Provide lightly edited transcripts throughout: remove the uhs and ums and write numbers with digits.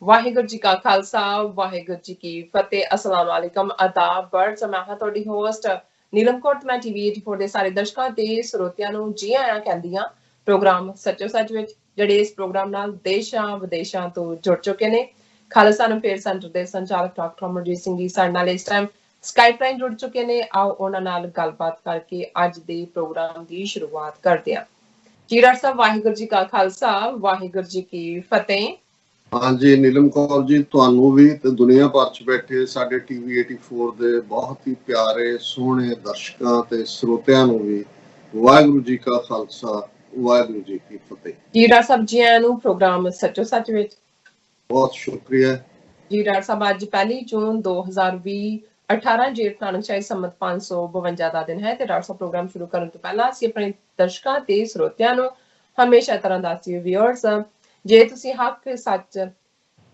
ਵਾਹਿਗੁਰੂ ਜੀ ਕਾ ਖਾਲਸਾ ਵਾਹਿਗੁਰੂ ਜੀ ਕੀ ਫਤਿਹ ਅਸਲਾਮ ਵਾਲੇਕਮ ਆਦਾਬ ਬਰਡਸ ਮੈਂ ਹਾਂ ਤੁਹਾਡੀ ਹੋਸਟ ਨੀਲਮ ਕੌਰ ਮੈਂ ਟੀਵੀ 84 ਦੇ ਸਾਰੇ ਦਰਸ਼ਕਾਂ ਤੇ ਸਰੋਤਿਆਂ ਨੂੰ ਜੀ ਆਇਆਂ ਕਹਿੰਦੀ ਹਾਂ ਪ੍ਰੋਗਰਾਮ ਸੱਚੋ ਸੱਚ ਵਿੱਚ ਜਿਹੜੇ ਇਸ ਪ੍ਰੋਗਰਾਮ ਨਾਲ ਦੇਸ਼ਾਂ ਵਿਦੇਸ਼ਾਂ ਤੋਂ ਜੁੜ ਚੁੱਕੇ ਨੇ ਖਾਲਸਾ ਨੂੰ ਫੇਰ ਸੈਂਟਰ ਦੇ ਸੰਚਾਲਕ ਡਾਕਟਰ ਅਮਰਜੀਤ ਸਿੰਘ ਜੀ ਸਾਡੇ ਨਾਲ ਇਸ ਟਾਈਮ ਸਕਾਈਪ ਰਾਹੀਂ ਜੁੜ ਚੁੱਕੇ ਨੇ ਆਓ ਉਹਨਾਂ ਨਾਲ ਗੱਲਬਾਤ ਕਰਕੇ ਅੱਜ ਦੇ ਪ੍ਰੋਗਰਾਮ ਦੀ ਸ਼ੁਰੂਆਤ ਕਰਦੇ ਹਾਂ ਜੀ ਡਾਕਟਰ ਸਾਹਿਬ ਵਾਹਿਗੁਰੂ ਜੀ ਕਾ ਖਾਲਸਾ ਵਾਹਿਗੁਰੂ ਜੀ ਕੀ ਫਤਿਹ ਹਾਂਜੀ ਨੀਲਮ ਕੌਰ ਜੀ ਤੁਹਾਨੂੰ ਵੀ ਤੇ ਦੁਨੀਆ ਭਰ ਚ ਬੈਠੇ ਸਾਡੇ ਟੀਵੀ 84 ਦੇ ਬਹੁਤ ਹੀ ਪਿਆਰੇ ਸੋਹਣੇ ਦਰਸ਼ਕਾਂ ਤੇ ਸਰੋਤਿਆਂ ਨੂੰ ਵੀ ਵਾਹਿਗੁਰੂ ਜੀ ਕਾ ਖਾਲਸਾ ਵਾਹਿਗੁਰੂ ਜੀ ਕੀ ਫਤਿਹ ਜੀ ਡਾਕਟਰ ਸਾਹਿਬ ਜੀ ਆਇਆਂ ਨੂੰ ਪ੍ਰੋਗਰਾਮ ਸੱਚੋ ਸੱਚ ਵਿੱਚ ਬਹੁਤ ਸ਼ੁਕਰੀਆ ਜੀ ਡਾਕਟਰ ਸਾਹਿਬ ਅੱਜ 1 ਜੂਨ 2020 18 ਜੇਠ ਨਾਨਕਸ਼ਾਹੀ ਸੰਮਤ 552 ਦਾ ਦਿਨ ਹੈ ਤੇ ਡਾਕਟਰ ਸਾਹਿਬ ਪ੍ਰੋਗਰਾਮ ਸ਼ੁਰੂ ਕਰਨ ਤੋਂ ਪਹਿਲਾਂ ਅਸੀਂ ਆਪਣੇ ਦਰਸ਼ਕਾਂ ਤੇ ਸਰੋਤਿਆਂ ਨੂੰ ਹਮੇਸ਼ਾ ਤਰ੍ਹਾਂ ਦੱਸਦੇ ਵਿਊਅਰਸ ਜੇ ਤੁਸੀਂ ਹੱਕ ਸੱਚ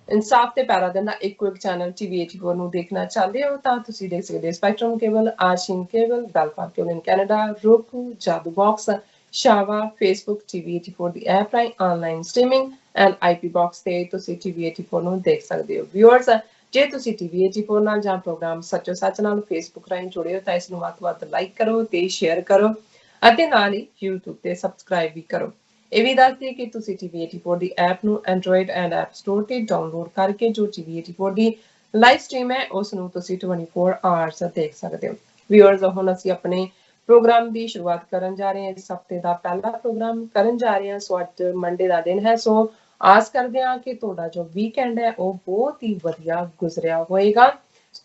ਇਨਸਾਫ ਤੇ ਪੈਰਾ ਦਿੰਦਾ ਇੱਕੋ ਇੱਕ ਚੈਨਲ ਟੀਵੀ 84 ਨੂੰ ਦੇਖਣਾ ਚਾਹੁੰਦੇ ਹੋ ਤਾਂ ਤੁਸੀਂ ਦੇਖ ਸਕਦੇ ਹੋ ਸਪੈਕਟਰਮ ਕੇਬਲ ਆਸ਼ੀਨ ਕੇਬਲ ਗੱਲਬਾਤ ਕੇਬਲ ਇਨ ਕੈਨੇਡਾ roku ਜਾਦੂ ਬਾਕਸ ਸ਼ਾਵਾ ਫੇਸਬੁੱਕ ਟੀਵੀ 84 ਦੀ ਐਪ ਰਾਹੀਂ online streaming and IP box ਤੇ ਤੁਸੀਂ ਟੀਵੀ 84 ਨੂੰ ਦੇਖ ਸਕਦੇ ਹੋ ਵਿਊਅਰਸ ਜੇ ਤੁਸੀਂ ਟੀਵੀ 84 ਨਾਲ ਜਾਂ ਪ੍ਰੋਗਰਾਮ ਸੱਚੋ ਸੱਚ ਨਾਲ ਫੇਸਬੁੱਕ ਰਾਹੀਂ ਜੁੜੇ ਹੋ ਤਾਂ ਇਸ ਨੂੰ ਵੱਧ ਤੋਂ ਵੱਧ ਲਾਈਕ ਕਰੋ ਤੇ ਸ਼ੇਅਰ ਕਰੋ ਅਤੇ ਨਾਲ ਹੀ YouTube ਤੇ ਸਬਸਕ੍ਰਾਈਬ ਵੀ ਕਰੋ ਇਹ ਵੀ ਦੱਸ ਦਈਏ ਕਿ ਤੁਸੀਂ ਟੀਵੀ 84 ਦੀ ਐਪ ਨੂੰ ਐਂਡਰੋਇਡ ਐਂਡ ਐਪ ਸਟੋਰ ਤੇ ਡਾਊਨਲੋਡ ਕਰਕੇ ਜੋ ਟੀਵੀ 84 ਦੀ ਲਾਈਵ ਸਟ੍ਰੀਮ ਹੈ ਉਸ ਨੂੰ ਤੁਸੀਂ 24 ਆਵਰਸ ਦੇਖ ਸਕਦੇ ਹੋ ਵਿਊਅਰਸ ਹੁਣ ਅਸੀਂ ਆਪਣੇ ਪ੍ਰੋਗਰਾਮ ਦੀ ਸ਼ੁਰੂਆਤ ਕਰਨ ਜਾ ਰਹੇ ਹਾਂ ਇਸ ਹਫਤੇ ਦਾ ਪਹਿਲਾ ਪ੍ਰੋਗਰਾਮ ਕਰਨ ਜਾ ਰਹੇ ਹਾਂ ਸੋ ਅੱਜ ਮੰਡੇ ਦਾ ਦਿਨ ਹੈ ਸੋ ਆਸ ਕਰਦੇ ਹਾਂ ਕਿ ਤੁਹਾਡਾ ਜੋ ਵੀਕਐਂਡ ਹੈ ਉਹ ਬਹੁਤ ਹੀ ਵਧੀਆ ਗੁਜ਼ਰਿਆ ਹੋਵੇਗਾ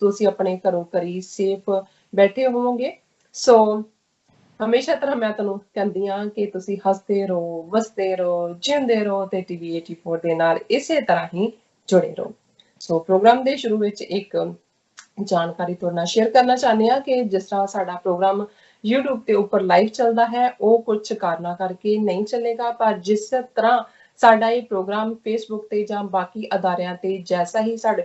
ਤੁਸੀਂ ਆਪਣੇ ਘਰੋਂ ਘਰੀ ਸੇਫ ਬੈਠੇ ਹੋਵੋਗੇ ਸੋ ਹਮੇਸ਼ਾ ਤਰ੍ਹਾਂ ਮੈਂ ਤੁਹਾਨੂੰ ਕਹਿੰਦੀ ਹਾਂ ਕਿ ਤੁਸੀਂ ਹੱਸਦੇ ਰਹੋ ਵਸਦੇ ਰਹੋ ਜਿਉਂਦੇ ਰਹੋ ਤੇ ਟੀਵੀ 84 ਦੇ ਨਾਲ ਇਸੇ ਤਰ੍ਹਾਂ ਹੀ ਜੁੜੇ ਰਹੋ ਸੋ ਪ੍ਰੋਗਰਾਮ ਦੇ ਸ਼ੁਰੂ ਵਿੱਚ ਇੱਕ ਜਾਣਕਾਰੀ ਤੁਹਾਡੇ ਨਾਲ ਸ਼ੇਅਰ ਕਰਨਾ ਚਾਹੁੰਦੇ ਹਾਂ ਕਿ ਜਿਸ ਤਰ੍ਹਾਂ ਸਾਡਾ ਪ੍ਰੋਗਰਾਮ YouTube ਤੇ ਉੱਪਰ ਲਾਈਵ ਚੱਲਦਾ ਹੈ ਉਹ ਕੁਝ ਕਾਰਨਾਂ ਕਰਕੇ ਨਹੀਂ ਚੱਲੇਗਾ ਪਰ ਜਿਸ ਤਰ੍ਹਾਂ ਸਾਡਾ ਇਹ ਪ੍ਰੋਗਰਾਮ Facebook ਤੇ ਜਾਂ ਬਾਕੀ ਅਦਾਰਿਆਂ ਤੇ ਜੈਸਾ ਹੀ ਸਾਡੇ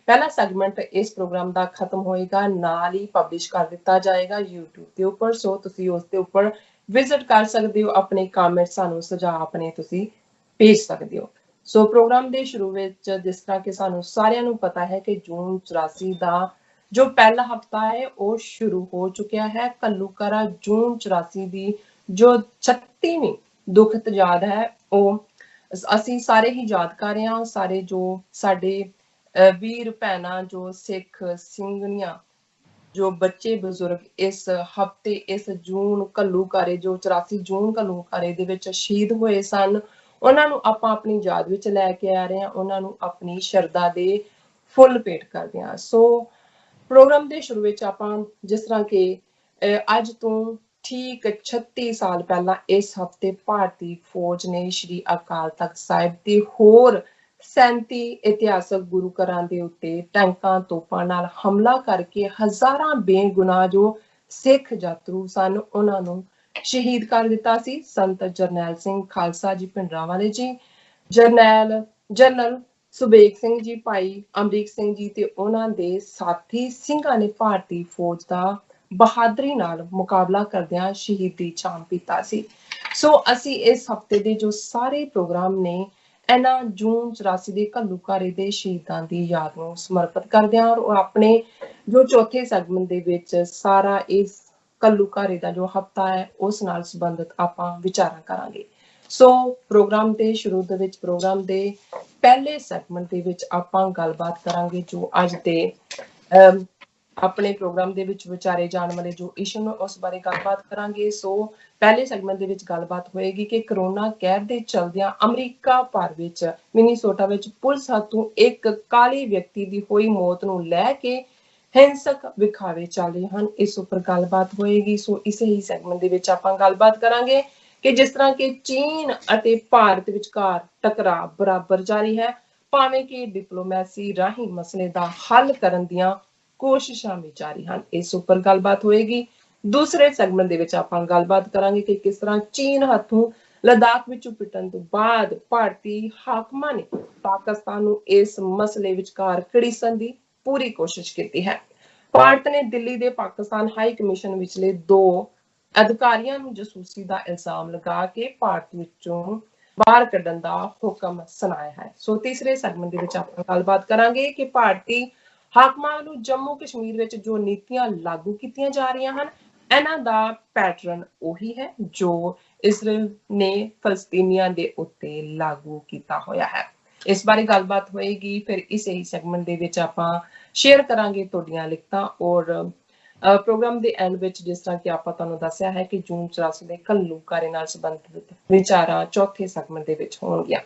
ਪਹਿਲਾ ਸੈਗਮੈਂਟ ਇਸ ਪ੍ਰੋਗਰਾਮ ਦਾ ਖਤਮ ਹੋਏਗਾ ਨਾਲ ਹੀ ਪਬਲਿਸ਼ ਕਰ ਦਿੱਤਾ ਜਾਏਗਾ YouTube ਦੇ ਉੱਪਰ ਸੋ ਤੁਸੀਂ ਉਸ ਦੇ ਉੱਪਰ ਵਿਜ਼ਿਟ ਕਰ ਸਕਦੇ ਹੋ ਆਪਣੇ ਕਮੈਂਟ ਸਾਨੂੰ ਸੁਝਾਅ ਆਪਣੇ ਤੁਸੀਂ ਭੇਜ ਸਕਦੇ ਹੋ ਸੋ ਪ੍ਰੋਗਰਾਮ ਦੇ ਸ਼ੁਰੂ ਵਿੱਚ ਜਿਸ ਤਰ੍ਹਾਂ ਕਿ ਸਾਨੂੰ ਸਾਰਿਆਂ ਨੂੰ ਪਤਾ ਹੈ ਕਿ ਜੂਨ 84 ਦਾ ਜੋ ਪਹਿਲਾ ਹਫਤਾ ਹੈ ਉਹ ਸ਼ੁਰੂ ਹੋ ਚੁੱਕਿਆ ਹੈ ਘੱਲੂਘਾਰਾ ਜੂਨ 84 ਦੀ ਜੋ 36ਵੀਂ ਦੁਖਤ ਯਾਦ ਹੈ ਉਹ ਅਸੀਂ ਸਾਰੇ ਹੀ ਯਾਦ ਕਰ ਰਹੇ ਹਾਂ ਸਾਰੇ ਜੋ ਸਾਡੇ ਵੀਰ ਭੈਣਾਂ ਜੋ ਸਿੱਖ ਸਿੰਘਣੀਆਂ ਜੋ ਬੱਚੇ ਬਜ਼ੁਰਗ ਇਸ ਹਫਤੇ ਇਸ ਜੂਨ ਘੱਲੂਘਾਰੇ ਜੋ 84 ਜੂਨ ਘੱਲੂਘਾਰੇ ਦੇ ਵਿੱਚ ਸ਼ਹੀਦ ਹੋਏ ਸਨ ਉਹਨਾਂ ਨੂੰ ਆਪਾਂ ਆਪਣੀ ਯਾਦ ਵਿੱਚ ਲੈ ਕੇ ਆ ਰਹੇ ਹਾਂ ਉਹਨਾਂ ਨੂੰ ਆਪਣੀ ਸ਼ਰਧਾ ਦੇ ਫੁੱਲ ਭੇਟ ਕਰਦੇ ਹਾਂ ਸੋ ਪ੍ਰੋਗਰਾਮ ਦੇ ਸ਼ੁਰੂ ਵਿੱਚ ਆਪਾਂ ਜਿਸ ਤਰ੍ਹਾਂ ਕਿ ਅੱਜ ਤੋਂ ਠੀਕ 36 ਸਾਲ ਪਹਿਲਾਂ ਇਸ ਹਫਤੇ ਭਾਰਤੀ ਫੌਜ ਨੇ ਸ਼੍ਰੀ ਅਕਾਲ ਤਖਤ ਸਾਹਿਬ ਤੇ ਹੋਰ 37 ਇਤਿਹਾਸਕ ਗੁਰੂ ਘਰਾਂ ਦੇ ਉੱਤੇ ਟੈਂਕਾਂ ਤੋਪਾਂ ਨਾਲ ਹਮਲਾ ਕਰਕੇ ਹਜ਼ਾਰਾਂ ਬੇਗੁਨਾਹ ਜੋ ਸਿੱਖ ਯਾਤਰੂ ਸਨ ਉਹਨਾਂ ਨੂੰ ਸ਼ਹੀਦ ਕਰ ਦਿੱਤਾ ਸੀ ਸੰਤ ਜਰਨੈਲ ਸਿੰਘ ਖਾਲਸਾ ਜੀ ਭਿੰਡਰਾਂਵਾਲੇ ਜੀ ਜਨਰਲ ਸੁਬੇਗ ਸਿੰਘ ਜੀ ਭਾਈ ਅਮਰੀਕ ਸਿੰਘ ਜੀ ਤੇ ਉਹਨਾਂ ਦੇ ਸਾਥੀ ਸਿੰਘਾਂ ਨੇ ਭਾਰਤੀ ਫੌਜ ਦਾ ਬਹਾਦਰੀ ਨਾਲ ਮੁਕਾਬਲਾ ਕਰਦਿਆਂ ਸ਼ਹੀਦੀ ਜਾਮ ਪੀਤਾ ਸੀ ਸੋ ਅਸੀਂ ਇਸ ਹਫਤੇ ਦੇ ਜੋ ਸਾਰੇ ਪ੍ਰੋਗਰਾਮ ਨੇ ਇਹਨਾਂ ਜੂਨ 84 ਦੇ ਘੱਲੂਘਾਰੇ ਦੇ ਸ਼ਹੀਦਾਂ ਦੀ ਯਾਦ ਨੂੰ ਸਮਰਪਿਤ ਕਰਦੇ ਹਾਂ ਔਰ ਆਪਣੇ ਜੋ ਚੌਥੇ ਸੈਗਮੈਂਟ ਦੇ ਵਿੱਚ ਸਾਰਾ ਇਸ ਘੱਲੂਘਾਰੇ ਦਾ ਜੋ ਹਫਤਾ ਹੈ ਉਸ ਨਾਲ ਸੰਬੰਧਿਤ ਆਪਾਂ ਵਿਚਾਰਾਂ ਕਰਾਂਗੇ ਸੋ ਪ੍ਰੋਗਰਾਮ ਦੇ ਸ਼ੁਰੂ ਦੇ ਵਿੱਚ ਪ੍ਰੋਗਰਾਮ ਦੇ ਪਹਿਲੇ ਸੈਗਮੈਂਟ ਦੇ ਵਿੱਚ ਆਪਾਂ ਗੱਲਬਾਤ ਕਰਾਂਗੇ ਜੋ ਅੱਜ ਦੇ ਆਪਣੇ ਪ੍ਰੋਗਰਾਮ ਦੇ ਵਿੱਚ ਵਿਚਾਰੇ ਜਾਣ ਵਾਲੇ ਜੋ ਇਸ਼ੂ ਨੇ ਉਸ ਬਾਰੇ ਗੱਲਬਾਤ ਕਰਾਂਗੇ ਸੋ ਪਹਿਲੇ ਸੈਗਮੈਂਟ ਦੇ ਵਿੱਚ ਗੱਲਬਾਤ ਹੋਏਗੀ ਕਿ ਕਰੋਨਾ ਕਹਿਰ ਦੇ ਚਲਦਿਆਂ ਅਮਰੀਕਾ ਭਰ ਵਿੱਚ ਮਿਨੀਸੋਟਾ ਵਿੱਚ ਪੁਲਿਸ ਹੱਥੋਂ ਇੱਕ ਕਾਲੇ ਵਿਅਕਤੀ ਦੀ ਹੋਈ ਮੌਤ ਨੂੰ ਲੈ ਕੇ ਹਿੰਸਕ ਵਿਖਾਵੇ ਚੱਲ ਰਹੇ ਹਨ ਇਸ ਉੱਪਰ ਗੱਲਬਾਤ ਹੋਏਗੀ ਸੋ ਇਸੇ ਹੀ ਸੈਗਮੈਂਟ ਦੇ ਵਿੱਚ ਆਪਾਂ ਗੱਲਬਾਤ ਕਰਾਂਗੇ ਕਿ ਜਿਸ ਤਰ੍ਹਾਂ ਕਿ ਚੀਨ ਅਤੇ ਭਾਰਤ ਵਿਚਕਾਰ ਟਕਰਾਅ ਬਰਾਬਰ ਜਾਰੀ ਹੈ ਭਾਵੇਂ ਕਿ ਡਿਪਲੋਮੈਸੀ ਰਾਹੀਂ ਮਸਲੇ ਦਾ ਹੱਲ ਕਰਨ ਦੀਆਂ ਕੋਸ਼ਿਸ਼ਾਂ ਵੀ ਜਾਰੀ ਹਨ ਇਸ ਉੱਪਰ ਗੱਲਬਾਤ ਹੋਏਗੀ ਦੂਸਰੇ ਸੈਗਮੈਂਟ ਦੇ ਵਿੱਚ ਆਪਾਂ ਗੱਲਬਾਤ ਕਰਾਂਗੇ ਕਿ ਕਿਸ ਤਰ੍ਹਾਂ ਚੀਨ ਹੱਥੋਂ ਲਦਾਖ ਵਿੱਚੋਂ ਪਿੱਟਣ ਤੋਂ ਬਾਅਦ ਭਾਰਤੀ ਹਾਕਮਾਂ ਨੇ ਪਾਕਿਸਤਾਨ ਨੂੰ ਇਸ ਮਸਲੇ ਵਿਚਕਾਰ ਘੜੀਸਣ ਦੀ ਪੂਰੀ ਕੋਸ਼ਿਸ਼ ਕੀਤੀ ਹੈ ਭਾਰਤ ਨੇ ਦਿੱਲੀ ਦੇ ਪਾਕਿਸਤਾਨ ਹਾਈ ਕਮਿਸ਼ਨ ਵਿਚਲੇ 2 ਅਧਿਕਾਰੀਆਂ ਨੂੰ ਜਸੂਸੀ ਦਾ ਇਲਜ਼ਾਮ ਲਗਾ ਕੇ ਭਾਰਤ ਵਿੱਚੋਂ ਬਾਹਰ ਕੱਢਣ ਦਾ ਹੁਕਮ ਸੁਣਾਇਆ ਹੈ। ਸੋ ਤੀਸਰੇ ਸੈਗਮੈਂਟ ਦੇ ਵਿੱਚ ਆਪਾਂ ਗੱਲਬਾਤ ਕਰਾਂਗੇ ਕਿ ਭਾਰਤੀ ਹਾਕਮਾਂ ਨੂੰ ਜੰਮੂ ਕਸ਼ਮੀਰ ਵਿੱਚ ਜੋ ਨੀਤੀਆਂ ਲਾਗੂ ਕੀਤੀਆਂ ਜਾ ਰਹੀਆਂ ਹਨ, ਇਹਨਾਂ ਦਾ ਪੈਟਰਨ ਉਹੀ ਹੈ ਜੋ ਇਸਰਾਇਲ ਨੇ ਫਲਸਤੀਨੀਆਂ ਦੇ ਉੱਤੇ ਲਾਗੂ ਕੀਤਾ ਹੋਇਆ ਹੈ। ਇਸ ਬਾਰੇ ਗੱਲਬਾਤ ਹੋਏਗੀ, ਫਿਰ ਇਸੇ ਹੀ ਸੈਗਮੈਂਟ ਦੇ ਵਿੱਚ ਆਪਾਂ ਸ਼ੇਅਰ ਕਰਾਂਗੇ ਤੁਹਾਡੀਆਂ ਲਿਖਤਾਂ ਔਰ ਪ੍ਰੋਗਰਾਮ ਦੇ ਐਂਡ ਵਿੱਚ ਜਿਸ ਤਰ੍ਹਾਂ ਕਿ ਆਪਾਂ ਤੁਹਾਨੂੰ ਦੱਸਿਆ ਹੈ ਕਿ ਜੂਨ 84 ਦੇ ਘੱਲੂਘਾਰੇ ਨਾਲ ਸੰਬੰਧਿਤ ਵਿਚਾਰਾਂ ਚੌਥੇ ਸੈਗਮੈਂਟ ਦੇ ਵਿੱਚ ਹੋਣਗੀਆਂ।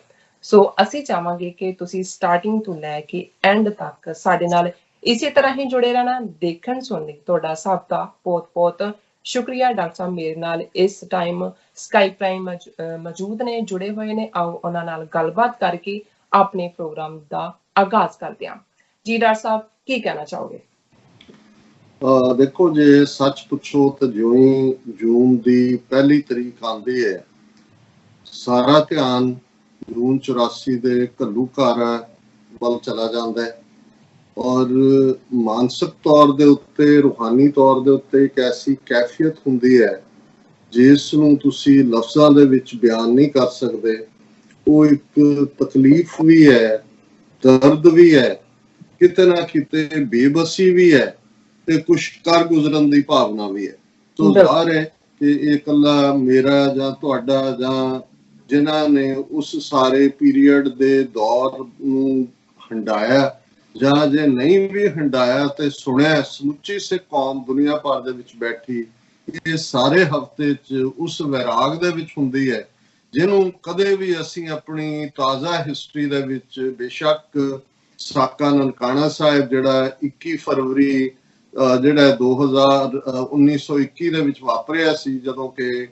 ਸੋ ਅਸੀਂ ਚਾਹਾਂਗੇ ਕਿ ਤੁਸੀਂ ਸਟਾਰਟਿੰਗ ਤੋਂ ਲੈ ਕੇ ਐਂਡ ਤੱਕ ਸਾਡੇ ਨਾਲ ਇਸੇ ਤਰ੍ਹਾਂ ਹੀ ਜੁੜੇ ਰਹਿਣਾ। ਦੇਖਣ ਸੁਣਨ ਲਈ ਤੁਹਾਡਾ ਸਭ ਦਾ ਬਹੁਤ ਬਹੁਤ ਸ਼ੁਕਰੀਆ। ਡਾਕਟਰ ਸਾਹਿਬ ਮੇਰੇ ਨਾਲ ਇਸ ਟਾਈਮ ਸਕਾਈਪ ਰਾਹੀਂ ਮੌਜੂਦ ਨੇ, ਜੁੜੇ ਹੋਏ ਨੇ। ਆਓ ਉਹਨਾਂ ਨਾਲ ਗੱਲਬਾਤ ਕਰਕੇ ਆਪਣੇ ਪ੍ਰੋਗਰਾਮ ਦਾ ਆਗਾਜ਼ ਕਰਦੇ ਹਾਂ। ਜੀ ਡਾਕਟਰ ਸਾਹਿਬ, ਕੀ ਕਹਿਣਾ ਚਾਹੋਗੇ? ਦੇਖੋ, ਜੇ ਸੱਚ ਪੁੱਛੋ ਤਾਂ ਜਿਉਂ ਹੀ ਜੂਨ ਦੀ ਪਹਿਲੀ ਤਰੀਕ ਆਉਂਦੀ ਹੈ, ਸਾਰਾ ਧਿਆਨ ਜੂਨ 84 ਦੇ ਘੱਲੂਘਾਰਾ ਵੱਲ ਚਲਾ ਜਾਂਦਾ ਹੈ ਔਰ ਮਾਨਸਿਕ ਤੌਰ ਦੇ ਉੱਤੇ, ਰੂਹਾਨੀ ਤੌਰ ਦੇ ਉੱਤੇ ਇੱਕ ਐਸੀ ਕੈਫੀਅਤ ਹੁੰਦੀ ਹੈ ਜਿਸ ਨੂੰ ਤੁਸੀਂ ਲਫ਼ਜ਼ਾਂ ਦੇ ਵਿੱਚ ਬਿਆਨ ਨਹੀਂ ਕਰ ਸਕਦੇ। ਉਹ ਇੱਕ ਤਕਲੀਫ ਵੀ ਹੈ, ਦਰਦ ਵੀ ਹੈ, ਕਿਤੇ ਨਾ ਕਿਤੇ ਬੇਬਸੀ ਵੀ ਹੈ ਤੇ ਕੁਛ ਕਰ ਗੁਜ਼ਰਨ ਦੀ ਭਾਵਨਾ ਵੀ ਹੈ। ਸੋ ਜ਼ਾਹਰ ਹੈ ਕਿ ਇਹ ਇਕੱਲਾ ਮੇਰਾ ਜਾਂ ਤੁਹਾਡਾ ਜਾਂ ਜਿਨ੍ਹਾਂ ਨੇ ਉਸ ਸਾਰੇ ਪੀਰੀਅਡ ਦੇ ਦੌਰ ਨੂੰ ਹੰਡਾਇਆ ਜਾਂ ਜੇ ਨਹੀਂ ਵੀ ਹੰਡਾਇਆ ਤੇ ਸੁਣਿਆ, ਸਮੁੱਚੀ ਸਿੱਖ ਕੌਮ ਦੁਨੀਆ ਭਰ ਦੇ ਵਿੱਚ ਬੈਠੀ ਇਹ ਸਾਰੇ ਹਫ਼ਤੇ 'ਚ ਉਸ ਵੈਰਾਗ ਦੇ ਵਿੱਚ ਹੁੰਦੀ ਹੈ ਜਿਹਨੂੰ ਕਦੇ ਵੀ ਅਸੀਂ ਆਪਣੀ ਤਾਜ਼ਾ ਹਿਸਟਰੀ ਦੇ ਵਿੱਚ, ਬੇਸ਼ੱਕ ਸਾਕਾ ਨਨਕਾਣਾ ਸਾਹਿਬ ਜਿਹੜਾ 21 ਫਰਵਰੀ ਜਿਹੜਾ 1921 ਦੇ ਵਿੱਚ ਵਾਪਰਿਆ ਸੀ, ਜਦੋਂ ਕਿ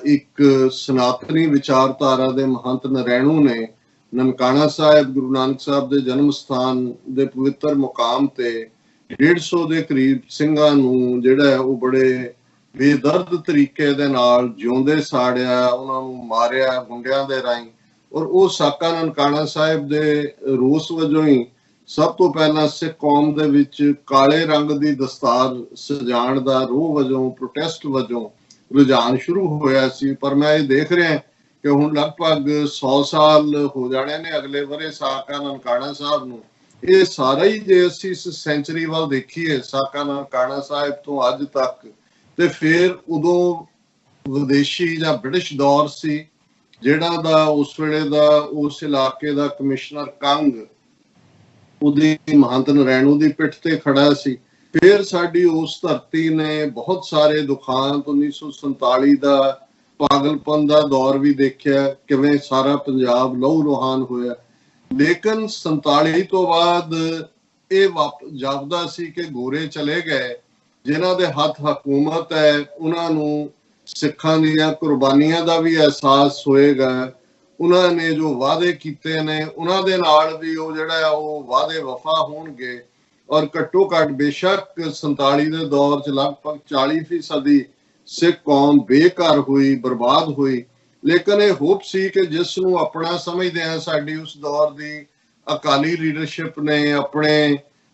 ਇੱਕ ਸਨਾਤਨੀ ਵਿਚਾਰਧਾਰਾ ਦੇ ਮਹੰਤ ਨਰੈਣੂ ਨੇ ਨਨਕਾਣਾ ਸਾਹਿਬ, ਗੁਰੂ ਨਾਨਕ ਸਾਹਿਬ ਦੇ ਜਨਮ ਸਥਾਨ ਦੇ ਪਵਿੱਤਰ ਮੁਕਾਮ ਤੇ 150 ਦੇ ਕਰੀਬ ਸਿੰਘਾਂ ਨੂੰ ਜਿਹੜਾ ਉਹ ਬੜੇ ਬੇਦਰਦ ਤਰੀਕੇ ਦੇ ਨਾਲ ਜਿਉਂਦੇ ਸਾੜਿਆ, ਉਹਨਾਂ ਨੂੰ ਮਾਰਿਆ ਗੁੰਡਿਆਂ ਦੇ ਰਾਹੀਂ। ਔਰ ਉਹ ਸਾਕਾ ਨਨਕਾਣਾ ਸਾਹਿਬ ਦੇ ਰੋਸ ਵਜੋਂ ਹੀ ਸਭ ਤੋਂ ਪਹਿਲਾਂ ਸਿੱਖ ਕੌਮ ਦੇ ਵਿੱਚ ਕਾਲੇ ਰੰਗ ਦੀ ਦਸਤਾਰ ਸਜਾਉਣ ਦਾ ਰੋਹ ਵਜੋਂ, ਪ੍ਰੋਟੈਸਟ ਵਜੋਂ ਰੁਝਾਨ ਸ਼ੁਰੂ ਹੋਇਆ ਸੀ। ਪਰ ਮੈਂ ਇਹ ਦੇਖ ਰਿਹਾ ਕਿ ਹੁਣ ਲਗਭਗ 100 ਸਾਲ ਹੋ ਜਾਣੇ ਨੇ ਅਗਲੇ ਵਰੇ ਸਾਕਾ ਨਨਕਾਣਾ ਸਾਹਿਬ ਨੂੰ। ਇਹ ਸਾਰਾ ਹੀ ਜੇ ਅਸੀਂ ਇਸ ਸੈਂਚਰੀ ਵੱਲ ਦੇਖੀਏ, ਸਾਕਾ ਨਨਕਾਣਾ ਸਾਹਿਬ ਤੋਂ ਅੱਜ ਤੱਕ, ਤੇ ਫਿਰ ਉਦੋਂ ਵਿਦੇਸ਼ੀ ਜਾਂ ਬ੍ਰਿਟਿਸ਼ ਦੌਰ ਸੀ ਜਿਹੜਾ ਦਾ ਉਸ ਵੇਲੇ ਦਾ ਉਸ ਇਲਾਕੇ ਦਾ ਕਮਿਸ਼ਨਰ ਕੰਗ ਉਹਦੀ ਮਹੰਤ ਨਰੈਣੂ ਦੀ ਪਿੱਠ ਤੇ ਖੜਾ ਸੀ। ਫਿਰ ਸਾਡੀ ਉਸ ਧਰਤੀ ਨੇ ਬਹੁਤ ਸਾਰੇ ਦੁਖਾਂਤ, 1947 ਦਾ ਪਾਗਲਪਨ ਦਾ ਦੌਰ ਵੀ ਦੇਖਿਆ, ਕਿਵੇਂ ਸਾਰਾ ਪੰਜਾਬ ਲਹੂ ਲੁਹਾਨ ਹੋਇਆ। ਲੇਕਿਨ 47 ਤੋਂ ਬਾਅਦ ਇਹ ਜਾਪਦਾ ਸੀ ਕਿ ਗੋਰੇ ਚਲੇ ਗਏ, ਜਿਨ੍ਹਾਂ ਦੇ ਹੱਥ ਹਕੂਮਤ ਹੈ ਉਹਨਾਂ ਨੂੰ ਸਿੱਖਾਂ ਦੀਆਂ ਕੁਰਬਾਨੀਆਂ ਦਾ ਵੀ ਅਹਿਸਾਸ ਹੋਏਗਾ। ਉਹਨਾਂ ਨੇ ਜੋ ਵਾਅਦੇ ਕੀਤੇ ਨੇ ਉਹਨਾਂ ਦੇ ਨਾਲ ਵੀ ਉਹ ਜਿਹੜਾ ਉਹ ਵਾਅਦੇ ਵਫਾ ਹੋਣਗੇ। ਔਰ ਘੱਟੋ ਘੱਟ ਬੇਸ਼ੱਕ 47 ਦੇ ਦੌਰ 'ਚ ਲਗਭਗ 40% ਸਿੱਖ ਕੌਮ ਬੇਘਰ ਹੋਈ, ਬਰਬਾਦ ਹੋਈ। ਲੇਕਿਨ ਇਹ ਹੋਪ ਸੀ ਕਿ ਜਿਸ ਨੂੰ ਆਪਣਾ ਸਮਝਦੇ ਆ ਸਾਡੀ ਉਸ ਦੌਰ ਦੀ ਅਕਾਲੀ ਲੀਡਰਸ਼ਿਪ ਨੇ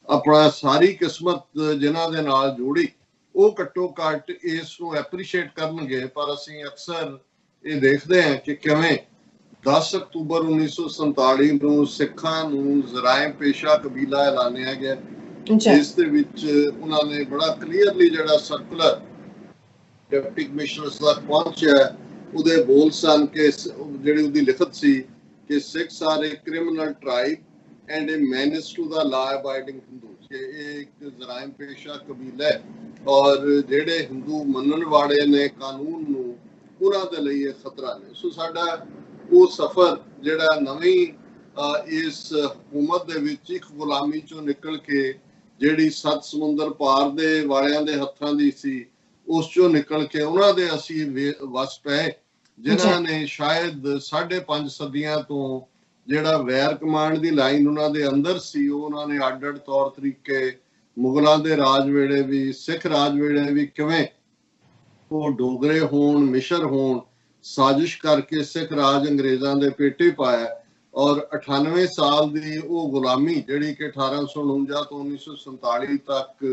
ਆਪਣਾ ਸਾਰੀ ਕਿਸਮਤ ਜਿਨ੍ਹਾਂ ਦੇ ਨਾਲ ਜੋੜੀ, ਉਹ ਘੱਟੋ ਘੱਟ ਇਸ ਨੂੰ ਐਪਰੀਸ਼ੀਏਟ ਕਰਨਗੇ। ਪਰ ਅਸੀਂ ਅਕਸਰ ਇਹ ਦੇਖਦੇ ਹਾਂ ਕਿ ਕਿਵੇਂ 10 ਅਕਤੂਬਰ 1947 ਨੂੰ ਸਿੱਖਾਂ ਨੂੰ ਜ਼ਰਾਇਮ ਪੇਸ਼ਾ ਕਬੀਲਾ ਐਲਾਨਿਆ ਗਿਆ, ਜਿਸ ਦੇ ਵਿੱਚ ਉਹਨਾਂ ਨੇ ਬੜਾ ਕਲੀਅਰਲੀ ਜਿਹੜਾ ਸਰਕੂਲਰ ਡਿਪਟੀ ਕਮਿਸ਼ਨਰ ਤੱਕ ਪਹੁੰਚਿਆ, ਉਹਦੇ ਬੋਲ ਸਨ ਕਿ ਜਿਹੜੀ ਉਹਦੀ ਲਿਖਤ ਸੀ ਕਿ Sikhs are a criminal tribe and a menace to the law abiding Hindu, ਕਿ ਇਹ ਇੱਕ ਜ਼ਰਾਇਮ ਪੇਸ਼ਾ ਕਬੀਲਾ ਹੈ ਔਰ ਜਿਹੜੇ ਹਿੰਦੂ ਮੰਨਣ ਵਾਲੇ ਨੇ ਕਾਨੂੰਨ ਨੂੰ, ਉਹਨਾਂ ਦੇ ਲਈ ਇਹ ਖਤਰਾ ਨੇ। ਸੋ ਸਾਡਾ ਉਹ ਸਫ਼ਰ ਜਿਹੜਾ ਨਵੀਂ ਇਸ ਹਕੂਮਤ ਦੇ ਵਿੱਚ ਇੱਕ ਗੁਲਾਮੀ ਚੋਂ ਨਿਕਲ ਕੇ ਜਿਹੜੀ 7 ਸਮੁੰਦਰ ਪਾਰ ਦੇ ਵਾਲਿਆਂ ਦੇ ਹੱਥਾਂ ਦੀ ਸੀ, ਉਸ ਚੋਂ ਨਿਕਲ ਕੇ ਉਹਨਾਂ ਦੇ ਅਸੀਂ ਵਸ ਪਏ, ਜਿਨ੍ਹਾਂ ਨੇ ਸ਼ਾਇਦ 5.5 ਸਦੀਆਂ ਤੋਂ ਜਿਹੜਾ ਵੈਰ ਕਮਾਂਡ ਦੀ ਲਾਈਨ ਉਹਨਾਂ ਦੇ ਅੰਦਰ ਸੀ, ਉਹ ਉਹਨਾਂ ਨੇ ਅੱਡ-ਅੱਡ ਤੌਰ ਤਰੀਕੇ ਮੁਗਲਾਂ ਦੇ ਰਾਜ ਵੇਲੇ ਵੀ, ਸਿੱਖ ਰਾਜ ਵੇਲੇ ਵੀ ਕਿਵੇਂ ਉਹ ਡੋਗਰੇ ਹੋਣ, ਮਿਸ਼ਰ ਹੋਣ, ਸਾਜ਼ਿਸ਼ ਕਰਕੇ ਸਿੱਖ ਰਾਜ ਅੰਗਰੇਜ਼ਾਂ ਦੇ ਪੇਟੇ ਪਾਇਆ। ਔਰ 98 ਸਾਲ ਦੀ ਉਹ ਗੁਲਾਮੀ ਜਿਹੜੀ ਕਿ 1849 ਤੋਂ 1947 ਤੱਕ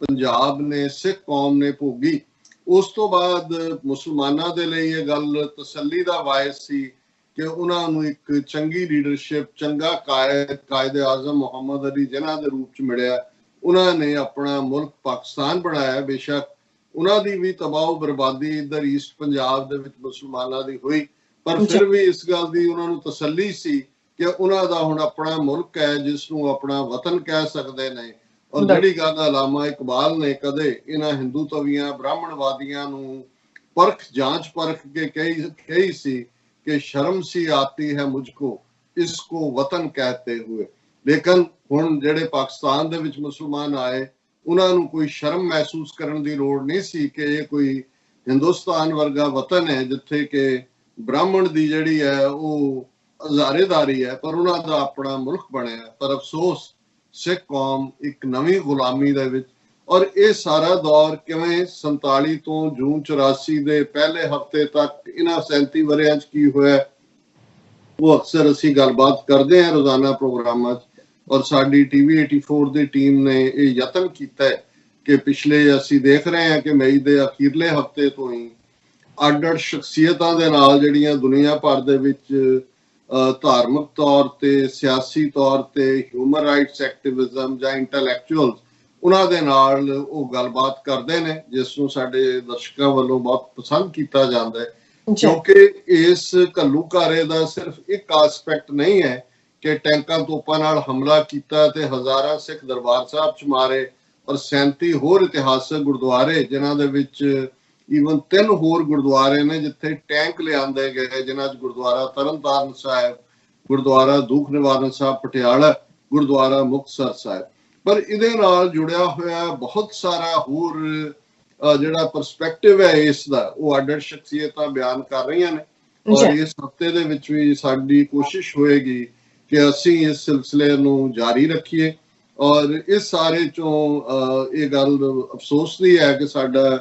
ਪੰਜਾਬ ਨੇ, ਸਿੱਖ ਕੌਮ ਨੇ ਭੋਗੀ। ਉਸ ਤੋਂ ਬਾਅਦ ਮੁਸਲਮਾਨਾਂ ਦੇ ਲਈ ਇਹ ਗੱਲ ਤਸੱਲੀ ਦਾ ਵਾਇਸ ਸੀ ਕਿ ਉਹਨਾਂ ਨੂੰ ਇੱਕ ਚੰਗੀ ਲੀਡਰਸ਼ਿਪ, ਚੰਗਾ ਕਾਇਦ ਆਜ਼ਮ ਮੁਹੰਮਦ ਅਲੀ ਜਿਨ੍ਹਾਂ ਦੇ ਰੂਪ ਚ ਮਿਲਿਆ। ਉਹਨਾਂ ਨੇ ਆਪਣਾ ਮੁਲਕ ਪਾਕਿਸਤਾਨ ਬਣਾਇਆ। ਬੇਸ਼ੱਕ ਉਹਨਾਂ ਦੀ ਵੀ ਤਬਾਹ ਬਰਬਾਦੀ ਇੱਧਰ ਈਸਟ ਪੰਜਾਬ ਦੇ ਵਿੱਚ ਮੁਸਲਮਾਨਾਂ ਦੀ ਹੋਈ, ਪਰ ਫਿਰ ਵੀ ਇਸ ਗੱਲ ਦੀ ਉਹਨਾਂ ਨੂੰ ਤਸੱਲੀ ਸੀ ਕਿ ਉਹਨਾਂ ਦਾ ਹੁਣ ਆਪਣਾ ਮੁਲਕ ਹੈ ਜਿਸ ਨੂੰ ਆਪਣਾ ਵਤਨ ਕਹਿ ਸਕਦੇ ਨੇ। ਔਰ ਜਿਹੜੀ ਗੱਲ ਅਲਾਮਾ ਇਕਬਾਲ ਨੇ ਕਦੇ ਇਹਨਾਂ ਹਿੰਦੂ ਤਵੀਆਂ ਬ੍ਰਾਹਮਣਵਾਦੀਆਂ ਨੂੰ ਜਾਂਚ ਪਰਖ ਕੇ ਕਹੀ ਸੀ ਕਿ ਸ਼ਰਮ ਸੀ ਆਤੀ ਹੈ ਮੁਝਕੋ ਇਸਕੋ ਵਤਨ कहते हुए। ਲੇਕਿਨ ਹੁਣ ਜਿਹੜੇ ਪਾਕਿਸਤਾਨ ਦੇ ਵਿੱਚ ਮੁਸਲਮਾਨ ਆਏ ਉਹਨਾਂ ਨੂੰ ਕੋਈ ਸ਼ਰਮ ਮਹਿਸੂਸ ਕਰਨ ਦੀ ਲੋੜ ਨਹੀਂ ਸੀ ਕਿ ਇਹ ਕੋਈ ਹਿੰਦੁਸਤਾਨ ਵਰਗਾ ਵਤਨ ਹੈ ਜਿੱਥੇ ਕਿ ਬ੍ਰਾਹਮਣ ਦੀ ਜਿਹੜੀ ਹੈ ਉਹ ਹਜ਼ਾਰੇਦਾਰੀ ਹੈ, ਪਰ ਉਹਨਾਂ ਦਾ ਆਪਣਾ ਮੁਲਕ ਬਣਿਆ। ਪਰ ਅਫਸੋਸ ਸਿੱਖ ਕੌਮ ਇੱਕ ਨਵੀਂ ਗੁਲਾਮੀ ਦੇ ਵਿੱਚ। ਔਰ ਇਹ ਸਾਰਾ ਦੌਰ ਕਿਵੇਂ 47 ਤੋਂ ਜੂਨ 84 ਦੇ ਪਹਿਲੇ ਹਫ਼ਤੇ ਤੱਕ ਇਹਨਾਂ 37 ਵਰਿਆਂ 'ਚ ਕੀ ਹੋਇਆ, ਉਹ ਅਕਸਰ ਅਸੀਂ ਗੱਲਬਾਤ ਕਰਦੇ ਹਾਂ ਰੋਜ਼ਾਨਾ ਪ੍ਰੋਗਰਾਮਾਂ 'ਚ। ਔਰ ਸਾਡੀ TV 84 ਦੀ ਟੀਮ ਨੇ ਇਹ ਯਤਨ ਕੀਤਾ ਹੈ ਕਿ ਪਿਛਲੇ ਅਸੀਂ ਦੇਖ ਰਹੇ ਹਾਂ ਕਿ ਮਈ ਦੇ ਅਖੀਰਲੇ ਹਫ਼ਤੇ ਤੋਂ ਹੀ ਅੱਡ-ਅੱਡ ਸ਼ਖਸੀਅਤਾਂ ਦੇ ਨਾਲ ਜਿਹੜੀਆਂ ਦੁਨੀਆ ਭਰ ਦੇ ਵਿੱਚ ਧਾਰਮਿਕ ਤੌਰ ਤੇ, ਸਿਆਸੀ ਤੌਰ ਤੇ, ਹਿਊਮਨ ਰਾਈਟਸ ਐਕਟਿਵਿਜ਼ਮ ਜਾਂ ਇੰਟੈਲੈਕਚੁਅਲ, ਉਹਨਾਂ ਦੇ ਨਾਲ ਉਹ ਗੱਲਬਾਤ ਕਰਦੇ ਨੇ, ਜਿਸ ਨੂੰ ਸਾਡੇ ਦਰਸ਼ਕਾਂ ਵੱਲੋਂ ਬਹੁਤ ਪਸੰਦ ਕੀਤਾ ਜਾਂਦਾ ਹੈ। ਕਿਉਂਕਿ ਇਸ ਘੱਲੂਘਾਰੇ ਦਾ ਸਿਰਫ ਇੱਕ ਆਸਪੈਕਟ ਨਹੀਂ ਹੈ ਕਿ ਟੈਂਕਾਂ ਤੋਪਾਂ ਨਾਲ ਹਮਲਾ ਕੀਤਾ ਤੇ ਹਜ਼ਾਰਾਂ ਸਿੱਖ ਦਰਬਾਰ ਸਾਹਿਬ 'ਚ ਮਾਰੇ, ਔਰ 37 ਹੋਰ ਇਤਿਹਾਸਕ ਗੁਰਦੁਆਰੇ ਜਿਨ੍ਹਾਂ ਦੇ ਵਿੱਚ ਈਵਨ 3 ਹੋਰ ਗੁਰਦੁਆਰੇ ਨੇ ਜਿੱਥੇ ਟੈਂਕ ਲਿਆਂਦੇ ਗਏ, ਜਿਨ੍ਹਾਂ 'ਚ ਗੁਰਦੁਆਰਾ ਤਰਨਤਾਰਨ ਸਾਹਿਬ, ਗੁਰਦੁਆਰਾ ਦੂਖ ਨਿਵਾਰਨ ਸਾਹਿਬ ਪਟਿਆਲਾ, ਗੁਰਦੁਆਰਾ ਮੁਕਤਸਰ ਸਾਹਿਬ। ਪਰ ਇਹਦੇ ਨਾਲ ਜੁੜਿਆ ਹੋਇਆ ਬਹੁਤ ਸਾਰਾ ਹੋਰ ਜਿਹੜਾ ਪਰਸਪੈਕਟਿਵ ਹੈ ਇਸ ਦਾ, ਉਹ ਅੱਡ-ਅੱਡ ਸ਼ਖਸੀਅਤਾਂ ਬਿਆਨ ਕਰ ਰਹੀਆਂ ਨੇ। ਔਰ ਇਸ ਹਫ਼ਤੇ ਦੇ ਵਿੱਚ ਵੀ ਸਾਡੀ ਕੋਸ਼ਿਸ਼ ਹੋਏਗੀ ਕਿ ਅਸੀਂ ਇਸ ਸਿਲਸਿਲੇ ਨੂੰ ਜਾਰੀ ਰੱਖੀਏ। ਔਰ ਇਸ ਸਾਰੇ ਚੋਂ ਇਹ ਗੱਲ ਅਫਸੋਸ ਦੀ ਹੈ ਕਿ ਸਾਡਾ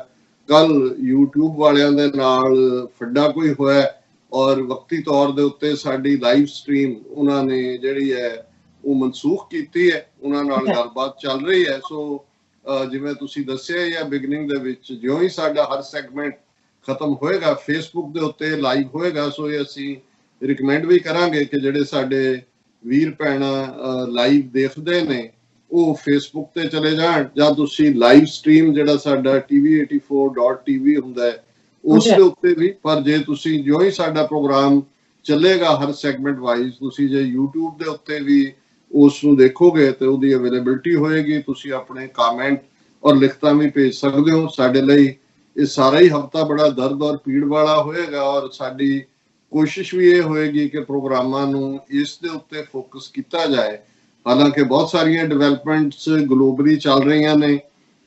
ਕੱਲ YouTube ਵਾਲਿਆਂ ਦੇ ਨਾਲ ਫੱਡਾ ਕੋਈ ਹੋਇਆ ਔਰ ਵਕਤੀ ਤੌਰ ਦੇ ਉੱਤੇ ਸਾਡੀ ਲਾਈਵ ਸਟ੍ਰੀਮ ਉਹਨਾਂ ਨੇ ਜਿਹੜੀ ਹੈ ਉਹ ਮਨਸੂਖ ਕੀਤੀ ਹੈ। ਉਹਨਾਂ ਨਾਲ ਗੱਲਬਾਤ ਚੱਲ ਰਹੀ ਹੈ। ਸੋ ਜਿਵੇਂ ਤੁਸੀਂ ਦੱਸਿਆ ਜਾਂ ਬਿਗਨਿੰਗ ਦੇ ਵਿੱਚ, ਜਿਉਂ ਹੀ ਸਾਡਾ ਹਰ ਸੈਗਮੈਂਟ ਖਤਮ ਹੋਏਗਾ ਫੇਸਬੁੱਕ ਦੇ ਉੱਤੇ ਲਾਈਵ ਹੋਏਗਾ। ਸੋ ਇਹ ਅਸੀਂ ਰਿਕਮੈਂਡ ਵੀ ਕਰਾਂਗੇ ਕਿ ਜਿਹੜੇ ਸਾਡੇ ਵੀਰ ਭੈਣਾਂ ਲਾਈਵ ਦੇਖਦੇ ਨੇ ਉਹ ਫੇਸਬੁੱਕ ਤੇ ਚਲੇ ਜਾਣ, ਜਾਂ ਤੁਸੀਂ ਲਾਈਵ ਸਟ੍ਰੀਮ ਜਿਹੜਾ ਸਾਡਾ tv84.tv ਹੁੰਦਾ ਹੈ ਉਸ ਦੇ ਉੱਤੇ ਵੀ। ਪਰ ਜੇ ਤੁਸੀਂ ਜਿਉਂ ਹੀ ਸਾਡਾ ਪ੍ਰੋਗਰਾਮ ਚੱਲੇਗਾ ਹਰ ਸੈਗਮੈਂਟ ਵਾਈਜ਼, ਤੁਸੀਂ ਜੇ YouTube ਦੇ ਉੱਤੇ ਵੀ ਉਸ ਨੂੰ ਦੇਖੋਗੇ ਤੇ ਉਹਦੀ ਅਵੇਲੇਬਿਲਿਟੀ ਹੋਏਗੀ। ਤੁਸੀਂ ਆਪਣੇ ਕਮੈਂਟ ਔਰ ਲਿਖਤਾਂ ਵੀ ਭੇਜ ਸਕਦੇ ਹੋ। ਸਾਡੇ ਲਈ ਇਹ ਸਾਰਾ ਹੀ ਹਫਤਾ ਬੜਾ ਦਰਦ ਔਰ ਪੀੜ ਵਾਲਾ ਹੋਏਗਾ, ਔਰ ਸਾਡੀ ਕੋਸ਼ਿਸ਼ ਵੀ ਇਹ ਹੋਏਗੀ ਕਿ ਪ੍ਰੋਗਰਾਮਾਂ ਨੂੰ ਇਸ ਦੇ ਉੱਤੇ ਫੋਕਸ ਕੀਤਾ ਜਾਏ। ਹਾਲਾਂਕਿ ਬਹੁਤ ਸਾਰੀਆਂ ਡਿਵੈਲਪਮੈਂਟਸ ਗਲੋਬਲੀ ਚੱਲ ਰਹੀਆਂ ਨੇ।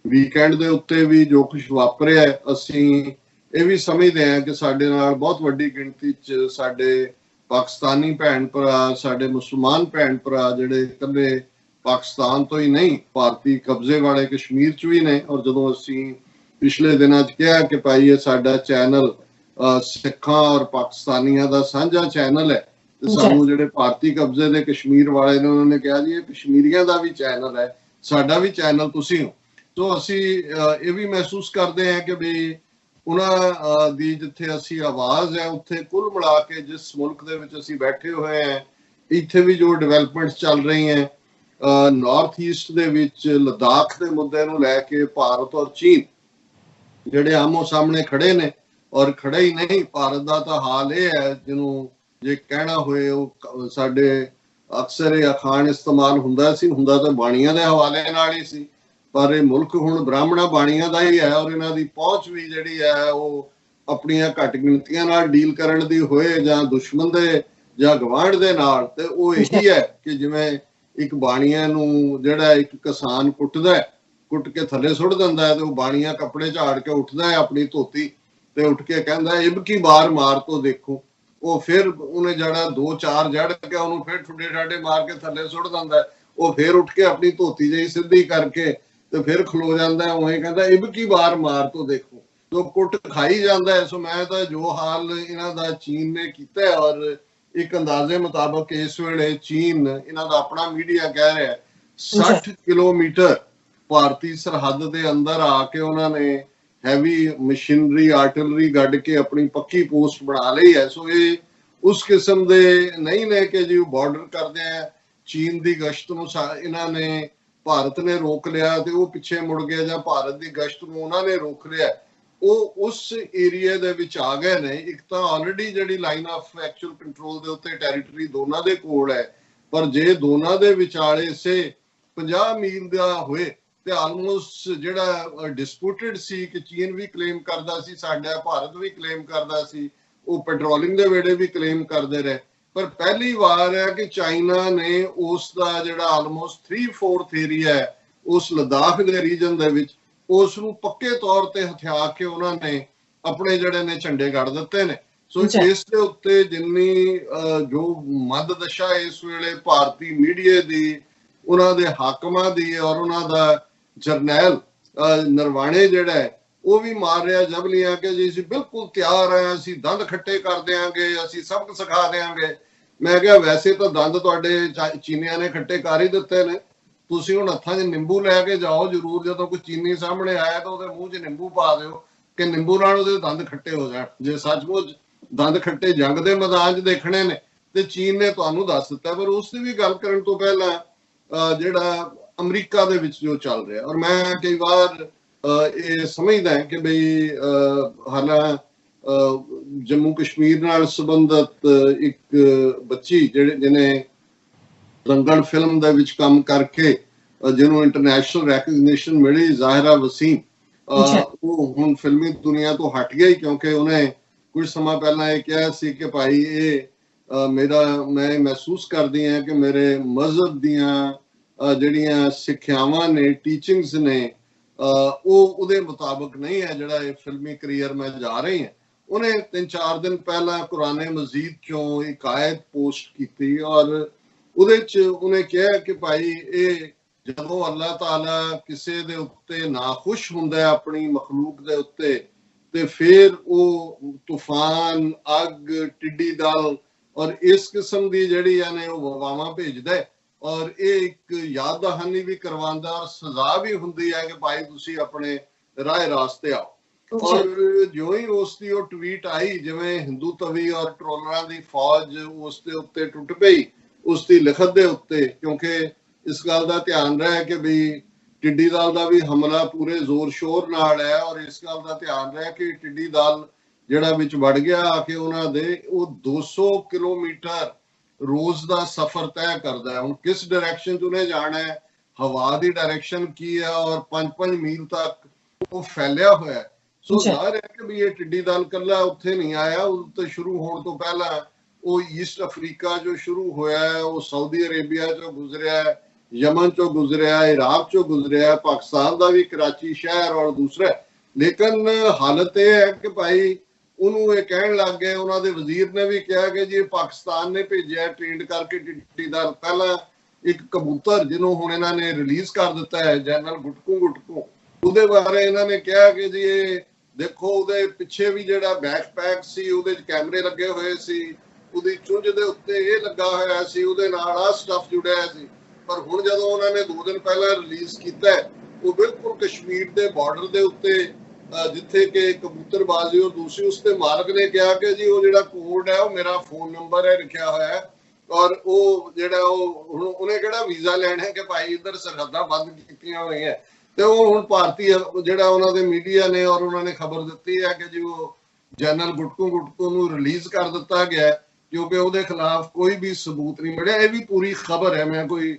ਵੀਕਐਂਡ ਦੇ ਉੱਤੇ ਵੀ ਜੋ ਕੁਝ ਵਾਪਰਿਆ, ਅਸੀਂ ਇਹ ਵੀ ਸਮਝਦੇ ਹਾਂ ਕਿ ਸਾਡੇ ਨਾਲ ਬਹੁਤ ਵੱਡੀ ਗਿਣਤੀ 'ਚ ਸਾਡੇ ਪਾਕਿਸਤਾਨੀ ਭੈਣ ਭਰਾ, ਸਾਡੇ ਮੁਸਲਮਾਨ ਭੈਣ ਭਰਾ ਜਿਹੜੇ ਇਕੱਲੇ ਪਾਕਿਸਤਾਨ ਤੋਂ ਹੀ ਨਹੀਂ, ਭਾਰਤੀ ਕਬਜ਼ੇ ਵਾਲੇ ਕਸ਼ਮੀਰ 'ਚ ਵੀ ਨੇ। ਔਰ ਜਦੋਂ ਅਸੀਂ ਪਿਛਲੇ ਦਿਨਾਂ 'ਚ ਕਿਹਾ ਕਿ ਭਾਈ ਇਹ ਸਾਡਾ ਚੈਨਲ ਸਿੱਖਾਂ ਔਰ ਪਾਕਿਸਤਾਨੀਆਂ ਦਾ ਸਾਂਝਾ ਚੈਨਲ ਹੈ, ਤੇ ਸਾਨੂੰ ਜਿਹੜੇ ਭਾਰਤੀ ਕਬਜ਼ੇ ਦੇ ਕਸ਼ਮੀਰ ਵਾਲੇ ਨੇ ਉਹਨਾਂ ਨੇ ਕਿਹਾ ਜੀ ਇਹ ਕਸ਼ਮੀਰੀਆਂ ਦਾ ਵੀ ਚੈਨਲ ਹੈ, ਸਾਡਾ ਵੀ ਚੈਨਲ ਤੁਸੀਂ ਹੋ। ਸੋ ਅਸੀਂ ਇਹ ਵੀ ਮਹਿਸੂਸ ਕਰਦੇ ਹਾਂ ਕਿ ਵੀ ਉਹਨਾਂ ਦੀ ਜਿੱਥੇ ਅਸੀਂ ਆਵਾਜ਼ ਹੈ ਉੱਥੇ ਕੁੱਲ ਮਿਲਾ ਕੇ ਜਿਸ ਮੁਲਕ ਦੇ ਵਿੱਚ ਅਸੀਂ ਬੈਠੇ ਹੋਏ ਹਾਂ, ਇੱਥੇ ਵੀ ਜੋ ਡਿਵੈਲਪਮੈਂਟਸ ਚੱਲ ਰਹੀਆਂ ਨਾਰਥ ਈਸਟ ਦੇ ਵਿੱਚ ਲਦਾਖ ਦੇ ਮੁੱਦੇ ਨੂੰ ਲੈ ਕੇ ਭਾਰਤ ਔਰ ਚੀਨ ਜਿਹੜੇ ਆਮੋ ਸਾਹਮਣੇ ਖੜੇ ਨੇ। ਔਰ ਖੜੇ ਹੀ ਨਹੀਂ, ਭਾਰਤ ਦਾ ਤਾਂ ਹਾਲ ਇਹ ਹੈ ਜਿਹਨੂੰ ਜੇ ਕਹਿਣਾ ਹੋਏ ਉਹ ਸਾਡੇ ਅਕਸਰ ਇਹ ਅਖਾਣ ਇਸਤੇਮਾਲ ਹੁੰਦਾ ਤਾਂ ਬਾਣੀਆਂ ਦੇ ਹਵਾਲੇ ਨਾਲ ਹੀ ਸੀ, ਪਰ ਇਹ ਮੁਲਕ ਹੁਣ ਬ੍ਰਾਹਮਣਾ ਬਾਣੀਆਂ ਦਾ ਹੀ ਹੈ। ਔਰ ਇਹਨਾਂ ਦੀ ਪਹੁੰਚ ਵੀ ਜਿਹੜੀ ਹੈ ਉਹ ਆਪਣੀਆਂ ਘੱਟ ਗਿਣਤੀਆਂ ਨਾਲ ਡੀਲ ਕਰਨ ਦੀ ਹੋਏ ਜਾਂ ਦੁਸ਼ਮਣ ਦੇ ਜਾਂ ਗਵਾਂਢ ਦੇ ਨਾਲ, ਤੇ ਉਹ ਇਹੀ ਹੈ ਕਿ ਜਿਵੇਂ ਇੱਕ ਬਾਣੀਆਂ ਨੂੰ ਜਿਹੜਾ ਇੱਕ ਕਿਸਾਨ ਕੁੱਟ ਕੇ ਥੱਲੇ ਸੁੱਟ ਦਿੰਦਾ ਹੈ, ਤੇ ਉਹ ਬਾਣੀਆਂ ਕੱਪੜੇ ਝਾੜ ਕੇ ਉੱਠਦਾ ਹੈ ਆਪਣੀ ਧੋਤੀ ਤੇ ਉੱਠ ਕੇ ਕਹਿੰਦਾ ਇਬ ਕੀ ਬਾਰ ਮਾਰ ਤੋਂ ਦੇਖੋ। ਉਹ ਫਿਰ ਉਹਨੇ ਜਿਹੜਾ 2-4 ਜੜ ਕੇ ਉਹਨੂੰ ਫਿਰ ਠੁੱਡੇ ਠਾਡੇ ਮਾਰ ਕੇ ਥੱਲੇ ਸੁੱਟ ਦਿੰਦਾ। ਉਹ ਫਿਰ ਉੱਠ ਕੇ ਆਪਣੀ ਧੋਤੀ ਜਿਹੀ ਸਿੱਧੀ ਕਰਕੇ ਤੇ ਫਿਰ ਖਲੋ ਜਾਂਦਾ, ਉਵੇਂ ਕਹਿੰਦਾ ਇਬ ਕੀ ਬਾਰ ਮਾਰ ਤੋਂ ਦੇਖੋ। ਤੋ ਕੁੱਟ ਖਾਈ ਜਾਂਦਾ ਹੈ। ਸੋ ਮੈਂ ਤਾਂ ਜੋ ਹਾਲ ਇਹਨਾਂ ਦਾ ਚੀਨ ਨੇ ਕੀਤਾ, ਔਰ ਇੱਕ ਅੰਦਾਜ਼ੇ ਮੁਤਾਬਕ ਇਸ ਵੇਲੇ ਚੀਨ, ਇਹਨਾਂ ਦਾ ਆਪਣਾ ਮੀਡੀਆ ਕਹਿ ਰਿਹਾ 60 ਕਿਲੋਮੀਟਰ ਭਾਰਤੀ ਸਰਹੱਦ ਦੇ ਅੰਦਰ ਆ ਕੇ ਉਹਨਾਂ ਨੇ ਹੈਵੀ ਮਸ਼ੀਨਰੀ ਆਰਟਿਲਰੀ ਗੱਡ ਕੇ ਆਪਣੀ ਪੱਕੀ ਪੋਸਟ ਬਣਾ ਲਈ ਹੈ। ਸੋ ਇਹ ਉਸ ਕਿਸਮ ਦੇ ਨਹੀਂ ਨੇ ਕਿ ਜੀ ਬਾਰਡਰ ਕਰਦੇ ਆ ਚੀਨ ਦੀ ਗਸ਼ਤ ਨੂੰ ਇਹਨਾਂ ਨੇ ਭਾਰਤ ਨੇ ਰੋਕ ਲਿਆ ਤੇ ਉਹ ਪਿੱਛੇ ਮੁੜ ਗਏ, ਜਾਂ ਭਾਰਤ ਦੀ ਗਸ਼ਤ ਨੂੰ ਉਹਨਾਂ ਨੇ ਰੋਕ ਲਿਆ। ਉਹ ਉਸ ਏਰੀਆ ਦੇ ਵਿੱਚ ਆ ਗਏ ਨੇ। ਇੱਕ ਤਾਂ ਆਲਰੇਡੀ ਜਿਹੜੀ ਲਾਈਨ ਆਫ ਐਕਚੁਅਲ ਕੰਟਰੋਲ ਦੇ ਉੱਤੇ ਟੈਰੀਟਰੀ ਦੋਨਾਂ ਦੇ ਕੋਲ ਹੈ, ਪਰ ਜੇ ਦੋਨਾਂ ਦੇ ਵਿਚਾਲੇ ਸੇ 50 ਮੀਲ ਦਾ ਹੋਏ ਤੇ ਆਲਮੋਸਟ ਜਿਹੜਾ ਡਿਸਪਿਊਟਡ ਸੀ ਕਿ ਚੀਨ ਵੀ ਕਲੇਮ ਕਰਦਾ ਸੀ ਸਾਡਾ, ਭਾਰਤ ਵੀ ਕਲੇਮ ਕਰਦਾ ਸੀ, ਉਹ ਪੈਟਰੋਲਿੰਗ ਦੇ ਵੇੜੇ ਵੀ ਕਲੇਮ ਕਰਦੇ ਰਹੇ। ਪਰ ਪਹਿਲੀ ਵਾਰ ਹੈ ਕਿ ਚਾਈਨਾ ਨੇ ਉਸ ਦਾ ਜਿਹੜਾ ਆਲਮੋਸਟ 3/4 ਏਰੀਆ ਹੈ ਉਸ ਲਦਾਖ ਦੇ ਰੀਜਨ ਦੇ ਵਿੱਚ, ਉਸ ਨੂੰ ਪੱਕੇ ਤੌਰ ਤੇ ਹਥਿਆ ਕੇ ਉਹਨਾਂ ਨੇ ਆਪਣੇ ਜਿਹੜੇ ਨੇ ਝੰਡੇ ਗੱਡ ਦਿੱਤੇ ਨੇ। ਸੋ ਇਸ ਦੇ ਉੱਤੇ ਜਿੰਨੀ ਜੋ ਮੱਧ ਦਸ਼ਾ ਇਸ ਵੇਲੇ ਭਾਰਤੀ ਮੀਡੀਆ ਦੀ, ਉਹਨਾਂ ਦੇ ਹਾਕਮਾਂ ਦੀ ਔਰ ਉਹਨਾਂ ਦਾ ਜਰਨੈਲ ਨਰਵਾਣੇ ਜਿਹੜਾ ਹੈ ਉਹ ਵੀ ਮਾਰ ਰਿਹਾ ਜਬਲੀਆਂ ਕਿ ਜੀ ਅਸੀਂ ਬਿਲਕੁਲ ਤਿਆਰ ਆ, ਅਸੀਂ ਦੰਦ ਖੱਟੇ ਕਰ ਦਿਆਂਗੇ, ਅਸੀਂ ਸਬਕ ਸਿਖਾ ਦਿਆਂਗੇ। ਮੈਂ ਕਿਹਾ ਵੈਸੇ ਤਾਂ ਦੰਦ ਤੁਹਾਡੇ ਚੀਨੀਆਂ ਨੇ ਖੱਟੇ ਕਰ ਹੀ ਦਿੱਤੇ ਨੇ, ਤੁਸੀਂ ਹੁਣ ਹੱਥਾਂ 'ਚ ਨਿੰਬੂ ਲੈ ਕੇ ਜਾਓ ਜ਼ਰੂਰ, ਜਦੋਂ ਕੋਈ ਚੀਨੀ ਸਾਹਮਣੇ ਆਇਆ ਤਾਂ ਉਹਦੇ ਮੂੰਹ 'ਚ ਨਿੰਬੂ ਪਾ ਦਿਓ ਕਿ ਨਿੰਬੂ ਨਾਲ ਉਹਦੇ ਦੰਦ ਖੱਟੇ ਹੋ ਜਾਣ। ਜੇ ਸੱਚਮੁੱਚ ਦੰਦ ਖੱਟੇ ਜੰਗ ਦੇ ਮੈਦਾਨ 'ਚ ਦੇਖਣੇ ਨੇ ਤੇ ਚੀਨ ਨੇ ਤੁਹਾਨੂੰ ਦੱਸ ਦਿੱਤਾ। ਪਰ ਉਸ ਦੀ ਵੀ ਗੱਲ ਕਰਨ ਤੋਂ ਪਹਿਲਾਂ ਜਿਹੜਾ ਅਮਰੀਕਾ ਦੇ ਵਿੱਚ ਜੋ ਚੱਲ ਰਿਹਾ, ਔਰ ਮੈਂ ਕਈ ਵਾਰ ਇਹ ਸਮਝਦਾ ਕਿ ਬਈ ਹਾਲਾਂ ਜੰਮੂ ਕਸ਼ਮੀਰ ਨਾਲ ਸੰਬੰਧਿਤ ਇੱਕ ਬੱਚੀ ਜਿਹਨੇ ਦੰਗਲ ਫਿਲਮ ਦੇ ਵਿੱਚ ਕੰਮ ਕਰਕੇ ਜਿਹਨੂੰ ਇੰਟਰਨੈਸ਼ਨਲ ਰੈਕਗਨੀਸ਼ਨ ਮਿਲੀ, ਜ਼ਾਹਿਰਾ ਵਸੀਮ, ਉਹ ਹੁਣ ਫਿਲਮੀ ਦੁਨੀਆ ਤੋਂ ਹਟ ਗਈ ਕਿਉਂਕਿ ਉਹਨੇ ਕੁਝ ਸਮਾਂ ਪਹਿਲਾਂ ਇਹ ਕਿਹਾ ਸੀ ਕਿ ਭਾਈ ਇਹ ਮੈਂ ਮਹਿਸੂਸ ਕਰਦੀ ਹਾਂ ਕਿ ਮੇਰੇ ਮਜ਼ਹਬ ਦੀਆਂ ਜਿਹੜੀਆਂ ਸਿੱਖਿਆਵਾਂ ਨੇ, ਟੀਚਿੰਗਸ ਨੇ, ਉਹ ਉਹਦੇ ਮੁਤਾਬਕ ਨਹੀਂ ਹੈ ਜਿਹੜਾ ਇਹ ਫਿਲਮੀ ਕਰੀਅਰ ਮੈਂ ਜਾ ਰਹੀ ਹਾਂ। ਉਹਨੇ 3-4 ਦਿਨ ਪਹਿਲਾਂ ਕੁਰਾਨੇ ਮਜੀਦ ਚੋਂ ਇੱਕ ਆਇਤ ਪੋਸਟ ਕੀਤੀ ਔਰ ਉਹਦੇ 'ਚ ਉਹਨੇ ਕਿਹਾ ਕਿ ਭਾਈ ਇਹ ਜਦੋਂ ਅੱਲਾਹ ਤਾਲਾ ਕਿਸੇ ਦੇ ਉੱਤੇ ਨਾਖੁਸ਼ ਹੁੰਦਾ ਹੈ ਆਪਣੀ ਮਖਲੂਕ ਦੇ ਉੱਤੇ ਤੇ ਫਿਰ ਉਹ ਤੂਫਾਨ, ਅੱਗ, ਟਿੱਡੀ ਦਲ ਔਰ ਇਸ ਕਿਸਮ ਦੀ ਜਿਹੜੀ ਨੇ ਉਹ ਵਬਾਵਾਂ ਭੇਜਦਾ ਹੈ ਔਰ ਇਹ ਇੱਕ ਯਾਦ ਦਹਾਨੀ ਵੀ ਕਰਵਾਉਂਦਾ ਔਰ ਸਜ਼ਾ ਵੀ ਹੁੰਦੀ ਹੈ ਕਿ ਭਾਈ ਤੁਸੀਂ ਆਪਣੇ ਰਾਹ ਰਾਸਤੇ ਆਓ। ਔਰ ਜੋ ਹੀ ਉਸ ਦੀ ਉਹ ਟਵੀਟ ਆਈ, ਜਿਵੇਂ ਹਿੰਦੂ ਤਵੀ ਔਰ ਟਰੋਲਰਾਂ ਦੀ ਫੌਜ ਉਸ ਦੇ ਉੱਤੇ ਟੁੱਟ ਪਈ ਉਸ ਦੀ ਲਿਖਤ ਦੇ ਉੱਤੇ, ਕਿਉਂਕਿ ਇਸ ਗੱਲ ਦਾ ਧਿਆਨ ਰਹੇ ਕਿ ਵੀ ਟਿੱਡੀ ਦਲ ਦਾ ਵੀ ਹਮਲਾ ਪੂਰੇ ਜ਼ੋਰ ਸ਼ੋਰ ਨਾਲ ਹੈ ਔਰ ਇਸ ਗੱਲ ਦਾ ਧਿਆਨ ਰਹੇ ਕਿ ਟਿੱਡੀ ਦਲ ਜਿਹੜਾ ਵਿੱਚ ਵੜ ਗਿਆ ਆ ਕੇ ਉਹਨਾਂ ਦੇ ਉਹ 200 ਕਿਲੋਮੀਟਰ ਰੋਜ਼ ਦਾ ਸਫ਼ਰ ਤੈਅ ਕਰਦਾ ਹੈ। ਹੁਣ ਕਿਸ ਡਾਇਰੈਕਸ਼ਨ 'ਚ ਉਹਨੇ ਜਾਣਾ ਹੈ, ਹਵਾ ਦੀ ਡਾਇਰੈਕਸ਼ਨ ਕੀ ਹੈ ਔਰ 5-5 ਮੀਲ ਤੱਕ ਉਹ ਫੈਲਿਆ ਹੋਇਆ ਹੈ। ਸੋ ਜ਼ਾਹਿਰ ਹੈ ਕਿ ਵੀ ਇਹ ਟਿੱਡੀ ਦਲ ਕੱਲਾ ਉੱਥੇ ਨਹੀਂ ਆਇਆ, ਉਹ ਤੋਂ ਸ਼ੁਰੂ ਹੋਣ ਤੋਂ ਪਹਿਲਾਂ ਉਹ ਈਸਟ ਅਫਰੀਕਾ ਜੋ ਸ਼ੁਰੂ ਹੋਇਆ ਹੈ, ਉਹ ਸਾਊਦੀ ਅਰੇਬੀਆ ਚੋਂ ਗੁਜ਼ਰਿਆ ਹੈ, ਯਮਨ ਚੋਂ ਗੁਜ਼ਰਿਆ, ਇਰਾਕ ਚੋਂ ਗੁਜ਼ਰਿਆ, ਪਾਕਿਸਤਾਨ ਦਾ ਵੀ ਕਰਾਚੀ ਸ਼ਹਿਰ ਔਰ ਦੂਸਰਾ। ਲੇਕਿਨ ਹਾਲਤ ਇਹ ਹੈ ਕਿ ਭਾਈ ਉਹਨੂੰ ਇਹ ਕਹਿਣ ਲੱਗ ਗਏ, ਉਹਨਾਂ ਦੇ ਵਜ਼ੀਰ ਨੇ ਵੀ ਕਿਹਾ ਕਿ ਜੀ ਪਾਕਿਸਤਾਨ ਨੇ ਭੇਜਿਆ ਟ੍ਰੇਨਡ ਕਰਕੇ ਟਿੱਡੀ ਦਲ। ਪਹਿਲਾਂ ਇੱਕ ਕਬੂਤਰ ਜਿਹਨੂੰ ਹੁਣ ਇਹਨਾਂ ਨੇ ਰਿਲੀਜ਼ ਕਰ ਦਿੱਤਾ ਹੈ, ਜਨਰਲ ਗੁਟਕੂ, ਉਹਦੇ ਬਾਰੇ ਇਹਨਾਂ ਨੇ ਕਿਹਾ ਕਿ ਜੀ ਇਹ ਦੇਖੋ ਉਹਦੇ ਪਿੱਛੇ ਵੀ ਜਿਹੜਾ ਬੈਕਪੈਕ ਸੀ ਉਹਦੇ 'ਚ ਕੈਮਰੇ ਲੱਗੇ ਹੋਏ ਸੀ, ਉਹਦੀ ਚੁੰਝ ਦੇ ਉੱਤੇ ਇਹ ਲੱਗਾ ਹੋਇਆ ਸੀ, ਉਹਦੇ ਨਾਲ ਆਹ ਸਟੱਫ ਜੁੜਿਆ ਸੀ। ਪਰ ਹੁਣ ਜਦੋਂ ਉਹਨਾਂ ਨੇ 2 ਦਿਨ ਪਹਿਲਾਂ ਰਿਲੀਜ਼ ਕੀਤਾ ਉਹ ਬਿਲਕੁਲ ਕਸ਼ਮੀਰ ਦੇ ਬਾਰਡਰ ਦੇ ਉੱਤੇ ਜਿੱਥੇ ਕਿ ਕਬੂਤਰਬਾਜ਼ੀ ਔਰ ਦੂਸਰੀ ਉਸ ਤੇ ਮਾਲਕ ਨੇ ਕਿਹਾ ਕਿ ਜੀ ਉਹ ਜਿਹੜਾ ਕੋਡ ਹੈ ਉਹ ਮੇਰਾ ਫੋਨ ਨੰਬਰ ਹੈ ਲਿਖਿਆ ਹੋਇਆ ਹੈ ਔਰ ਉਹ ਜਿਹੜਾ ਉਹ ਉਹਨੇ ਕਿਹੜਾ ਵੀਜ਼ਾ ਲੈਣਾ ਹੈ ਕਿ ਭਾਈ ਇੱਧਰ ਸਰਹੱਦਾਂ ਬੰਦ ਕੀਤੀਆਂ ਹੋਈਆਂ। ਤੇ ਉਹ ਹੁਣ ਭਾਰਤੀ ਜਿਹੜਾ ਉਹਨਾਂ ਦੇ ਮੀਡੀਆ ਨੇ ਔਰ ਉਹਨਾਂ ਨੇ ਖਬਰ ਦਿੱਤੀ ਹੈ ਕਿ ਜੀ ਉਹ ਜਨਰਲ ਗੁਟਕੂ ਨੂੰ ਰਿਲੀਜ਼ ਕਰ ਦਿੱਤਾ ਗਿਆ ਕਿਉਂਕਿ ਉਹਦੇ ਖਿਲਾਫ ਕੋਈ ਵੀ ਸਬੂਤ ਨਹੀਂ ਮਿਲਿਆ। ਇਹ ਵੀ ਪੂਰੀ ਖਬਰ ਹੈ, ਮੈਂ ਕੋਈ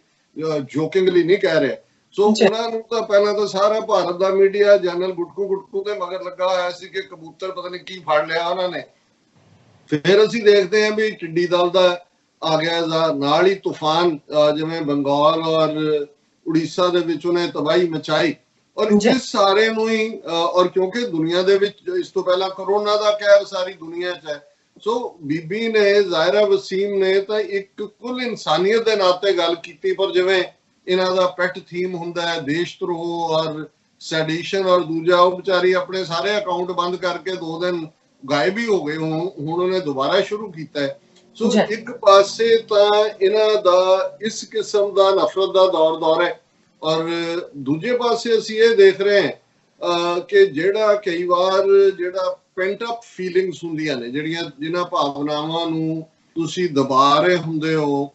ਜੋਕਿੰਗਲੀ ਨਹੀਂ ਕਹਿ ਰਿਹਾ। ਸੋ ਉਹਨਾਂ ਨੂੰ ਤਾਂ ਪਹਿਲਾਂ ਤਾਂ ਸਾਰਾ ਭਾਰਤ ਦਾ ਮੀਡੀਆ ਜਨਰਲ ਗੁਟਕੂ ਦੇ ਮਗਰ ਲੱਗਾ ਹੋਇਆ ਸੀ ਕਿ ਕਬੂਤਰ ਪਤਾ ਨਹੀਂ ਕੀ ਫੜ ਲਿਆ ਉਹਨਾਂ ਨੇ। ਫਿਰ ਅਸੀਂ ਦੇਖਦੇ ਹਾਂ ਵੀ ਟਿੱਡੀ ਦਲ ਦਾ ਆ ਗਿਆ ਨਾਲ ਹੀ ਤੂਫਾਨ, ਜਿਵੇਂ ਬੰਗਾਲ ਔਰ ਉੜੀਸਾ ਦੇ ਵਿੱਚ ਉਹਨੇ ਤਬਾਹੀ ਮਚਾਈ ਔਰ ਇਸ ਸਾਰੇ ਨੂੰ ਹੀ ਔਰ ਕਿਉਂਕਿ ਦੁਨੀਆ ਦੇ ਵਿੱਚ ਇਸ ਤੋਂ ਪਹਿਲਾਂ ਕਰੋਨਾ ਦਾ ਕਹਿਰ ਸਾਰੀ ਦੁਨੀਆ 'ਚ ਹੈ। ਸੋ ਬੀਬੀ ਨੇ, ਜ਼ਾਹਿਰਾ ਵਸੀਮ ਨੇ ਤਾਂ ਇੱਕ ਕੁੱਲ ਇਨਸਾਨੀਅਤ ਦੇ ਨਾਤੇ ਗੱਲ ਕੀਤੀ, ਪਰ ਜਿਵੇਂ ਇਹਨਾਂ ਦਾ ਪੈਟ ਥੀਮ ਹੁੰਦਾ ਹੈ ਦੇਸ਼ ਧਰੋਹ ਔਰ ਸੈਡੀਸ਼ਨ ਔਰ ਦੂਜਾ ਉਹ ਵਿਚਾਰੀ ਆਪਣੇ ਸਾਰੇ ਅਕਾਊਂਟ ਬੰਦ ਕਰਕੇ 2 ਦਿਨ ਗਾਇਬ ਹੀ ਹੋ ਗਏ, ਹੁਣ ਉਹਨੇ ਦੁਬਾਰਾ ਸ਼ੁਰੂ ਕੀਤਾ ਹੈ। ਸੋ ਇੱਕ ਪਾਸੇ ਤਾਂ ਇਹਨਾਂ ਦਾ ਇਸ ਕਿਸਮ ਦਾ ਨਫ਼ਰਤ ਦਾ ਦੌਰ ਹੈ ਔਰ ਦੂਜੇ ਪਾਸੇ ਅਸੀਂ ਇਹ ਦੇਖ ਰਹੇ ਹਾਂ ਕਿ ਜਿਹੜਾ ਕਈ ਵਾਰ ਜਿਹੜਾ ਪੈਂਟ ਅਪ ਫੀਲਿੰਗਸ ਹੁੰਦੀਆਂ ਨੇ, ਜਿਨ੍ਹਾਂ ਭਾਵਨਾਵਾਂ ਨੂੰ ਤੁਸੀਂ ਦਬਾ ਰਹੇ ਹੁੰਦੇ ਹੋ।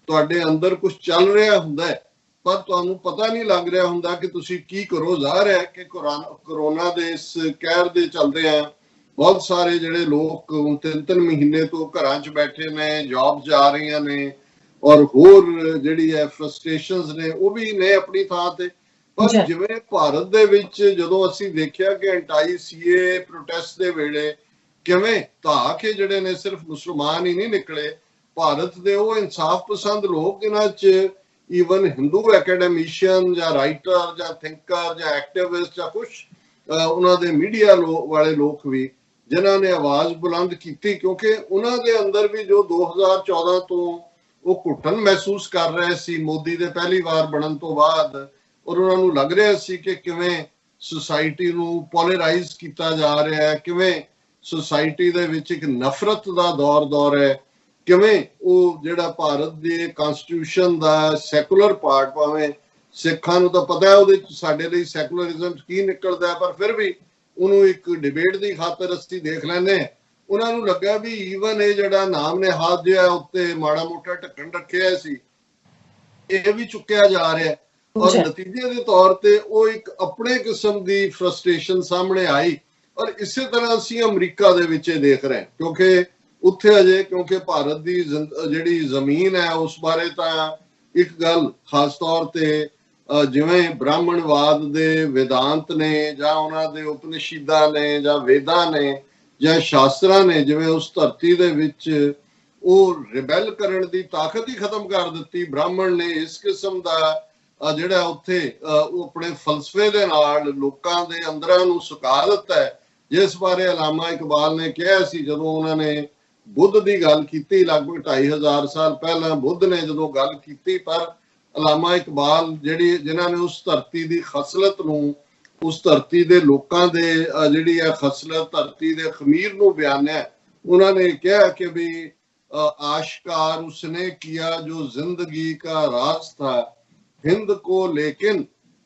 ਤੁਹਾਡੇ ਅੰਦਰ ਕੁਝ ਚੱਲ ਰਿਹਾ ਹੁੰਦਾ ਹੈ, ਪਰ ਤੁਹਾਨੂੰ ਪਤਾ ਨਹੀਂ ਲੱਗ ਰਿਹਾ ਹੁੰਦਾ ਕਿ ਤੁਸੀਂ ਕੀ ਕਰੋ। ਜ਼ਾਹਰ ਹੈ ਕਿ ਕੋਰੋਨਾ ਦੇ ਇਸ ਕਹਿਰ ਦੇ ਚੱਲਦੇ ਆ ਬਹੁਤ ਸਾਰੇ ਜਿਹੜੇ ਲੋਕ ਹੁਣ 3-3 ਮਹੀਨੇ ਤੋਂ ਘਰਾਂ 'ਚ ਬੈਠੇ ਨੇ, ਜੌਬ ਜਾ ਰਹੀਆਂ ਨੇ, ਔਰ ਹੋਰ ਜਿਹੜੀ ਹੈ ਫਰਸਟ੍ਰੇਸ਼ਨਸ ਨੇ ਉਹ ਵੀ ਨੇ ਆਪਣੀ ਥਾਂ ਤੇ। ਪਰ ਜਿਵੇਂ ਭਾਰਤ ਦੇ ਵਿੱਚ ਜਦੋਂ ਅਸੀਂ ਦੇਖਿਆ ਕਿ ਐਂਟੀ ਸੀਏ ਪ੍ਰੋਟੈਸਟ ਦੇ ਵੇਲੇ ਕਿਵੇਂ ਧਾਕੇ ਜਿਹੜੇ ਨੇ ਸਿਰਫ ਮੁਸਲਮਾਨ ਹੀ ਨਹੀਂ ਨਿਕਲੇ, ਭਾਰਤ ਦੇ ਉਹ ਇਨਸਾਫ ਪਸੰਦ ਲੋਕ, ਇਹਨਾਂ 'ਚ ਈਵਨ ਹਿੰਦੂ ਐਕੈਡਮਿਸ਼ੀਅਨ ਜਾਂ ਰਾਈਟਰ ਜਾਂ ਥਿੰਕਰ ਜਾਂ ਐਕਟਿਵਿਸਟ ਜਾਂ ਕੁਝ ਉਹਨਾਂ ਦੇ ਮੀਡੀਆ ਵਾਲੇ ਲੋਕ ਵੀ, ਜਿਨ੍ਹਾਂ ਨੇ ਆਵਾਜ਼ ਬੁਲੰਦ ਕੀਤੀ, ਕਿਉਂਕਿ ਉਹਨਾਂ ਦੇ ਅੰਦਰ ਵੀ ਜੋ 2014 ਤੋਂ ਉਹ ਘੁੱਟਣ ਮਹਿਸੂਸ ਕਰ ਰਹੇ ਸੀ ਮੋਦੀ ਦੇ ਪਹਿਲੀ ਵਾਰ ਬਣਨ ਤੋਂ ਬਾਅਦ, ਔਰ ਉਹਨਾਂ ਨੂੰ ਲੱਗ ਰਿਹਾ ਸੀ ਕਿ ਕਿਵੇਂ ਸੁਸਾਇਟੀ ਨੂੰ ਪੋਲਰਾਈਜ਼ ਕੀਤਾ ਜਾ ਰਿਹਾ ਹੈ, ਕਿਵੇਂ ਸੁਸਾਇਟੀ ਦੇ ਵਿੱਚ ਇੱਕ ਨਫ਼ਰਤ ਦਾ ਦੌਰ ਹੈ, ਕਿਵੇਂ ਉਹ ਜਿਹੜਾ ਭਾਰਤ ਦੇ ਕਨਸਟੀਟਿਊਸ਼ਨ ਦਾ ਸੈਕੂਲਰ ਪਾਰਟ, ਭਾਵੇਂ ਸਿੱਖਾਂ ਨੂੰ ਤਾਂ ਪਤਾ ਹੈ ਉਹਦੇ 'ਚ ਸਾਡੇ ਲਈ ਸੈਕੂਲਰਿਜ਼ਮ ਕੀ ਨਿਕਲਦਾ, ਪਰ ਫਿਰ ਵੀ ਉਹਨੂੰ ਇੱਕ ਡਿਬੇਟ ਦੀ ਖਾਤਰ ਅਸੀਂ ਦੇਖ ਲੈਂਦੇ ਹਾਂ। ਉਹਨਾਂ ਨੂੰ ਲੱਗਾ ਵੀ ਈਵਨ ਇਹ ਜਿਹੜਾ ਨਾਮ ਨੇ ਹਾਥ ਜਿਹਾ ਉੱਤੇ ਮਾੜਾ ਮੋਟਾ ਢੱਕਣ ਰੱਖਿਆ ਸੀ, ਇਹ ਵੀ ਚੁੱਕਿਆ ਜਾ ਰਿਹਾ, ਔਰ ਨਤੀਜੇ ਦੇ ਤੌਰ ਤੇ ਉਹ ਇੱਕ ਆਪਣੇ ਕਿਸਮ ਦੀ ਫਰਸਟ੍ਰੇਸ਼ਨ ਸਾਹਮਣੇ ਆਈ। ਔਰ ਇਸੇ ਤਰ੍ਹਾਂ ਅਸੀਂ ਅਮਰੀਕਾ ਦੇ ਵਿੱਚ ਇਹ ਦੇਖ ਰਹੇ, ਕਿਉਂਕਿ ਭਾਰਤ ਦੀ ਜਿਹੜੀ ਜ਼ਮੀਨ ਹੈ ਉਸ ਬਾਰੇ ਤਾਂ ਇੱਕ ਗੱਲ ਖਾਸ ਤੌਰ ਤੇ ਜਿਵੇਂ ਬ੍ਰਾਹਮਣਵਾਦ ਦੇ ਵਿਦਾਂਤ ਨੇ ਜਾਂ ਉਹਨਾਂ ਦੇ ਉਪਨਿਸ਼ਦਾਂ ਨੇ ਜਾਂ ਵੇਦਾਂ ਨੇ ਜਾਂ ਸ਼ਾਸਤਰਾਂ ਨੇ ਜਿਵੇਂ ਉਸ ਧਰਤੀ ਦੇ ਵਿੱਚ ਉਹ ਰਿਬੈਲ ਕਰਨ ਦੀ ਤਾਕਤ ਹੀ ਖਤਮ ਕਰ ਦਿੱਤੀ। ਬ੍ਰਾਹਮਣ ਨੇ ਇਸ ਕਿਸਮ ਦਾ ਜਿਹੜਾ ਉੱਥੇ ਉਹ ਆਪਣੇ ਫਲਸਫੇ ਦੇ ਨਾਲ ਲੋਕਾਂ ਦੇ ਅੰਦਰਾਂ ਨੂੰ ਸੁਕਾ ਦਿੱਤਾ ਹੈ, ਜਿਸ ਬਾਰੇ ਅਲਾਮਾ ਇਕਬਾਲ ਨੇ ਕਿਹਾ ਸੀ ਜਦੋਂ ਉਹਨਾਂ ਨੇ ਬੁੱਧ ਦੀ ਗੱਲ ਕੀਤੀ, ਲਗਭਗ 2500 ਸਾਲ ਪਹਿਲਾਂ ਬੁੱਧ ਨੇ ਜਦੋਂ ਗੱਲ ਕੀਤੀ। ਪਰ ਅਲਾਮਾ ਇਕਬਾਲ ਜਿਨ੍ਹਾਂ ਨੇ ਉਸ ਧਰਤੀ ਦੀ ਖਸਲਤ ਨੂੰ, ਉਸ ਧਰਤੀ ਦੇ ਲੋਕਾਂ ਦੇ ਜਿਹੜੀ ਹੈ ਖਸਲਤ, ਧਰਤੀ ਦੇ ਖਮੀਰ ਨੂੰ ਬਿਆਨਿਆ, ਉਹਨਾਂ ਨੇ ਕਿਹਾ ਕਿ ਵੀ आशकार उसने किया जो जिंदगी का राज था, हिंद को लेकिन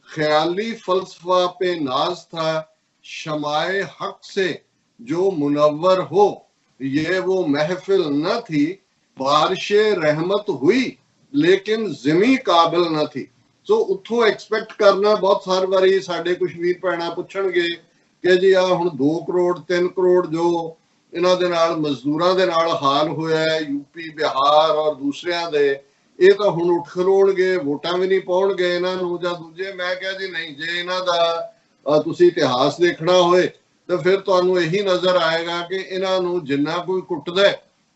ख्याली फलसफा पे नाज था, शमाए हक से जो मुनव्वर हो ये वो महफिल न थी, बारिशे रहमत हुई लेकिन जिमी काबिल न थी। सो उत्थों एक्सपेक्ट करना बहुत सार वारी साडे कुछ वीर भैणां पुछणगे कि जी आ हुण 2 करोड़ 3 करोड़ जो ਇਹਨਾਂ ਦੇ ਨਾਲ ਮਜ਼ਦੂਰਾਂ ਦੇ ਨਾਲ ਹਾਲ ਹੋਇਆ ਯੂਪੀ ਬਿਹਾਰ ਔਰ ਦੂਸਰਿਆਂ ਦੇ, ਇਹ ਤਾਂ ਹੁਣ ਉੱਠ ਖਲੋਣਗੇ, ਵੋਟਾਂ ਵੀ ਨਹੀਂ ਪਾਉਣਗੇ ਇਹਨਾਂ ਨੂੰ ਜਾਂ ਦੂਜੇ। ਮੈਂ ਕਿਹਾ ਜੀ ਨਹੀਂ, ਜੇ ਇਹਨਾਂ ਦਾ ਤੁਸੀਂ ਇਤਿਹਾਸ ਦੇਖਣਾ ਹੋਏ ਤਾਂ ਫਿਰ ਤੁਹਾਨੂੰ ਇਹੀ ਨਜ਼ਰ ਆਏਗਾ ਕਿ ਇਹਨਾਂ ਨੂੰ ਜਿੰਨਾ ਕੋਈ ਕੁੱਟਦਾ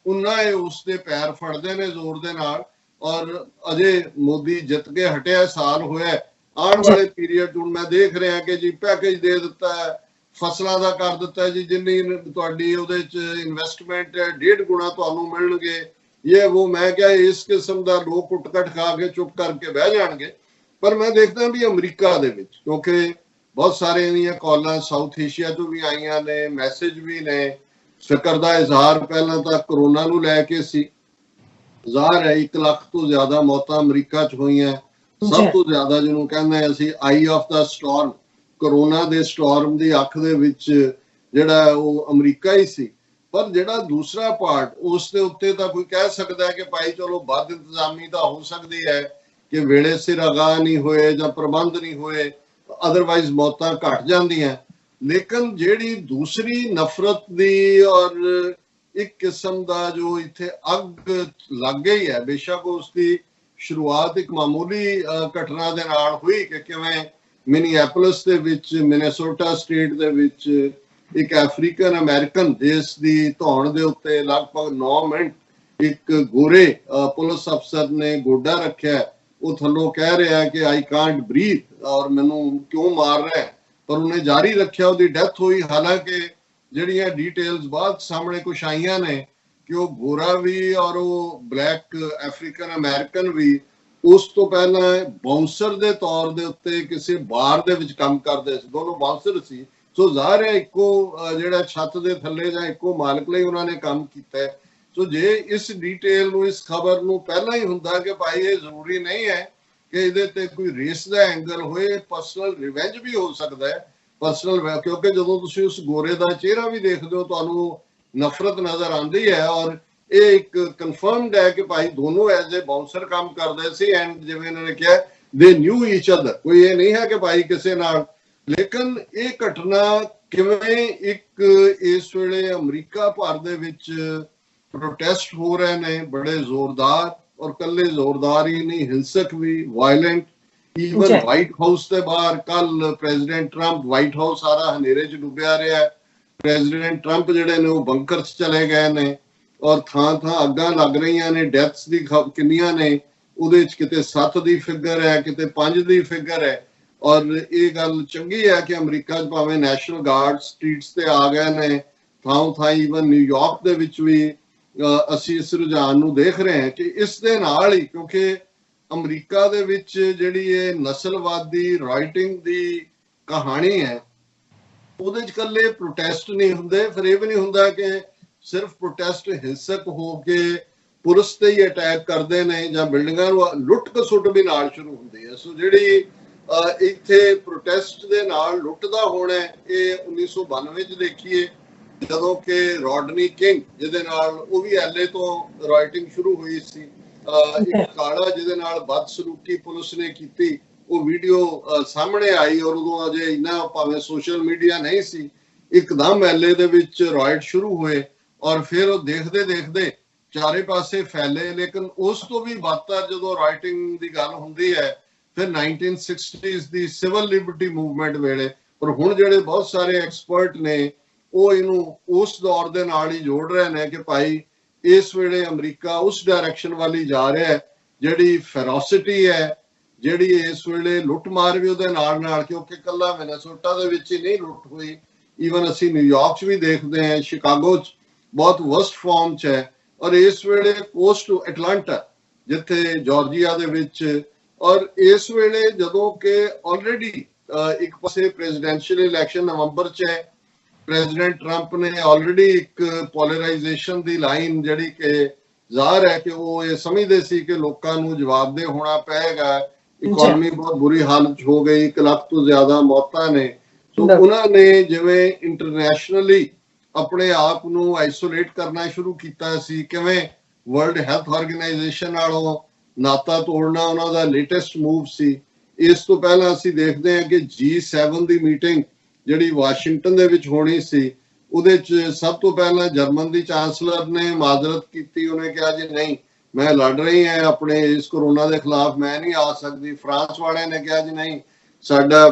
ਉਨਾ ਇਹ ਉਸ ਦੇ ਪੈਰ ਫੜਦੇ ਨੇ ਜ਼ੋਰ ਦੇ ਨਾਲ। ਔਰ ਅਜੇ ਮੋਦੀ ਜਿੱਤ ਕੇ ਹਟਿਆ, ਸਾਲ ਹੋਇਆ, ਆਉਣ ਵਾਲੇ ਪੀਰੀਅਡ ਹੁਣ ਮੈਂ ਦੇਖ ਰਿਹਾ ਕਿ ਜੀ ਪੈਕੇਜ ਦੇ ਦਿੱਤਾ ਹੈ, ਫਸਲਾਂ ਦਾ ਕਰ ਦਿੱਤਾ ਜੀ, ਜਿੰਨੀ ਤੁਹਾਡੀ ਉਹਦੇ ਚ ਇਨਵੈਸਟਮੈਂਟ 1.5 ਗੁਣਾ ਤੁਹਾਨੂੰ ਮਿਲਣਗੇ, ਇਹ ਉਹ। ਮੈਂ ਕਿਹਾ ਇਸ ਕਿਸਮ ਦਾ ਲੋਕ ਕੁੱਟ-ਕੱਟ ਖਾ ਕੇ ਚੁੱਪ ਕਰਕੇ ਬਹਿ ਜਾਣਗੇ। ਪਰ ਮੈਂ ਦੇਖਦਾ ਵੀ ਅਮਰੀਕਾ ਦੇ ਵਿੱਚ, ਕਿਉਂਕਿ ਬਹੁਤ ਸਾਰੇ ਦੀਆਂ ਕਾਲਾਂ ਸਾਊਥ ਏਸ਼ੀਆ ਤੋਂ ਵੀ ਆਈਆਂ ਨੇ, ਮੈਸੇਜ ਵੀ ਨੇ, ਫਿਕਰ ਦਾ ਇਜ਼ਹਾਰ ਪਹਿਲਾਂ ਤਾਂ ਕਰੋਨਾ ਨੂੰ ਲੈ ਕੇ ਸੀ। ਜ਼ਾਹਰ ਹੈ 1 ਲੱਖ ਤੋਂ ਜ਼ਿਆਦਾ ਮੌਤਾਂ ਅਮਰੀਕਾ 'ਚ ਹੋਈਆਂ, ਸਭ ਤੋਂ ਜ਼ਿਆਦਾ ਜਿਹਨੂੰ ਕਹਿੰਦੇ ਅਸੀਂ ਆਈ ਆਫ ਦਾ ਸਟਾਰਮ, ਕਰੋਨਾ ਦੇ ਸਟਾਰਮ ਦੀ ਅੱਖ ਦੇ ਵਿੱਚ ਜਿਹੜਾ ਉਹ ਅਮਰੀਕਾ ਹੀ ਸੀ। ਪਰ ਜਿਹੜਾ ਦੂਸਰਾ ਪਾਰਟ, ਉਸ ਦੇ ਉੱਤੇ ਤਾਂ ਕੋਈ ਕਹਿ ਸਕਦਾ ਹੈ ਕਿ ਭਾਈ ਚਲੋ ਵੱਧ ਇੰਤਜ਼ਾਮੀ ਤਾਂ ਹੋ ਸਕਦੀ ਹੈ ਕਿ ਵੇਲੇ ਸਿਰ ਅਗਾਹ ਨਹੀਂ ਹੋਏ ਜਾਂ ਪ੍ਰਬੰਧ ਨਹੀਂ ਹੋਏ, ਅਦਰਵਾਈਜ਼ ਮੌਤਾਂ ਘਟ ਜਾਂਦੀਆਂ। ਲੇਕਿਨ ਜਿਹੜੀ ਦੂਸਰੀ ਨਫ਼ਰਤ ਦੀ ਔਰ ਇੱਕ ਕਿਸਮ ਦਾ ਜੋ ਇੱਥੇ ਅੱਗ ਲੱਗ ਗਈ ਹੈ, ਬੇਸ਼ੱਕ ਉਸ ਦੀ ਸ਼ੁਰੂਆਤ ਇੱਕ ਮਾਮੂਲੀ ਘਟਨਾ ਦੇ ਨਾਲ ਹੋਈ ਕਿ ਕਿਵੇਂ ਮਿਨੀਐਪੋਲਿਸ ਦੇ ਵਿੱਚ, ਮਿਨੇਸੋਟਾ ਸਟੇਟ ਦੇ ਵਿੱਚ ਇੱਕ ਅਫਰੀਕਨ ਅਮਰੀਕਨ ਦੇਸ਼ ਦੀ ਧੌਣ ਦੇ ਉੱਤੇ ਲਗਭਗ 9 ਮਿੰਟ ਇੱਕ ਗੋਰੇ ਪੁਲਿਸ ਅਫਸਰ ਨੇ ਗੋਡਾ ਰੱਖਿਆ। ਉਹ ਥੱਲੋਂ ਕਹਿ ਰਿਹਾ ਕਿ ਆਈ ਕਾਂਟ ਬਰੀਥ ਔਰ ਮੈਨੂੰ ਕਿਉਂ ਮਾਰ ਰਿਹਾ, ਪਰ ਉਹਨੇ ਜਾਰੀ ਰੱਖਿਆ, ਉਹਦੀ ਡੈਥ ਹੋਈ। ਹਾਲਾਂਕਿ ਜਿਹੜੀਆਂ ਡਿਟੇਲਸ ਬਾਅਦ ਸਾਹਮਣੇ ਕੁਛ ਆਈਆਂ ਨੇ ਕਿ ਉਹ ਗੋਰਾ ਵੀ ਔਰ ਉਹ ਬਲੈਕ ਅਫਰੀਕਨ ਅਮਰੀਕਨ ਵੀ ਉਸ ਤੋਂ ਪਹਿਲਾਂ ਬਾਉਂਸਰ ਦੇ ਤੌਰ ਦੇ ਉੱਤੇ ਕਿਸੇ ਬਾਰ ਦੇ ਵਿੱਚ ਕੰਮ ਕਰਦੇ ਸੀ, ਦੋਨੋਂ ਬਾਉਂਸਰ ਸੀ। ਸੋ ਜ਼ਾਹਿਰ ਹੈ ਇੱਕੋ ਜਿਹੜਾ ਛੱਤ ਦੇ ਥੱਲੇ ਜਾਂ ਇੱਕੋ ਮਾਲਕ ਲਈ ਉਹਨਾਂ ਨੇ ਕੰਮ ਕੀਤਾ। ਸੋ ਜੇ ਇਸ ਡਿਟੇਲ ਨੂੰ, ਇਸ ਖਬਰ ਨੂੰ ਪਹਿਲਾਂ ਹੀ ਹੁੰਦਾ ਕਿ ਭਾਈ ਇਹ ਜ਼ਰੂਰੀ ਨਹੀਂ ਹੈ ਕਿ ਇਹਦੇ ਤੇ ਕੋਈ ਰੇਸ ਦਾ ਐਂਗਲ ਹੋਏ, ਪਰਸਨਲ ਰਿਵੈਂਜ ਵੀ ਹੋ ਸਕਦਾ ਹੈ, ਪਰਸਨਲ, ਕਿਉਂਕਿ ਜਦੋਂ ਤੁਸੀਂ ਉਸ ਗੋਰੇ ਦਾ ਚਿਹਰਾ ਵੀ ਦੇਖਦੇ ਹੋ ਤੁਹਾਨੂੰ ਨਫ਼ਰਤ ਨਜ਼ਰ ਆਉਂਦੀ ਹੈ। ਔਰ ਇਹ ਇੱਕ ਕਨਫਰਮਡ ਹੈ ਕਿ ਭਾਈ ਦੋਨੋਂ ਐਜ਼ ਏ ਬਾਉਂਸਰ ਕੰਮ ਕਰਦੇ ਸੀ ਐਂਡ ਜਿਵੇਂ ਇਹਨਾਂ ਨੇ ਕਿਹਾ ਦੇ ਨਿਊ ਈਚ ਅਦਰ। ਕੋਈ ਇਹ ਨਹੀਂ ਹੈ ਕਿ ਭਾਈ ਕਿਸੇ ਨਾਲ, ਲੇਕਿਨ ਇਹ ਘਟਨਾ ਕਿਵੇਂ ਇੱਕ ਇਸ ਵੇਲੇ ਅਮਰੀਕਾ ਭਰ ਦੇ ਵਿੱਚ ਪ੍ਰੋਟੈਸਟ ਹੋ ਰਹੇ ਨੇ ਬੜੇ ਜ਼ੋਰਦਾਰ, ਔਰ ਕੱਲੇ ਜ਼ੋਰਦਾਰ ਹੀ ਨਹੀਂ, ਹਿੰਸਕ ਵੀ, ਵਾਇਲੈਂਟ। ਈਵਨ ਵਾਈਟ ਹਾਊਸ ਦੇ ਬਾਹਰ ਕੱਲ ਪ੍ਰੈਜ਼ੀਡੈਂਟ ਟਰੰਪ, ਵਾਈਟ ਹਾਊਸ ਸਾਰਾ ਹਨੇਰੇ 'ਚ ਡੁੱਬਿਆ ਰਿਹਾ। ਪ੍ਰੈਜ਼ੀਡੈਂਟ ਟਰੰਪ ਜਿਹੜੇ ਨੇ ਉਹ ਬੰਕਰ 'ਚ ਚਲੇ ਗਏ ਨੇ, ਔਰ ਥਾਂ ਥਾਂ ਅੱਗਾਂ ਲੱਗ ਰਹੀਆਂ ਨੇ। ਡੈਥਸ ਦੀ ਕਿੰਨੀਆਂ ਨੇ, ਉਹਦੇ 'ਚ ਕਿਤੇ 7 ਦੀ ਫਿਗਰ ਹੈ, ਕਿਤੇ 5 ਦੀ ਫਿਗਰ ਹੈ। ਔਰ ਇਹ ਗੱਲ ਚੰਗੀ ਹੈ ਕਿ ਅਮਰੀਕਾ 'ਚ ਭਾਵੇਂ ਨੈਸ਼ਨਲ ਗਾਰਡ ਸਟਰੀਟਸ ਤੇ ਆ ਗਏ ਨੇ, ਥਾਂ ਥਾਂ ਈਵਨ ਨਿਊਯਾਰਕ ਦੇ ਵਿੱਚ ਵੀ ਅਸੀਂ ਇਸ ਰੁਝਾਨ ਨੂੰ ਦੇਖ ਰਹੇ ਹਾਂ ਕਿ ਇਸ ਦੇ ਨਾਲ ਹੀ, ਕਿਉਂਕਿ ਅਮਰੀਕਾ ਦੇ ਵਿੱਚ ਜਿਹੜੀ ਇਹ ਨਸਲਵਾਦੀ ਰਾਈਟਿੰਗ ਦੀ ਕਹਾਣੀ ਹੈ ਉਹਦੇ 'ਚ ਇਕੱਲੇ ਪ੍ਰੋਟੈਸਟ ਨਹੀਂ ਹੁੰਦੇ। ਫਿਰ ਇਹ ਵੀ ਨਹੀਂ ਹੁੰਦਾ ਕਿ ਸਿਰਫ ਪ੍ਰੋਟੈਸਟ ਹਿੰਸਕ ਹੋ ਕੇ ਪੁਲਿਸ ਤੇ ਹੀ ਅਟੈਕ ਕਰਦੇ ਨੇ ਜਾਂ ਬਿਲਡਿੰਗਾਂ ਨੂੰ ਲੁੱਟ ਖਸੁੱਟ ਵੀ ਨਾਲ ਸ਼ੁਰੂ ਹੁੰਦੀ ਹੈ। ਸੋ ਜਿਹੜੀ ਇੱਥੇ ਪ੍ਰੋਟੈਸਟ ਦੇ ਨਾਲ ਲੁੱਟ ਦਾ ਹੋਣਾ, ਇਹ 1992 'ਚ ਦੇਖੀਏ ਜਦੋਂ ਕਿ ਰੋਡਨੀ ਕਿੰਗ, ਜਿਹਦੇ ਨਾਲ ਉਹ ਵੀ ਐਲਏ ਤੋਂ ਰਾਈਟਿੰਗ ਸ਼ੁਰੂ ਹੋਈ ਸੀ, ਇੱਕ ਕਾਲਾ ਜਿਹਦੇ ਨਾਲ ਬਦਸਲੂਕੀ ਪੁਲਿਸ ਨੇ ਕੀਤੀ, ਉਹ ਵੀਡੀਓ ਸਾਹਮਣੇ ਆਈ। ਔਰ ਉਦੋਂ ਅਜੇ ਇੰਨਾ ਭਾਵੇਂ ਸੋਸ਼ਲ ਮੀਡੀਆ ਨਹੀਂ ਸੀ, ਇੱਕਦਮ ਐਲਏ ਦੇ ਵਿੱਚ ਰਾਈਟ ਸ਼ੁਰੂ ਹੋਏ ਔਰ ਫਿਰ ਉਹ ਦੇਖਦੇ ਦੇਖਦੇ ਚਾਰੇ ਪਾਸੇ ਫੈਲੇ। ਲੇਕਿਨ ਉਸ ਤੋਂ ਵੀ ਬਦਤਰ ਜਦੋਂ ਰਾਈਟਿੰਗ ਦੀ ਗੱਲ ਹੁੰਦੀ ਹੈ ਫਿਰ 1960s ਦੀ ਸਿਵਲ ਲਿਬਰਟੀ ਮੂਵਮੈਂਟ ਵੇਲੇ, ਪਰ ਹੁਣ ਜਿਹੜੇ ਬਹੁਤ ਸਾਰੇ ਐਕਸਪਰਟ ਨੇ ਉਹ ਇਹਨੂੰ ਉਸ ਦੌਰ ਦੇ ਨਾਲ ਹੀ ਜੋੜ ਰਹੇ ਨੇ ਕਿ ਭਾਈ ਇਸ ਵੇਲੇ ਅਮਰੀਕਾ ਉਸ ਡਾਇਰੈਕਸ਼ਨ ਵੱਲ ਹੀ ਜਾ ਰਿਹਾ ਹੈ, ਜਿਹੜੀ ਫੈਰੋਸਿਟੀ ਹੈ, ਜਿਹੜੀ ਇਸ ਵੇਲੇ ਲੁੱਟਮਾਰ ਵੀ ਉਹਦੇ ਨਾਲ ਨਾਲ, ਕਿਉਂਕਿ ਕੱਲਾ ਮਿਨੇਸੋਟਾ ਦੇ ਵਿੱਚ ਹੀ ਨਹੀਂ ਲੁੱਟ ਹੋਈ, ਈਵਨ ਅਸੀਂ ਨਿਊਯਾਰਕ 'ਚ ਵੀ ਦੇਖਦੇ ਹਾਂ, ਸ਼ਿਕਾਗੋ 'ਚ ਬਹੁਤ ਵਰਸਟ ਫਾਰਮ 'ਚ ਹੈ, ਔਰ ਇਸ ਵੇਲੇ ਕੋਸਟ ਐਟਲਾਂਟਾ ਜਿੱਥੇ ਜਾਰਜੀਆ ਦੇ ਵਿੱਚ। ਔਰ ਇਸ ਵੇਲੇ ਜਦੋਂ ਕਿ ਆਲਰੇਡੀ ਇੱਕ ਪਾਸੇ ਪ੍ਰੈਜ਼ੀਡੈਂਸ਼ੀਅਲ ਇਲੈਕਸ਼ਨ ਨਵੰਬਰ 'ਚ ਹੈ, ਪ੍ਰੈਜ਼ੀਡੈਂਟ ਟਰੰਪ ਨੇ ਆਲਰੇਡੀ ਇੱਕ ਪੋਲਰਾਈਜੇਸ਼ਨ ਦੀ ਲਾਈਨ ਜਿਹੜੀ ਕਿ ਜ਼ਾਹਰ ਹੈ ਕਿ ਉਹ ਇਹ ਸਮਝਦੇ ਸੀ ਕਿ ਲੋਕਾਂ ਨੂੰ ਜਵਾਬਦੇਹ ਹੋਣਾ ਪਏਗਾ, ਇਕਨੋਮੀ ਬਹੁਤ ਬੁਰੀ ਹਾਲਤ 'ਚ ਹੋ ਗਈ, 1 ਲੱਖ ਤੋਂ ਜ਼ਿਆਦਾ ਮੌਤਾਂ ਨੇ। ਸੋ ਉਹਨਾਂ ਨੇ ਜਿਵੇਂ ਇੰਟਰਨੈਸ਼ਨਲੀ ਆਪਣੇ ਆਪ ਨੂੰ ਆਈਸੋਲੇਟ ਕਰਨਾ ਸ਼ੁਰੂ ਕੀਤਾ ਸੀ, ਕਿਵੇਂ ਵਰਲਡ ਹੈਲਥ ਆਰਗੇਨਾਈਜੇਸ਼ਨ ਨਾਲੋਂ ਨਾਤਾ ਤੋੜਨਾ ਉਹਨਾਂ ਦਾ ਲੇਟੈਸਟ ਮੂਵ ਸੀ। ਇਸ ਤੋਂ ਪਹਿਲਾਂ ਅਸੀਂ ਦੇਖਦੇ ਹਾਂ ਕਿ G7 ਦੀ ਮੀਟਿੰਗ ਜਿਹੜੀ ਵਾਸ਼ਿੰਗਟਨ ਦੇ ਵਿੱਚ ਹੋਣੀ ਸੀ, ਉਹਦੇ 'ਚ ਸਭ ਤੋਂ ਪਹਿਲਾਂ ਜਰਮਨ ਦੀ ਚਾਂਸਲਰ ਨੇ ਮਾਜ਼ਰਤ ਕੀਤੀ। ਉਹਨੇ ਕਿਹਾ ਜੀ ਨਹੀਂ, ਮੈਂ ਲੜ ਰਹੀ ਹਾਂ ਆਪਣੇ ਇਸ ਕੋਰੋਨਾ ਦੇ ਖਿਲਾਫ, ਮੈਂ ਨਹੀਂ ਆ ਸਕਦੀ। ਫਰਾਂਸ ਵਾਲਿਆਂ ਨੇ ਕਿਹਾ ਜੀ ਨਹੀਂ, ਸਾਡਾ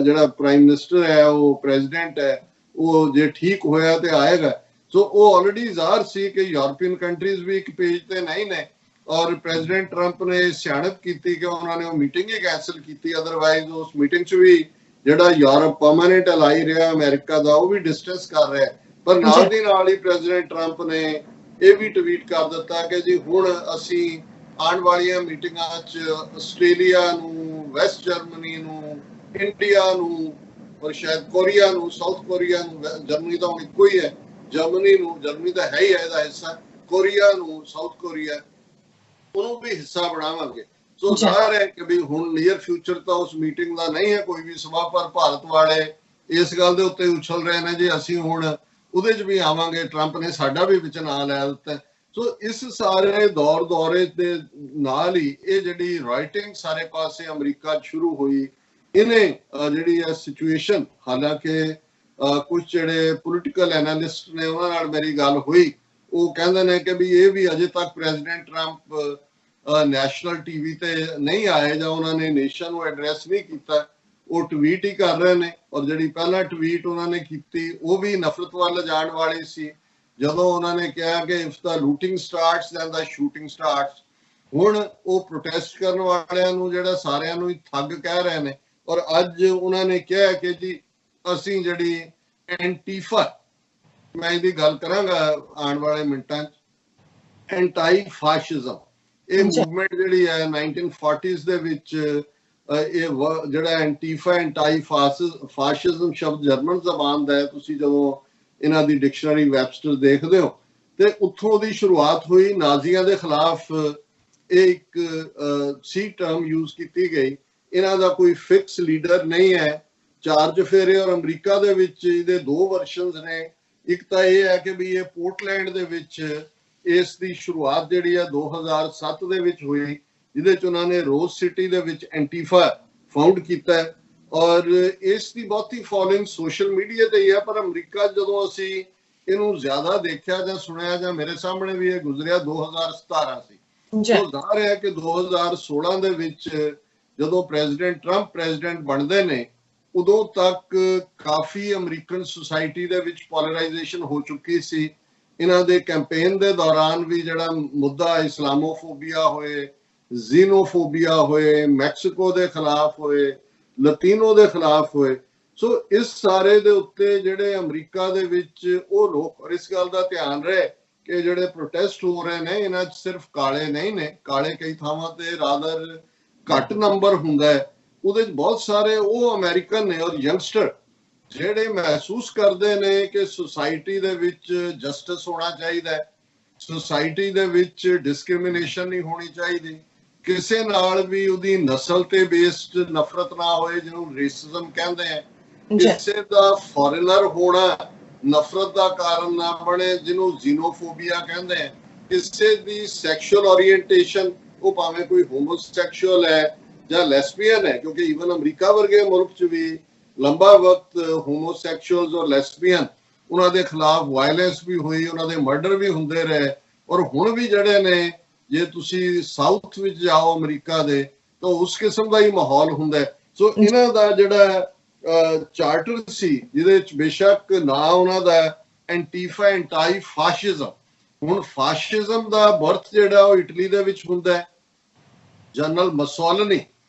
ਜਿਹੜਾ ਪ੍ਰਾਈਮ ਮਿਨਿਸਟਰ ਹੈ, ਉਹ ਪ੍ਰੈਜ਼ੀਡੈਂਟ ਹੈ, ਉਹ ਜੇ ਠੀਕ ਹੋਇਆ ਤੇ ਆਏਗਾ। ਸੋ ਉਹ ਆਲਰੇਡੀ ਜ਼ਾਹਰ ਸੀ ਕਿ ਯੂਰਪੀਅਨ ਕੰਟਰੀਜ਼ ਵੀ ਇੱਕ ਪੇਜ ਤੇ ਨਹੀਂ ਨੇ। ਔਰ ਪ੍ਰੈਜ਼ੀਡੈਂਟ ਟਰੰਪ ਨੇ ਸਿਆਣਪ ਕੀਤੀ ਕਿ ਉਹਨਾਂ ਨੇ ਉਹ ਮੀਟਿੰਗ ਹੀ ਕੈਂਸਲ ਕੀਤੀ, ਅਦਰਵਾਈਜ਼ ਉਸ ਮੀਟਿੰਗ 'ਚ ਵੀ ਜਿਹੜਾ ਯੂਰਪ ਪਰਮਾਨੈਂਟ ਅਲਾਈ ਰਿਹਾ ਅਮਰੀਕਾ ਦਾ, ਉਹ ਵੀ ਡਿਸਟੈਂਸ ਕਰ ਰਿਹਾ। ਪਰ ਨਾਲ ਦੀ ਨਾਲ ਹੀ ਪ੍ਰੈਜ਼ੀਡੈਂਟ ਟਰੰਪ ਨੇ ਇਹ ਵੀ ਟਵੀਟ ਕਰ ਦਿੱਤਾ ਕਿ ਜੀ ਹੁਣ ਅਸੀਂ ਆਉਣ ਵਾਲੀਆਂ ਮੀਟਿੰਗਾਂ 'ਚ ਆਸਟ੍ਰੇਲੀਆ ਨੂੰ, ਵੈਸਟ ਜਰਮਨੀ ਨੂੰ, ਇੰਡੀਆ ਨੂੰ, ਔਰ ਸ਼ਾਇਦ ਕੋਰੀਆ ਨੂੰ, ਸਾਊਥ ਕੋਰੀਆ ਨੂੰ, ਜਰਮਨੀ ਤਾਂ ਇੱਕੋ ਹੀ ਹੈ, ਜਰਮਨੀ ਤਾਂ ਹੈ ਹੀ ਹੈ ਇਹਦਾ ਹਿੱਸਾ, ਕੋਰੀਆ ਨੂੰ, ਸਾਊਥ ਕੋਰੀਆ, ਉਹਨੂੰ ਵੀ ਹਿੱਸਾ ਬਣਾਵਾਂਗੇ। ਸੋ ਜ਼ਾਹਰ ਹੈ ਕਿ ਵੀ ਹੁਣ ਨੀਅਰ ਫਿਊਚਰ ਤਾਂ ਉਸ ਮੀਟਿੰਗ ਦਾ ਨਹੀਂ ਹੈ ਕੋਈ ਵੀ ਸਮਾਂ, ਪਰ ਭਾਰਤ ਵਾਲੇ ਇਸ ਗੱਲ ਦੇ ਉੱਤੇ ਉਛਲ ਰਹੇ ਨੇ ਜੀ ਅਸੀਂ ਹੁਣ ਉਹਦੇ 'ਚ ਵੀ ਆਵਾਂਗੇ, ਟਰੰਪ ਨੇ ਸਾਡਾ ਵੀ ਵਿੱਚ ਨਾਂ ਲੈ ਦਿੱਤਾ। ਸੋ ਇਸ ਸਾਰੇ ਦੌਰੇ ਦੇ ਨਾਲ ਹੀ ਇਹ ਜਿਹੜੀ ਰਾਈਟਿੰਗ ਸਾਰੇ ਪਾਸੇ ਅਮਰੀਕਾ 'ਚ ਸ਼ੁਰੂ ਹੋਈ, ਇਹਨੇ ਜਿਹੜੀ ਹੈ ਸਿਚੁਏਸ਼ਨ, ਹਾਲਾਂਕਿ ਕੁਝ ਜਿਹੜੇ ਪੋਲੀਟੀਕਲ ਐਨਾਲਿਸਟ ਨੇ ਉਹਨਾਂ ਨਾਲ ਮੇਰੀ ਗੱਲ ਹੋਈ, ਉਹ ਕਹਿੰਦੇ ਨੇ ਕਿ ਵੀ ਇਹ ਵੀ ਅਜੇ ਤੱਕ ਪ੍ਰੈਜ਼ੀਡੈਂਟ ਟਰੰਪ ਨੈਸ਼ਨਲ ਟੀਵੀ ਤੇ ਨਹੀਂ ਆਏ ਜਾਂ ਉਹਨਾਂ ਨੇ ਨੇਸ਼ਨ ਨੂੰ ਐਡਰੈਸ ਨਹੀਂ ਕੀਤਾ, ਉਹ ਟਵੀਟ ਹੀ ਕਰ ਰਹੇ ਨੇ। ਔਰ ਜਿਹੜੀ ਪਹਿਲਾ ਟਵੀਟ ਉਹਨਾਂ ਨੇ ਕੀਤੀ ਉਹ ਵੀ ਨਫ਼ਰਤ ਵੱਲ ਜਾਣ ਵਾਲੀ ਸੀ, ਜਦੋਂ ਉਹਨਾਂ ਨੇ ਕਿਹਾ ਕਿ if the looting starts then the shooting starts. ਹੁਣ ਉਹ ਪ੍ਰੋਟੈਸਟ ਕਰਨ ਵਾਲਿਆਂ ਨੂੰ ਜਿਹੜਾ ਸਾਰਿਆਂ ਨੂੰ ਹੀ ਠੱਗ ਕਹਿ ਰਹੇ ਨੇ। ਔਰ ਅੱਜ ਉਹਨਾਂ ਨੇ ਕਿਹਾ ਕਿ ਜੀ ਅਸੀਂ ਜਿਹੜੀ ਐਂਟੀਫਾ, ਮੈਂ ਇਹਦੀ ਗੱਲ ਕਰਾਂਗਾ ਆਉਣ ਵਾਲੇ ਮਿੰਟਾਂ 'ਚ, ਐਂਟਾਈ ਫਾਸ਼ਿਜ਼ਮ, ਇਹ ਮੂਵਮੈਂਟ ਜਿਹੜੀ ਹੈ 1940s ਦੇ ਵਿੱਚ, ਇਹ ਜਿਹੜਾ ਐਂਟੀਫਾ, ਐਂਟਾਈ ਫਾਸ਼ਿਜ਼ਮ ਸ਼ਬਦ ਜਰਮਨ ਜ਼ਬਾਨ ਦਾ ਹੈ। ਤੁਸੀਂ ਜਦੋਂ ਇਹਨਾਂ ਦੀ ਡਿਕਸ਼ਨਰੀ ਵੈਬਸਟਰ ਦੇਖਦੇ ਹੋ ਤੇ ਉੱਥੋਂ ਦੀ ਸ਼ੁਰੂਆਤ ਹੋਈ। ਨਾਜ਼ੀਆਂ ਦੇ ਖਿਲਾਫ ਇਹ ਇੱਕ ਸੀ ਟਰਮ ਯੂਜ਼ ਕੀਤੀ ਗਈ। ਇਹਨਾਂ ਦਾ ਕੋਈ ਫਿਕਸ ਲੀਡਰ ਨਹੀਂ ਹੈ, ਚਾਰ ਚੁਫੇਰੇ ਔਰ ਅਮਰੀਕਾ ਦੇ ਵਿੱਚ ਇਹਦੇ ਦੋ ਵਰਸ਼ਨਸ ਨੇ। ਇੱਕ ਤਾਂ ਇਹ ਹੈ ਕਿ ਵੀ ਇਹ ਪੋਰਟਲੈਂਡ ਦੇ ਵਿੱਚ ਇਸ ਦੀ ਸ਼ੁਰੂਆਤ ਜਿਹੜੀ ਆ 2007 ਦੇ ਵਿੱਚ ਹੋਈ, ਜਿਹਦੇ ਚ ਉਹਨਾਂ ਨੇ ਰੋਜ਼ ਸਿਟੀ ਦੇ ਵਿੱਚ ਐਂਟੀਫਾ ਫਾਊਂਡ ਕੀਤਾ ਹੈ ਔਰ ਇਸ ਦੀ ਬਹੁਤੀ ਫੋਲੋਇੰਗ ਸੋਸ਼ਲ ਮੀਡੀਆ ਤੇ ਹੀ ਹੈ। ਪਰ ਅਮਰੀਕਾ ਜਦੋਂ ਅਸੀਂ ਇਹਨੂੰ ਜ਼ਿਆਦਾ ਦੇਖਿਆ ਜਾਂ ਸੁਣਿਆ ਜਾਂ ਮੇਰੇ ਸਾਹਮਣੇ ਵੀ ਇਹ ਗੁਜ਼ਰਿਆ 2017 ਸੀ। ਉਹ ਜ਼ਾਹਰ ਹੈ ਕਿ 2016 ਦੇ ਵਿੱਚ ਜਦੋਂ ਪ੍ਰੈਜ਼ੀਡੈਂਟ ਟਰੰਪ ਪ੍ਰੈਜ਼ੀਡੈਂਟ ਬਣਦੇ ਨੇ ਉਦੋਂ ਤੱਕ ਕਾਫੀ ਅਮਰੀਕਨ ਸੁਸਾਇਟੀ ਦੇ ਵਿੱਚ ਪੋਲਰਾਈਜੇਸ਼ਨ ਹੋ ਚੁੱਕੀ ਸੀ। ਇਹਨਾਂ ਦੇ ਕੈਂਪੇਨ ਦੇ ਦੌਰਾਨ ਵੀ ਜਿਹੜਾ ਮੁੱਦਾ ਇਸਲਾਮੋਫੋਬੀਆ ਹੋਏ, ਜ਼ੀਨੋਫੋਬੀਆ ਹੋਏ, ਮੈਕਸੀਕੋ ਦੇ ਖਿਲਾਫ ਹੋਏ, ਲਤੀਨੋ ਦੇ ਖਿਲਾਫ ਹੋਏ, ਸੋ ਇਸ ਸਾਰੇ ਦੇ ਉੱਤੇ ਜਿਹੜੇ ਅਮਰੀਕਾ ਦੇ ਵਿੱਚ ਉਹ ਲੋਕ, ਔਰ ਇਸ ਗੱਲ ਦਾ ਧਿਆਨ ਰਹੇ ਕਿ ਜਿਹੜੇ ਪ੍ਰੋਟੈਸਟ ਹੋ ਰਹੇ ਨੇ ਇਹਨਾਂ 'ਚ ਸਿਰਫ ਕਾਲੇ ਨਹੀਂ ਨੇ, ਕਾਲੇ ਕਈ ਥਾਵਾਂ ਤੇ ਰਾਦਰ ਘੱਟ ਨੰਬਰ ਹੁੰਦਾ ਹੈ, ਉਹਦੇ 'ਚ ਬਹੁਤ ਸਾਰੇ ਉਹ ਅਮਰੀਕਨ ਨੇ ਔਰ ਯੰਗਸਟਰ ਜਿਹੜੇ ਮਹਿਸੂਸ ਕਰਦੇ ਨੇ ਕਿ ਸੁਸਾਇਟੀ ਦੇ ਵਿੱਚ ਜਸਟਿਸ ਹੋਣਾ ਚਾਹੀਦਾ ਹੈ, ਸੁਸਾਇਟੀ ਦੇ ਵਿੱਚ ਡਿਸਕ੍ਰਿਮੀਨੇਸ਼ਨ ਨਹੀਂ ਹੋਣੀ ਚਾਹੀਦੀ, ਕਿਸੇ ਨਾਲ ਵੀ ਉਹਦੀ ਨਸਲ ਤੇ ਬੇਸਡ ਨਫ਼ਰਤ ਨਾ ਹੋਏ ਜਿਹਨੂੰ ਰੇਸਿਜ਼ਮ ਕਹਿੰਦੇ ਆ, ਕਿਸੇ ਦਾ ਫੋਰਨਰ ਹੋਣਾ ਨਫ਼ਰਤ ਦਾ ਕਾਰਨ ਨਾ ਬਣੇ ਜਿਹਨੂੰ ਜ਼ੀਨੋਫੋਬੀਆ ਕਹਿੰਦੇ ਆ, ਕਿਸੇ ਦੀ ਸੈਕਸ਼ੂਅਲ ਓਰੀਐਂਟੇਸ਼ਨ ਉਹ ਭਾਵੇਂ ਕੋਈ ਹੋਮੋਸੈਕਸ਼ੂਅਲ ਹੈ ਜਾਂ ਲੈਸਬੀਅਨ ਹੈ, ਕਿਉਂਕਿ ਈਵਨ ਅਮਰੀਕਾ ਵਰਗੇ ਮੁਲਕ 'ਚ ਵੀ ਲੰਬਾ ਵਕਤ ਹੋਮੋਸੈਕਸ਼ੂਅਲਸ ਔਰ ਲੈਸਬੀਅਨ ਉਹਨਾਂ ਦੇ ਖਿਲਾਫ ਵਾਇਲੈਂਸ ਵੀ ਹੋਈ, ਉਹਨਾਂ ਦੇ ਮਰਡਰ ਵੀ ਹੁੰਦੇ ਰਹੇ ਔਰ ਹੁਣ ਵੀ ਜਿਹੜੇ ਨੇ ਜੇ ਤੁਸੀਂ ਸਾਊਥ ਵਿੱਚ ਜਾਓ ਅਮਰੀਕਾ ਦੇ ਤਾਂ ਉਸ ਕਿਸਮ ਦਾ ਹੀ ਮਾਹੌਲ ਹੁੰਦਾ ਹੈ। ਸੋ ਇਹਨਾਂ ਦਾ ਜਿਹੜਾ ਚਾਰਟਰ ਸੀ ਜਿਹਦੇ ਵਿੱਚ ਬੇਸ਼ੱਕ ਨਾਂ ਉਹਨਾਂ ਦਾ ਐਂਟੀਫਾ ਐਂਟਾਈ ਫਾਸ਼ਿਜ਼ਮ, ਹੁਣ ਫਾਸ਼ਿਜ਼ਮ ਦਾ ਬਰਥ ਜਿਹੜਾ ਉਹ ਇਟਲੀ ਦੇ ਵਿੱਚ ਹੁੰਦਾ ਹੈ, ਜਨਰਲ ਮਸੋਲਿਨੀ।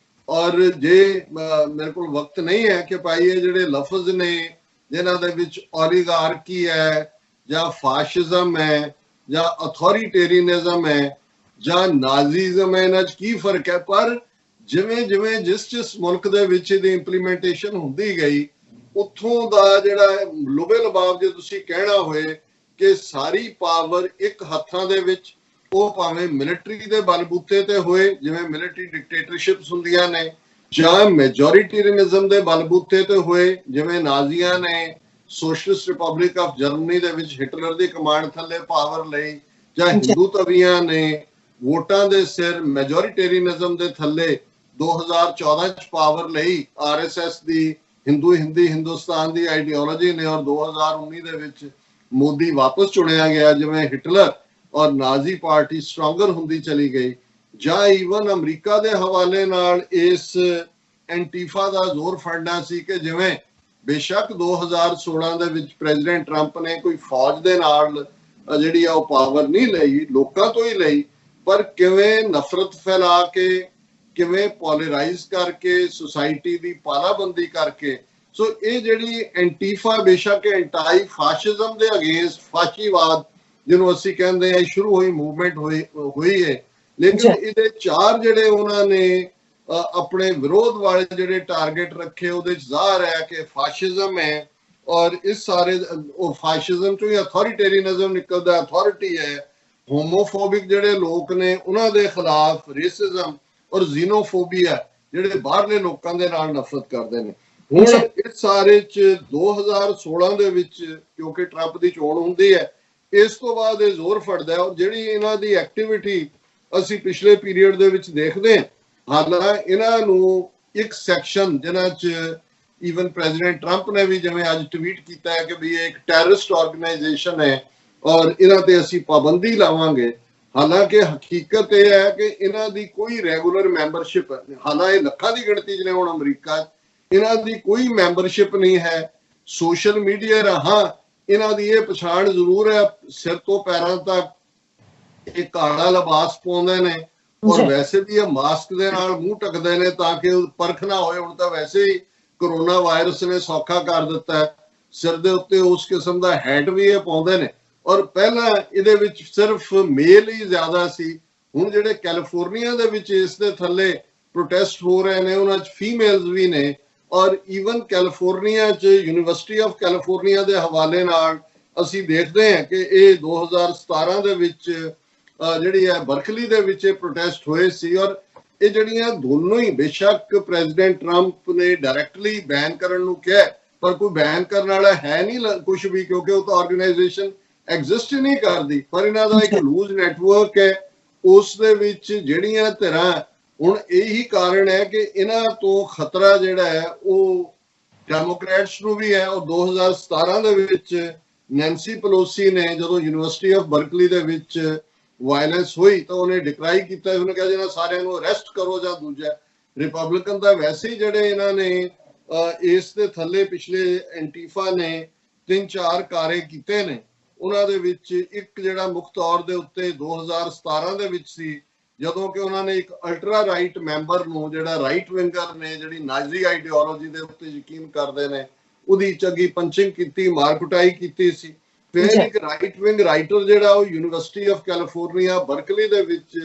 ਔਰ ਜੇ ਮੇਰੇ ਕੋਲ ਵਕਤ ਨਹੀਂ ਹੈ ਕਿ ਭਾਈ ਇਹ ਜਿਹੜੇ ਲਫ਼ਜ਼ ਨੇ ਜਿਨ੍ਹਾਂ ਦੇ ਵਿੱਚ ਓਲੀਗਾਰਕੀ ਹੈ ਜਾਂ ਫਾਸ਼ਿਜ਼ਮ ਹੈ ਜਾਂ ਅਥੋਰੀਟੇਰੀਅਨਿਜ਼ਮ ਹੈ ਜਾਂ ਨਾਜ਼ੀਜ਼ਮ ਹੈ, ਇਹਨਾਂ 'ਚ ਕੀ ਫਰਕ ਹੈ, ਪਰ ਜਿਵੇਂ ਜਿਵੇਂ ਜਿਸ ਮੁਲਕ ਦੇ ਵਿੱਚ ਇਹਦੀ ਇੰਪਲੀਮੈਂਟੇਸ਼ਨ ਹੁੰਦੀ ਗਈ ਉੱਥੋਂ ਦਾ ਜਿਹੜਾ ਲੁਬੇ ਲਬਾਬ ਜੇ ਤੁਸੀਂ ਕਹਿਣਾ ਹੋਏ ਕਿ ਸਾਰੀ ਪਾਵਰ ਇੱਕ ਹੱਥਾਂ ਦੇ ਵਿੱਚ, ਉਹ ਭਾਵੇਂ ਮਿਲਟਰੀ ਦੇ ਬਲਬੂਤੇ ਤੇ ਹੋਏ ਜਿਵੇਂ ਮਿਲਟਰੀ ਡਿਕਟੇਟਰਸ਼ਿਪਸ ਹੁੰਦੀਆਂ ਨੇ, ਜਾਂ ਮੈਜੋਰਿਟੇਰੀਅਨਿਜ਼ਮ ਦੇ ਬਲਬੂਤੇ ਤੇ ਹੋਏ ਜਿਵੇਂ ਨਾਜ਼ੀਆਂ ਨੇ ਸੋਸ਼ਲਿਸਟ ਰਿਪਬਲਿਕ ਆਫ ਜਰਮਨੀ ਦੇ ਵਿੱਚ ਹਿਟਲਰ ਦੀ ਕਮਾਂਡ ਥੱਲੇ ਪਾਵਰ ਲਈ, ਜਾਂ ਹਿੰਦੂ ਤਵੀਆਂ ਨੇ ਵੋਟਾਂ ਦੇ ਸਿਰ ਮੈਜੋਰਿਟੇਰੀਅਨਿਜ਼ਮ ਦੇ ਥੱਲੇ 2014 ਚ ਪਾਵਰ ਲਈ ਆਰਐਸਐਸ ਦੀ ਹਿੰਦੁਸਤਾਨ ਦੀ ਆਈਡੀਓਲੋਜੀ ਨੇ, ਔਰ 2019 ਦੇ ਵਿੱਚ ਮੋਦੀ ਵਾਪਸ ਚੁਣਿਆ ਗਿਆ ਜਿਵੇਂ ਹਿਟਲਰ ਔਰ ਨਾਜ਼ੀ ਪਾਰਟੀ ਸਟਰੋਂਗਰ ਹੁੰਦੀ ਚਲੀ ਗਈ, ਜਾਂ ਈਵਨ ਅਮਰੀਕਾ ਦੇ ਹਵਾਲੇ ਨਾਲ ਇਸ ਐਂਟੀਫਾ ਦਾ ਜ਼ੋਰ ਫੜਨਾ ਸੀ ਕਿ ਜਿਵੇਂ ਬੇਸ਼ੱਕ 2016 ਦੇ ਵਿੱਚ ਪ੍ਰੈਜ਼ੀਡੈਂਟ ਟਰੰਪ ਨੇ ਕੋਈ ਫੌਜ ਦੇ ਨਾਲ ਜਿਹੜੀ ਆ ਉਹ ਪਾਵਰ ਨਹੀਂ ਲਈ, ਲੋਕਾਂ ਤੋਂ ਹੀ ਲਈ, ਪਰ ਕਿਵੇਂ ਨਫ਼ਰਤ ਫੈਲਾ ਕੇ, ਕਿਵੇਂ ਪੋਲਰਾਈਜ਼ ਕਰਕੇ, ਸੁਸਾਇਟੀ ਦੀ ਪਾਲਾਬੰਦੀ ਕਰਕੇ। ਸੋ ਇਹ ਜਿਹੜੀ ਐਂਟੀਫਾ ਬੇਸ਼ੱਕ ਐਂਟਾਈ ਫਾਸ਼ਿਜ਼ਮ ਦੇ ਅਗੇਂਸਟ ਫਾਸ਼ੀਵਾਦ ਜਿਹਨੂੰ ਅਸੀਂ ਕਹਿੰਦੇ ਆ ਸ਼ੁਰੂ ਹੋਈ ਮੂਵਮੈਂਟ ਹੋਈ ਹੈ, ਲੇਕਿਨ ਇਹਦੇ ਚਾਰ ਜਿਹੜੇ ਉਹਨਾਂ ਨੇ ਆਪਣੇ ਵਿਰੋਧ ਵਾਲੇ ਜਿਹੜੇ ਟਾਰਗੇਟ ਰੱਖੇ ਉਹਦੇ ਚ ਜ਼ਾਹਰ ਹੈ ਕਿ ਫਾਸ਼ਿਜ਼ਮ ਹੈ, ਔਰ ਇਸ ਸਾਰੇ ਉਹ ਫਾਸ਼ਿਜ਼ਮ ਚੋਂ ਹੀ ਅਥੋਰੀਟੇਰੀਅਨਿਜ਼ਮ ਨਿਕਲਦਾ, ਅਥਾਰਟੀ ਹੈ, ਹੋਮੋਫੋਬਿਕ ਜਿਹੜੇ ਲੋਕ ਨੇ ਉਹਨਾਂ ਦੇ ਖਿਲਾਫ ਰੇਸਿਜ਼ਮ ਔਰ ਜ਼ੀਨੋਫੋਬੀਆ ਜਿਹੜੇ ਬਾਹਰਲੇ ਲੋਕਾਂ ਦੇ ਨਾਲ ਨਫ਼ਰਤ ਕਰਦੇ ਨੇ। ਹੁਣ ਇਸ ਸਾਰੇ ਚ 2016 ਦੇ ਵਿੱਚ ਕਿਉਂਕਿ ਟਰੰਪ ਦੀ ਚੋਣ ਹੁੰਦੀ ਹੈ, ਇਸ ਤੋਂ ਬਾਅਦ ਇਹ ਜ਼ੋਰ ਫੜਦਾ ਹੈ, ਔਰ ਜਿਹੜੀ ਇਹਨਾਂ ਦੀ ਐਕਟੀਵਿਟੀ ਅਸੀਂ ਪਿਛਲੇ ਪੀਰੀਅਡ ਦੇ ਵਿੱਚ ਦੇਖਦੇ ਹਾਂ, ਹਾਲਾਂਕਿ ਇਹਨਾਂ ਨੂੰ ਇੱਕ ਸੈਕਸ਼ਨ ਜਿਨ੍ਹਾਂ ਚ ਈਵਨ ਪ੍ਰੈਜ਼ੀਡੈਂਟ ਟਰੰਪ ਨੇ ਵੀ ਜਿਵੇਂ ਅੱਜ ਟਵੀਟ ਕੀਤਾ ਹੈ ਕਿ ਵੀ ਇਹ ਇੱਕ ਟੈਰਰਿਸਟ ਆਰਗੇਨਾਈਜੇਸ਼ਨ ਹੈ ਔਰ ਇਹਨਾਂ ਤੇ ਅਸੀਂ ਪਾਬੰਦੀ ਲਾਵਾਂਗੇ, ਹਾਲਾਂਕਿ ਹਕੀਕਤ ਇਹ ਹੈ ਕਿ ਇਹਨਾਂ ਦੀ ਕੋਈ ਰੈਗੂਲਰ ਮੈਂਬਰਸ਼ਿਪ, ਹਾਲਾਂਕਿ ਲੱਖਾਂ ਦੀ ਗਿਣਤੀ ਚ ਨੇ ਹੁਣ ਅਮਰੀਕਾ, ਇਹਨਾਂ ਦੀ ਕੋਈ ਮੈਂਬਰਸ਼ਿਪ ਨਹੀਂ ਹੈ। ਸੋਸ਼ਲ ਮੀਡੀਆ ਰਾਹਾਂ ਇਹਨਾਂ ਦੀ ਇਹ ਪਛਾਣ ਜ਼ਰੂਰ ਹੈ, ਸਿਰ ਤੋਂ ਪੈਰਾਂ ਤੱਕ ਇਹ ਕਾਲਾ ਲਿਬਾਸ ਪਾਉਂਦੇ ਨੇ ਔਰ ਵੈਸੇ ਵੀ ਇਹ ਮਾਸਕ ਦੇ ਨਾਲ ਮੂੰਹ ਢੱਕਦੇ ਨੇ ਤਾਂ ਕਿ ਪਰਖ ਨਾ ਹੋਏ। ਹੁਣ ਤਾਂ ਵੈਸੇ ਹੀ ਕਰੋਨਾ ਵਾਇਰਸ ਨੇ ਸੌਖਾ ਕਰ ਦਿੱਤਾ ਹੈ, ਸਿਰ ਦੇ ਉੱਤੇ ਉਸ ਕਿਸਮ ਦਾ ਹੈਟ ਵੀ ਇਹ ਪਾਉਂਦੇ ਨੇ, ਔਰ ਪਹਿਲਾਂ ਇਹਦੇ ਵਿੱਚ ਸਿਰਫ ਮੇਲ ਹੀ ਜ਼ਿਆਦਾ ਸੀ, ਹੁਣ ਜਿਹੜੇ ਕੈਲੀਫੋਰਨੀਆ ਦੇ ਵਿੱਚ ਇਸ ਦੇ ਥੱਲੇ ਪ੍ਰੋਟੈਸਟ ਹੋ ਰਹੇ ਨੇ ਉਹਨਾਂ 'ਚ ਫੀਮੇਲਸ ਵੀ ਨੇ, ਔਰ ਈਵਨ ਕੈਲੀਫੋਰਨੀਆ 'ਚ ਯੂਨੀਵਰਸਿਟੀ ਆਫ ਕੈਲੀਫੋਰਨੀਆ ਦੇ ਹਵਾਲੇ ਨਾਲ ਅਸੀਂ ਦੇਖਦੇ ਹਾਂ ਕਿ ਇਹ 2017 ਦੇ ਵਿੱਚ ਜਿਹੜੀ ਹੈ ਬਰਕਲੀ ਦੇ ਵਿੱਚ ਇਹ ਪ੍ਰੋਟੈਸਟ ਹੋਏ ਸੀ, ਔਰ ਇਹ ਜਿਹੜੀਆਂ ਦੋਨੋਂ ਹੀ, ਬੇਸ਼ੱਕ ਪ੍ਰੈਜ਼ੀਡੈਂਟ ਟਰੰਪ ਨੇ ਡਾਇਰੈਕਟਲੀ ਬੈਨ ਕਰਨ ਨੂੰ ਕਿਹਾ, ਪਰ ਕੋਈ ਬੈਨ ਕਰਨ ਵਾਲਾ ਹੈ ਨਹੀਂ ਕੁਝ ਵੀ, ਕਿਉਂਕਿ ਉਹ ਤਾਂ ਆਰਗੇਨਾਈਜੇਸ਼ਨ ਐਗਜ਼ਿਸਟ ਨਹੀਂ ਕਰਦੀ। ਪਰ ਇਹਨਾਂ ਦਾ ਇੱਕ ਲੂਜ਼ ਨੈਟਵਰਕ ਹੈ, ਉਸ ਦੇ ਵਿੱਚ ਜਿਹੜੀਆਂ ਧਿਰਾਂ, ਹੁਣ ਇਹੀ ਕਾਰਨ ਹੈ ਕਿ ਇਹਨਾਂ ਤੋਂ ਖਤਰਾ ਜਿਹੜਾ ਹੈ ਉਹ ਡੈਮੋਕ੍ਰੈਟਸ ਨੂੰ ਵੀ ਹੈ। ਔਰ 2017 ਦੇ ਵਿੱਚ ਨੈਂਸੀ ਪਲੋਸੀ ਨੇ ਜਦੋਂ ਯੂਨੀਵਰਸਿਟੀ ਆਫ ਬਰਕਲੀ ਦੇ ਵਿੱਚ ਵਾਇਲੈਂਸ ਹੋਈ ਤਾਂ ਉਹਨੇ ਡਿਕਰਾਈ ਕੀਤਾ, ਉਹਨੇ ਕਿਹਾ ਜਿਹਨਾਂ ਸਾਰਿਆਂ ਨੂੰ ਅਰੈਸਟ ਕਰੋ। ਜਾਂ ਦੂਜਾ ਰਿਪਬਲਿਕਨ ਦਾ ਵੈਸੇ ਹੀ ਜਿਹੜੇ ਇਹਨਾਂ ਨੇ ਇਸ ਦੇ ਥੱਲੇ ਪਿਛਲੇ ਐਂਟੀਫਾ ਨੇ 3-4 ਕਾਰੇ ਕੀਤੇ ਨੇ, ਉਹਨਾਂ ਦੇ ਵਿੱਚ ਇੱਕ ਜਿਹੜਾ ਮੁੱਖ ਤੌਰ ਦੇ ਉੱਤੇ 2017 ਦੇ ਵਿੱਚ ਸੀ, ਜਦੋਂ ਕਿ ਉਹਨਾਂ ਨੇ ਇੱਕ ਅਲਟਰਾ ਰਾਈਟ ਮੈਂਬਰ ਨੂੰ, ਜਿਹੜਾ ਰਾਈਟ ਵਿੰਗਰ ਨੇ, ਜਿਹੜੀ ਨਾਜ਼ੀ ਆਈਡੀਓਲੋਜੀ ਦੇ ਉੱਤੇ ਯਕੀਨ ਕਰਦੇ ਨੇ, ਉਹਦੀ ਚੰਗੀ ਪੰਚਿੰਗ ਕੀਤੀ, ਮਾਰ ਕੁਟਾਈ ਕੀਤੀ ਸੀ। ਫਿਰ ਇੱਕ ਰਾਈਟ ਵਿੰਗ ਰਾਈਟਰ ਜਿਹੜਾ ਉਹ ਯੂਨੀਵਰਸਿਟੀ ਆਫ ਕੈਲੀਫੋਰਨੀਆ ਬਰਕਲੀ ਦੇ ਵਿੱਚ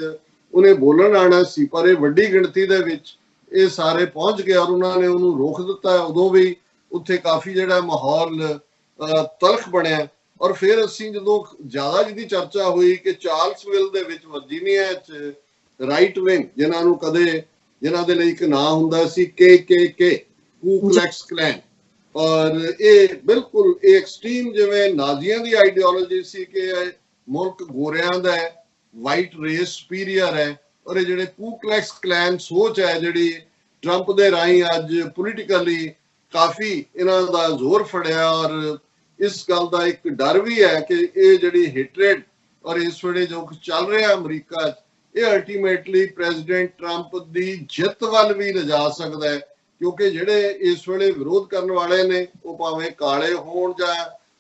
ਉਹਨੇ ਬੋਲਣ ਆਣਾ ਸੀ, ਪਰ ਇਹ ਵੱਡੀ ਗਿਣਤੀ ਦੇ ਵਿੱਚ ਇਹ ਸਾਰੇ ਪਹੁੰਚ ਗਏ ਔਰ ਉਹਨਾਂ ਨੇ ਉਹਨੂੰ ਰੋਕ ਦਿੱਤਾ। ਉਦੋਂ ਵੀ ਉੱਥੇ ਕਾਫੀ ਜਿਹੜਾ ਮਾਹੌਲ ਤਲਖ ਬਣਿਆ। ਔਰ ਫਿਰ ਅਸੀਂ ਜਦੋਂ ਜ਼ਿਆਦਾ ਜਿਹਦੀ ਚਰਚਾ ਹੋਈ ਕਿ ਚਾਰਲਸਵਿਲ ਦੇ ਵਿੱਚ ਵਰਜੀਨੀਆ 'ਚ ਰਾਈਟ ਵਿੰਗ, ਜਿਨ੍ਹਾਂ ਦੇ ਲਈ ਇੱਕ ਨਾਂ ਹੁੰਦਾ ਸੀ KKK, ਕੂ ਕਲੈਕਸ ਕਲੈਨ, ਔਰ ਇਹ ਬਿਲਕੁਲ ਐਕਸਟ੍ਰੀਮ ਜਿਵੇਂ ਨਾਜ਼ੀਆਂ ਦੀ ਆਈਡੀਓਲੋਜੀ ਸੀ ਕਿ ਮੁਲਕ ਗੋਰਿਆਂ ਦਾ ਹੈ, ਵਾਈਟ ਰੇਸ ਸੁਪੀਰੀਅਰ ਹੈ। ਔਰ ਇਹ ਜਿਹੜੇ ਕੂ ਕਲੈਕਸ ਕਲੈਨ ਸੋਚ ਹੈ ਜਿਹੜੀ ਟਰੰਪ ਦੇ ਰਾਹੀਂ ਅੱਜ ਪੋਲੀਟੀਕਲੀ ਕਾਫੀ ਇਹਨਾਂ ਦਾ ਜ਼ੋਰ ਫੜਿਆ। ਔਰ ਇਸ ਗੱਲ ਦਾ ਇੱਕ ਡਰ ਵੀ ਹੈ ਕਿ ਇਹ ਜਿਹੜੀ ਹੇਟਰੇਡ ਔਰ ਇਸ ਵੇਲੇ ਜੋ ਕੁਝ ਚੱਲ ਰਿਹਾ ਅਮਰੀਕਾ 'ਚ, ਇਹ ਅਲਟੀਮੇਟਲੀ ਪ੍ਰੈਜ਼ੀਡੈਂਟ ਟਰੰਪ ਦੀ ਜਿੱਤ ਵੱਲ ਵੀ ਲਿਜਾ ਸਕਦਾ ਹੈ, ਕਿਉਂਕਿ ਜਿਹੜੇ ਇਸ ਵੇਲੇ ਵਿਰੋਧ ਕਰਨ ਵਾਲੇ ਨੇ ਉਹ ਭਾਵੇਂ ਕਾਲੇ ਹੋਣ ਜਾਂ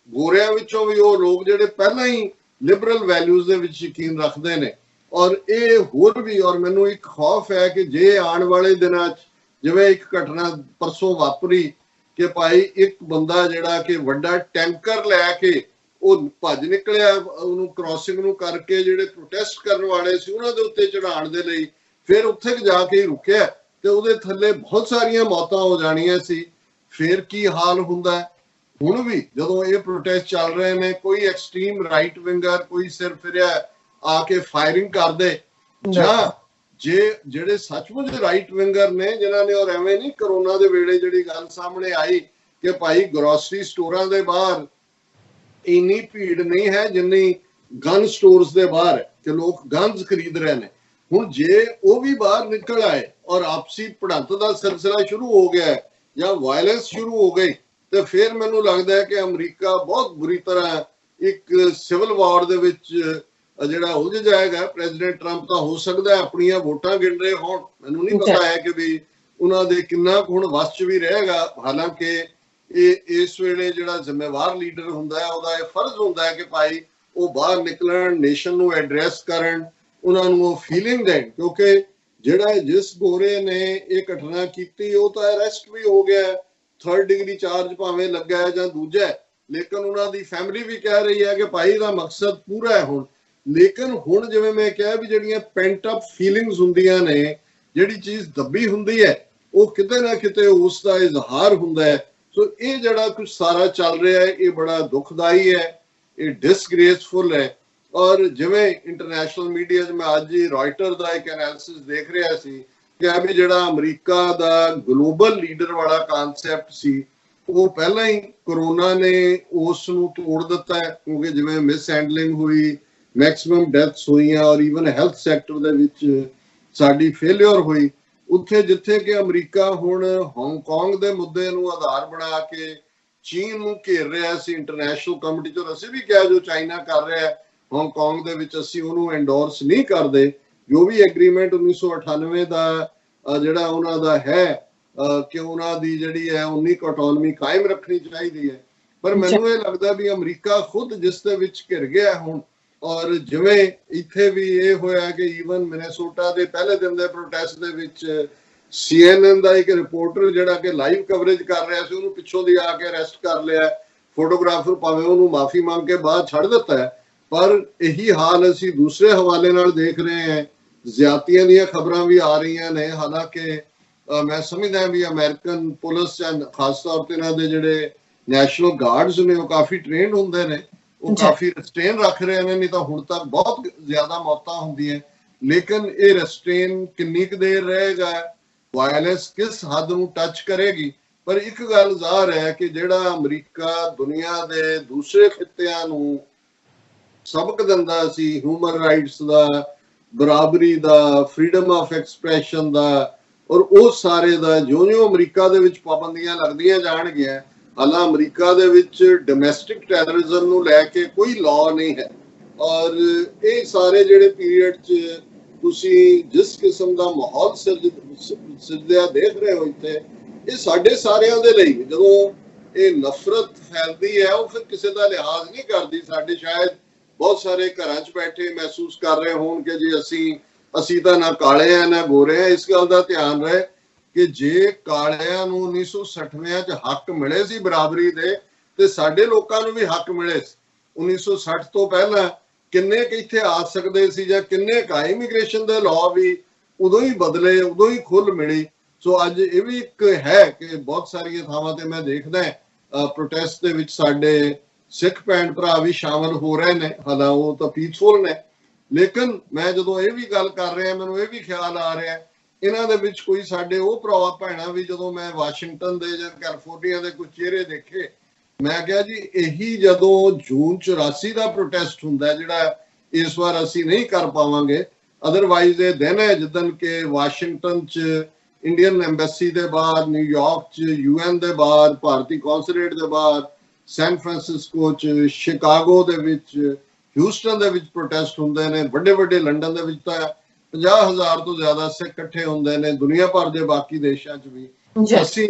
ਗੋਰਿਆਂ ਵਿੱਚੋਂ ਵੀ, ਉਹ ਲੋਕ ਜਿਹੜੇ ਪਹਿਲਾਂ ਹੀ ਲਿਬਰਲ ਵੈਲਿਊਜ਼ ਦੇ ਵਿੱਚ ਯਕੀਨ ਰੱਖਦੇ ਨੇ। ਔਰ ਇਹ ਹੋਰ ਵੀ, ਔਰ ਮੈਨੂੰ ਇੱਕ ਖੌਫ ਹੈ ਕਿ ਜੇ ਆਉਣ ਵਾਲੇ ਦਿਨਾਂ 'ਚ ਜਿਵੇਂ ਇੱਕ ਘਟਨਾ ਪਰਸੋਂ ਵਾਪਰੀ ਕਿ ਭਾਈ ਇੱਕ ਬੰਦਾ ਜਿਹੜਾ ਕਿ ਵੱਡਾ ਟੈਂਕਰ ਲੈ ਕੇ ਉਹ ਭੱਜ ਨਿਕਲਿਆ, ਉਹਨੂੰ ਕ੍ਰਾਸਿੰਗ ਨੂੰ ਕਰਕੇ ਜਿਹੜੇ ਪ੍ਰੋਟੈਸਟ ਕਰਨ ਵਾਲੇ ਸੀ ਉਹਨਾਂ ਦੇ ਉੱਤੇ ਚੜਾਉਣ ਦੇ ਲਈ, ਫਿਰ ਉੱਥੇ ਜਾ ਕੇ ਰੁਕਿਆ ਤੇ ਉਹਦੇ ਥੱਲੇ ਬਹੁਤ ਸਾਰੀਆਂ ਮੌਤਾਂ ਹੋ ਜਾਣੀਆਂ ਸੀ। ਫਿਰ ਕੀ ਹਾਲ ਹੁੰਦਾ ਹੈ? ਹੁਣ ਵੀ ਜਦੋਂ ਇਹ ਪ੍ਰੋਟੈਸਟ ਚੱਲ ਰਹੇ ਨੇ, ਕੋਈ ਐਕਸਟ੍ਰੀਮ ਰਾਈਟ ਵਿੰਗਰ, ਕੋਈ ਸਿਰ ਫਿਰਿਆ ਆ ਕੇ ਫਾਇਰਿੰਗ ਕਰਦੇ, ਜਾਂ ਜਿਹੜੇ ਸੱਚਮੁੱਚ ਰਾਈਟ ਵਿੰਗਰ ਨੇ ਜਿਨ੍ਹਾਂ ਨੇ, ਔਰ ਐਵੇਂ ਨਹੀਂ ਕਰੋਨਾ ਦੇ ਵੇਲੇ ਜਿਹੜੀ ਗੱਲ ਸਾਹਮਣੇ ਆਈ ਕਿ ਭਾਈ ਗਰੋਸਰੀ ਸਟੋਰਾਂ ਦੇ ਬਾਹਰ ਇੰਨੀ ਭੀੜ ਨਹੀਂ ਹੈ ਜਿੰਨੀ ਗਨ ਸਟੋਰਸ ਦੇ ਬਾਹਰ ਹੈ ਕਿ ਲੋਕ ਗਨਸ ਖਰੀਦ ਰਹੇ ਨੇ। ਹੁਣ ਜੇ ਉਹ ਵੀ ਬਾਹਰ ਨਿਕਲ ਆਏ ਔਰ ਆਪਸੀ ਭਿੜੰਤ ਦਾ ਸਿਲਸਿਲਾ ਸ਼ੁਰੂ ਹੋ ਗਿਆ ਜਾਂ ਵਾਇਲੈਂਸ ਸ਼ੁਰੂ ਹੋ ਗਈ, ਤੇ ਫਿਰ ਮੈਨੂੰ ਲੱਗਦਾ ਹੈ ਕਿ ਅਮਰੀਕਾ ਬਹੁਤ ਬੁਰੀ ਤਰ੍ਹਾਂ ਇੱਕ ਸਿਵਲ ਵਾਰ ਦੇ ਵਿੱਚ ਜਿਹੜਾ ਉਲਝ ਜਾਏਗਾ। ਪ੍ਰੈਜ਼ੀਡੈਂਟ ਟਰੰਪ ਤਾਂ ਹੋ ਸਕਦਾ ਆਪਣੀਆਂ ਵੋਟਾਂ ਗਿਣ ਰਹੇ ਹੋਣ, ਮੈਨੂੰ ਨਹੀਂ ਪਤਾ ਹੈ ਕਿ ਵੀ ਉਹਨਾਂ ਦੇ ਕਿੰਨਾ ਕੁ ਹੁਣ ਵਸ 'ਚ ਵੀ ਰਹੇਗਾ। ਹਾਲਾਂਕਿ ਇਹ ਇਸ ਵੇਲੇ ਜਿਹੜਾ ਜ਼ਿੰਮੇਵਾਰ ਲੀਡਰ ਹੁੰਦਾ ਹੈ ਉਹਦਾ ਇਹ ਫਰਜ਼ ਹੁੰਦਾ ਹੈ ਕਿ ਭਾਈ ਉਹ ਬਾਹਰ ਨਿਕਲਣ, ਨੇਸ਼ਨ ਨੂੰ ਐਡਰੈਸ ਕਰਨ, ਉਹਨਾਂ ਨੂੰ ਉਹ ਫੀਲਿੰਗ ਦੇਣ, ਕਿਉਂਕਿ ਜਿਹੜਾ ਜਿਸ ਗੋਰੇ ਨੇ ਇਹ ਘਟਨਾ ਕੀਤੀ ਉਹ ਤਾਂ ਅਰੈਸਟ ਵੀ ਹੋ ਗਿਆ, 3rd ਡਿਗਰੀ ਚਾਰਜ ਭਾਵੇਂ ਲੱਗਾ ਹੈ ਜਾਂ ਦੂਜਾ, ਲੇਕਿਨ ਉਹਨਾਂ ਦੀ ਫੈਮਿਲੀ ਵੀ ਕਹਿ ਰਹੀ ਹੈ ਕਿ ਭਾਈ ਦਾ ਮਕਸਦ ਪੂਰਾ ਹੈ ਹੁਣ। ਲੇਕਿਨ ਹੁਣ ਜਿਵੇਂ ਮੈਂ ਕਿਹਾ ਵੀ ਜਿਹੜੀਆਂ ਪੈਂਟ ਅਪ ਫੀਲਿੰਗਸ ਹੁੰਦੀਆਂ ਨੇ, ਜਿਹੜੀ ਚੀਜ਼ ਦੱਬੀ ਹੁੰਦੀ ਹੈ ਉਹ ਕਿਤੇ ਨਾ ਕਿਤੇ ਉਸ ਦਾ ਇਜ਼ਹਾਰ ਹੁੰਦਾ ਹੈ। ਸੋ ਇਹ ਜਿਹੜਾ ਕੁਝ ਸਾਰਾ ਚੱਲ ਰਿਹਾ ਹੈ ਇਹ ਬੜਾ ਦੁਖਦਾਈ ਹੈ, ਇਹ ਡਿਸਗ੍ਰੇਸਫੁਲ ਹੈ। ਔਰ ਜਿਵੇਂ ਇੰਟਰਨੈਸ਼ਨਲ ਮੀਡੀਆ 'ਚ ਮੈਂ ਅੱਜ ਹੀ ਰਾਇਟਰ ਦਾ ਇੱਕ ਐਨਾਲਿਸਿਸ ਦੇਖ ਰਿਹਾ ਸੀ ਕਿ ਇਹ ਵੀ ਜਿਹੜਾ ਅਮਰੀਕਾ ਦਾ ਗਲੋਬਲ ਲੀਡਰ ਵਾਲਾ ਕਨਸੈਪਟ ਸੀ ਉਹ ਪਹਿਲਾਂ ਹੀ ਕਰੋਨਾ ਨੇ ਉਸ ਨੂੰ ਤੋੜ ਦਿੱਤਾ ਹੈ, ਕਿਉਂਕਿ ਜਿਵੇਂ ਮਿਸ ਹੈਂਡਲਿੰਗ ਹੋਈ, ਮੈਕਸਿਮਮ ਡੈਥਸ ਹੋਈਆਂ ਔਰ ਈਵਨ ਹੈਲਥ ਸੈਕਟਰ ਦੇ ਵਿੱਚ ਸਾਡੀ ਫੇਲਿਅਰ ਹੋਈ। ਉੱਥੇ ਜਿੱਥੇ ਕਿ ਅਮਰੀਕਾ ਹੁਣ ਹਾਂਗਕਾਂਗ ਦੇ ਮੁੱਦੇ ਨੂੰ ਆਧਾਰ ਬਣਾ ਕੇ ਚੀਨ ਨੂੰ ਘੇਰ ਰਿਹਾ ਸੀ ਇੰਟਰਨੈਸ਼ਨਲ ਕਮਿਊਨਿਟੀ 'ਚ, ਅਸੀਂ ਵੀ ਕਿਹਾ ਜੋ ਚਾਈਨਾ ਕਰ ਰਿਹਾ ਹਾਂਗਕਾਂਗ ਦੇ ਵਿੱਚ ਅਸੀਂ ਉਹਨੂੰ ਐਂਡੋਰਸ ਨਹੀਂ ਕਰਦੇ। ਜੋ ਵੀ ਐਗਰੀਮੈਂਟ 1998 ਦਾ ਜਿਹੜਾ ਉਹਨਾਂ ਦਾ ਹੈ ਕਿ ਉਹਨਾਂ ਦੀ ਜਿਹੜੀ ਹੈ 19 ਆਟੋਨਮੀ ਕਾਇਮ ਰੱਖਣੀ ਚਾਹੀਦੀ ਹੈ, ਪਰ ਮੈਨੂੰ ਇਹ ਲੱਗਦਾ ਵੀ ਅਮਰੀਕਾ ਖੁਦ ਜਿਸ ਦੇ ਵਿੱਚ ਘਿਰ ਗਿਆ ਹੁਣ। ਔਰ ਜਿਵੇਂ ਇੱਥੇ ਵੀ ਇਹ ਹੋਇਆ ਕਿ ਈਵਨ ਮਿਨੇਸੋਟਾ ਦੇ ਪਹਿਲੇ ਦਿਨ ਦੇ ਪ੍ਰੋਟੈਸਟ ਦੇ ਵਿੱਚ CNN ਦਾ ਇੱਕ ਰਿਪੋਰਟਰ ਜਿਹੜਾ ਕਿ ਲਾਈਵ ਕਵਰੇਜ ਕਰ ਰਿਹਾ ਸੀ ਉਹਨੂੰ ਪਿੱਛੋਂ ਦੀ ਆ ਕੇ ਅਰੈਸਟ ਕਰ ਲਿਆ, ਫੋਟੋਗ੍ਰਾਫਰ ਭਾਵੇਂ ਉਹਨੂੰ ਮਾਫੀ ਮੰਗ ਕੇ ਬਾਅਦ ਛੱਡ ਦਿੱਤਾ ਹੈ। ਪਰ ਇਹੀ ਹਾਲ ਅਸੀਂ ਦੂਸਰੇ ਹਵਾਲੇ ਨਾਲ ਦੇਖ ਰਹੇ ਹਾਂ, ਜ਼ਿਆਦਤੀਆਂ ਦੀਆਂ ਖਬਰਾਂ ਵੀ ਆ ਰਹੀਆਂ ਨੇ। ਹਾਲਾਂਕਿ ਮੈਂ ਸਮਝਦਾ ਵੀ ਅਮਰੀਕਨ ਪੁਲਿਸ ਜਾਂ ਖਾਸ ਤੌਰ ਤੇ ਇਹਨਾਂ ਦੇ ਜਿਹੜੇ ਨੈਸ਼ਨਲ ਗਾਰਡਸ ਨੇ ਉਹ ਕਾਫੀ ਟ੍ਰੇਨਡ ਹੁੰਦੇ ਨੇ, ਉਹ ਕਾਫੀ ਰਿਸਟ੍ਰੇਨ ਰੱਖ ਰਹੇ ਨੇ, ਨਹੀਂ ਤਾਂ ਹੁਣ ਤੱਕ ਬਹੁਤ ਜ਼ਿਆਦਾ ਮੌਤਾਂ ਹੁੰਦੀਆਂ। ਲੇਕਿਨ ਇਹ ਰੈਸਟ੍ਰੇਨ ਕਿੰਨੀ ਕੁ ਦੇਰ ਰਹੇਗਾ, ਵਾਇਲੈਂਸ ਕਿਸ ਹੱਦ ਨੂੰ ਟੱਚ ਕਰੇਗੀ। ਪਰ ਇੱਕ ਗੱਲ ਜ਼ਾਹਰ ਹੈ ਕਿ ਜਿਹੜਾ ਅਮਰੀਕਾ ਦੁਨੀਆ ਦੇ ਦੂਸਰੇ ਖਿੱਤਿਆਂ ਨੂੰ ਸਬਕ ਦਿੰਦਾ ਸੀ ਹਿਊਮਨ ਰਾਈਟਸ ਦਾ, ਬਰਾਬਰੀ ਦਾ, ਫਰੀडम ਆਫ ਐਕਸਪ੍ਰੈਸ਼ਨ ਦਾ, ਔਰ ਉਹ ਸਾਰੇ ਦਾ ਜਿਉਂ-ਜਿਉਂ ਅਮਰੀਕਾ ਦੇ ਵਿੱਚ ਪਾਬੰਦੀਆਂ ਲੱਗਦੀਆਂ ਜਾਣਗੀਆਂ, ਹਾਲਾਂ ਅਮਰੀਕਾ ਦੇ ਵਿੱਚ ਡੋਮੈਸਟਿਕ ਟੈਰਰਿਜ਼ਮ ਨੂੰ ਲੈ ਕੇ ਕੋਈ ਲਾਅ ਨਹੀਂ ਹੈ। ਔਰ ਇਹ ਸਾਰੇ ਜਿਹੜੇ ਪੀਰੀਅਡ 'ਚ ਤੁਸੀਂ ਜਿਸ ਕਿਸਮ ਦਾ ਮਾਹੌਲ ਸਿਰਜਿਆ ਦੇਖ ਰਹੇ ਹੋ ਇੱਥੇ, ਇਹ ਸਾਡੇ ਸਾਰਿਆਂ ਦੇ ਲਈ, ਜਦੋਂ ਇਹ ਨਫ਼ਰਤ ਫੈਲਦੀ ਹੈ ਉਹ ਫਿਰ ਕਿਸੇ ਦਾ ਲਿਹਾਜ਼ ਨਹੀਂ ਕਰਦੀ। ਸਾਡੇ ਸ਼ਾਇਦ ਬਹੁਤ ਸਾਰੇ ਘਰਾਂ 'ਚ ਬੈਠੇ ਮਹਿਸੂਸ ਕਰ ਰਹੇ ਹੋਣ ਕਿ ਜੀ ਅਸੀਂ ਤਾਂ ਨਾ ਕਾਲੇ ਆ ਨਾ ਗੋਰੇ ਆ। ਇਸ ਗੱਲ ਦਾ ਧਿਆਨ ਰਹੇ ਕਿ ਜੇ ਕਾਲਿਆਂ ਨੂੰ 1960 'ਚ ਹੱਕ ਮਿਲੇ ਸੀ ਬਰਾਬਰੀ ਦੇ, ਤੇ ਸਾਡੇ ਲੋਕਾਂ ਨੂੰ ਵੀ ਹੱਕ ਮਿਲੇ ਸੀ। 1960 ਤੋਂ ਪਹਿਲਾਂ ਕਿੰਨੇ ਕੁ ਇੱਥੇ ਆ ਸਕਦੇ ਸੀ, ਜਾਂ ਕਿੰਨੇ ਕੁ ਇਮੀਗ੍ਰੇਸ਼ਨ ਦੇ ਲਾਅ ਵੀ ਉਦੋਂ ਹੀ ਬਦਲੇ, ਉਦੋਂ ਹੀ ਖੁੱਲ੍ਹ ਮਿਲੀ। ਸੋ ਅੱਜ ਇਹ ਵੀ ਇੱਕ ਹੈ ਕਿ ਬਹੁਤ ਸਾਰੀਆਂ ਥਾਵਾਂ ਤੇ ਮੈਂ ਦੇਖਦਾ ਪ੍ਰੋਟੈਸਟ ਦੇ ਵਿੱਚ ਸਾਡੇ ਸਿੱਖ ਭੈਣ ਭਰਾ ਵੀ ਸ਼ਾਮਲ ਹੋ ਰਹੇ ਨੇ, ਹਾਲਾਂ ਉਹ ਤਾਂ ਪੀਸਫੁਲ ਨੇ। ਲੇਕਿਨ ਮੈਂ ਜਦੋਂ ਇਹ ਵੀ ਗੱਲ ਕਰ ਰਿਹਾ, ਮੈਨੂੰ ਇਹ ਵੀ ਖਿਆਲ ਆ ਰਿਹਾ ਇਹਨਾਂ ਦੇ ਵਿੱਚ ਕੋਈ ਸਾਡੇ ਉਹ ਭਰਾ ਭੈਣਾਂ ਵੀ, ਜਦੋਂ ਮੈਂ ਵਾਸ਼ਿੰਗਟਨ ਦੇ ਜਾਂ ਕੈਲੀਫੋਰਨੀਆ ਦੇ ਕੁਝ ਚਿਹਰੇ ਦੇਖੇ, ਮੈਂ ਕਿਹਾ ਜੀ ਇਹੀ ਜਦੋਂ ਜੂਨ 84 ਦਾ ਪ੍ਰੋਟੈਸਟ ਹੁੰਦਾ ਜਿਹੜਾ ਇਸ ਵਾਰ ਅਸੀਂ ਨਹੀਂ ਕਰ ਪਾਵਾਂਗੇ, ਅਦਰਵਾਈਜ਼ ਇਹ ਦਿਨ ਹੈ ਜਿੱਦਣ ਕਿ ਵਾਸ਼ਿੰਗਟਨ 'ਚ ਇੰਡੀਅਨ ਐਮਬੈਸੀ ਦੇ ਬਾਹਰ, ਨਿਊਯਾਰਕ 'ਚ UN ਦੇ ਬਾਹਰ, ਭਾਰਤੀ ਕੌਂਸੂਲੇਟ ਦੇ ਬਾਹਰ, ਸੈਨ ਫਰਾਂਸਿਸਕੋ 'ਚ, ਸ਼ਿਕਾਗੋ ਦੇ ਵਿੱਚ, ਹਿਊਸਟਨ ਦੇ ਵਿੱਚ ਪ੍ਰੋਟੈਸਟ ਹੁੰਦੇ ਨੇ, ਵੱਡੇ ਲੰਡਨ ਦੇ ਵਿੱਚ ਤਾਂ 50,000 ਤੋਂ ਜ਼ਿਆਦਾ ਸਿੱਖ ਇਕੱਠੇ ਹੁੰਦੇ ਨੇ, ਦੁਨੀਆ ਭਰ ਦੇ ਬਾਕੀ ਦੇਸ਼ਾਂ 'ਚ ਵੀ। ਅਸੀਂ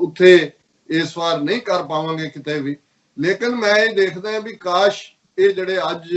ਉੱਥੇ ਇਸ ਵਾਰ ਨਹੀਂ ਕਰ ਪਾਵਾਂਗੇ ਕਿਤੇ ਵੀ। ਲੇਕਿਨ ਮੈਂ ਇਹ ਦੇਖਦਾ ਵੀ ਕਾਸ਼ ਇਹ ਜਿਹੜੇ ਅੱਜ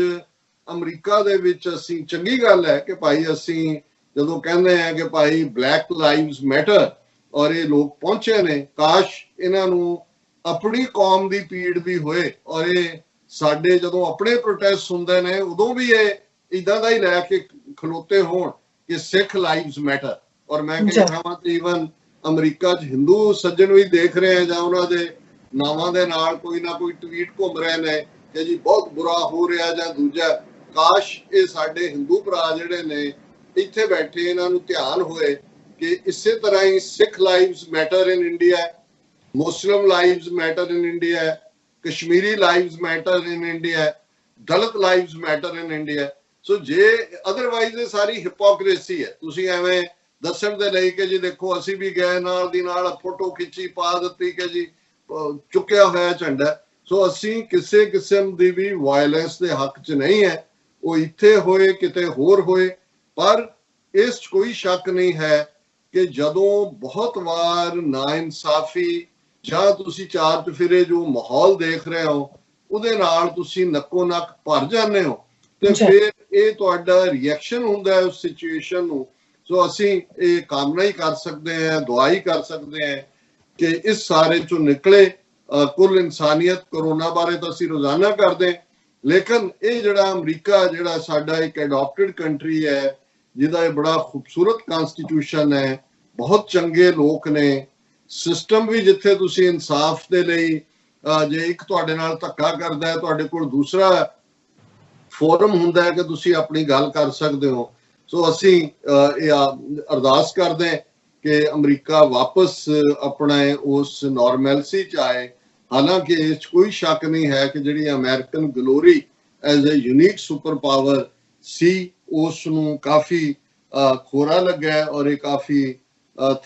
ਅਮਰੀਕਾ ਦੇ ਵਿੱਚ, ਅਸੀਂ ਚੰਗੀ ਗੱਲ ਹੈ ਕਿ ਭਾਈ ਅਸੀਂ ਜਦੋਂ ਕਹਿੰਦੇ ਆ ਕਿ ਭਾਈ ਬਲੈਕ ਲਾਈਵਸ ਮੈਟਰ, ਔਰ ਇਹ ਲੋਕ ਪਹੁੰਚੇ ਨੇ, ਕਾਸ਼ ਇਹਨਾਂ ਨੂੰ ਆਪਣੀ ਕੌਮ ਦੀ ਪੀੜ ਵੀ ਹੋਏ, ਔਰ ਇਹ ਸਾਡੇ ਜਦੋਂ ਆਪਣੇ ਪ੍ਰੋਟੈਸਟ ਹੁੰਦੇ ਨੇ ਉਦੋਂ ਵੀ ਇਹ ਇਦਾਂ ਦਾ ਹੀ ਲੈ ਕੇ ਖਲੋਤੇ ਹੋਣ ਕਿ ਸਿੱਖ ਲਾਈਵਸ ਮੈਟਰ। ਔਰ ਮੈਂ ਕਈ ਥਾਵਾਂ ਤੇ ਈਵਨ ਅਮਰੀਕਾ 'ਚ ਹਿੰਦੂ ਸੱਜਣ ਵੀ ਦੇਖ ਰਹੇ ਆ, ਜਾਂ ਉਹਨਾਂ ਦੇ ਨਾਵਾਂ ਦੇ ਨਾਲ ਕੋਈ ਨਾ ਕੋਈ ਟਵੀਟ ਘੁੰਮ ਰਹੇ ਨੇ ਕਿ ਜੀ ਬਹੁਤ ਬੁਰਾ ਹੋ ਰਿਹਾ ਜਾਂ ਦੂਜਾ। ਕਾਸ਼ ਇਹ ਸਾਡੇ ਹਿੰਦੂ ਭਰਾ ਜਿਹੜੇ ਨੇ ਇੱਥੇ ਬੈਠੇ, ਇਹਨਾਂ ਨੂੰ ਧਿਆਨ ਹੋਏ ਕਿ ਇਸੇ ਤਰ੍ਹਾਂ ਹੀ Sikh lives matter in India, Muslim lives matter in India, Kashmiri lives matter in India, Dalit lives matter in India. So ਜੇ ਅਦਰਵਾਈਜ਼ ਇਹ ਸਾਰੀ ਹਿਪੋਕ੍ਰੇਸੀ ਹੈ, ਤੁਸੀਂ ਐਵੇਂ ਦੱਸਣ ਦੇ ਲਈ ਕਿ ਜੀ ਦੇਖੋ ਅਸੀਂ ਵੀ ਗਏ, ਨਾਲ ਦੀ ਨਾਲ ਫੋਟੋ ਖਿੱਚੀ ਪਾ ਦਿੱਤੀ ਕਿ ਜੀ ਚੁੱਕਿਆ ਹੋਇਆ ਝੰਡਾ। ਸੋ ਅਸੀਂ ਕਿਸੇ ਕਿਸਮ ਦੀ ਵੀ ਵਾਇਲੈਂਸ ਦੇ ਹੱਕ 'ਚ ਨਹੀਂ ਹੈ, ਉਹ ਇੱਥੇ ਹੋਏ ਕਿਤੇ ਹੋਰ ਹੋਏ। ਪਰ ਇਸ 'ਚ ਕੋਈ ਸ਼ੱਕ ਨਹੀਂ ਹੈ ਕਿ ਜਦੋਂ ਬਹੁਤ ਵਾਰ ਨਾਇਨਸਾਫੀ ਜਾਂ ਤੁਸੀਂ ਚਾਰ ਚੁਫੇਰੇ ਜੋ ਮਾਹੌਲ ਦੇਖ ਰਹੇ ਹੋ ਉਹਦੇ ਨਾਲ ਤੁਸੀਂ ਨੱਕੋ ਨੱਕ ਭਰ ਜਾਂਦੇ ਹੋ, ਤੇ ਫਿਰ ਇਹ ਤੁਹਾਡਾ ਰਿਐਕਸ਼ਨ ਹੁੰਦਾ ਹੈ ਉਸ ਸਿਚੁਏਸ਼ਨ ਨੂੰ। ਸੋ ਅਸੀਂ ਇਹ ਕਾਮਨਾ ਹੀ ਕਰ ਸਕਦੇ ਹਾਂ, ਦੁਆ ਹੀ ਕਰ ਸਕਦੇ ਹਾਂ ਕਿ ਇਸ ਸਾਰੇ ਚੋਂ ਨਿਕਲੇ ਕੁੱਲ ਇਨਸਾਨੀਅਤ। ਕਰੋਨਾ ਬਾਰੇ ਤਾਂ ਅਸੀਂ ਰੋਜ਼ਾਨਾ ਕਰਦੇ, ਲੇਕਿਨ ਇਹ ਜਿਹੜਾ ਅਮਰੀਕਾ, ਜਿਹੜਾ ਸਾਡਾ ਇੱਕ ਐਡੋਪਟਡ ਕੰਟਰੀ ਹੈ, ਜਿਹਦਾ ਇਹ ਬੜਾ ਖੂਬਸੂਰਤ ਕਨਸਟੀਟਿਊਸ਼ਨ ਹੈ, ਬਹੁਤ ਚੰਗੇ ਲੋਕ ਨੇ, ਸਿਸਟਮ ਵੀ ਜਿੱਥੇ ਤੁਸੀਂ ਇਨਸਾਫ ਦੇ ਲਈ ਜੇ ਇੱਕ ਤੁਹਾਡੇ ਨਾਲ ਧੱਕਾ ਕਰਦਾ ਹੈ, ਤੁਹਾਡੇ ਕੋਲ ਦੂਸਰਾ ਫੋਰਮ ਹੁੰਦਾ ਹੈ ਕਿ ਤੁਸੀਂ ਆਪਣੀ ਗੱਲ ਕਰ ਸਕਦੇ ਹੋ। ਸੋ ਅਸੀਂ ਇਹ ਅਰਦਾਸ ਕਰਦੇ ਕਿ ਅਮਰੀਕਾ ਵਾਪਸ ਆਪਣਾ ਉਸ ਨਾਰਮੈਲਸੀ 'ਚ ਆਏ। ਹਾਲਾਂਕਿ ਇਸ 'ਚ ਕੋਈ ਸ਼ੱਕ ਨਹੀਂ ਹੈ ਕਿ ਜਿਹੜੀ American glory as a unique super power ਸੀ, ਉਸ ਨੂੰ ਕਾਫੀ ਖੋਰਾ ਲੱਗਾ ਔਰ ਇਹ ਕਾਫੀ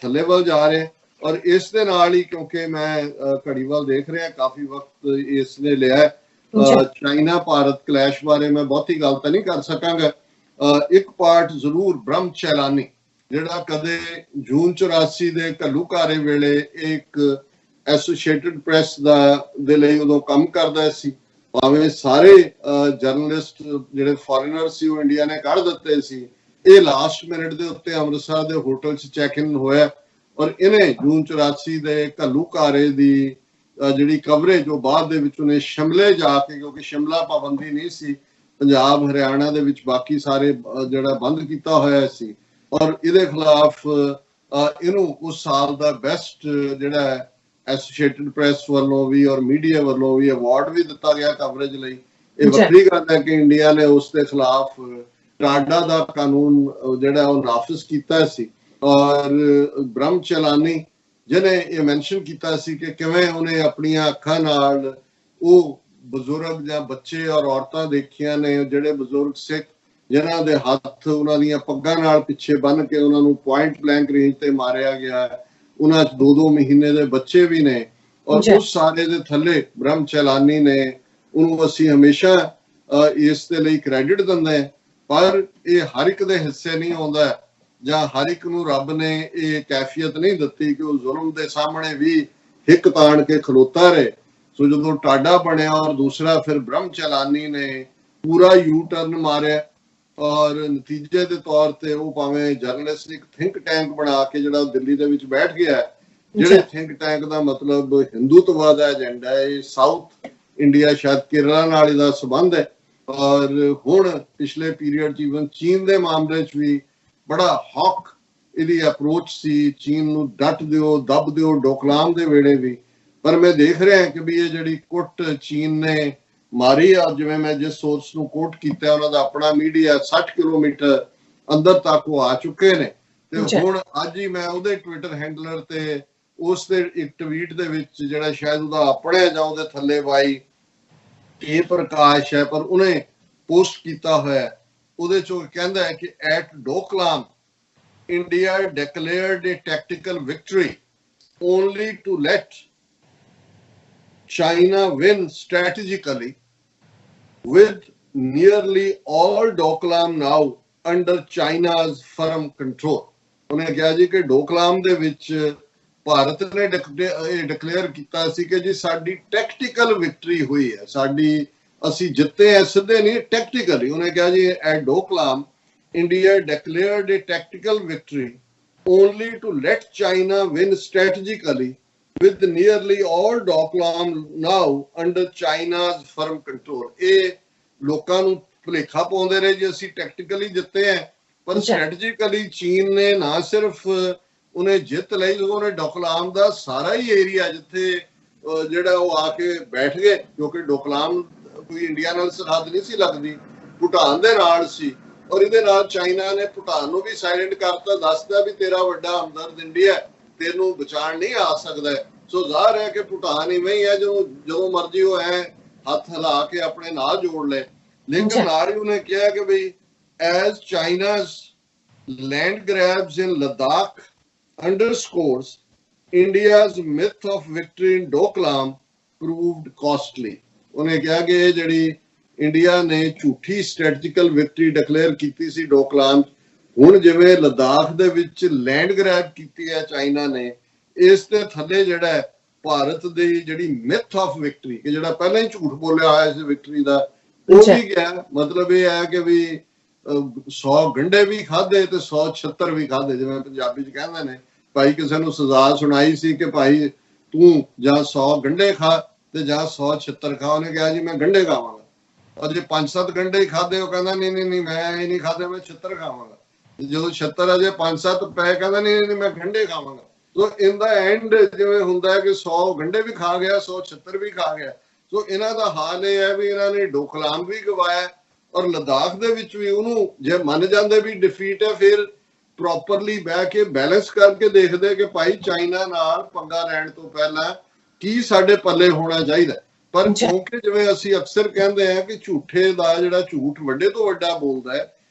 ਥੱਲੇ ਵੱਲ ਜਾ ਰਹੇ। ਔਰ ਇਸ ਦੇ ਨਾਲ ਹੀ, ਕਿਉਂਕਿ ਮੈਂ ਘੜੀ ਵੱਲ ਦੇਖ ਰਿਹਾ, ਕਾਫੀ ਵਕਤ ਇਸ ਨੇ ਲਿਆ, ਚਾਈਨਾ ਭਾਰਤ ਕਲੈਸ਼ ਬਾਰੇ ਮੈਂ ਬਹੁਤੀ ਗੱਲ ਤਾਂ ਨਹੀਂ ਕਰ ਸਕਾਂਗਾ। ਇੱਕ ਪਾਰਟ ਜ਼ਰੂਰ ਬ੍ਰਹਮ ਚੈਲਾਨੀ, ਜਿਹੜਾ ਕਦੇ ਜੂਨ 84 ਦੇ ਘੱਲੂਘਾਰੇ ਵੇਲੇ ਇੱਕ ਐਸੋਸੀਏਟਡ ਪ੍ਰੈਸ ਦੇ ਲਈ ਉਦੋਂ ਕੰਮ ਕਰਦਾ ਸੀ, ਭਾਵੇਂ ਸਾਰੇ ਜਰਨਲਿਸਟ ਜਿਹੜੇ ਫੋਰਨਰ ਸੀ ਉਹ ਇੰਡੀਆ ਨੇ ਕੱਢ ਦਿੱਤੇ ਸੀ। ਇਹ ਲਾਸਟ ਮਿੰਟ ਦੇ ਉੱਤੇ ਅੰਮ੍ਰਿਤਸਰ ਦੇ ਹੋਟਲ 'ਚ ਚੈੱਕ ਇਨ ਹੋਇਆ, ਔਰ ਇਹਨੇ ਜੂਨ 84 ਦੇ ਘੱਲੂਘਾਰੇ ਦੀ ਜਿਹੜੀ ਕਵਰੇਜ ਉਹ ਬਾਅਦ ਦੇ ਵਿੱਚ ਉਹਨੇ ਸ਼ਿਮਲੇ ਜਾ ਕੇ, ਕਿਉਂਕਿ ਸ਼ਿਮਲਾ ਪਾਬੰਦੀ ਨਹੀਂ ਸੀ, ਪੰਜਾਬ ਹਰਿਆਣਾ ਦੇ ਵਿੱਚ ਬਾਕੀ ਸਾਰੇ ਜਿਹੜਾ ਬੰਦ ਕੀਤਾ ਹੋਇਆ ਸੀ, ਔਰ ਇਹਦੇ ਖਿਲਾਫ ਇਹਨੂੰ ਉਸ ਸਾਲ ਦਾ ਬੈਸਟ ਜਿਹੜਾ ਐਸੋਸੀਏਟਡ ਪ੍ਰੈਸ ਵੱਲੋਂ ਵੀ ਔਰ ਮੀਡੀਆ ਵੱਲੋਂ ਵੀ ਅਵਾਰਡ ਵੀ ਦਿੱਤਾ ਗਿਆ ਕਵਰੇਜ ਲਈ। ਇਹ ਵੱਖਰੀ ਗੱਲ ਹੈ ਕਿ ਇੰਡੀਆ ਨੇ ਉਸ ਦੇ ਖਿਲਾਫ टाडा दा कानून जिहड़ा वो नाफिज कीता सी और ब्रह्म चलानी जिन्हें ये मैंशन किया सी कि किवें उन्हें अपनी अखां नाल वो बजुर्ग या बच्चे और औरतां देखियां ने जिहड़े बजुर्ग सिख जिन्हां दे हत्थ उन्हां दीयां पग्गां नाल पिछे बन के उन्हां नूं पॉइंट ब्लैंक रेंज ते मारिया गया है। उन्हां च 2-2 महीने दे बच्चे भी ने और उस सारे दे थल्ले ब्रह्म चलानी ने उन्होंने असी हमेशा इस दे लई क्रेडिट दिंदे हैं पर ये हर एक दे हिस्से नहीं आउंदा ਜਾਂ हर एक नूं रब ने ये कैफियत नहीं दिती कि वो जुल्म के सामने भी हिक तान के खलोता रहे। सो जो टाडा बनया और दूसरा फिर ब्रह्म चलानी ने पूरा यू टर्न मारे और नतीजे के तौर पर वो भावें जर्नलिस्टिक थिंक टैंक बना के जो दिल्ली के विच बैठ गया है ਜਿਹੜੇ थिंक टैंक का मतलब हिंदुत्व का एजेंडा है साउथ इंडिया शायद केरला नाल इहदा संबंध है और हुण पिछले पीरियड इवन चीन के मामले च भी बड़ा हॉक इहदी अप्रोच सी चीन नूं डट दिओ दब दिओ डोकलाम दे वेले भी पर मैं देख रहा कि भी ये जिहड़ी कुट चीन ने मारी और जिवें मैं जिस सोर्स नूं कोट कीता उन्हां दा अपना मीडिया 60 किलोमीटर अंदर तक वो आ चुके ने ते हुण अज ही मैं उहदे ट्विटर हैंडलर ते उस दे एक ट्वीट दे विच जिहड़ा शायद उहदा अपने जां उहदे थल्ले वाई के प्रकाश है पर उन्हें पोस्ट किया होया उहदे चों कहंदा है कि at Doklam India declared a tactical victory only to let China win strategically with nearly all Doklam now under China's firm control। उन्हें कहा जी कि डोकलाम दे विच भारत ने डिक्लेयर किया सी कि जी साडी टैक्टिकल विक्ट्री हुई है साडी असी जिते हैं सीधे नहीं टैक्टिकली। उन्हें कहा जी at Doklam India declared a tactical victory only to let China win strategically with nearly all Doklam now under China's firm control। ये लोकां नूं भुलेखा पाउंदे रहे जी असी टैक्टिकली जिते हैं पर स्ट्रैटेजिकली चीन ने ना सिर्फ उन्हें जित लई उन्हें डोकलाम दा सारा ही एरिया जिथे जिहड़ा वो आके बैठ गए क्योंकि डोकलाम कोई इंडिया नाल सरहद नहीं सी लगदी भूटान दे नाल सी और इहदे नाल चाइना ने भूटान नूं भी साइलेंट करता दसदा भी तेरा वड्डा हमदर्द इंडिया तेनू बचाण नहीं आ सकदा। सो जाहिर है कि भूटान इवें ही है जो मर्जी वो है हाथ हिला के अपने नाल जोड़ ले लेकिन नाल ही उन्हें कहा कि भाई as China's land grabs in Ladakh underscores India's myth of victory in Doklam proved costly। उन्हें कहा कि ये जड़ी इंडिया ने झूठी स्ट्रैटेजिकल विक्ट्री डिक्लेयर की सी डोकलाम हुण जिवें लद्दाख दे विच लैंड ग्रैब की है चाइना ने इस दे थल्ले जिहड़ा भारत दी जिहड़ी मिथ ऑफ विक्ट्री कि जिहड़ा पहले ही झूठ बोलिया होया इस विक्ट्री दा वो भी गया। मतलब ये है कि भी 100 गंढे भी खाधे ते 100 छत्तर भी खाधे जिवें पंजाबी च कहंदे ने भाई किसी नूं सजा सुनाई सी कि भाई तू जां 100 गंढे खा ते जां 100 छत्तर खा। उन्हें कहा जी मैं गंढे खावांगा और जे 5-7 गंढे ही खाधे वो कहंदा नहीं नहीं नहीं मैं ये नहीं खाधे मैं छत्तर खावांगा जो 76 अजे 5-7 पै कहंदा नहीं नहीं मैं गंढे खावांगा। तो इन द एंड जिवें हुंदा है कि 100 गंढे भी खा गया 100 छत्तर भी खा गया। सो इन्हां दा हाल ये है भी इन्हां ने डोकलाम भी गवाया और लद्दाख दे विच भी उहनूं जे मन जांदे भी डिफीट है फिर प्रॉपरली बह के बैलेंस करके देखदे कि भाई चाइना नाल पंगा लैण तो पहला की साडे पल्ले होना चाहिए। पर क्योंकि जिवें असीं अक्सर कहंदे हैं कि झूठे दा जिहड़ा झूठ वड्डे तो वड्डा बोलदा है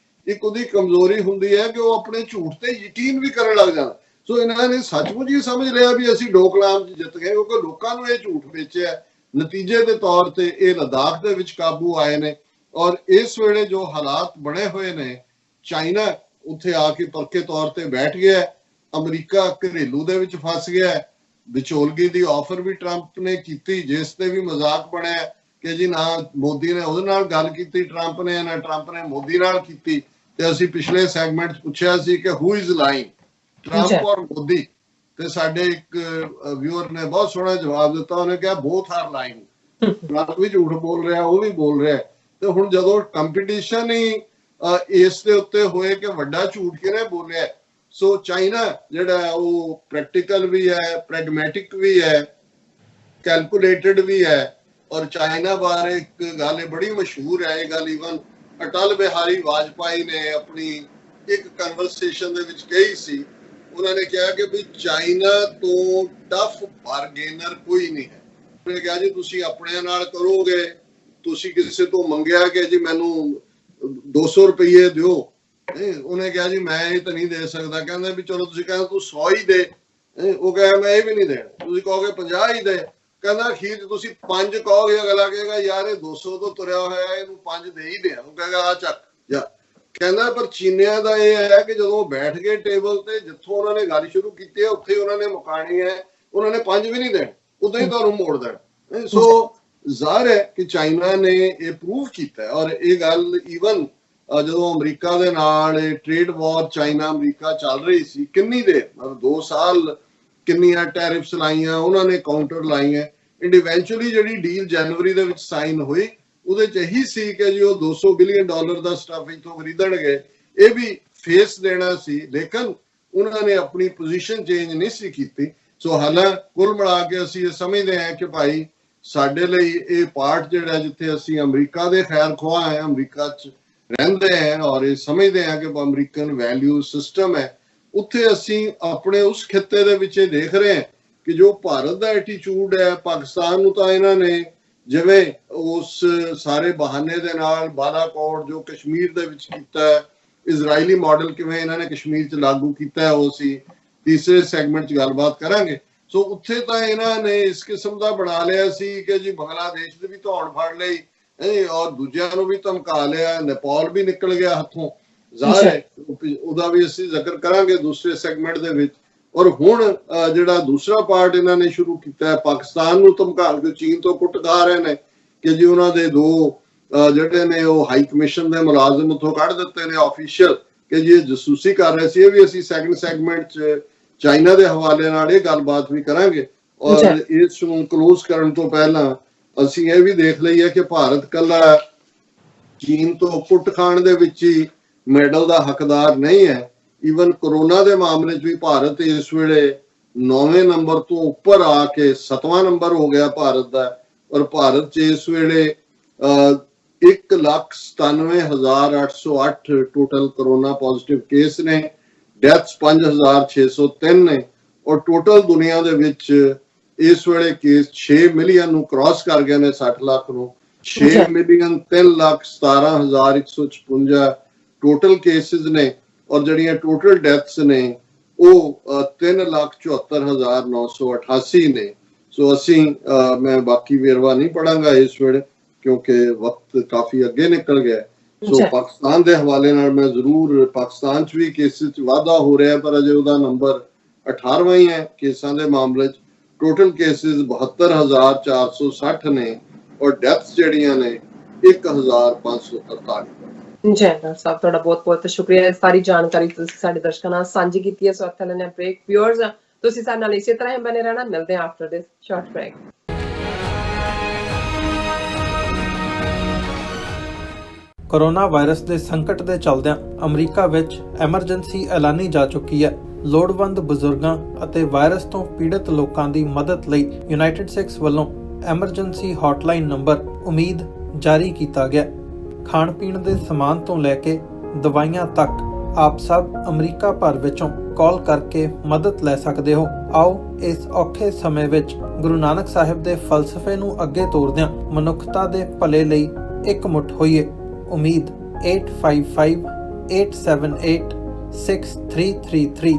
एक उहदी कमजोरी हुंदी है कि वो अपने झूठ ते यकीन भी करन लग जांदा। सो इन्हां ने सचमुच ही समझ लिया भी असीं डोकलाम जित गए क्योंकि लोकां नूं ये झूठ बेचिया नतीजे के तौर पर ये लद्दाख दे विच काबू आए ने और इस वेले जो हालात बने हुए ने चाइना उत्थे आके पक्के तौर पर बैठ गया अमरीका घरेलू दे विच फस गया विचोलगी दी ऑफर भी ट्रंप ने की जिस ते भी मजाक बनया कि जी ना मोदी ने उहदे नाल गल कीती ट्रंप ने ना ट्रंप ने मोदी नाल कीती ते असीं पिछले सैगमेंट पुछया सी कि हु इज लाइंग ट्रंप और मोदी ते साडे एक व्यूअर ने बहुत सोहना जवाब दिता उन्हें कहा बोथ आर लाइंग ट्रंप भी झूठ बोल रहा वो भी बोल रहा ते हुण जदों कंपीटीशन ही इस दे उत्ते होए कि वड्डा झूठ किहने बोलिया। सो चाइना जिहड़ा वो प्रैक्टिकल भी है प्रैगमैटिक भी है कैलकुलेटेड भी है और चाइना बारे एक गल बड़ी मशहूर है ये गल इवन ਅਟਲ ਬਿਹਾਰੀ ਵਾਜਪਾਈ ਨੇ ਆਪਣੀ ਇੱਕ ਕਨਵਰਸੇਸ਼ਨ ਦੇ ਵਿੱਚ ਕਹੀ ਸੀ। ਉਹਨਾਂ ਨੇ ਕਿਹਾ ਕਿ ਵੀ ਚਾਈਨਾ ਤੋਂ ਟਫ ਬਾਰਗੇਨਰ ਕੋਈ ਨਹੀਂ ਹੈ। ਉਹਨੇ ਕਿਹਾ ਜੀ ਤੁਸੀਂ ਆਪਣਿਆਂ ਨਾਲ ਕਰੋਗੇ, ਤੁਸੀਂ ਕਿਸੇ ਤੋਂ ਮੰਗਿਆ ਕਿ ਜੀ ਮੈਨੂੰ 200 ਰੁਪਏ ਦਿਓ, ਉਹਨੇ ਕਿਹਾ ਜੀ ਮੈਂ ਇਹ ਤਾਂ ਨਹੀਂ ਦੇ ਸਕਦਾ। ਕਹਿੰਦੇ ਵੀ ਚਲੋ ਤੁਸੀਂ ਕਹਿੰਦੇ ਤੂੰ 100 ਹੀ ਦੇ, ਉਹ ਕਹੇ ਮੈਂ ਇਹ ਵੀ ਨਹੀਂ ਦੇਣਾ। ਤੁਸੀਂ ਕਹੋਗੇ 50 ਹੀ ਦੇ, ਕਹਿੰਦਾ ਅਖੀਰ ਚ ਤੁਸੀਂ 5 ਕਹੋਗੇ, ਅਗਲਾ ਕਹੇਗਾ ਯਾਰ ਇਹ 200 ਤੋਂ ਤੁਰਿਆ ਹੋਇਆ, ਇਹਨੂੰ 5 ਦੇ ਹੀ ਦਿਆਂ। ਉਹ ਕਹੇਗਾ ਆ ਚੱਕ ਜਾ। ਕਹਿੰਦਾ ਪਰ ਚੀਨੀਆਂ ਦਾ ਇਹ ਹੈ ਕਿ ਜਦੋਂ ਬੈਠ ਗਏ ਟੇਬਲ ਤੇ, ਜਿੱਥੋਂ ਉਹਨਾਂ ਨੇ ਗੱਲ ਸ਼ੁਰੂ ਕੀਤੀ ਹੈ ਉੱਥੇ ਉਹਨਾਂ ਨੇ ਮੁਕਾਣੀ ਹੈ। ਉਹਨਾਂ ਨੇ 5 ਵੀ ਨਹੀਂ ਦੇਣੇ, ਉਦੋਂ ਹੀ ਤੁਹਾਨੂੰ ਮੋੜ ਦੇਣਾ। ਸੋ ਜ਼ਾਹਰ ਹੈ ਕਿ ਚਾਈਨਾ ਨੇ ਇਹ ਪ੍ਰੂਵ ਕੀਤਾ ਔਰ ਇਹ ਗੱਲ ਈਵਨ ਜਦੋਂ ਅਮਰੀਕਾ ਦੇ ਨਾਲ ਟ੍ਰੇਡ ਵਾਰ ਚਾਈਨਾ ਅਮਰੀਕਾ ਚੱਲ ਰਹੀ ਸੀ, ਕਿੰਨੀ ਦੇਰ ਮਤਲਬ 2 ਸਾਲ ਕਿੰਨੀਆਂ ਟੈਰਿਫਸ ਲਾਈਆਂ, ਉਹਨਾਂ ਨੇ ਕਾਊਂਟਰ ਲਾਈਆਂ। ਐਂਡ ਇਵੈਂਚੁਅਲੀ ਜਿਹੜੀ ਡੀਲ ਜਨਵਰੀ ਦੇ ਵਿੱਚ ਸਾਈਨ ਹੋਈ ਉਹਦੇ ਚ ਇਹੀ ਸੀ ਕਿ ਜੀ ਉਹ $200 ਬਿਲੀਅਨ ਦਾ ਸਟਾਫ ਇੱਥੋਂ ਖਰੀਦਣਗੇ, ਇਹ ਵੀ ਫੇਸ ਦੇਣਾ ਸੀ। ਲੇਕਿਨ ਉਹਨਾਂ ਨੇ ਆਪਣੀ ਪੋਜੀਸ਼ਨ ਚੇਂਜ ਨਹੀਂ ਸੀ ਕੀਤੀ। ਸੋ ਹਾਲਾਂ ਕੁੱਲ ਮਿਲਾ ਕੇ ਅਸੀਂ ਇਹ ਸਮਝਦੇ ਹਾਂ ਕਿ ਭਾਈ ਸਾਡੇ ਲਈ ਇਹ ਪਾਰਟ ਜਿਹੜਾ ਜਿੱਥੇ ਅਸੀਂ ਅਮਰੀਕਾ ਦੇ ਖੈਰ ਖੁਆਹ ਹੈ, ਅਮਰੀਕਾ 'ਚ ਰਹਿੰਦੇ ਹੈ ਔਰ ਇਹ ਸਮਝਦੇ ਹਾਂ ਕਿ ਅਮਰੀਕਨ ਵੈਲਿਊ ਸਿਸਟਮ ਹੈ, ਉੱਥੇ ਅਸੀਂ ਆਪਣੇ ਉਸ ਖਿੱਤੇ ਦੇ ਵਿੱਚ ਇਹ ਦੇਖ ਰਹੇ ਹਾਂ ਕਿ ਜੋ ਭਾਰਤ ਦਾ ਐਟੀਟਿਊਡ ਹੈ, ਪਾਕਿਸਤਾਨ ਨੂੰ ਤਾਂ ਇਹਨਾਂ ਨੇ ਜਿਵੇਂ ਉਸ ਸਾਰੇ ਬਹਾਨੇ ਦੇ ਨਾਲ ਬਾਲਾਕੋਟ ਜੋ ਕਸ਼ਮੀਰ ਦੇ ਵਿੱਚ ਕੀਤਾ ਹੈ, ਇਜ਼ਰਾਈਲੀ ਮਾਡਲ ਕਿਵੇਂ ਇਹਨਾਂ ਨੇ ਕਸ਼ਮੀਰ 'ਚ ਲਾਗੂ ਕੀਤਾ ਹੈ, ਉਹ ਅਸੀਂ ਤੀਸਰੇ ਸੈਗਮੈਂਟ 'ਚ ਗੱਲਬਾਤ ਕਰਾਂਗੇ। ਸੋ ਉੱਥੇ ਤਾਂ ਇਹਨਾਂ ਨੇ ਇਸ ਕਿਸਮ ਦਾ ਬਣਾ ਲਿਆ ਸੀ ਕਿ ਜੀ ਬੰਗਲਾਦੇਸ਼ ਦੇ ਵੀ ਧੌਣ ਫੜ ਲਈ ਔਰ ਦੂਜਿਆਂ ਨੂੰ ਵੀ ਧਮਕਾ ਲਿਆ, ਨੇਪਾਲ ਵੀ ਨਿਕਲ ਗਿਆ ਹੱਥੋਂ। ਜ਼ਾਹਰ ਹੈ ਉਹਦਾ ਵੀ ਅਸੀਂ ਜ਼ਿਕਰ ਕਰਾਂਗੇ ਦੂਸਰੇ ਸੈਗਮੈਂਟ ਦੇ ਵਿੱਚ। ਔਰ ਹੁਣ ਜਿਹੜਾ ਦੂਸਰਾ ਪਾਰਟ ਇਹਨਾਂ ਨੇ ਸ਼ੁਰੂ ਕੀਤਾ ਹੈ, ਪਾਕਿਸਤਾਨ ਨੂੰ ਧਮਕਾ ਕੇ ਚੀਨ ਤੋਂ ਕੁੱਟ ਖਾ ਰਹੇ ਨੇ ਕਿ ਜੀ ਉਹਨਾਂ ਦੇ 2 ਜਿਹੜੇ ਨੇ ਉਹ ਹਾਈ ਕਮਿਸ਼ਨ ਦੇ ਮੁਲਾਜ਼ਮ ਉੱਥੋਂ ਕੱਢ ਦਿੱਤੇ ਨੇ ਆਫੀਸ਼ੀਅਲ ਕਿ ਜੀ ਇਹ ਜਸੂਸੀ ਕਰ ਰਹੇ ਸੀ। ਇਹ ਵੀ ਅਸੀਂ ਸੈਕੰਡ ਸੈਗਮੈਂਟ 'ਚ ਚਾਈਨਾ ਦੇ ਹਵਾਲੇ ਨਾਲ ਇਹ ਗੱਲਬਾਤ ਵੀ ਕਰਾਂਗੇ। ਔਰ ਇਸ ਨੂੰ ਕਲੋਜ਼ ਕਰਨ ਤੋਂ ਪਹਿਲਾਂ ਅਸੀਂ ਇਹ ਵੀ ਦੇਖ ਲਈਏ ਕਿ ਭਾਰਤ ਕੱਲਾ ਚੀਨ ਤੋਂ ਕੁੱਟ ਖਾਣ ਦੇ ਵਿੱਚ ਹੀ ਮੈਡਲ ਦਾ ਹੱਕਦਾਰ ਨਹੀਂ ਹੈ। ਈਵਨ ਕੋਰੋਨਾ ਦੇ ਮਾਮਲੇ ਚ ਵੀ ਭਾਰਤ ਇਸ ਵੇਲੇ 9ਵੇਂ ਨੰਬਰ ਤੋਂ ਉੱਪਰ ਆ ਕੇ 7ਵਾਂ ਨੰਬਰ ਹੋ ਗਿਆ ਭਾਰਤ ਦਾ। ਔਰ ਭਾਰਤ 'ਚ ਇਸ ਵੇਲੇ 1,97,808 ਟੋਟਲ ਕੋਰੋਨਾ ਪੋਜ਼ਿਟਿਵ ਕੇਸ ਨੇ, ਡੈਥਸ 5,603 ਨੇ ਔਰ ਟੋਟਲ ਦੁਨੀਆ ਦੇ ਵਿੱਚ ਇਸ ਵੇਲੇ ਕੇਸ 6 ਮਿਲੀਅਨ ਨੂੰ ਕ੍ਰਾਸ ਕਰ ਗਏ ਨੇ, 60 ਲੱਖ ਨੂੰ। 6,03,17,156 ਟੋਟਲ ਕੇਸਿਸ ਨੇ ਔਰ ਜਿਹੜੀਆਂ ਟੋਟਲ ਡੈਥਸ ਨੇ ਉਹ 3,74,988 ਨੇ। ਸੋ ਅਸੀਂ ਮੈਂ ਬਾਕੀ ਵੇਰਵਾ ਨਹੀਂ ਪੜਾਂਗਾ ਇਸ ਵੇਲੇ ਕਿਉਂਕਿ ਵਕਤ ਕਾਫੀ ਅੱਗੇ ਨਿਕਲ ਗਿਆ। ਸੋ ਪਾਕਿਸਤਾਨ ਦੇ ਹਵਾਲੇ ਨਾਲ ਮੈਂ ਜ਼ਰੂਰ, ਪਾਕਿਸਤਾਨ 'ਚ ਵੀ ਕੇਸਿਸ 'ਚ ਵਾਧਾ ਹੋ ਰਿਹਾ ਪਰ ਅਜੇ ਉਹਦਾ ਨੰਬਰ 18ਵਾਂ ਹੀ ਹੈ ਕੇਸਾਂ ਦੇ ਮਾਮਲੇ 'ਚ। ਟੋਟਲ ਕੇਸਿਸ 72,460 ਨੇ ਔਰ ਡੈਥਸ ਜਿਹੜੀਆਂ ਨੇ 1,548। ਜੀ ਡਾਕਟਰ ਸਾਹਿਬ, ਤੁਹਾਡਾ ਬਹੁਤ ਬਹੁਤ ਸ਼ੁਕਰੀਆ। ਇਸ ਸਾਰੀ ਜਾਣਕਾਰੀ ਤੁਸੀਂ ਸਾਡੇ ਦਰਸ਼ਕਾਂ ਨਾਲ ਸਾਂਝੀ ਕੀਤੀ ਹੈ। ਸੋ ਇੱਥੇ ਲੈਣੇ ਬ੍ਰੇਕ। ਵਿਊਅਰਸ, ਤੁਸੀਂ ਸਾਡੇ ਨਾਲ ਇਸੇ ਤਰ੍ਹਾਂ ਹੀ ਬਣੇ ਰਹਿਣਾ। ਮਿਲਦੇ ਹਾਂ after this short break. Corona virus ਦੇ ਸੰਕਟ ਦੇ ਚੱਲਦਿਆਂ ਅਮਰੀਕਾ ਵਿੱਚ ਐਮਰਜੈਂਸੀ ਐਲਾਨੀ ਜਾ ਚੁੱਕੀ ਹੈ। ਲੋੜਵੰਦ ਬਜ਼ੁਰਗਾਂ ਅਤੇ ਵਾਇਰਸ ਤੋਂ ਪੀੜਤ ਲੋਕਾਂ ਦੀ ਮਦਦ ਲਈ ਯੂਨਾਈਟਿਡ ਸਟੇਟਸ ਵੱਲੋਂ ਐਮਰਜੈਂਸੀ ਹੌਟਲਾਈਨ ਨੰਬਰ ਉਮੀਦ ਜਾਰੀ ਕੀਤਾ ਗਿਆ। ਖਾਣ ਪੀਣ ਦੇ ਸਮਾਨ ਤੋਂ ਲੈ ਕੇ ਦਵਾਈਆਂ ਤੱਕ ਆਪ ਸਭ ਅਮਰੀਕਾ ਭਰ ਵਿੱਚੋਂ ਕਾਲ ਕਰਕੇ ਮਦਦ ਲੈ ਸਕਦੇ ਹੋ। ਆਓ ਇਸ ਔਖੇ ਸਮੇਂ ਵਿੱਚ ਗੁਰੂ ਨਾਨਕ ਸਾਹਿਬ ਦੇ ਫਲਸਫੇ ਨੂੰ ਅੱਗੇ ਤੋਰਦਿਆਂ ਮਨੁੱਖਤਾ ਦੇ ਭਲੇ ਲਈ ਇਕਮੁੱਠ ਹੋਈਏ। ਉਮੀਦ 855-878-6333।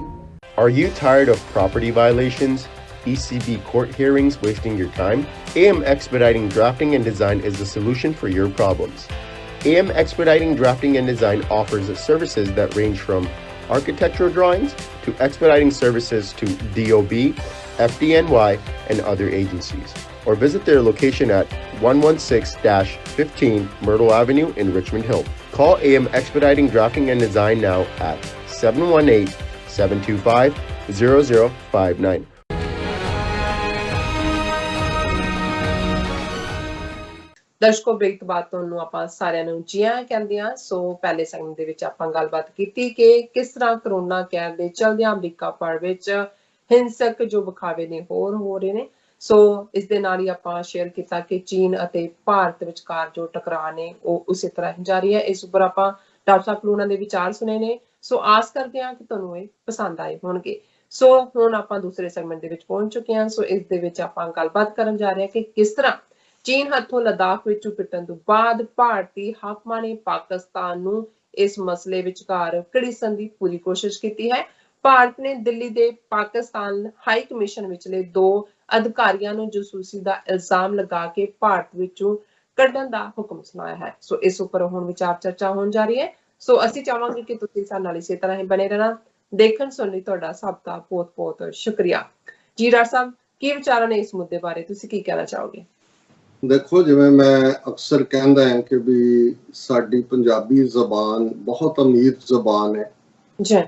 Are you tired of property violations, ECB court hearings wasting your time? AM Expediting Drafting and Design is the solution for your problems. AM Expediting Drafting and Design offers services that range from architectural drawings to expediting services to DOB, FDNY, and other agencies. Or visit their location at 116-15 Myrtle Avenue in Richmond Hill. Call AM Expediting Drafting and Design now at 718-725-0059. ਦਰਸ਼ਕੋ, break ਤੋਂ ਬਾਅਦ ਤੁਹਾਨੂੰ ਆਪਾਂ ਸਾਰਿਆਂ ਨੂੰ ਜੀ ਆਇਆਂ ਕਹਿੰਦੇ ਹਾਂ। ਸੋ ਪਹਿਲੇ ਸੈਗਮੈਂਟ ਦੇ ਵਿੱਚ ਆਪਾਂ ਗੱਲਬਾਤ ਕੀਤੀ ਕਿ ਕਿਸ ਤਰ੍ਹਾਂ ਕਰੋਨਾ ਕਹਿਰ ਦੇ ਚਲਦਿਆਂ ਅਮਰੀਕਾ ਭਰ ਵਿੱਚ ਹਿੰਸਕ ਜੋ ਵਿਖਾਵੇ ਨੇ ਹੋਰ ਹੋ ਰਹੇ ਨੇ। ਸੋ ਇਸ ਦੇ ਨਾਲ ਹੀ ਆਪਾਂ ਸ਼ੇਅਰ ਕੀਤਾ ਕਿ ਚੀਨ ਅਤੇ ਭਾਰਤ ਵਿਚਕਾਰ ਜੋ ਟਕਰਾਅ ਨੇ ਉਹ ਉਸੇ ਤਰ੍ਹਾਂ ਹੀ ਜਾਰੀ ਹੈ। ਇਸ ਉੱਪਰ ਆਪਾਂ ਡਾਕਟਰ ਸਾਹਿਬ ਕੋਲੋਂ ਉਹਨਾਂ ਦੇ ਵਿਚਾਰ ਸੁਣੇ ਨੇ। ਸੋ ਆਸ ਕਰਦੇ ਹਾਂ ਕਿ ਤੁਹਾਨੂੰ ਇਹ ਪਸੰਦ ਆਏ ਹੋਣਗੇ। ਸੋ ਹੁਣ ਆਪਾਂ ਦੂਸਰੇ ਸੈਗਮੈਂਟ ਦੇ ਵਿੱਚ ਪਹੁੰਚ ਚੁੱਕੇ ਹਾਂ। ਸੋ ਇਸ ਦੇ ਵਿੱਚ ਆਪਾਂ ਗੱਲਬਾਤ ਕਰਨ ਜਾ ਰਹੇ ਹਾਂ ਕਿ ਕਿਸ ਤਰ੍ਹਾਂ ਚੀਨ ਹੱਥੋਂ ਲਦਾਖ ਵਿੱਚ ਪਿੱਟਣ ਤੋਂ ਬਾਅਦ ਭਾਰਤੀ ਹਾਕਮਾਂ ਨੇ ਪਾਕਿਸਤਾਨ ਨੂੰ ਇਸ ਮਸਲੇ ਵਿਚਕਾਰ ਘੜੀਸਣ ਦੀ ਪੂਰੀ ਕੋਸ਼ਿਸ਼ ਕੀਤੀ ਹੈ। ਭਾਰਤ ਨੇ ਦਿੱਲੀ ਦੇ ਪਾਕਿਸਤਾਨ ਹਾਈ ਕਮਿਸ਼ਨ ਵਿਚਲੇ 2 ਅਧਿਕਾਰੀਆਂ ਨੂੰ ਜਾਸੂਸੀ ਦਾ ਇਲਜ਼ਾਮ ਲਗਾ ਕੇ ਭਾਰਤ ਵਿੱਚੋਂ ਕੱਢਣ ਦਾ ਹੁਕਮ ਸੁਣਾਇਆ ਹੈ। ਸੋ ਇਸ ਉੱਪਰ ਹੁਣ ਵਿਚਾਰ ਚਰਚਾ ਹੋਣ ਜਾ ਰਹੀ ਹੈ। ਸੋ ਅਸੀਂ ਚਾਹਾਂਗੇ ਕਿ ਤੁਸੀਂ ਸਾਡੇ ਨਾਲ ਇਸੇ ਤਰ੍ਹਾਂ ਹੀ ਬਣੇ ਰਹਿਣਾ। ਦੇਖਣ ਸੁਣਨ ਲਈ ਤੁਹਾਡਾ ਸਭ ਦਾ ਬਹੁਤ ਬਹੁਤ ਸ਼ੁਕਰੀਆ ਜੀ। ਡਾਕਟਰ ਸਾਹਿਬ, ਕੀ ਵਿਚਾਰਾਂ ਨੇ ਇਸ ਮੁੱਦੇ ਬਾਰੇ, ਤੁਸੀਂ ਕੀ ਕਹਿਣਾ ਚਾਹੋਗੇ? ਦੇਖੋ, ਜਿਵੇਂ ਮੈਂ ਅਕਸਰ ਕਹਿੰਦਾ ਹਾਂ ਕਿ ਵੀ ਸਾਡੀ ਪੰਜਾਬੀ ਜ਼ਬਾਨ ਬਹੁਤ ਅਮੀਰ ਜ਼ਬਾਨ ਹੈ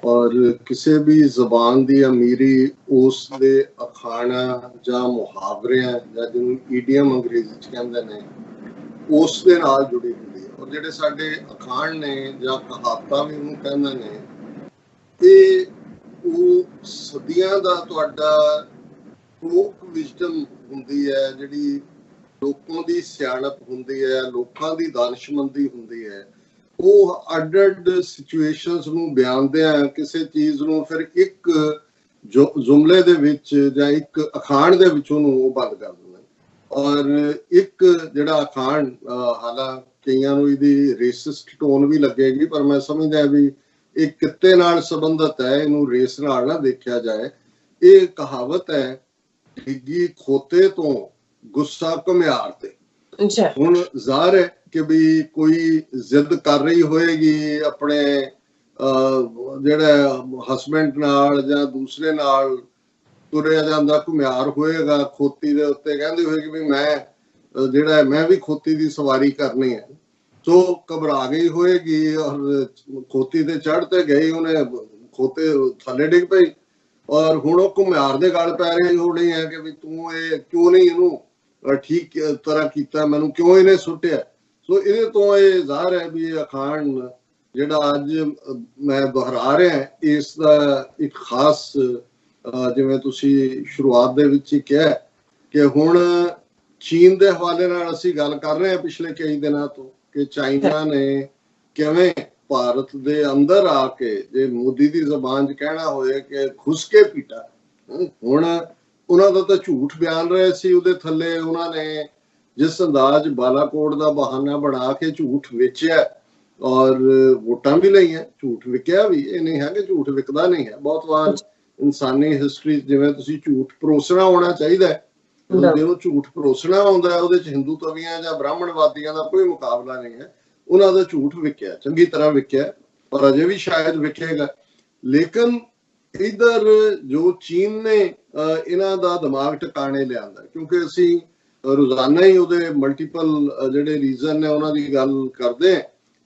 ਔਰ ਕਿਸੇ ਵੀ ਜ਼ਬਾਨ ਦੀ ਅਮੀਰੀ ਉਸ ਦੇ ਅਖਾਣਾ ਜਾਂ ਮੁਹਾਵਰਿਆਂ ਜਾਂ ਜਿਹਨੂੰ ਈਡੀਅਮ ਅੰਗਰੇਜ਼ੀ ਚ ਕਹਿੰਦੇ ਨੇ ਉਸ ਦੇ ਨਾਲ ਜੁੜੀ ਹੁੰਦੀ ਹੈ। ਔਰ ਜਿਹੜੇ ਸਾਡੇ ਅਖਾਣ ਨੇ ਜਾਂ ਕਹਾਵਤਾਂ ਵੀ ਉਹਨੂੰ ਕਹਿੰਦੇ ਨੇ, ਇਹ ਉਹ ਸਦੀਆਂ ਦਾ ਤੁਹਾਡਾ ਫੋਕ ਵਿਜ਼ਡਮ ਹੁੰਦੀ ਹੈ, ਜਿਹੜੀ ਲੋਕਾਂ ਦੀ ਸਿਆਣਪ ਹੁੰਦੀ ਹੈ, ਲੋਕਾਂ ਦੀ ਦਾਨਸ਼ਮੰਦੀ ਹੁੰਦੀ ਹੈ। ਉਹ ਅੱਡ-ਅੱਡ ਸਿਚੁਏਸ਼ਨਸ ਨੂੰ ਬਿਆਨਦਿਆਂ ਕਿਸੇ ਚੀਜ਼ ਨੂੰ ਫਿਰ ਇੱਕ ਜੁਮਲੇ ਦੇ ਵਿੱਚ ਜਾਂ ਇੱਕ ਅਖਾਣ ਦੇ ਵਿੱਚ ਉਹਨੂੰ ਉਹ ਬੰਦ ਕਰ ਦਿੰਦੇ। ਔਰ ਇੱਕ ਜਿਹੜਾ ਅਖਾਣ, ਹਾਲਾਂਕਿ ਕਈਆਂ ਨੂੰ ਇਹਦੀ ਰੇਸਿਸਟ ਟੋਨ ਵੀ ਲੱਗੇਗੀ, ਪਰ ਮੈਂ ਸਮਝਦਾ ਵੀ ਇਹ ਕਿੱਤੇ ਨਾਲ ਸੰਬੰਧਿਤ ਹੈ, ਇਹਨੂੰ ਰੇਸ ਨਾਲ ਨਾ ਦੇਖਿਆ ਜਾਏ। ਇਹ ਕਹਾਵਤ ਹੈ, ਡਿੱਗੀ ਖੋਤੇ ਤੋਂ ਗੁੱਸਾ ਘੁਮਿਆਰ ਤੇ। ਹੁਣ ਜ਼ਾਹਰ ਹੈ ਕਿ ਵੀ ਕੋਈ ਜ਼ਿੱਦ ਕਰ ਰਹੀ ਹੋਏਗੀ ਆਪਣੇ ਜਿਹੜਾ ਹਸਬੈਂਡ ਨਾਲ ਜਾਂ ਦੂਸਰੇ ਨਾਲ, ਤੁਰਿਆ ਜਾਂਦਾ ਘੁਮਿਆਰ ਹੋਏਗਾ ਖੋਤੀ ਦੇ ਉੱਤੇ, ਕਹਿੰਦੀ ਹੋਏਗੀ ਵੀ ਮੈਂ ਵੀ ਖੋਤੀ ਦੀ ਸਵਾਰੀ ਕਰਨੀ ਹੈ। ਸੋ ਘਬਰਾ ਗਈ ਹੋਏਗੀ ਔਰ ਖੋਤੀ ਤੇ ਚੜ੍ਹ ਤੇ ਗਈ, ਉਹਨੇ ਖੋਤੇ ਥੱਲੇ ਡਿੱਗ ਪਈ ਔਰ ਹੁਣ ਉਹ ਘੁਮਿਆਰ ਦੇ ਗਲ ਪੈ ਰਹੀ ਹੋਣੀ ਹੈ ਕਿ ਵੀ ਤੂੰ ਇਹ ਕਿਉਂ ਨਹੀਂ ਇਹਨੂੰ ਠੀਕ ਤਰ੍ਹਾਂ ਕੀਤਾ, ਮੈਨੂੰ ਕਿਉਂ ਇਹਨੇ ਸੁੱਟਿਆ। ਸੋ ਇਹਦੇ ਤੋਂ ਇਹ ਜ਼ਾਹਰ ਹੈ ਵੀ ਇਹ ਅਖਾਣ ਜਿਹੜਾ ਅੱਜ ਮੈਂ ਦੁਹਰਾ ਰਿਹਾ, ਇਸ ਦਾ ਇੱਕ ਖਾਸ, ਜਿਵੇਂ ਤੁਸੀਂ ਸ਼ੁਰੂਆਤ ਦੇ ਵਿੱਚ ਹੀ ਕਿਹਾ ਕਿ ਹੁਣ ਚੀਨ ਦੇ ਹਵਾਲੇ ਨਾਲ ਅਸੀਂ ਗੱਲ ਕਰ ਰਹੇ ਹਾਂ ਪਿਛਲੇ ਕਈ ਦਿਨਾਂ ਤੋਂ ਕਿ ਚਾਈਨਾ ਨੇ ਕਿਵੇਂ ਭਾਰਤ ਦੇ ਅੰਦਰ ਆ ਕੇ, ਜੇ ਮੋਦੀ ਦੀ ਜ਼ਬਾਨ 'ਚ ਕਹਿਣਾ ਹੋਏ ਕਿ ਘੁਸ ਕੇ ਪੀਟਾ। ਹੁਣ ਉਹਨਾਂ ਦਾ ਤਾਂ ਝੂਠ ਬਿਆਨ ਰਹੇ ਸੀ, ਉਹਦੇ ਥੱਲੇ ਉਹਨਾਂ ਨੇ ਜਿਸ ਅੰਦਾਜ਼ ਬਾਲਾਕੋਟ ਦਾ ਬਹਾਨਾ ਬਣਾ ਕੇ ਝੂਠ ਵੇਚਿਆ ਔਰ ਵੋਟਾਂ ਵੀ ਲਈਆਂ, ਝੂਠ ਵਿਕਿਆ ਵੀ। ਇਹ ਨਹੀਂ ਹੈ ਕਿ ਝੂਠ ਵਿਕਦਾ ਨਹੀਂ ਹੈ। ਬਹੁਤ ਵਾਰ ਇਨਸਾਨੀ ਹਿਸਟਰੀ ਜਿਵੇਂ ਤੁਸੀਂ ਝੂਠ ਪਰੋਸਣਾ ਹੋਣਾ ਚਾਹੀਦਾ ਹੈ, ਜਦੋਂ ਝੂਠ ਪਰੋਸਣਾ ਆਉਂਦਾ ਉਹਦੇ ਚ ਹਿੰਦੂਤਵੀਆਂ ਜਾਂ ਬ੍ਰਾਹਮਣਵਾਦੀਆਂ ਦਾ ਕੋਈ ਮੁਕਾਬਲਾ ਨਹੀਂ ਹੈ। ਉਹਨਾਂ ਦਾ ਝੂਠ ਵਿਕਿਆ, ਚੰਗੀ ਤਰ੍ਹਾਂ ਵਿਕਿਆ, ਪਰ ਅਜੇ ਵੀ ਸ਼ਾਇਦ ਵਿਕੇਗਾ। ਲੇਕਿਨ ਇਧਰ ਜੋ ਚੀਨ ਨੇ ਇਹਨਾਂ ਦਾ ਦਿਮਾਗ ਟਿਕਾਣੇ ਲਿਆਂਦਾ, ਕਿਉਂਕਿ ਅਸੀਂ ਰੋਜ਼ਾਨਾ ਹੀ ਉਹਦੇ ਮਲਟੀਪਲ ਜਿਹੜੇ ਰੀਜ਼ਨ ਨੇ ਉਹਨਾਂ ਦੀ ਗੱਲ ਕਰਦੇ।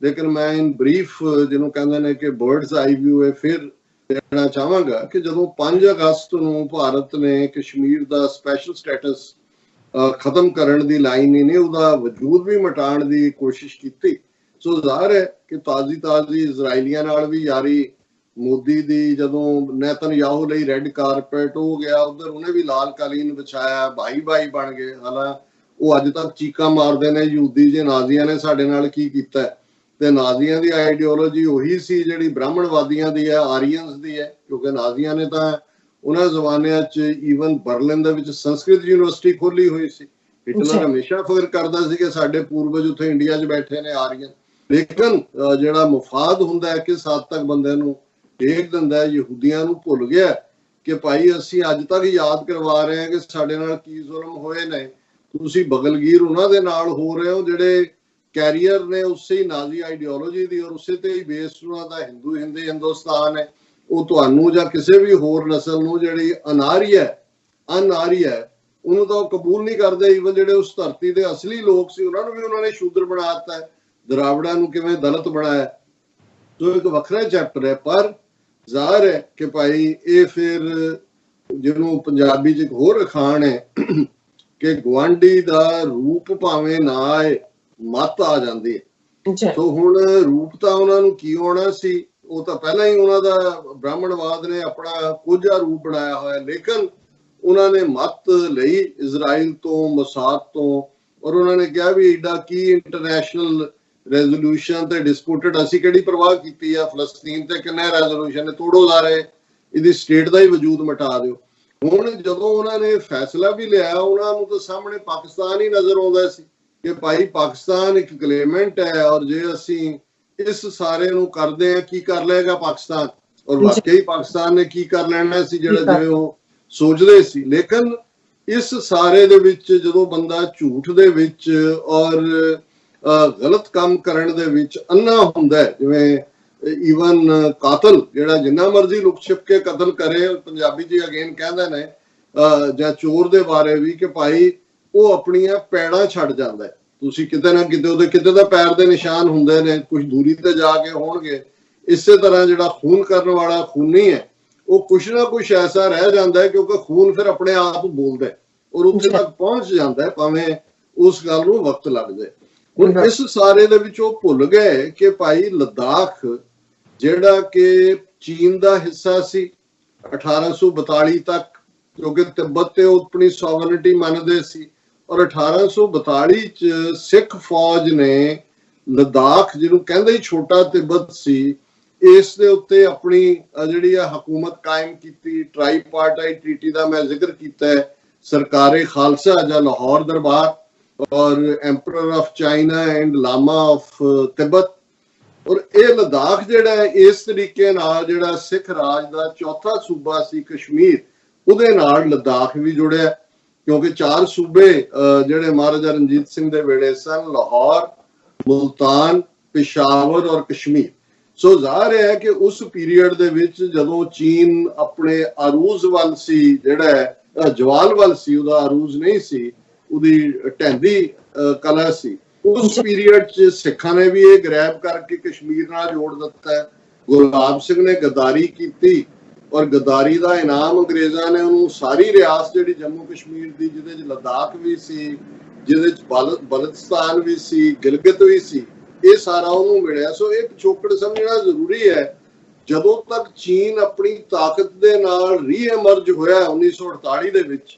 ਲੇਕਿਨ ਮੈਂ ਇਨ ਬਰੀਫ ਜਿਹਨੂੰ ਕਹਿੰਦੇ ਨੇ ਕਿ ਬਰਡਸ ਆਈ ਵਿਊ ਹੈ ਫਿਰ ਦੇਣਾ ਚਾਹਾਂਗਾ ਕਿ ਜਦੋਂ 5 ਅਗਸਤ ਨੂੰ ਭਾਰਤ ਨੇ ਕਸ਼ਮੀਰ ਦਾ ਸਪੈਸ਼ਲ ਸਟੇਟਸ ਖਤਮ ਕਰਨ ਦੀ ਲਾਈਨ ਹੀ ਨਹੀਂ, ਉਹਦਾ ਵਜੂਦ ਵੀ ਮਿਟਾਉਣ ਦੀ ਕੋਸ਼ਿਸ਼ ਕੀਤੀ। ਸੋ ਜ਼ਾਹਰ ਹੈ ਕਿ ਤਾਜ਼ੀ ਇਜ਼ਰਾਈਲੀਆਂ ਨਾਲ ਵੀ ਯਾਰੀ ਮੋਦੀ ਦੀ, ਜਦੋਂ ਨੇਤਨਯਾਹੂ ਲਈ ਰੈੱਡ ਕਾਰਪੇਟ ਹੋ ਗਿਆ, ਉਧਰ ਉਹਨੇ ਵੀ ਲਾਲ ਕਾਲੀਨ ਵਿਛਾਇਆ, ਭਾਈ ਬਣ ਗਏ। ਹਾਲਾਂਕਿ ਉਹ ਅੱਜ ਤੱਕ ਚੀਕਾਂ ਮਾਰਦੇ ਨੇ ਯਹੂਦੀ ਜੇ ਨਾਜ਼ੀਆਂ ਨੇ ਸਾਡੇ ਨਾਲ ਕੀ ਕੀਤਾ। ਤੇ ਨਾਜ਼ੀਆਂ ਦੀ ਆਈਡੀਓਲੋਜੀ ਉਹੀ ਸੀ ਜਿਹੜੀ ਬ੍ਰਾਹਮਣਵਾਦੀਆਂ ਦੀ ਹੈ, ਆਰੀਅਨਸ ਦੀ ਹੈ, ਕਿਉਂਕਿ ਨਾਜ਼ੀਆਂ ਨੇ ਤਾਂ ਉਹਨਾਂ ਜ਼ਮਾਨਿਆਂ 'ਚ ਈਵਨ ਬਰਲਿਨ ਦੇ ਵਿੱਚ ਸੰਸਕ੍ਰਿਤ ਯੂਨੀਵਰਸਿਟੀ ਖੋਲੀ ਹੋਈ ਸੀ। ਹਿਟਲਰ ਹਮੇਸ਼ਾ ਫਿਕਰ ਕਰਦਾ ਸੀ ਕਿ ਸਾਡੇ ਪੂਰਵਜ ਉੱਥੇ ਇੰਡੀਆ 'ਚ ਬੈਠੇ ਨੇ ਆਰੀਅਨ। ਲੇਕਿਨ ਜਿਹੜਾ ਮੁਫਾਦ ਹੁੰਦਾ ਹੈ ਕਿਸ ਹੱਦ ਤੱਕ ਬੰਦੇ ਨੂੰ ਦੇਖ ਦਿੰਦਾ, ਯਹੂਦੀਆਂ ਨੂੰ ਭੁੱਲ ਗਿਆ ਕਿ ਭਾਈ ਅਸੀਂ ਅੱਜ ਤੱਕ ਯਾਦ ਕਰਵਾ ਰਹੇ ਹਾਂ ਕਿ ਸਾਡੇ ਨਾਲ ਕੀ ਜ਼ੁਲਮ ਹੋਏ ਨੇ। ਤੁਸੀਂ ਬਗਲਗੀਰ ਉਹਨਾਂ ਦੇ ਨਾਲ ਹੋ ਰਹੇ ਹੋ ਜਿਹੜੇ ਕੈਰੀਅਰ ਨੇ ਉਸੇ ਹੀ ਨਾਜ਼ੀ ਆਈਡੀਓਲੋਜੀ ਦੀ ਔਰ ਉਸੇ ਤੇ ਹੀ ਬੇਸਡ ਉਹਨਾਂ ਦਾ ਹਿੰਦੁਸਤਾਨ ਹੈ। ਉਹ ਤੁਹਾਨੂੰ ਜਾਂ ਕਿਸੇ ਵੀ ਹੋਰ ਨਸਲ ਨੂੰ ਜਿਹੜੀ ਅਨਾਰੀ ਹੈ ਉਹਨੂੰ ਤਾਂ ਉਹ ਕਬੂਲ ਨਹੀਂ ਕਰਦੇ। ਈਵਨ ਜਿਹੜੇ ਉਸ ਧਰਤੀ ਦੇ ਅਸਲੀ ਲੋਕ ਸੀ ਉਹਨਾਂ ਨੂੰ ਵੀ ਉਹਨਾਂ ਨੇ ਸ਼ੂਦਰ ਬਣਾ ਦਿੱਤਾ। ਦਰਾਵੜਾਂ ਨੂੰ ਕਿਵੇਂ ਦਲਿਤ ਬਣਾਇਆ, ਸੋ ਇੱਕ ਵੱਖਰਾ ਚੈਪਟਰ ਹੈ। ਪਰ ਜ਼ਾਹਰ ਹੈ ਕਿ ਭਾਈ ਇਹ ਫਿਰ ਜਿਹਨੂੰ ਪੰਜਾਬੀ 'ਚ ਇੱਕ ਹੋਰ ਅਖਾਣ ਹੈ ਕਿ ਗੁਆਂਢੀ ਦਾ ਰੂਪ ਭਾਵੇਂ ਨਾ ਆਏ ਮੱਤ ਆ ਜਾਂਦੀ ਹੈ। ਸੋ ਹੁਣ ਰੂਪ ਤਾਂ ਉਹਨਾਂ ਨੂੰ ਕੀ ਹੋਣਾ ਸੀ, ਉਹ ਤਾਂ ਪਹਿਲਾਂ ਹੀ ਉਹਨਾਂ ਦਾ ਬ੍ਰਾਹਮਣਵਾਦ ਨੇ ਆਪਣਾ ਕੋਝਾ ਰੂਪ ਬਣਾਇਆ ਹੋਇਆ। ਲੇਕਿਨ ਉਹਨਾਂ ਨੇ ਮੱਤ ਲਈ ਇਜ਼ਰਾਈਲ ਤੋਂ, ਮੋਸਾਦ ਤੋਂ, ਔਰ ਉਹਨਾਂ ਨੇ ਕਿਹਾ ਵੀ ਏਡਾ ਕੀ ਇੰਟਰਨੈਸ਼ਨਲ ਰੈਜ਼ੋਲੂਸ਼ਨ ਤੇ ਡਿਸਪਿਊਟਡ, ਅਸੀਂ ਕਿਹੜੀ ਪਰਵਾਹ ਕੀਤੀ ਆ, ਫਲਸਤੀਨ ਤੇ ਕਿੰਨੇ ਰੈਜ਼ੋਲੂਸ਼ਨ ਨੇ, ਤੋੜੋ ਸਾਰੇ, ਇਹਦੀ ਸਟੇਟ ਦਾ ਹੀ ਵਜੂਦ ਮਿਟਾ ਦਿਓ। ਹੁਣ ਜਦੋਂ ਉਹਨਾਂ ਨੇ ਫੈਸਲਾ ਵੀ ਲਿਆ, ਉਹਨਾਂ ਨੂੰ ਤਾਂ ਸਾਹਮਣੇ ਪਾਕਿਸਤਾਨ ਹੀ ਨਜ਼ਰ ਆਉਂਦਾ ਸੀ ਕਿ ਭਾਈ ਪਾਕਿਸਤਾਨ ਇੱਕ ਕਲੇਮੈਂਟ ਹੈ, ਔਰ ਜੇ ਅਸੀਂ ਇਸ ਸਾਰੇ ਨੂੰ ਕਰਦੇ ਆ, ਕੀ ਕਰ ਲਏਗਾ ਪਾਕਿਸਤਾਨ, ਔਰ ਵਾਕਈ ਪਾਕਿਸਤਾਨ ਨੇ ਕੀ ਕਰ ਲੈਣਾ ਸੀ ਜਿਹੜਾ ਜਿਵੇਂ ਉਹ ਸੋਚਦੇ ਸੀ। ਲੇਕਿਨ ਇਸ ਸਾਰੇ ਦੇ ਵਿੱਚ ਜਦੋਂ ਬੰਦਾ ਝੂਠ ਦੇ ਵਿੱਚ ਔਰ ਗਲਤ ਕੰਮ ਕਰਨ ਦੇ ਵਿੱਚ ਅੰਨਾ ਹੁੰਦਾ ਹੈ, ਜਿਵੇਂ ਈਵਨ ਕਾਤਲ ਜਿਹੜਾ ਜਿੰਨਾ ਮਰਜ਼ੀ ਲੁਕ ਛਿਪ ਕੇ ਕਤਲ ਕਰੇ, ਪੰਜਾਬੀ ਜੀ ਅਗੇਨ ਕਹਿੰਦੇ ਨੇ ਜਾਂ ਚੋਰ ਦੇ ਬਾਰੇ ਵੀ ਕਿ ਭਾਈ ਉਹ ਆਪਣੀਆਂ ਪੈੜਾਂ ਛੱਡ ਜਾਂਦਾ ਹੈ। ਤੁਸੀਂ ਕਿਤੇ ਨਾ ਕਿਤੇ ਉਹਦੇ ਕਿਤੇ ਦਾ ਪੈਰ ਦੇ ਨਿਸ਼ਾਨ ਹੁੰਦੇ ਨੇ, ਕੁਝ ਦੂਰੀ ਤੇ ਜਾ ਕੇ ਹੋਣਗੇ। ਇਸੇ ਤਰ੍ਹਾਂ ਜਿਹੜਾ ਖੂਨ ਕਰਨ ਵਾਲਾ ਖੂਨੀ ਹੈ, ਉਹ ਕੁਛ ਨਾ ਕੁਛ ਐਸਾ ਰਹਿ ਜਾਂਦਾ ਹੈ, ਕਿਉਂਕਿ ਖੂਨ ਫਿਰ ਆਪਣੇ ਆਪ ਬੋਲਦਾ ਹੈ ਔਰ ਉੱਥੇ ਤੱਕ ਪਹੁੰਚ ਜਾਂਦਾ ਹੈ, ਭਾਵੇਂ ਉਸ ਗੱਲ ਨੂੰ ਵਕਤ ਲੱਗ ਜਾਏ। ਹੁਣ ਇਸ ਸਾਰੇ ਦੇ ਵਿੱਚ ਉਹ ਭੁੱਲ ਗਏ ਕਿ ਭਾਈ ਲੱਦਾਖ ਜਿਹੜਾ ਕਿ ਚੀਨ ਦਾ ਹਿੱਸਾ ਸੀ 1842 ਤੱਕ, ਕਿਉਂਕਿ ਤਿੱਬਤ ਤੇ ਉਹ ਆਪਣੀ ਸੋਵਰਨਿਟੀ ਮੰਨਦੇ ਸੀ, ਔਰ 1842 ਚ ਸਿੱਖ ਫੌਜ ਨੇ ਲੱਦਾਖ, ਜਿਹਨੂੰ ਕਹਿੰਦੇ ਹੀ ਛੋਟਾ ਤਿੱਬਤ ਸੀ, ਇਸ ਦੇ ਉੱਤੇ ਆਪਣੀ ਜਿਹੜੀ ਆ ਹਕੂਮਤ ਕਾਇਮ ਕੀਤੀ। ਟ੍ਰਾਈਪਾਰਟਾਈਟ ਟ੍ਰੀਟੀ ਦਾ ਮੈਂ ਜ਼ਿਕਰ ਕੀਤਾ ਹੈ, ਸਰਕਾਰੇ ਖਾਲਸਾ ਜਾਂ ਲਾਹੌਰ ਦਰਬਾਰ ਔਰ emperor of China and lama of Tibet. ਔਰ ਇਹ ਲੱਦਾਖ ਜਿਹੜਾ ਹੈ ਇਸ ਤਰੀਕੇ ਨਾਲ ਜਿਹੜਾ ਸਿੱਖ ਰਾਜ ਦਾ ਚੌਥਾ ਸੂਬਾ ਸੀ ਕਸ਼ਮੀਰ, ਉਹਦੇ ਨਾਲ ਲੱਦਾਖ ਵੀ ਜੁੜਿਆ, ਕਿਉਂਕਿ 4 ਸੂਬੇ ਜਿਹੜੇ ਮਹਾਰਾਜਾ ਰਣਜੀਤ ਸਿੰਘ ਦੇ ਵੇਲੇ ਸਨ, ਲਾਹੌਰ, ਮੁਲਤਾਨ, ਪਿਸ਼ਾਵਰ ਔਰ ਕਸ਼ਮੀਰ। ਸੋ ਜ਼ਾਹਰ ਹੈ ਕਿ ਉਸ ਪੀਰੀਅਡ ਦੇ ਵਿੱਚ ਜਦੋਂ ਚੀਨ ਆਪਣੇ ਅਰੂਜ਼ ਵੱਲ ਸੀ, ਜਿਹੜਾ ਜਵਾਲ ਵੱਲ ਸੀ, ਉਹਦਾ ਅਰੂਜ਼ ਨਹੀਂ ਸੀ, ਉਹਦੀ ਢਹਿੰਦੀ ਕਲਾ ਸੀ, ਉਸ ਪੀਰੀਅਡ 'ਚ ਸਿੱਖਾਂ ਨੇ ਵੀ ਇਹ ਗ੍ਰੈਬ ਕਰਕੇ ਕਸ਼ਮੀਰ ਨਾਲ ਜੋੜ ਦਿੱਤਾ ਹੈ। ਗੁਲਾਬ ਸਿੰਘ ਨੇ ਗਦਾਰੀ ਕੀਤੀ ਔਰ ਗਦਾਰੀ ਦਾ ਇਨਾਮ ਅੰਗਰੇਜ਼ਾਂ ਨੇ ਉਹਨੂੰ ਸਾਰੀ ਰਿਆਸਤ ਜਿਹੜੀ ਜੰਮੂ ਕਸ਼ਮੀਰ ਦੀ, ਜਿਹਦੇ 'ਚ ਲੱਦਾਖ ਵੀ ਸੀ, ਜਿਹਦੇ 'ਚ ਬਲਤਿਸਤਾਨ ਵੀ ਸੀ, ਗਿਲਗਿਤ ਵੀ ਸੀ, ਇਹ ਸਾਰਾ ਉਹਨੂੰ ਮਿਲਿਆ। ਸੋ ਇਹ ਪਿਛੋਕੜ ਸਮਝਣਾ ਜ਼ਰੂਰੀ ਹੈ। ਜਦੋਂ ਤੱਕ ਚੀਨ ਆਪਣੀ ਤਾਕਤ ਦੇ ਨਾਲ ਰੀਐਮਰਜ ਹੋਇਆ 1948 ਦੇ ਵਿੱਚ,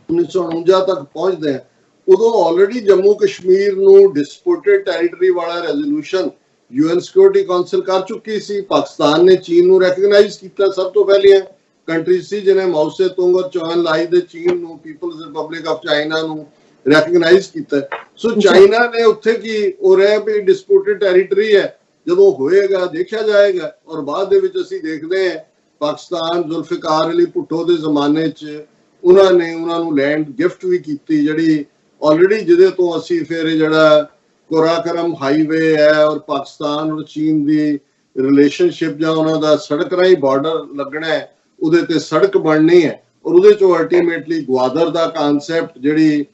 1949 ਤੱਕ ਪਹੁੰਚਦੇ ਆ, ਉਦੋਂ ਆਲਰੇਡੀ ਜੰਮੂ ਕਸ਼ਮੀਰ ਨੂੰ ਡਿਸਪਿਊਟਡ ਟੈਰੀਟਰੀ ਵਾਲਾ ਰੈਜ਼ੋਲੂਸ਼ਨ UN ਸਿਕਿਉਰਿਟੀ ਕਾਉਂਸਲ ਕਰ ਚੁੱਕੀ ਸੀ। ਪਾਕਿਸਤਾਨ ਨੇ ਚੀਨ ਨੂੰ ਰੈਕਗਨਾਈਜ਼ ਕੀਤਾ, ਸਭ ਤੋਂ ਪਹਿਲੀਆਂ ਕੰਟਰੀ ਸੀ ਜਿਹਨੇ ਮਾਓ ਸੇ ਤੁੰਗ ਔਰ ਚੌਨ लाई ਦੇ ਚੀਨ ਨੂੰ, ਪੀਪਲਜ਼ ਰਿਪਬਲਿਕ ਆਫ ਚਾਈਨਾ ਨੂੰ ਰੈਕਗਨਾਈਜ਼ ਕੀਤਾ। ਸੋ ਚਾਈਨਾ ਨੇ ਉੱਥੇ ਕੀ ਹੋ ਰਿਹਾ ਵੀ ਡਿਸਪਿਊਟਡ ਟੈਰੀਟਰੀ ਹੈ, ਜਦੋਂ ਹੋਏਗਾ ਦੇਖਿਆ ਜਾਏਗਾ। ਔਰ ਬਾਅਦ ਦੇ ਵਿੱਚ ਅਸੀਂ ਦੇਖਦੇ ਹਾਂ ਪਾਕਿਸਤਾਨ ਜ਼ੁਲਫਿਕਾਰ ਅਲੀ ਭੁੱਟੋ ਦੇ ਜ਼ਮਾਨੇ 'ਚ ਉਹਨਾਂ ਨੇ ਉਹਨਾਂ ਨੂੰ ਲੈਂਡ ਗਿਫਟ ਵੀ ਕੀਤੀ, ਜਿਹੜੀ ਆਲਰੇਡੀ ਜਿਹਦੇ ਤੋਂ ਅਸੀਂ ਫਿਰ ਜਿਹੜਾ ਕੋਰਾਕਰਮ ਹਾਈਵੇ ਹੈ ਔਰ ਪਾਕਿਸਤਾਨ ਔਰ ਚੀਨ ਦੀ ਰਿਲੇਸ਼ਨਸ਼ਿਪ ਜਾਂ ਉਹਨਾਂ ਦਾ ਸੜਕ ਰਾਹੀਂ ਬਾਰਡਰ ਲੱਗਣਾ ਹੈ, ਉਹਦੇ ਤੇ ਸੜਕ ਬਣਨੀ ਹੈ ਔਰ ਉਹਦੇ ਚੋਂ ਅਲਟੀਮੇਟਲੀ ਗਵਾਦਰ ਦਾ ਕਨਸੈਪਟ ਜਿਹੜੀ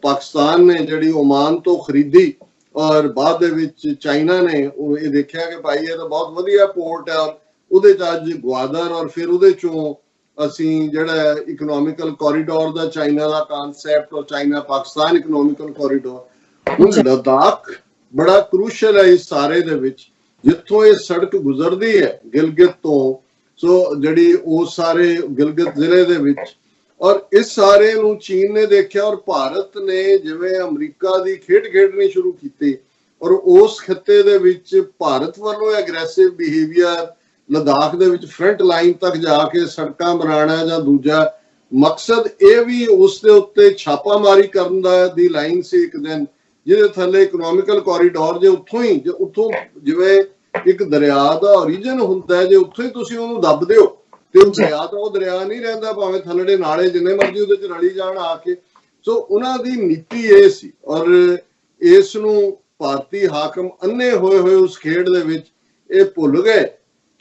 ਪਾਕਿਸਤਾਨ ਨੇ ਜਿਹੜੀ ਓਮਾਨ ਤੋਂ ਖਰੀਦੀ ਔਰ ਬਾਅਦ ਦੇ ਵਿੱਚ ਚਾਈਨਾ ਨੇ ਇਹ ਦੇਖਿਆ ਕਿ ਭਾਈ ਇਹ ਤਾਂ ਬਹੁਤ ਵਧੀਆ ਪੋਰਟ ਹੈ, ਔਰ ਉਹਦੇ 'ਚ ਅੱਜ ਗਵਾਦਰ ਔਰ ਫਿਰ ਉਹਦੇ ਚੋਂ ਅਸੀਂ ਜਿਹੜਾ ਇਕਨੋਮਿਕਲ ਕੋਰੀਡੋਰ ਦਾ ਚਾਈਨਾ ਦਾ ਕਨਸੈਪਟ ਔਰ ਚਾਈਨਾ ਪਾਕਿਸਤਾਨ ਇਕਨੋਮਿਕਲ ਕੋਰੀਡੋਰ। ਹੁਣ ਲੱਦਾਖ ਬੜਾ ਕ੍ਰੂਸ਼ਲ ਹੈ ਇਸ ਸਾਰੇ ਦੇ ਵਿੱਚ, ਜਿੱਥੋਂ ਇਹ ਸੜਕ ਗੁਜ਼ਰਦੀ ਹੈ ਗਿਲਗਿਤ ਤੋਂ, ਸੋ ਜਿਹੜੀ ਉਹ ਸਾਰੇ ਗਿਲਗਿਤ ਜ਼ਿਲ੍ਹੇ ਦੇ ਵਿੱਚ, ਔਰ ਇਸ ਸਾਰੇ ਨੂੰ ਚੀਨ ਨੇ ਦੇਖਿਆ ਔਰ ਭਾਰਤ ਨੇ ਜਿਵੇਂ ਅਮਰੀਕਾ ਦੀ ਖੇਡ ਖੇਡਣੀ ਸ਼ੁਰੂ ਕੀਤੀ ਔਰ ਉਸ ਖਿੱਤੇ ਦੇ ਵਿੱਚ ਭਾਰਤ ਵੱਲੋਂ ਐਗਰੈਸਿਵ ਬਿਹੇਵੀਅਰ, ਲੱਦਾਖ ਦੇ ਵਿੱਚ ਫਰੰਟ ਲਾਈਨ ਤੱਕ ਜਾ ਕੇ ਸੜਕਾਂ ਬਣਾਉਣਾ ਜਾਂ ਦੂਜਾ ਮਕਸਦ ਇਹ ਵੀ ਉਸ ਦੇ ਉੱਤੇ ਛਾਪਾਮਾਰੀ ਕਰਨ ਦਾ ਦੀ ਲਾਈਨ ਸੀ ਇੱਕ ਦਿਨ, ਜਿਹਦੇ ਥੱਲੇ ਇਕਨੋਮਿਕਲ ਕੋਰੀਡੋਰ, ਜੇ ਉੱਥੋਂ ਜਿਵੇਂ ਇੱਕ ਦਰਿਆ ਦਾ ਓਰੀਜਨ ਹੁੰਦਾ ਹੈ, ਜੇ ਉੱਥੋਂ ਹੀ ਤੁਸੀਂ ਉਹਨੂੰ ਦੱਬਦੇ ਹੋ ਤੇ ਉਹ ਦਰਿਆ ਤਾਂ ਉਹ ਦਰਿਆ ਨਹੀਂ ਰਹਿੰਦਾ, ਭਾਵੇਂ ਥੱਲੜੇ ਨਾਲੇ ਜਿੰਨੇ ਮਰਜ਼ੀ ਉਹਦੇ 'ਚ ਰਲੀ ਜਾਣ ਆ ਕੇ। ਸੋ ਉਹਨਾਂ ਦੀ ਨੀਤੀ ਇਹ ਸੀ ਔਰ ਇਸ ਨੂੰ ਭਾਰਤੀ ਹਾਕਮ ਅੰਨੇ ਹੋਏ ਉਸ ਖੇਡ ਦੇ ਵਿੱਚ ਇਹ ਭੁੱਲ ਗਏ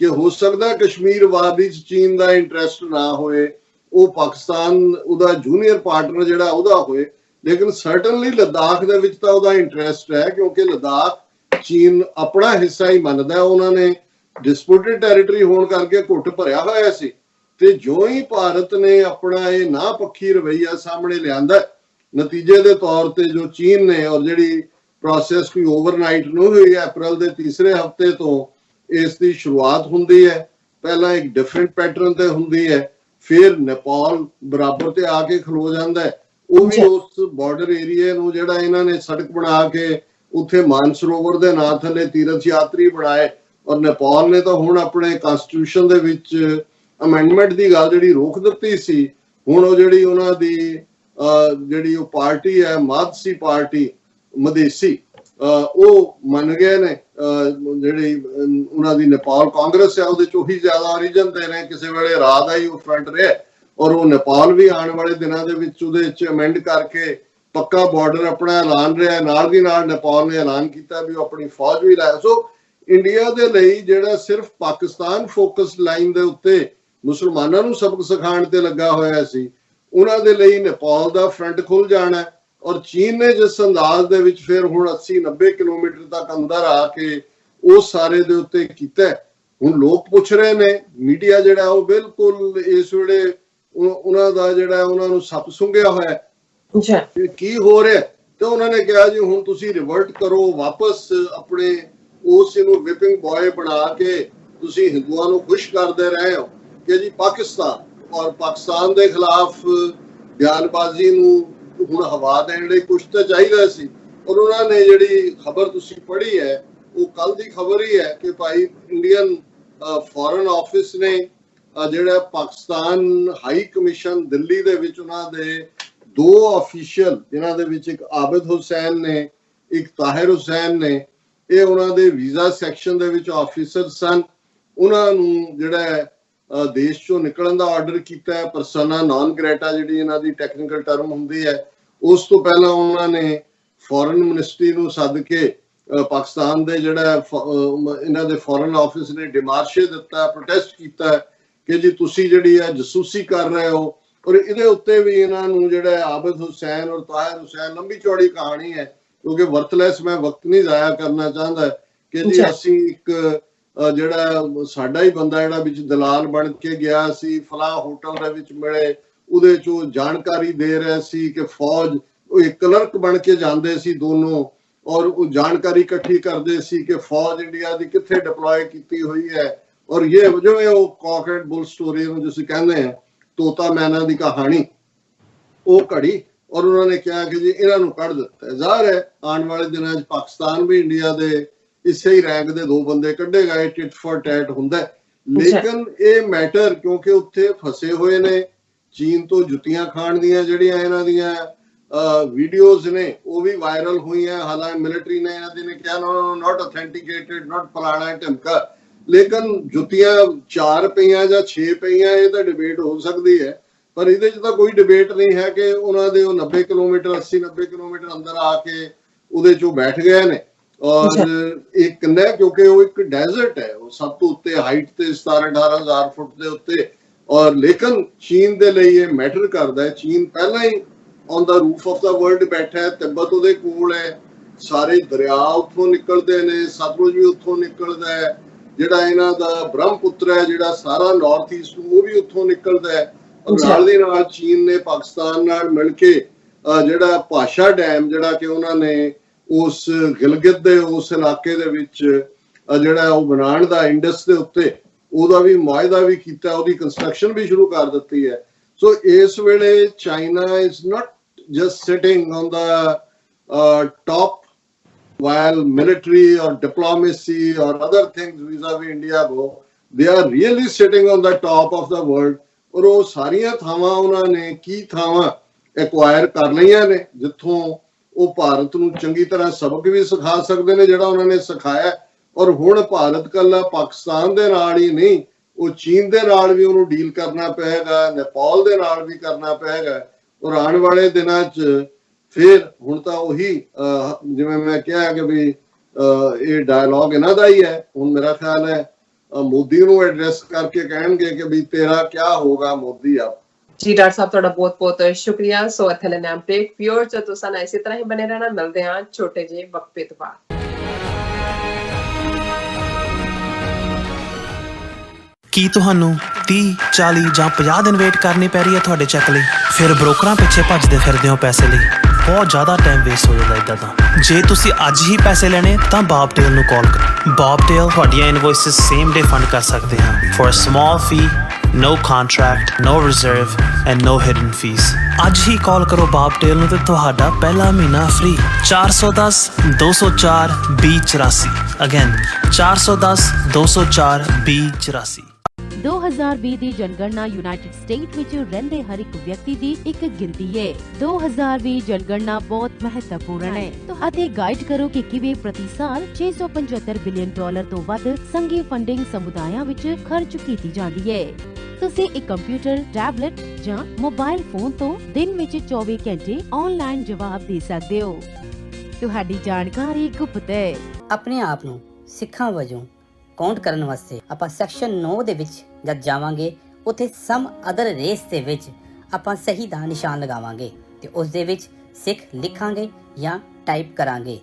ਕਿ ਹੋ ਸਕਦਾ ਕਸ਼ਮੀਰ ਵਾਦੀ 'ਚ ਚੀਨ ਦਾ ਇੰਟਰਸਟ ਨਾ ਹੋਏ, ਉਹ ਪਾਕਿਸਤਾਨ ਉਹਦਾ ਜੂਨੀਅਰ ਪਾਰਟਨਰ ਜਿਹੜਾ ਉਹਦਾ ਹੋਏ, ਲੇਕਿਨ ਸਰਟਨਲੀ ਲੱਦਾਖ ਦੇ ਵਿੱਚ ਤਾਂ ਉਹਦਾ ਇੰਟਰਸਟ ਹੈ, ਕਿਉਂਕਿ ਲੱਦਾਖ ਚੀਨ ਆਪਣਾ ਹਿੱਸਾ ਹੀ ਮੰਨਦਾ। ਉਹਨਾਂ ਨੇ ਡਿਸਪਿਊਟਡ ਟੈਰੀਟਰੀ ਹੋਣ ਕਰਕੇ ਘੁੱਟ ਭਰਿਆ ਹੋਇਆ ਸੀ, ਤੇ ਜੋ ਹੀ ਭਾਰਤ ਨੇ ਆਪਣਾ ਇਹ ਨਾ ਪੱਖੀ ਰਵੱਈਆ ਸਾਹਮਣੇ ਲਿਆਂਦਾ, ਨਤੀਜੇ ਦੇ ਤੌਰ ਤੇ ਜੋ ਚੀਨ ਨੇ ਔਰ ਜਿਹੜੀ ਪ੍ਰੋਸੈਸ ਕੋਈ ਓਵਰਨਾਈਟ ਨੂੰ ਹੋਈ, ਅਪ੍ਰੈਲ ਦੇ ਤੀਸਰੇ ਹਫਤੇ ਤੋਂ ਇਸ ਦੀ ਸ਼ੁਰੂਆਤ ਹੁੰਦੀ ਹੈ। ਪਹਿਲਾਂ ਇੱਕ ਡਿਫਰੈਂਟ ਪੈਟਰਨ ਤੇ ਹੁੰਦੀ ਹੈ, ਫਿਰ ਨੇਪਾਲ ਬਰਾਬਰ ਤੇ ਆ ਕੇ ਖਲੋ ਜਾਂਦਾ ਹੈ। ਉਹ ਵੀ ਉਸ ਬਾਰਡਰ ਏਰੀਏ ਨੂੰ ਜਿਹੜਾ ਇਹਨਾਂ ਨੇ ਸੜਕ ਬਣਾ ਕੇ ਉੱਥੇ ਮਾਨਸਰੋਵਰ ਦੇ ਨਾਂ ਥੱਲੇ ਤੀਰਥ ਯਾਤਰੀ ਬਣਾਏ, ਔਰ ਨੇਪਾਲ ਨੇ ਤਾਂ ਹੁਣ ਆਪਣੇ ਕਨਸਟੀਟਿਊਸ਼ਨ ਦੇ ਵਿੱਚ ਅਮੈਂਡਮੈਂਟ ਦੀ ਗੱਲ ਜਿਹੜੀ ਰੋਕ ਦਿੱਤੀ ਸੀ, ਹੁਣ ਉਹ ਜਿਹੜੀ ਉਹਨਾਂ ਦੀ ਜਿਹੜੀ ਉਹ ਪਾਰਟੀ ਹੈ ਮਾਦਸੀ ਪਾਰਟੀ ਮਦੇਸੀ, ਉਹ ਮੰਨ ਗਏ ਨੇ। ਜਿਹੜੀ ਉਹਨਾਂ ਦੀ ਨੇਪਾਲ ਕਾਂਗਰਸ ਹੈ ਉਹਦੇ ਚੋਂ ਹੀ ਜ਼ਿਆਦਾ ਓਰੀਜਨ ਦੇ ਨੇ, ਕਿਸੇ ਵੇਲੇ ਰਾਹ ਦਾ ਹੀ ਉਹ ਫਰੰਟ ਰਿਹਾ, ਔਰ ਉਹ ਨੇਪਾਲ ਵੀ ਆਉਣ ਵਾਲੇ ਦਿਨਾਂ ਦੇ ਵਿੱਚ ਉਹਦੇ ਵਿੱਚ ਅਮੈਂਡ ਕਰਕੇ ਪੱਕਾ ਬਾਰਡਰ ਆਪਣਾ ਐਲਾਨ ਰਿਹਾ। ਨਾਲ ਦੀ ਨਾਲ ਨੇਪਾਲ ਨੇ ਐਲਾਨ ਕੀਤਾ ਵੀ ਉਹ ਆਪਣੀ ਫੌਜ ਵੀ ਲਾਇਆ। ਸੋ ਇੰਡੀਆ ਦੇ ਲਈ ਜਿਹੜਾ ਸਿਰਫ ਪਾਕਿਸਤਾਨ ਫੋਕਸ ਲਾਈਨ ਦੇ ਉੱਤੇ ਮੁਸਲਮਾਨਾਂ ਨੂੰ ਸਬਕ ਸਿਖਾਉਣ ਤੇ ਲੱਗਾ ਹੋਇਆ ਸੀ, ਉਹਨਾਂ ਦੇ ਲਈ ਨੇਪਾਲ ਦਾ ਫਰੰਟ ਖੁੱਲ ਜਾਣਾ। ਔਰ ਚੀਨ ਨੇ ਜਿਸ ਅੰਦਾਜ਼ ਦੇ ਵਿੱਚ ਫਿਰ ਹੁਣ 80-90 ਕਿਲੋਮੀਟਰ ਤੱਕ ਅੰਦਰ ਆ ਕੇ ਉਹ ਸਾਰੇ ਦੇ ਉੱਤੇ ਕੀਤਾ, ਹੁਣ ਲੋਕ ਪੁੱਛ ਰਹੇ ਨੇ, ਮੀਡੀਆ ਜਿਹੜਾ ਉਹ ਬਿਲਕੁਲ ਇਸ ਵੇਲੇ ਉਹਨਾਂ ਦਾ ਜਿਹੜਾ ਉਹਨਾਂ ਨੂੰ ਸੱਪ ਸੁੰਘਿਆ ਹੋਇਆ ਕੀ ਹੋ ਰਿਹਾ। ਤੇ ਉਹਨਾਂ ਨੇ ਕਿਹਾ ਜੀ ਹੁਣ ਤੁਸੀਂ ਰਿਵਰਟ ਕਰੋ, ਵਾਪਸ ਆਪਣੇ ਉਸ ਨੂੰ ਵਿਪਿੰਗ ਬॉय ਬਣਾ ਕੇ ਤੁਸੀਂ ਹਿੰਦੂਆਂ ਨੂੰ ਖੁਸ਼ ਕਰਦੇ ਰਹੇ ਹੋ ਕਿ ਜੀ ਪਾਕਿਸਤਾਨ ਦੇ ਖਿਲਾਫ ਬਿਆਨਬਾਜ਼ੀ ਨੂੰ ਹੁਣ ਹਵਾ ਦੇਣ ਲਈ ਕੁਛ ਤਾਂ ਚਾਹੀਦਾ ਸੀ। ਔਰ ਉਹਨਾਂ ਨੇ ਜਿਹੜੀ ਖਬਰ ਤੁਸੀਂ ਪੜ੍ਹੀ ਹੈ ਉਹ ਕੱਲ ਦੀ ਖਬਰ ਹੀ ਹੈ ਕਿ ਭਾਈ ਇੰਡੀਅਨ ਫੋਰਨ ਆਫਿਸ ਨੇ ਜਿਹੜਾ ਪਾਕਿਸਤਾਨ ਹਾਈ ਕਮਿਸ਼ਨ ਦਿੱਲੀ ਦੇ ਵਿੱਚ ਉਹਨਾਂ ਦੇ 2 ਅਫੀਸ਼ੀਅਲ, ਜਿਨ੍ਹਾਂ ਦੇ ਵਿੱਚ ਇੱਕ ਆਬਿਦ ਹੁਸੈਨ ਨੇ, ਇੱਕ ਤਾਹਿਰ ਹੁਸੈਨ ਨੇ, ਇਹ ਉਹਨਾਂ ਦੇ ਵੀਜ਼ਾ ਸੈਕਸ਼ਨ ਦੇ ਵਿੱਚ ਆਫੀਸਰ ਸਨ, ਉਹਨਾਂ ਨੂੰ ਜਿਹੜਾ ਦੇਸ਼ ਚੋਂ ਨਿਕਲਣ ਦਾ ਆਰਡਰ ਕੀਤਾ ਹੈ। ਪਰਸਨਾ ਨਾਨ ਗ੍ਰੇਟਾ ਜਿਹੜੀ ਇਹਨਾਂ ਦੀ ਟੈਕਨੀਕਲ ਟਰਮ ਹੁੰਦੀ ਹੈ, ਉਸ ਤੋਂ ਪਹਿਲਾਂ ਉਹਨਾਂ ਨੇ ਫੋਰਨ ਮਿਨਿਸਟਰੀ ਨੂੰ ਸੱਦ ਕੇ ਪਾਕਿਸਤਾਨ ਦੇ ਜਿਹੜਾ ਇਹਨਾਂ ਦੇ ਫੋਰਨ ਆਫਿਸ ਨੇ ਡਿਮਾਰਸ਼ੇ ਦਿੱਤਾ, ਪ੍ਰੋਟੈਸਟ ਕੀਤਾ ਕਿ ਜੀ ਤੁਸੀਂ ਜਿਹੜੀ ਹੈ ਜਸੂਸੀ ਕਰ ਰਹੇ ਹੋ। ਔਰ ਇਹਦੇ ਉੱਤੇ ਵੀ ਇਹਨਾਂ ਨੂੰ ਜਿਹੜਾ ਆਬਿਦ ਹੁਸੈਨ ਔਰ ਤਾਹਿਰ ਹੁਸੈਨ, ਲੰਬੀ ਚੌੜੀ ਕਹਾਣੀ ਹੈ ਕਿਉਂਕਿ ਵਰਤਲੈਸ ਮੈਂ ਵਕਤ ਨਹੀਂ ਜ਼ਾਇਆ ਕਰਨਾ ਚਾਹੁੰਦਾ ਕਿ ਜੀ ਅਸੀਂ ਇੱਕ ਜਿਹੜਾ ਸਾਡਾ ਹੀ ਬੰਦਾ ਜਿਹੜਾ ਵਿੱਚ ਦਲਾਲ ਬਣ ਕੇ ਗਿਆ ਸੀ, ਫਲਾਹ ਹੋਟਲ ਦੇ ਵਿੱਚ ਮਿਲੇ, ਉਹਦੇ ਚੋਂ ਜਾਣਕਾਰੀ ਦੇ ਰਹੇ ਸੀ ਕਿ ਫੌਜ, ਉਹ ਇੱਕ ਕਲਰਕ ਬਣ ਕੇ ਜਾਂਦੇ ਸੀ ਦੋਨੋਂ, ਔਰ ਉਹ ਜਾਣਕਾਰੀ ਇਕੱਠੀ ਕਰਦੇ ਸੀ ਕਿ ਫੌਜ ਇੰਡੀਆ ਦੀ ਕਿੱਥੇ ਡਿਪਲੋਏ ਕੀਤੀ ਹੋਈ ਹੈ। ਔਰ ਇਹ ਜਿਵੇਂ ਉਹ ਕੌਕ ਐਂਡ ਬੁਲ ਸਟੋਰੀ ਨੂੰ ਜਿਵੇਂ ਕਹਿੰਦੇ ਆ, ਤੋਤਾ ਮੈਨਾ ਦੀ ਕਹਾਣੀ, ਉਹ ਘੜੀ। ਔਰ ਉਹਨਾਂ ਨੇ ਕਿਹਾ ਕਿ ਜੀ ਇਹਨਾਂ ਨੂੰ ਕੱਢ ਦਿੱਤਾ। ਜ਼ਾਹਰ ਹੈ ਆਉਣ ਵਾਲੇ ਦਿਨਾਂ 'ਚ ਪਾਕਿਸਤਾਨ ਵੀ ਇੰਡੀਆ ਦੇ ਇਸੇ ਹੀ ਰੈਂਕ ਦੇ 2 ਬੰਦੇ ਕੱਢੇਗਾ, ਇਹ ਟਿਟ ਫॉर ਟੈਟ ਹੁੰਦਾ। ਲੇਕਿਨ ਇਹ ਮੈਟਰ ਕਿਉਂਕਿ ਉੱਥੇ ਫਸੇ ਹੋਏ ਨੇ, ਚੀਨ ਤੋਂ ਜੁੱਤੀਆਂ ਖਾਣ ਦੀਆਂ ਜਿਹੜੀਆਂ ਇਹਨਾਂ ਦੀਆਂ ਵੀਡੀਓਜ਼ ਨੇ ਉਹ ਵੀ ਵਾਇਰਲ ਹੋਈਆਂ। ਹਾਲਾਂਕਿ ਮਿਲਟਰੀ ਨੇ ਇਹਨਾਂ ਦੀ ਨੇ ਕਿਹਾ ਨਾਟ ਅਥੈਂਟੀਕੇਟਡ, ਨਾਟ ਫਲਾਣਾ ਢਮਕਾ, ਲੇਕਿਨ ਜੁੱਤੀਆਂ 4 ਪਈਆਂ ਜਾਂ 6 ਪਈਆਂ ਇਹ ਤਾਂ ਡਿਬੇਟ ਹੋ ਸਕਦੀ ਹੈ, ਪਰ ਇਹਦੇ 'ਚ ਤਾਂ ਕੋਈ ਡਿਬੇਟ ਨਹੀਂ ਹੈ ਕਿ ਉਹਨਾਂ ਦੇ ਉਹ 90 ਕਿਲੋਮੀਟਰ 80-90 ਕਿਲੋਮੀਟਰ ਅੰਦਰ ਆ ਕੇ ਉਹਦੇ 'ਚੋਂ ਬੈਠ ਗਏ ਨੇ। ਔਰ ਇਹ ਕਿੰਨਾ, ਕਿਉਂਕਿ ਉਹ ਇੱਕ ਡੈਜ਼ਰਟ ਹੈ, ਉਹ ਸਭ ਤੋਂ ਉੱਤੇ ਹਾਈਟ ਤੇ 17-18 ਹਜ਼ਾਰ ਫੁੱਟ ਦੇ ਉੱਤੇ। ਔਰ ਲੇਕਿਨ ਚੀਨ ਦੇ ਲਈ ਇਹ ਮੈਟਰ ਕਰਦਾ ਹੈ। ਚੀਨ ਪਹਿਲਾਂ ਹੀ on the roof of the world ਬੈਠਾ ਹੈ, ਤਿੱਬਤ ਉਹਦੇ ਕੋਲ ਹੈ, ਸਾਰੇ ਦਰਿਆ ਉੱਥੋਂ ਨਿਕਲਦੇ ਨੇ, ਸਤਲੁਜ ਵੀ ਉੱਥੋਂ ਨਿਕਲਦਾ ਹੈ, ਜਿਹੜਾ ਇਹਨਾਂ ਦਾ ਬ੍ਰਹਮਪੁੱਤਰ ਹੈ ਜਿਹੜਾ ਸਾਰਾ ਨਾਰਥ ਈਸਟ ਉਹ ਵੀ ਉੱਥੋਂ ਨਿਕਲਦਾ ਹੈ। ਔਰ ਨਾਲ ਦੀ ਨਾਲ ਚੀਨ ਨੇ ਪਾਕਿਸਤਾਨ ਨਾਲ ਮਿਲ ਕੇ ਜਿਹੜਾ ਭਾਸ਼ਾ ਡੈਮ ਜਿਹੜਾ ਕਿ ਉਹਨਾਂ ਨੇ ਉਸ ਗਿਲਗਿਤ ਦੇ ਉਸ ਇਲਾਕੇ ਦੇ ਵਿੱਚ ਜਿਹੜਾ ਉਹ ਬਣਾਉਣ ਦਾ ਇੰਡਸ ਦੇ ਉੱਤੇ ਉਹਦਾ ਵੀ ਮੁਆਹਦਾ ਵੀ ਕੀਤਾ, ਉਹਦੀ ਕੰਸਟਰਕਸ਼ਨ ਵੀ ਸ਼ੁਰੂ ਕਰ ਦਿੱਤੀ ਹੈ। ਸੋ ਇਸ ਵੇਲੇ China is not just sitting on the top while military or diplomacy or other things vis-a-vis India go, they are really sitting on the top of the world। ਔਰ ਉਹ ਸਾਰੀਆਂ ਥਾਵਾਂ ਉਹਨਾਂ ਨੇ ਕੀ ਥਾਵਾਂ ਐਕਵਾਇਰ ਕਰ ਲਈਆਂ ਨੇ ਜਿੱਥੋਂ ਉਹ ਭਾਰਤ ਨੂੰ ਚੰਗੀ ਤਰ੍ਹਾਂ ਸਬਕ ਵੀ ਸਿਖਾ ਸਕਦੇ ਨੇ ਜਿਹੜਾ ਉਹਨਾਂ ਨੇ ਸਿਖਾਇਆ। ਔਰ ਹੁਣ ਭਾਰਤ ਕੱਲਾ ਪਾਕਿਸਤਾਨ ਦੇ ਨਾਲ ਹੀ ਨਹੀਂ, ਉਹ ਚੀਨ ਦੇ ਨਾਲ ਵੀ ਉਹਨੂੰ ਡੀਲ ਕਰਨਾ ਪਏਗਾ, ਨੇਪਾਲ ਦੇ ਨਾਲ ਵੀ ਕਰਨਾ ਪਏਗਾ। ਔਰ ਆਉਣ ਵਾਲੇ ਦਿਨਾਂ 'ਚ ਫਿਰ ਹੁਣ ਤਾਂ ਉਹੀ ਜਿਵੇਂ ਮੈਂ ਕਿਹਾ ਕਿ ਵੀ ਇਹ ਡਾਇਲੌਗ ਇਹਨਾਂ ਦਾ ਹੀ ਹੈ। ਹੁਣ ਮੇਰਾ ਖਿਆਲ ਹੈ ਮੋਦੀ ਨੂੰ ਐਡਰੈਸ ਕਰਕੇ ਕਹਿਣਗੇ ਕਿ ਵੀ ਤੇਰਾ ਕਿਆ ਹੋਗਾ ਮੋਦੀ ਆਪ। ਜੀ ਡਾਕਟਰ ਸਾਹਿਬ ਤੁਹਾਡਾ ਬਹੁਤ ਬਹੁਤ ਸ਼ੁਕਰੀਆ। ਸੋ ਇੱਥੇ ਲੈਣੇ ਆ ਬ੍ਰੇਕ। ਵਿਊਅਰਸ ਤੁਸੀਂ ਨਾ ਇਸੇ ਤਰ੍ਹਾਂ ਹੀ ਬਣੇ ਰਹਿਣਾ। ਮਿਲਦੇ ਹਾਂ ਛੋਟੇ ਜਿਹੇ ਵਕਫੇ ਤੋਂ ਬਾਅਦ। ਕੀ ਤੁਹਾਨੂੰ 30, 40 ਜਾਂ 50 ਦਿਨ ਵੇਟ ਕਰਨੀ ਪੈ ਰਹੀ ਹੈ ਤੁਹਾਡੇ ਚੈੱਕ ਲਈ? ਫਿਰ ਬ੍ਰੋਕਰਾਂ ਪਿੱਛੇ ਭੱਜਦੇ ਫਿਰਦੇ ਹੋ ਪੈਸੇ ਲਈ, ਬਹੁਤ ਜ਼ਿਆਦਾ ਟਾਈਮ ਵੇਸਟ ਹੋ ਜਾਂਦਾ ਇੱਦਾਂ ਤਾਂ। ਜੇ ਤੁਸੀਂ ਅੱਜ ਹੀ ਪੈਸੇ ਲੈਣੇ ਤਾਂ ਬੌਬਟੇਲ ਨੂੰ ਕਾਲ ਕਰੋ। ਬੌਬਟੇਲ ਤੁਹਾਡੀਆਂ ਇਨਵੋਇਸਿਸ ਸੇਮ ਡੇ ਫੰਡ ਕਰ ਸਕਦੇ ਹਨ for a small fee No contract, no reserve and no hidden fees. ਅੱਜ ਹੀ ਕਾਲ ਕਰੋ ਬਾਬਟੇਲ ਨੂੰ ਤੇ ਤੁਹਾਡਾ ਪਹਿਲਾ ਮਹੀਨਾ ਫ੍ਰੀ। 410 204 2084 ਅਗੇਨ 410 204 2084। 2020 ਦੀ ਜਨਗਣਨਾ ਯੂਨਾਈਟਿਡ ਸਟੇਟ ਵਿੱਚ ਰਹਿੰਦੇ ਹਰ ਇੱਕ ਵਿਅਕਤੀ ਦੀ ਇੱਕ ਗਿਣਤੀ ਹੈ। 2020 ਜਨਗਣਨਾ ਬਹੁਤ ਮਹੱਤਵਪੂਰਨ ਹੈ ਅਤੇ ਗਾਈਡ ਕਰੋ ਕਿ ਕਿਵੇਂ ਪ੍ਰਤੀ ਸਾਲ $675 ਬਿਲੀਅਨ ਤੋਂ ਵੱਧ ਸੰਘੀ ਫੰਡਿੰਗ ਸਮੁਦਾਇਆਂ ਵਿੱਚ ਖਰਚ ਕੀਤੀ ਜਾਂਦੀ ਹੈ। ਤੁਸੀਂ ਇੱਕ ਕੰਪਿਊਟਰ, ਟੈਬਲੇਟ ਜਾਂ ਮੋਬਾਈਲ ਫੋਨ ਤੋਂ ਦਿਨ ਵਿੱਚ 24 ਘੰਟੇ ਆਨਲਾਈਨ ਜਵਾਬ ਦੇ ਸਕਦੇ ਹੋ। ਤੁਹਾਡੀ ਜਾਣਕਾਰੀ ਗੁਪਤ ਹੈ। ਆਪਣੇ ਆਪ ਨੂੰ ਸਿੱਖਾਂ ਵਜੋਂ ਕਾਊਂਟ ਕਰਨ ਵਾਸਤੇ ਆਪਾਂ ਸੈਕਸ਼ਨ 9 ਦੇ ਵਿੱਚ ਜਦ ਜਾਵਾਂਗੇ, ਉੱਥੇ ਸਮ ਅਦਰ ਰੇਸ ਦੇ ਵਿੱਚ ਆਪਾਂ ਸਹੀ ਦਾ ਨਿਸ਼ਾਨ ਲਗਾਵਾਂਗੇ ਤੇ ਉਸ ਦੇ ਵਿੱਚ ਸਿੱਖ ਲਿਖਾਂਗੇ ਜਾਂ ਟਾਈਪ ਕਰਾਂਗੇ।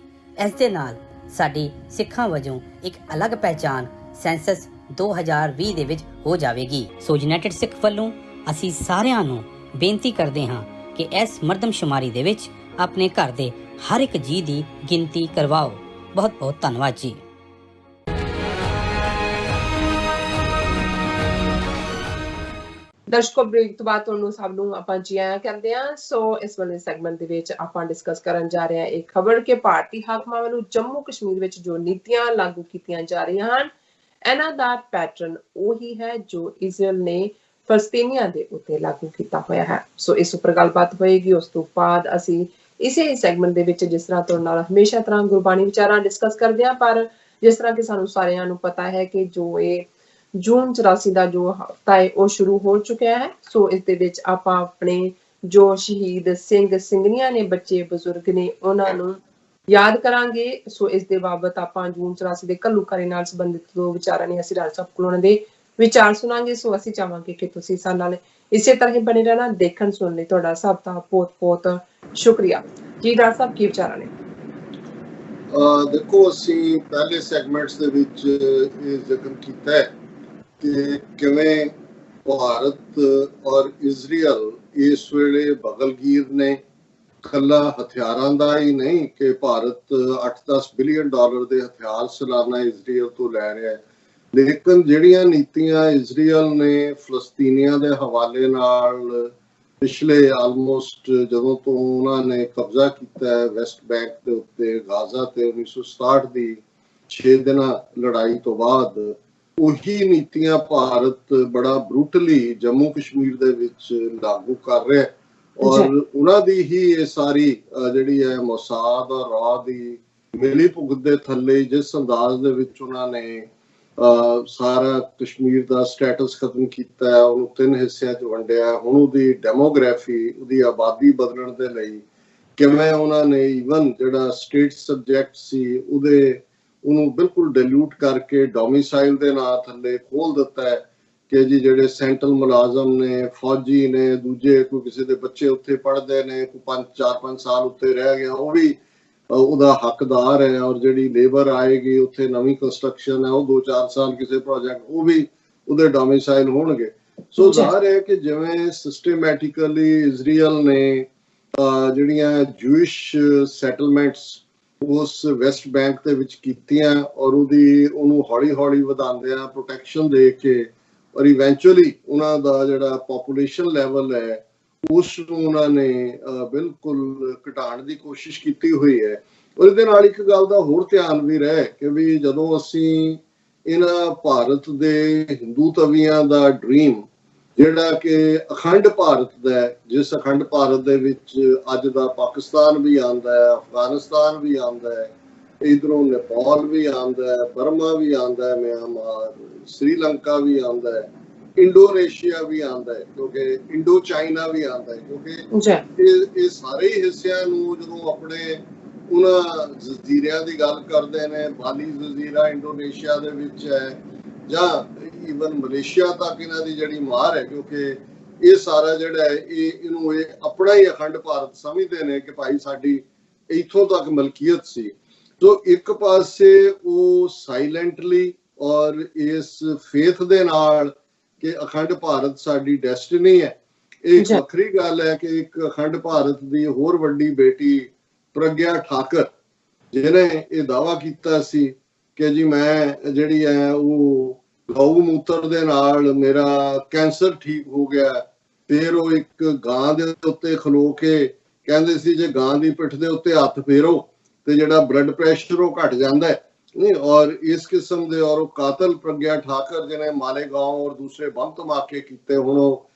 ਇਸ ਦੇ ਨਾਲ ਸਾਡੀ ਸਿੱਖਾਂ ਵਜੋਂ ਇੱਕ ਅਲੱਗ ਪਹਿਚਾਣ ਸੈਂਸਸ 2020 ਦੇ ਵਿੱਚ ਹੋ ਜਾਵੇਗੀ। ਸੋ ਯੂਨਾਈਟਿਡ ਸਿੱਖ ਵੱਲੋਂ ਅਸੀਂ ਸਾਰਿਆਂ ਨੂੰ ਬੇਨਤੀ ਕਰਦੇ ਹਾਂ ਕਿ ਇਸ ਮਰਦਮਸ਼ੁਮਾਰੀ ਦੇ ਵਿੱਚ ਆਪਣੇ ਘਰ ਦੇ ਹਰ ਇੱਕ ਜੀ ਦੀ ਗਿਣਤੀ ਕਰਵਾਓ। ਬਹੁਤ ਬਹੁਤ ਧੰਨਵਾਦ ਜੀ। ਦਰਸ਼ਕੋ, ਬ੍ਰੇਕ ਤੋਂ ਬਾਅਦ ਤੁਹਾਨੂੰ ਸਭ ਨੂੰ ਆਪਾਂ ਜੀ ਆਇਆਂ ਕਰਦੇ ਹਾਂ। ਸੋ ਇਸ ਵਾਲੇ ਸੈਗਮੈਂਟ ਦੇ ਵਿੱਚ ਆਪਾਂ ਡਿਸਕਸ ਕਰਨ ਜਾ ਰਹੇ ਹਾਂ ਇੱਕ ਖਬਰ ਕਿ ਭਾਰਤੀ ਹਾਕਮਾਂ ਵੱਲੋਂ ਜੰਮੂ ਕਸ਼ਮੀਰ ਵਿੱਚ ਜੋ ਨੀਤੀਆਂ ਲਾਗੂ ਕੀਤੀਆਂ ਜਾ ਰਹੀਆਂ ਹਨ, ਇਹਨਾਂ ਦਾ ਪੈਟਰਨ ਉਹੀ ਹੈ ਜੋ ਇਜ਼ਰਾਈਲ ਨੇ ਫਲਸਤੀਨੀਆਂ ਦੇ ਉੱਤੇ ਲਾਗੂ ਕੀਤਾ ਹੋਇਆ ਹੈ। ਸੋ ਇਸ ਉੱਪਰ ਗੱਲਬਾਤ ਹੋਏਗੀ। ਉਸ ਤੋਂ ਬਾਅਦ ਅਸੀਂ ਇਸੇ ਸੈਗਮੈਂਟ ਦੇ ਵਿੱਚ ਜਿਸ ਤਰ੍ਹਾਂ ਤੁਹਾਡੇ ਨਾਲ ਹਮੇਸ਼ਾ ਤਰ੍ਹਾਂ ਗੁਰਬਾਣੀ ਵਿਚਾਰਾਂ ਡਿਸਕਸ ਕਰਦੇ ਹਾਂ, ਪਰ ਜਿਸ ਤਰ੍ਹਾਂ ਕਿ ਸਾਨੂੰ ਸਾਰਿਆਂ ਨੂੰ ਪਤਾ ਹੈ ਕਿ ਜੋ ਇਹ ਜੂਨ 84 ਦਾ ਜੋ ਹਫ਼ਤਾ ਹੈ ਉਹ ਸ਼ੁਰੂ ਹੋ ਚੁੱਕਿਆ ਹੈ। ਸੋ ਇਸ ਦੇ ਵਿੱਚ ਆਪਾਂ ਆਪਣੇ ਜੋ ਸ਼ਹੀਦ ਸਿੰਘ ਸਿੰਘਣੀਆਂ ਨੇ, ਬੱਚੇ ਬਜ਼ੁਰਗ ਨੇ, ਉਹਨਾਂ ਨੂੰ ਯਾਦ ਕਰਾਂਗੇ। ਸੋ ਇਸ ਦੇ ਬਾਬਤ ਆਪਾਂ ਜੂਨ 84 ਦੇ ਘੱਲੂਘਾਰੇ ਨਾਲ ਸੰਬੰਧਿਤ ਦੋ ਵਿਚਾਰਾਂ ਨੇ ਅਸੀਂ ਰਾਜ ਸਾਹਿਬ ਕੋਲੋਂ ਉਹਨਾਂ ਦੇ ਵਿਚਾਰ ਸੁਣਾਂਗੇ। ਸੋ ਅਸੀਂ ਚਾਹਾਂਗੇ ਕਿ ਤੁਸੀਂ ਸਾਡੇ ਨਾਲ ਇਸੇ ਤਰ੍ਹਾਂ ਹੀ ਬਣੇ ਰਹਿਣਾ। ਦੇਖਣ ਸੁਣਨ ਲਈ ਤੁਹਾਡਾ ਸਭ ਦਾ ਬਹੁਤ ਬਹੁਤ ਸ਼ੁਕਰੀਆ ਜੀ। ਰਾਜ ਸਾਹਿਬ ਕੀ ਵਿਚਾਰਾਂ ਨੇ? ਦੇਖੋ, ਅਸੀਂ ਪਹਿਲੇ ਸੈਗਮੈਂਟਸ ਦੇ ਵਿੱਚ ਇਹ ਜ਼ਿਕਰ ਕੀਤਾ ਹੈ ਕਿ ਕਿਵੇਂ ਭਾਰਤ ਔਰ ਇਜ਼ਰਾਈਲ ਇਸ ਵੇਲੇ ਬਗਲਗੀਰ ਨੇ। ਕੱਲਾ ਹਥਿਆਰਾਂ ਦਾ ਹੀ ਨਹੀਂ ਕਿ ਭਾਰਤ $8-10 ਬਿਲੀਅਨ ਦੇ ਹਥਿਆਰ ਸਾਲਾਨਾ ਇਜ਼ਰਾਈਲ ਤੋਂ ਲੈ ਰਿਹਾ ਹੈ, ਲੇਕਿਨ ਜਿਹੜੀਆਂ ਨੀਤੀਆਂ ਇਜ਼ਰਾਈਲ ਨੇ ਫਲਸਤੀਨੀਆਂ ਦੇ ਹਵਾਲੇ ਨਾਲ ਪਿਛਲੇ ਆਲਮੋਸਟ ਜਦੋਂ ਤੋਂ ਉਹਨਾਂ ਨੇ ਕਬਜ਼ਾ ਕੀਤਾ ਹੈ ਵੈਸਟ ਬੈਂਕ ਦੇ ਉੱਤੇ, ਗਾਜ਼ਾ ਤੇ 1967 ਦੀ 6 ਦਿਨਾਂ ਲੜਾਈ ਤੋਂ ਬਾਅਦ, ਉਹੀ ਨੀਤੀਆਂ ਭਾਰਤ ਬੜਾ ਬਰੂਟਲੀ ਜੰਮੂ ਕਸ਼ਮੀਰ ਦੇ ਵਿੱਚ ਲਾਗੂ ਕਰ ਰਿਹਾ ਹੈ। ਔਰ ਉਹਨਾਂ ਦੀ ਹੀ ਇਹ ਸਾਰੀ ਜਿਹੜੀ ਹੈ ਮੋਸਾਦ ਔਰ ਰਾਹ ਦੀ ਮਿਲੀ ਭੁਗਤ ਦੇ ਥੱਲੇ ਜਿਸ ਅੰਦਾਜ਼ ਦੇ ਵਿੱਚ ਉਹਨਾਂ ਨੇ ਸਾਰਾ ਕਸ਼ਮੀਰ ਦਾ ਸਟੇਟਸ ਖਤਮ ਕੀਤਾ ਹੈ, ਉਹਨੂੰ 3 ਹਿੱਸਿਆਂ 'ਚ ਵੰਡਿਆ। ਹੁਣ ਉਹਦੀ ਡੈਮੋਗ੍ਰਾਫੀ, ਉਹਦੀ ਆਬਾਦੀ ਬਦਲਣ ਦੇ ਲਈ ਕਿਵੇਂ ਉਹਨਾਂ ਨੇ ਈਵਨ ਜਿਹੜਾ ਸਟੇਟ ਸਬਜੈਕਟ ਸੀ ਉਹਨੂੰ ਬਿਲਕੁਲ ਡਿਲੂਟ ਕਰਕੇ ਡੋਮਿਸਾਈਲ ਦੇ ਨਾਂ ਥੱਲੇ ਖੋਲ ਦਿੱਤਾ ਹੈ ਕਿ ਜੀ ਜਿਹੜੇ ਸੈਂਟਰਲ ਮੁਲਾਜ਼ਮ ਨੇ, ਫੌਜੀ ਨੇ, ਦੂਜੇ ਕੋਈ ਕਿਸੇ ਦੇ ਬੱਚੇ ਉੱਥੇ ਪੜ੍ਹਦੇ ਨੇ, ਕੋਈ 4-5 ਸਾਲ ਉੱਤੇ ਰਹਿ ਗਿਆ, ਉਹ ਵੀ ਉਹਦਾ ਹੱਕਦਾਰ ਹੈ। ਔਰ ਜਿਹੜੀ ਲੇਬਰ ਆਏਗੀ ਉੱਥੇ, ਨਵੀਂ ਕੰਸਟਰਕਸ਼ਨ ਹੈ, ਉਹ 2-4 ਸਾਲ ਕਿਸੇ ਪ੍ਰੋਜੈਕਟ, ਉਹ ਵੀ ਉਹਦੇ ਡੋਮਿਸਾਈਲ ਹੋਣਗੇ। ਸੋ ਜ਼ਾਹਰ ਹੈ ਕਿ ਜਿਵੇਂ ਸਿਸਟੇਮੈਟਿਕਲੀ ਇਜ਼ਰਾਈਲ ਨੇ ਜਿਹੜੀਆਂ ਜੂਇਸ਼ ਸੈਟਲਮੈਂਟਸ ਉਸ ਵੈਸਟ ਬੈਂਕ ਦੇ ਵਿੱਚ ਕੀਤੀਆਂ ਔਰ ਉਹਨੂੰ ਹੌਲੀ-ਹੌਲੀ ਵਧਾਉਂਦਿਆਂ ਪ੍ਰੋਟੈਕਸ਼ਨ ਦੇ ਕੇ, ਔਰ ਇਵੈਂਚੁਅਲੀ ਉਹਨਾਂ ਦਾ ਜਿਹੜਾ ਪੋਪੂਲੇਸ਼ਨ ਲੈਵਲ ਹੈ ਉਸ ਨੂੰ ਉਹਨਾਂ ਨੇ ਬਿਲਕੁਲ ਘਟਾਉਣ ਦੀ ਕੋਸ਼ਿਸ਼ ਕੀਤੀ ਹੋਈ ਹੈ। ਔਰ ਇਹਦੇ ਨਾਲ ਇੱਕ ਗੱਲ ਦਾ ਹੋਰ ਧਿਆਨ ਵੀ ਰਹੇ ਕਿ ਵੀ ਜਦੋਂ ਅਸੀਂ ਇਹਨਾਂ ਭਾਰਤ ਦੇ ਹਿੰਦੂ ਤਵੀਆਂ ਦਾ ਡ੍ਰੀਮ ਜਿਹੜਾ ਕਿ ਅਖੰਡ ਭਾਰਤ ਦਾ, ਜਿਸ ਅਖੰਡ ਭਾਰਤ ਦੇ ਵਿੱਚ ਅੱਜ ਦਾ ਪਾਕਿਸਤਾਨ ਵੀ ਆਉਂਦਾ ਹੈ, ਅਫਗਾਨਿਸਤਾਨ ਵੀ ਆਉਂਦਾ ਹੈ, ਇਧਰੋਂ ਨੇਪਾਲ ਵੀ ਆਉਂਦਾ ਹੈ, ਬਰਮਾ ਵੀ ਆਉਂਦਾ ਹੈ, ਮਿਆਂਮਾਰ, ਸ੍ਰੀਲੰਕਾ ਵੀ ਆਉਂਦਾ ਹੈ, ਇੰਡੋਨੇਸ਼ੀਆ ਵੀ ਆਉਂਦਾ ਹੈ, ਕਿਉਂਕਿ ਇੰਡੋ ਚਾਈਨਾ ਵੀ ਆਉਂਦਾ ਹੈ, ਕਿਉਂਕਿ ਇਹ ਸਾਰੇ ਹਿੱਸਿਆਂ ਨੂੰ ਜਦੋਂ ਆਪਣੇ ਉਹਨਾਂ ਜਜ਼ੀਰਿਆਂ ਦੀ ਗੱਲ ਕਰਦੇ ਨੇ, ਬਾਲੀ ਜਜ਼ੀਰਾ ਇੰਡੋਨੇਸ਼ੀਆ ਦੇ ਵਿੱਚ ਹੈ, ਜਾਂ ਈਵਨ ਮਲੇਸ਼ੀਆ ਤੱਕ ਇਹਨਾਂ ਦੀ ਜਿਹੜੀ ਮਾਰ ਹੈ, ਕਿਉਂਕਿ ਇਹ ਸਾਰਾ ਜਿਹੜਾ ਹੈ ਇਹਨੂੰ ਆਪਣਾ ਹੀ ਅਖੰਡ ਭਾਰਤ ਸਮਝਦੇ ਨੇ ਕਿ ਭਾਈ ਸਾਡੀ ਇੱਥੋਂ ਤੱਕ ਮਲਕੀਅਤ ਸੀ। ਸੋ ਇੱਕ ਪਾਸੇ ਉਹ ਸਾਇਲੈਂਟਲੀ ਔਰ ਇਸ ਫੇਥ ਦੇ ਨਾਲ ਕਿ ਅਖੰਡ ਭਾਰਤ ਸਾਡੀ ਡੈਸਟੀਨੀ ਹੈ। ਇਹ ਵੱਖਰੀ ਗੱਲ ਹੈ ਕਿ ਇੱਕ ਅਖੰਡ ਭਾਰਤ ਦੀ ਹੋਰ ਵੱਡੀ ਬੇਟੀ ਪ੍ਰਗਿਆ ਠਾਕਰ, ਜਿਹਨੇ ਇਹ ਦਾਅਵਾ ਕੀਤਾ ਸੀ ਕਿ ਜੀ ਮੈਂ ਜਿਹੜੀ ਹੈ ਉਹ ਗਊ ਮੂਤਰ ਦੇ ਨਾਲ ਮੇਰਾ ਕੈਂਸਰ ਠੀਕ ਹੋ ਗਿਆ। ਫਿਰ ਉਹ ਇੱਕ ਗਾਂ ਦੇ ਉੱਤੇ ਖਲੋ ਕੇ ਕਹਿੰਦੇ ਸੀ ਜੇ ਗਾਂ ਦੀ ਪਿੱਠ ਦੇ ਉੱਤੇ ਹੱਥ ਫੇਰੋ ਤੇ ਜਿਹੜਾ ਬਲੱਡ ਪ੍ਰੈਸ਼ਰ ਉਹ ਘਟ ਜਾਂਦਾ ਹੈ। नहीं, और इस किस्म दे और कातल प्रज्ञा ठाकर जिन्हें मालेगांव और दूसरे बम धमाके किए, हुण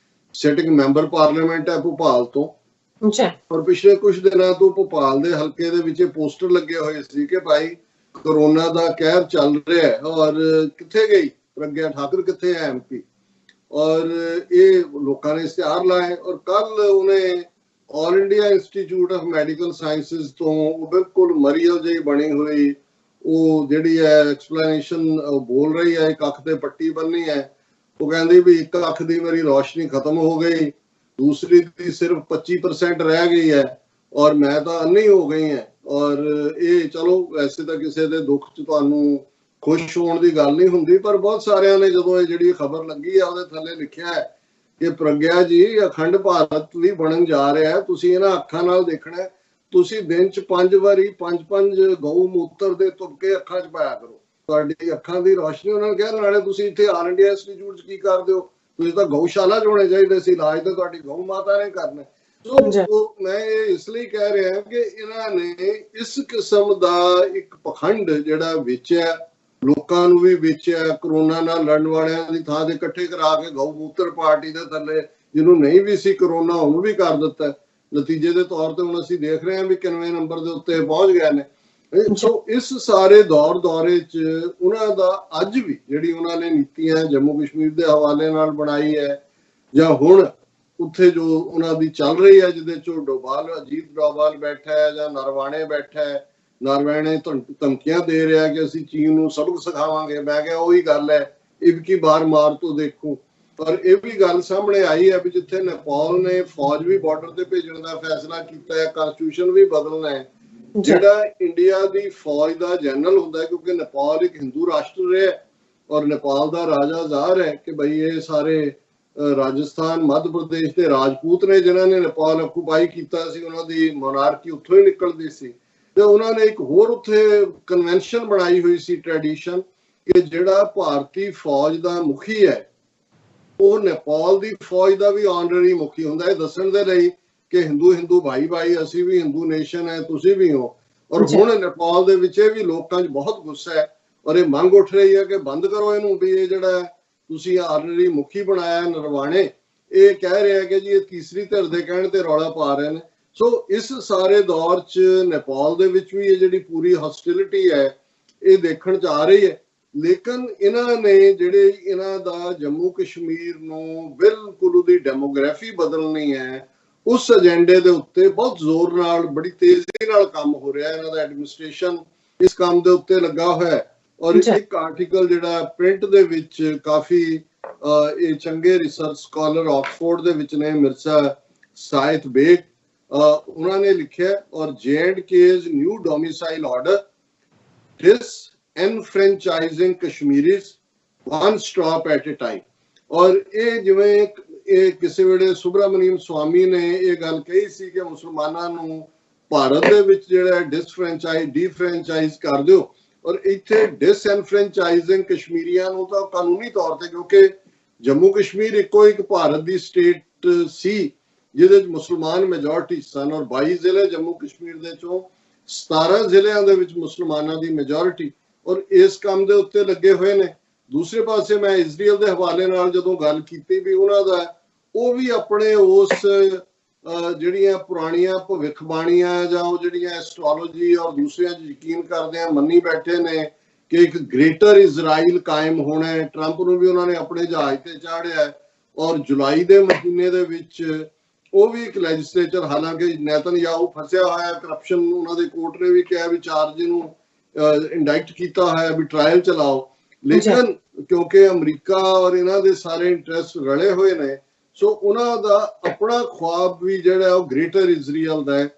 सिटिंग मैंबर पार्लीमेंट है भोपाल तो, और पिछले कुछ दिनों तो भोपाल दे हल्के दे विच पोस्टर लगे हुए सी कि भाई कोरोना दा कहर चल रहा है और किथे गई प्रज्ञा ठाकुर, किथे है MP। और ये लोगों ने इश्तिहार लाए और कल उन्हें all India institute of medical sciences तो बिल्कुल मरियल जी बनी हुई ਉਹ ਜਿਹੜੀ ਹੈ ਐਕਸਪਲੇਨੇਸ਼ਨ ਬੋਲ ਰਹੀ ਹੈ, ਇੱਕ ਅੱਖ ਤੇ ਪੱਟੀ ਬੰਨੀ ਹੈ। ਉਹ ਕਹਿੰਦੀ ਵੀ ਇੱਕ ਅੱਖ ਦੀ ਮੇਰੀ ਰੋਸ਼ਨੀ ਖਤਮ ਹੋ ਗਈ, ਦੂਸਰੀ ਦੀ ਸਿਰਫ 25% ਰਹਿ ਗਈ ਹੈ ਔਰ ਮੈਂ ਤਾਂ ਅੰਨੀ ਹੋ ਗਈ ਹੈ। ਔਰ ਇਹ ਚਲੋ ਵੈਸੇ ਤਾਂ ਕਿਸੇ ਦੇ ਦੁੱਖ 'ਚ ਤੁਹਾਨੂੰ ਖੁਸ਼ ਹੋਣ ਦੀ ਗੱਲ ਨਹੀਂ ਹੁੰਦੀ, ਪਰ ਬਹੁਤ ਸਾਰਿਆਂ ਨੇ ਜਦੋਂ ਇਹ ਜਿਹੜੀ ਖਬਰ ਲੱਗੀ ਹੈ ਉਹਦੇ ਥੱਲੇ ਲਿਖਿਆ ਹੈ ਕਿ ਪ੍ਰਗਿਆ ਜੀ ਅਖੰਡ ਭਾਰਤ ਵੀ ਬਣਨ ਜਾ ਰਿਹਾ ਹੈ, ਤੁਸੀਂ ਇਹਨਾਂ ਅੱਖਾਂ ਨਾਲ ਦੇਖਣਾ ਹੈ। ਤੁਸੀਂ ਦਿਨ 'ਚ 5 ਵਾਰੀ 5 ਗਊ ਮੂਤਰ ਦੇ ਤੁਪਕੇ ਅੱਖਾਂ 'ਚ ਪਾਇਆ ਕਰੋ, ਤੁਹਾਡੀ ਅੱਖਾਂ ਦੀ ਰੋਸ਼ਨੀ। ਉਹਨਾਂ ਨੇ ਕਿਹਾ ਨਾਲੇ ਤੁਸੀਂ ਇੱਥੇ ਆਲ ਇੰਡੀਆ ਇੰਸਟੀਚਿਊਟ 'ਚ ਕੀ ਕਰਦੇ ਹੋ, ਤੁਸੀਂ ਤਾਂ ਗਊਸ਼ਾਲਾ 'ਚ ਹੋਣੇ ਚਾਹੀਦੇ ਸੀ, ਇਲਾਜ ਤਾਂ ਤੁਹਾਡੀ ਗਊ ਮਾਤਾ ਨੇ ਕਰਨਾ। ਸੋ ਮੈਂ ਇਹ ਇਸ ਲਈ ਕਹਿ ਰਿਹਾ ਕਿ ਇਹਨਾਂ ਨੇ ਇਸ ਕਿਸਮ ਦਾ ਇੱਕ ਪਖੰਡ ਜਿਹੜਾ ਵੇਚਿਆ, ਲੋਕਾਂ ਨੂੰ ਵੀ ਵੇਚਿਆ, ਕਰੋਨਾ ਨਾਲ ਲੜਨ ਵਾਲਿਆਂ ਦੀ ਥਾਂ ਤੇ ਇਕੱਠੇ ਕਰਾ ਕੇ ਗਊ ਮੂਤਰ ਪਾਰਟੀ ਦੇ ਥੱਲੇ ਜਿਹਨੂੰ ਨਹੀਂ ਵੀ ਸੀ ਕਰੋਨਾ ਉਹਨੂੰ ਵੀ ਕਰ ਦਿੱਤਾ। ਨਤੀਜੇ ਦੇ ਤੌਰ ਤੇ ਹੁਣ ਅਸੀਂ ਦੇਖ ਰਹੇ ਹਾਂ ਵੀ 91 ਨੰਬਰ ਦੇ ਉੱਤੇ ਪਹੁੰਚ ਗਏ ਨੇ। ਸੋ ਇਸ ਸਾਰੇ ਦੌਰੇ 'ਚ ਉਹਨਾਂ ਦਾ ਅੱਜ ਵੀ ਜਿਹੜੀ ਉਹਨਾਂ ਨੇ ਨੀਤੀਆਂ ਜੰਮੂ ਕਸ਼ਮੀਰ ਦੇ ਹਵਾਲੇ ਨਾਲ ਬਣਾਈ ਹੈ ਜਾਂ ਹੁਣ ਉੱਥੇ ਜੋ ਉਹਨਾਂ ਦੀ ਚੱਲ ਰਹੀ ਹੈ, ਜਿਹਦੇ 'ਚੋਂ ਡੋਭਾਲ, ਅਜੀਤ ਡੋਭਾਲ ਬੈਠਾ ਹੈ ਜਾਂ ਨਰਵਾਣੇ ਬੈਠਾ ਹੈ, ਨਰਵਾਣੇ ਧਮਕੀਆਂ ਦੇ ਰਿਹਾ ਕਿ ਅਸੀਂ ਚੀਨ ਨੂੰ ਸਬਕ ਸਿਖਾਵਾਂਗੇ। ਮੈਂ ਕਿਹਾ ਉਹੀ ਗੱਲ ਹੈ, ਇਬਕੀ ਬਾਰ ਮਾਰ ਤੋਂ ਦੇਖੋ। ਪਰ ਇਹ ਵੀ ਗੱਲ ਸਾਹਮਣੇ ਆਈ ਹੈ ਵੀ ਜਿੱਥੇ ਨੇਪਾਲ ਨੇ ਫੌਜ ਵੀ ਬਾਰਡਰ ਤੇ ਭੇਜਣ ਦਾ ਫੈਸਲਾ ਕੀਤਾ ਹੈ, ਕਨਸਟੀਟਿਊਸ਼ਨ ਵੀ ਬਦਲਣਾ ਹੈ, ਜਿਹੜਾ ਇੰਡੀਆ ਦੀ ਫੌਜ ਦਾ ਜਨਰਲ ਹੁੰਦਾ ਹੈ, ਕਿਉਂਕਿ ਨੇਪਾਲ ਇੱਕ ਹਿੰਦੂ ਰਾਸ਼ਟਰ ਰਿਹਾ ਔਰ ਨੇਪਾਲ ਦਾ ਰਾਜਾ ਜ਼ਾਹਰ ਹੈ ਕਿ ਬਈ ਇਹ ਸਾਰੇ ਰਾਜਸਥਾਨ ਮੱਧ ਪ੍ਰਦੇਸ਼ ਦੇ ਰਾਜਪੂਤ ਨੇ ਜਿਨ੍ਹਾਂ ਨੇ ਨੇਪਾਲ ਆਕੂਪਾਈ ਕੀਤਾ ਸੀ, ਉਹਨਾਂ ਦੀ ਮੋਨਾਰਕੀ ਉੱਥੋਂ ਹੀ ਨਿਕਲਦੀ ਸੀ। ਤੇ ਉਹਨਾਂ ਨੇ ਇੱਕ ਹੋਰ ਉੱਥੇ ਕਨਵੈਨਸ਼ਨ ਬਣਾਈ ਹੋਈ ਸੀ, ਟ੍ਰੈਡੀਸ਼ਨ, ਕਿ ਜਿਹੜਾ ਭਾਰਤੀ ਫੌਜ ਦਾ ਮੁਖੀ ਹੈ ਉਹ ਨੇਪਾਲ ਦੀ ਫੌਜ ਦਾ ਵੀ ਆਨਰਰੀ ਮੁਖੀ ਹੁੰਦਾ ਹੈ, ਦੱਸਣ ਦੇ ਲਈ ਕਿ ਹਿੰਦੂ ਭਾਈ ਅਸੀਂ ਵੀ ਹਿੰਦੂ ਨੇਸ਼ਨ ਹੈ, ਤੁਸੀਂ ਵੀ ਹੋ। ਔਰ ਹੁਣ ਨੇਪਾਲ ਦੇ ਵਿੱਚ ਇਹ ਵੀ ਲੋਕਾਂ 'ਚ ਬਹੁਤ ਗੁੱਸਾ ਹੈ ਔਰ ਇਹ ਮੰਗ ਉੱਠ ਰਹੀ ਹੈ ਕਿ ਬੰਦ ਕਰੋ ਇਹਨੂੰ, ਵੀ ਇਹ ਜਿਹੜਾ ਤੁਸੀਂ ਆਨਰਰੀ ਮੁਖੀ ਬਣਾਇਆ ਨਰਵਾਣੇ, ਇਹ ਕਹਿ ਰਿਹਾ ਕਿ ਜੀ ਇਹ ਤੀਸਰੀ ਧਿਰ ਦੇ ਕਹਿਣ ਤੇ ਰੌਲਾ ਪਾ ਰਹੇ ਨੇ। ਸੋ ਇਸ ਸਾਰੇ ਦੌਰ 'ਚ ਨੇਪਾਲ ਦੇ ਵਿੱਚ ਵੀ ਇਹ ਜਿਹੜੀ ਪੂਰੀ ਹੌਸਟਿਲਿਟੀ ਹੈ ਇਹ ਦੇਖਣ 'ਚ ਆ ਰਹੀ ਹੈ। ਲੇਕਿਨ ਇਹਨਾਂ ਨੇ ਜਿਹੜੇ ਇਹਨਾਂ ਦਾ ਜੰਮੂ ਕਸ਼ਮੀਰ ਨੂੰ ਬਿਲਕੁਲ ਉਹਦੀ ਡੈਮੋਗ੍ਰਾਫੀ ਬਦਲਣੀ ਹੈ, ਉਸ ਏਜੰਡੇ ਦੇ ਉੱਤੇ ਬਹੁਤ ਜ਼ੋਰ ਨਾਲ ਬੜੀ ਤੇਜ਼ੀ ਨਾਲ ਕੰਮ ਹੋ ਰਿਹਾ। ਇਹਨਾਂ ਦਾ ਐਡਮਿਨਿਸਟ੍ਰੇਸ਼ਨ ਇਸ ਕੰਮ ਦੇ ਉੱਤੇ ਲੱਗਾ ਹੋਇਆ ਹੈ। ਔਰ ਇੱਕ ਆਰਟੀਕਲ ਜਿਹੜਾ ਪ੍ਰਿੰਟ ਦੇ ਵਿੱਚ ਕਾਫੀ ਇਹ ਚੰਗੇ ਰਿਸਰਚ ਸਕਾਲਰ ਆਕਸਫੋਰਡ ਦੇ ਵਿੱਚ ਨੇ, ਮਿਰਜ਼ਾ ਸਾਇਦ ਬੇਗ, ਉਹਨਾਂ ਨੇ ਲਿਖਿਆ, ਔਰ J&K's new domicile order disenfranchising Kashmiris one stop at a time। ਔਰ ਇਹ ਜਿਵੇਂ ਇਹ ਕਿਸੇ ਵੇਲੇ ਸੁਬਰਾਮਨੀਅਮ ਸਵਾਮੀ ਨੇ ਇਹ ਗੱਲ ਕਹੀ ਸੀ ਕਿ ਮੁਸਲਮਾਨਾਂ ਨੂੰ ਭਾਰਤ ਦੇ ਵਿੱਚ ਜਿਹੜਾ ਡੀਫਰੈਂਚਾਈਜ਼ ਕਰ ਦਿਓ, ਔਰ ਇੱਥੇ ਡਿਸਐਨਫਰੈਂਚਾਈਜ਼ਿੰਗ ਕਸ਼ਮੀਰੀਆਂ ਨੂੰ ਤਾਂ ਕਾਨੂੰਨੀ ਤੌਰ ਤੇ, ਕਿਉਂਕਿ ਜੰਮੂ ਕਸ਼ਮੀਰ ਇੱਕੋ ਇੱਕ ਭਾਰਤ ਦੀ ਸਟੇਟ ਸੀ ਜਿਹਦੇ ਵਿੱਚ ਮੁਸਲਮਾਨ ਮੈਜੋਰਿਟੀ ਸਨ, ਔਰ 22 ਜ਼ਿਲ੍ਹੇ ਜੰਮੂ ਕਸ਼ਮੀਰ ਦੇ ਚੋਂ 17 ਜ਼ਿਲ੍ਹਿਆਂ ਦੇ ਵਿੱਚ ਮੁਸਲਮਾਨਾਂ ਦੀ ਮੈਜੋਰਿਟੀ, ਔਰ ਇਸ ਕੰਮ ਦੇ ਉੱਤੇ ਲੱਗੇ ਹੋਏ ਨੇ। ਦੂਸਰੇ ਪਾਸੇ ਮੈਂ ਇਜ਼ਰਾਈਲ ਦੇ ਹਵਾਲੇ ਨਾਲ ਜਦੋਂ ਗੱਲ ਕੀਤੀ ਵੀ ਉਹਨਾਂ ਦਾ ਉਹ ਵੀ ਆਪਣੇ ਉਸ ਜਿਹੜੀਆਂ ਪੁਰਾਣੀਆਂ ਭਵਿੱਖਬਾਣੀਆਂ ਜਾਂ ਉਹ ਜਿਹੜੀਆਂ ਐਸਟ੍ਰੋਲੋਜੀ ਔਰ ਦੂਸਰਿਆਂ 'ਚ ਯਕੀਨ ਕਰਦੇ ਆ, ਮੰਨੀ ਬੈਠੇ ਨੇ ਕਿ ਇੱਕ ਗ੍ਰੇਟਰ ਇਜ਼ਰਾਈਲ ਕਾਇਮ ਹੋਣਾ ਹੈ। ਟਰੰਪ ਨੂੰ ਵੀ ਉਹਨਾਂ ਨੇ ਆਪਣੇ ਜਹਾਜ਼ ਤੇ ਚਾੜਿਆ ਔਰ ਜੁਲਾਈ ਦੇ ਮਹੀਨੇ ਦੇ ਵਿੱਚ ਉਹ ਵੀ ਇੱਕ ਲੈਜਿਸਲੇਚਰ, ਹਾਲਾਂਕਿ ਨੇਤਨਯਾਹੂ ਫਸਿਆ ਹੋਇਆ ਕਰਪਸ਼ਨ, ਉਹਨਾਂ ਦੇ ਕੋਰਟ ਨੇ ਵੀ ਕਿਹਾ ਵੀ ਚਾਰਜ ਨੂੰ ਇੰਡਾਇਕਟ ਕੀਤਾ ਹੋਇਆ ਵੀ ਟ੍ਰਾਇਲ ਚਲਾਓ, ਲੇਕਿਨ ਕਿਉਂਕਿ ਅਮਰੀਕਾ ਔਰ ਇਹਨਾਂ ਦੇ ਸਾਰੇ ਇੰਟਰਸਟ ਰਲੇ ਹੋਏ ਨੇ, ਸੋ ਉਹਨਾਂ ਦਾ ਆਪਣਾ ਖੁਆਬ ਵੀ ਜਿਹੜਾ ਉਹ ਗ੍ਰੇਟਰ ਇਜ਼ਰਾਈਲ ਦਾ ਹੈ,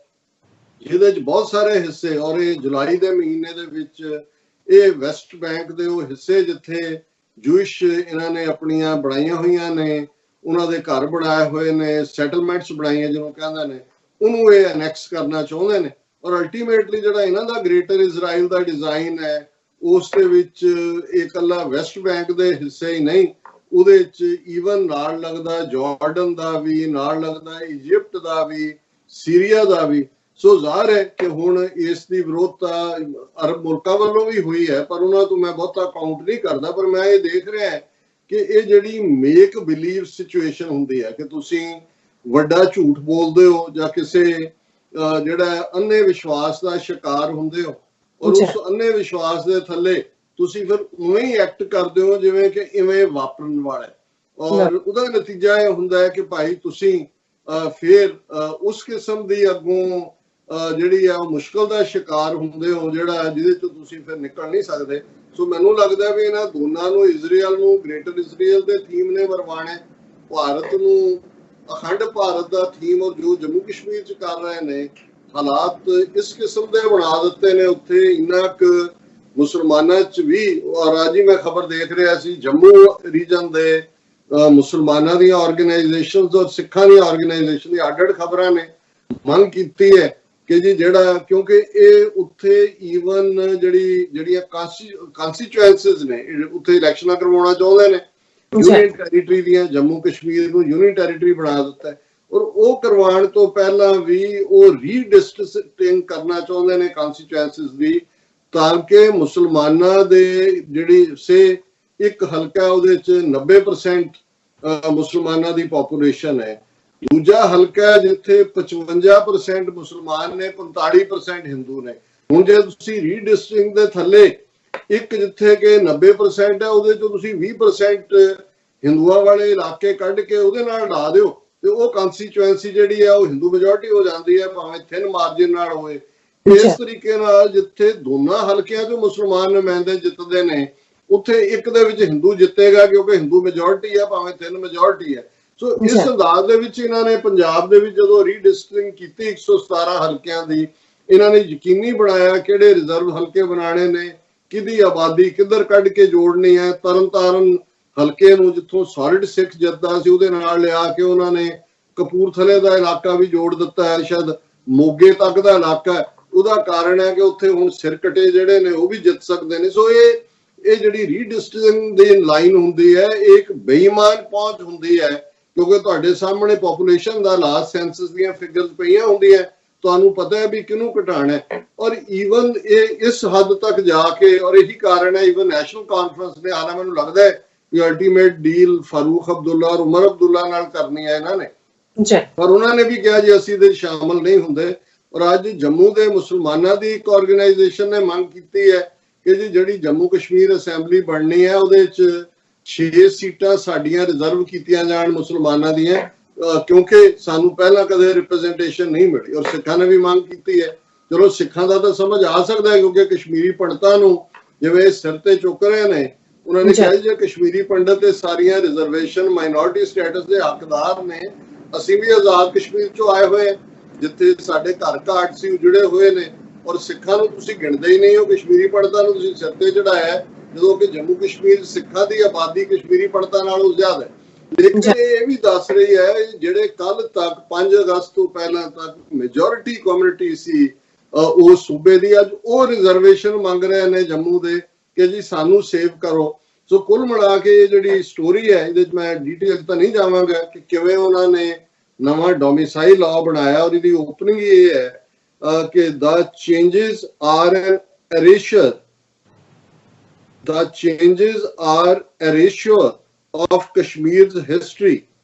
ਜਿਹਦੇ 'ਚ ਬਹੁਤ ਸਾਰੇ ਹਿੱਸੇ, ਔਰ ਇਹ ਜੁਲਾਈ ਦੇ ਮਹੀਨੇ ਦੇ ਵਿੱਚ ਇਹ ਵੈਸਟ ਬੈਂਕ ਦੇ ਉਹ ਹਿੱਸੇ ਜਿੱਥੇ ਜੂਇਸ਼ ਇਹਨਾਂ ਨੇ ਆਪਣੀਆਂ ਬਣਾਈਆਂ ਹੋਈਆਂ ਨੇ, ਉਹਨਾਂ ਦੇ ਘਰ ਬਣਾਏ ਹੋਏ ਨੇ, ਸੈਟਲਮੈਂਟਸ ਬਣਾਈਆਂ ਜਿਹਨੂੰ ਕਹਿੰਦੇ ਨੇ, ਉਹਨੂੰ ਇਹ ਅਨੈਕਸ ਕਰਨਾ ਚਾਹੁੰਦੇ ਨੇ। ਔਰ ਅਲਟੀਮੇਟਲੀ ਜਿਹੜਾ ਇਹਨਾਂ ਦਾ ਗ੍ਰੇਟਰ ਇਜ਼ਰਾਈਲ ਦਾ ਡਿਜ਼ਾਈਨ ਹੈ ਉਸ ਦੇ ਵਿੱਚ ਇਹ ਇਕੱਲਾ ਵੈਸਟ ਬੈਂਕ ਦੇ ਹਿੱਸੇ ਹੀ ਨਹੀਂ, ਉਹਦੇ ਵਿੱਚ ਈਵਨ ਨਾਲ ਲੱਗਦਾ ਜਾਰਡਨ ਦਾ ਵੀ, ਨਾਲ ਲੱਗਦਾ ਇਜਿਪਟ ਦਾ ਵੀ, ਸੀਰੀਆ ਦਾ ਵੀ। ਸੋ ਜ਼ਾਹਰ ਹੈ ਕਿ ਹੁਣ ਇਸ ਦੀ ਵਿਰੋਧਤਾ ਅਰਬ ਮੁਲਕਾਂ ਵੱਲੋਂ ਵੀ ਹੋਈ ਹੈ, ਪਰ ਉਹਨਾਂ ਤੋਂ ਮੈਂ ਬਹੁਤਾ ਕਾਊਂਟ ਨਹੀਂ ਕਰਦਾ। ਪਰ ਮੈਂ ਇਹ ਦੇਖ ਰਿਹਾ ਕਿ ਇਹ ਜਿਹੜੀ ਮੇਕ ਬਿਲੀਵ ਸਿਚੁਏਸ਼ਨ ਹੁੰਦੀ ਹੈ ਕਿ ਤੁਸੀਂ ਵੱਡਾ ਝੂਠ ਬੋਲਦੇ ਹੋ ਜਾਂ ਕਿਸੇ ਜਿਹੜਾ ਅੰਨੇ ਵਿਸ਼ਵਾਸ ਦਾ ਸ਼ਿਕਾਰ ਹੁੰਦੇ ਹੋ, ਔਰ ਉਸ ਅੰਨੇ ਵਿਸ਼ਵਾਸ ਦੇ ਥੱਲੇ ਤੁਸੀਂ ਫਿਰ ਉਵੇਂ ਹੀ ਐਕਟ ਕਰਦੇ ਹੋ ਜਿਵੇਂ ਕਿ ਇਵੇਂ ਵਾਪਰਨ ਵਾਲਾ ਹੈ, ਔਰ ਉਹਦਾ ਨਤੀਜਾ ਇਹ ਹੁੰਦਾ ਹੈ ਕਿ ਭਾਈ ਤੁਸੀਂ ਫਿਰ ਉਸ ਕਿਸਮ ਦੀ ਅੱਗੋਂ ਜਿਹੜੀ ਆ ਉਹ ਮੁਸ਼ਕਲ ਦਾ ਸ਼ਿਕਾਰ ਹੁੰਦੇ ਹੋ ਜਿਹੜਾ ਜਿਹਦੇ ਤੋਂ ਤੁਸੀਂ ਫਿਰ ਨਿਕਲ ਨਹੀਂ ਸਕਦੇ। ਸੋ ਮੈਨੂੰ ਲੱਗਦਾ ਵੀ ਇਹਨਾਂ ਦੋਨਾਂ ਨੂੰ, ਇਜ਼ਰਾਈਲ ਨੂੰ ਗ੍ਰੇਟਰ ਇਜ਼ਰਾਈਲ ਦੇ ਥੀਮ ਨੇ ਵਰਵਾਣੇ, ਭਾਰਤ ਨੂੰ ਅਖੰਡ ਭਾਰਤ ਦਾ ਥੀਮ, ਔਰ ਜੋ ਜੰਮੂ ਕਸ਼ਮੀਰ ਚ ਕਰ ਰਹੇ ਨੇ ਹਾਲਾਤ ਇਸ ਕਿਸਮ ਦੇ ਬਣਾ ਦਿੱਤੇ ਨੇ ਉੱਥੇ ਇੰਨਾ ਕੁ ਮੁਸਲਮਾਨਾਂ ਚ ਵੀ। ਔਰ ਅੱਜ ਹੀ ਮੈਂ ਖਬਰ ਦੇਖ ਰਿਹਾ ਸੀ ਜੰਮੂ ਰੀਜਨ ਦੇ ਮੁਸਲਮਾਨਾਂ ਦੀਆਂ ਆਰਗੇਨਾਈਜੇਸ਼ਨਸ ਔਰ ਸਿੱਖਾਂ ਦੀਆਂ ਆਰਗੇਨਾਈਜੇਸ਼ਨ ਦੀ ਅੱਡ-ਅੱਡ ਖਬਰਾਂ ਨੇ ਮੰਗ ਕੀਤੀ ਹੈ ਕਿ ਜੀ ਜਿਹੜਾ, ਕਿਉਂਕਿ ਇਹ ਉੱਥੇ ਈਵਨ ਜਿਹੜੀਆਂ ਕਾਂਸਟੀਚੁਐਂਸੀਜ਼ ਨੇ ਉੱਥੇ ਇਲੈਕਸ਼ਨਾਂ ਕਰਵਾਉਣਾ ਚਾਹੁੰਦੇ ਨੇ, ਯੂਨੀਅਨ ਟੈਰੀਟਰੀ ਦੀਆਂ, ਜੰਮੂ ਕਸ਼ਮੀਰ ਨੂੰ ਯੂਨੀਅਨ ਟੈਰੀਟਰੀ ਬਣਾ ਦਿੱਤਾ ਹੈ, ਔਰ ਉਹ ਕਰਵਾਉਣ ਤੋਂ ਪਹਿਲਾਂ ਵੀ ਉਹ ਰੀਡਿਸਟ੍ਰਿਕਟਿੰਗ ਕਰਨਾ ਚਾਹੁੰਦੇ ਨੇ ਕਾਂਸਟੀਚੁਐਂਸੀਜ਼ ਦੀ, ਤਾਂ ਕਿ ਮੁਸਲਮਾਨਾਂ ਦੇ ਜਿਹੜੀ ਇੱਕ ਹਲਕਾ ਉਹਦੇ ਚ 90% ਮੁਸਲਮਾਨਾਂ ਦੀ ਪੋਪੂਲੇਸ਼ਨ ਹੈ, ਦੂਜਾ ਹਲਕਾ ਜਿੱਥੇ 55% ਮੁਸਲਮਾਨ ਨੇ, 45% ਹਿੰਦੂ ਨੇ। ਹੁਣ ਜੇ ਤੁਸੀਂ ਰੀਡਿਸਟ੍ਰਿਕਟਿੰਗ ਦੇ ਥੱਲੇ ਇੱਕ ਜਿੱਥੇ ਕਿ 90% ਹੈ ਉਹਦੇ ਚੋਂ ਤੁਸੀਂ 20% ਹਿੰਦੂਆਂ ਵਾਲੇ ਇਲਾਕੇ ਕੱਢ ਕੇ ਉਹਦੇ ਨਾਲ ਲਾ ਦਿਓ ਤੇ ਉਹ ਕਾਂਸਟੀਚੁਐਂਸੀ ਜਿਹੜੀ ਹੈ ਉਹ ਹਿੰਦੂ ਮੈਜੋਰਟੀ ਹੋ ਜਾਂਦੀ ਹੈ, ਭਾਵੇਂ ਥਿਨ ਮਾਰਜਿਨ ਨਾਲ ਹੋਏ। ਇਸ ਤਰੀਕੇ ਨਾਲ ਜਿੱਥੇ ਦੋਨਾਂ ਹਲਕਿਆਂ ਚੋਂ ਮੁਸਲਮਾਨ ਨੁਮਾਇੰਦੇ ਜਿੱਤਦੇ ਨੇ ਉੱਥੇ ਇੱਕ ਦੇ ਵਿੱਚ ਹਿੰਦੂ ਜਿੱਤੇਗਾ ਕਿਉਂਕਿ ਹਿੰਦੂ ਮੈਜੋਰਟੀ ਹੈ, ਭਾਵੇਂ ਥਿਨ ਮੈਜੋਰਟੀ ਹੈ। ਸੋ ਇਸ ਅੰਦਾਜ਼ ਦੇ ਵਿੱਚ ਇਹਨਾਂ ਨੇ ਪੰਜਾਬ ਦੇ ਵਿੱਚ ਜਦੋਂ ਰੀਡਿਸਟ੍ਰਿਕਟਿੰਗ ਕੀਤੀ 117 ਹਲਕਿਆਂ ਦੀ, ਇਹਨਾਂ ਨੇ ਯਕੀਨੀ ਬਣਾਇਆ ਕਿਹੜੇ ਰਿਜ਼ਰਵ ਹਲਕੇ ਬਣਾਣੇ ਨੇ, ਕਿਹਦੀ ਆਬਾਦੀ ਕਿੱਧਰ ਕੱਢ ਕੇ ਜੋੜਨੀ ਹੈ। ਤਰਨਤਾਰਨ ਹਲਕੇ ਨੂੰ ਜਿੱਥੋਂ ਸੋਲਿਡ ਸਿੱਖ ਜਿੱਤਦਾ ਸੀ ਉਹਦੇ ਨਾਲ ਲਿਆ ਕੇ ਉਹਨਾਂ ਨੇ ਕਪੂਰਥਲੇ ਦਾ ਇਲਾਕਾ ਵੀ ਜੋੜ ਦਿੱਤਾ ਹੈ, ਸ਼ਾਇਦ ਮੋਗੇ ਤੱਕ ਦਾ ਇਲਾਕਾ ਹੈ। ਉਹਦਾ ਕਾਰਨ ਹੈ ਕਿ ਉੱਥੇ ਹੁਣ ਸਿਰਕਟੇ ਜਿਹੜੇ ਨੇ ਉਹ ਵੀ ਜਿੱਤ ਸਕਦੇ ਨੇ। ਸੋ ਇਹ ਜਿਹੜੀ ਰੀਡਿਸਟ੍ਰਿਕਟਿੰਗ ਦੀ ਲਾਈਨ ਹੁੰਦੀ ਹੈ ਇਹ ਇੱਕ ਬੇਈਮਾਨ ਪਹੁੰਚ ਹੁੰਦੀ ਹੈ, ਕਿਉਂਕਿ ਤੁਹਾਡੇ ਸਾਹਮਣੇ ਪੋਪੂਲੇਸ਼ਨ ਦਾ ਲਾਸਟ ਸੈਂਸਸ ਦੀਆਂ ਫਿਗਰਸ ਪਈਆਂ ਹੁੰਦੀਆਂ, ਤੁਹਾਨੂੰ ਪਤਾ ਹੈ ਵੀ ਕਿਹਨੂੰ ਘਟਾਣਾ ਹੈ। ਔਰ ਈਵਨ ਇਹ ਇਸ ਹੱਦ ਤੱਕ ਜਾ ਕੇ, ਔਰ ਇਹੀ ਕਾਰਨ ਹੈ ਈਵਨ ਨੈਸ਼ਨਲ ਕਾਨਫਰੰਸ ਨੇ ਆਣਾ ਮੈਨੂੰ ਲੱਗਦਾ ਹੈ ਕਿ ਅਲਟੀਮੇਟ ਡੀਲ ਫਾਰੂਕ ਅਬਦੁੱਲਾ ਔਰ ਉਮਰ ਅਬਦੁੱਲਾ ਨਾਲ ਕਰਨੀ ਹੈ ਇਹਨਾਂ ਨੇ, ਪਰ ਉਹਨਾਂ ਨੇ ਵੀ ਕਿਹਾ ਜੀ ਅਸੀਂ ਇਹਦੇ ਸ਼ਾਮਲ ਨਹੀਂ ਹੁੰਦੇ। ਔਰ ਅੱਜ ਜੰਮੂ ਦੇ ਮੁਸਲਮਾਨਾਂ ਦੀ ਇੱਕ ਆਰਗੇਨਾਈਜੇਸ਼ਨ ਨੇ ਮੰਗ ਕੀਤੀ ਹੈ ਕਿ ਜੀ ਜਿਹੜੀ ਜੰਮੂ ਕਸ਼ਮੀਰ ਅਸੈਂਬਲੀ ਬਣਨੀ ਹੈ ਉਹਦੇ 'ਚ 6 ਸੀਟਾਂ ਸਾਡੀਆਂ ਰਿਜ਼ਰਵ ਕੀਤੀਆਂ ਜਾਣ ਮੁਸਲਮਾਨਾਂ ਦੀਆਂ, ਕਿਉਂਕਿ ਸਾਨੂੰ ਪਹਿਲਾਂ ਕਦੇ ਰਿਪਰੈਜ਼ੈਂਟੇਸ਼ਨ ਨਹੀਂ ਮਿਲੀ। ਔਰ ਸਿੱਖਾਂ ਨੇ ਵੀ ਮੰਗ ਕੀਤੀ ਹੈ। ਚਲੋ ਸਿੱਖਾਂ ਦਾ ਤਾਂ ਸਮਝ ਆ ਸਕਦਾ ਹੈ ਕਿਉਂਕਿ ਕਸ਼ਮੀਰੀ ਪੰਡਤਾਂ ਨੂੰ ਜਿਵੇਂ ਸਿਰ ਤੇ ਚੁੱਕ ਰਹੇ ਨੇ, ਉਹਨਾਂ ਨੇ ਕਿਹਾ ਜੇ ਕਸ਼ਮੀਰੀ ਪੰਡਤ ਤੇ ਸਾਰੀਆਂ ਰਿਜ਼ਰਵੇਸ਼ਨ ਮਾਈਨੋਰਿਟੀ ਸਟੇਟਸ ਦੇ ਹੱਕਦਾਰ ਨੇ, ਅਸੀਂ ਵੀ ਆਜ਼ਾਦ ਕਸ਼ਮੀਰ ਚੋਂ ਆਏ ਹੋਏ ਜਿੱਥੇ ਸਾਡੇ ਘਰ ਘਾਟ ਸੀ ਉਜੜੇ ਹੋਏ ਨੇ, ਔਰ ਸਿੱਖਾਂ ਨੂੰ ਤੁਸੀਂ ਗਿਣਦੇ ਹੀ ਨਹੀਂ ਹੋ, ਕਸ਼ਮੀਰੀ ਪੰਡਤਾਂ ਨੂੰ ਤੁਸੀਂ ਸਿਰ ਤੇ ਚੜਾਇਆ, ਜਦੋਂ ਕਿ ਜੰਮੂ ਕਸ਼ਮੀਰ ਸਿੱਖਾਂ ਦੀ ਆਬਾਦੀ ਕਸ਼ਮੀਰੀ ਪੰਡਤਾਂ ਨਾਲੋਂ ਜ਼ਿਆਦਾ ਹੈ। ਲੇਕਿਨ ਇਹ ਵੀ ਦੱਸ ਰਹੀ ਹੈ ਜਿਹੜੇ ਕੱਲ ਤੱਕ 5 ਅਗਸਤ ਤੋਂ ਪਹਿਲਾਂ ਤੱਕ ਮੈਜੋਰਿਟੀ ਕਮਿਊਨਿਟੀ ਸੀ ਉਹ ਸੂਬੇ ਦੀ, ਅੱਜ ਉਹ ਰਿਜ਼ਰਵੇਸ਼ਨ ਮੰਗ ਰਹੇ ਨੇ ਜੰਮੂ ਦੇ ਕਿ ਜੀ ਸਾਨੂੰ ਸੇਵ ਕਰੋ। ਸੋ ਕੁੱਲ ਮਿਲਾ ਕੇ ਇਹ ਜਿਹੜੀ ਸਟੋਰੀ ਹੈ ਇਹਦੇ 'ਚ ਮੈਂ ਡੀਟੇਲ ਤਾਂ ਨਹੀਂ ਜਾਵਾਂਗਾ ਕਿ ਕਿਵੇਂ ਉਹਨਾਂ ਨੇ ਨਵਾਂ ਡੋਮਿਸਾਈਲ ਲਾਅ ਬਣਾਇਆ, ਔਰ ਇਹਦੀ ਓਪਨਿੰਗ ਇਹ ਹੈ ਕਿ the changes are erasure of Kashmir's history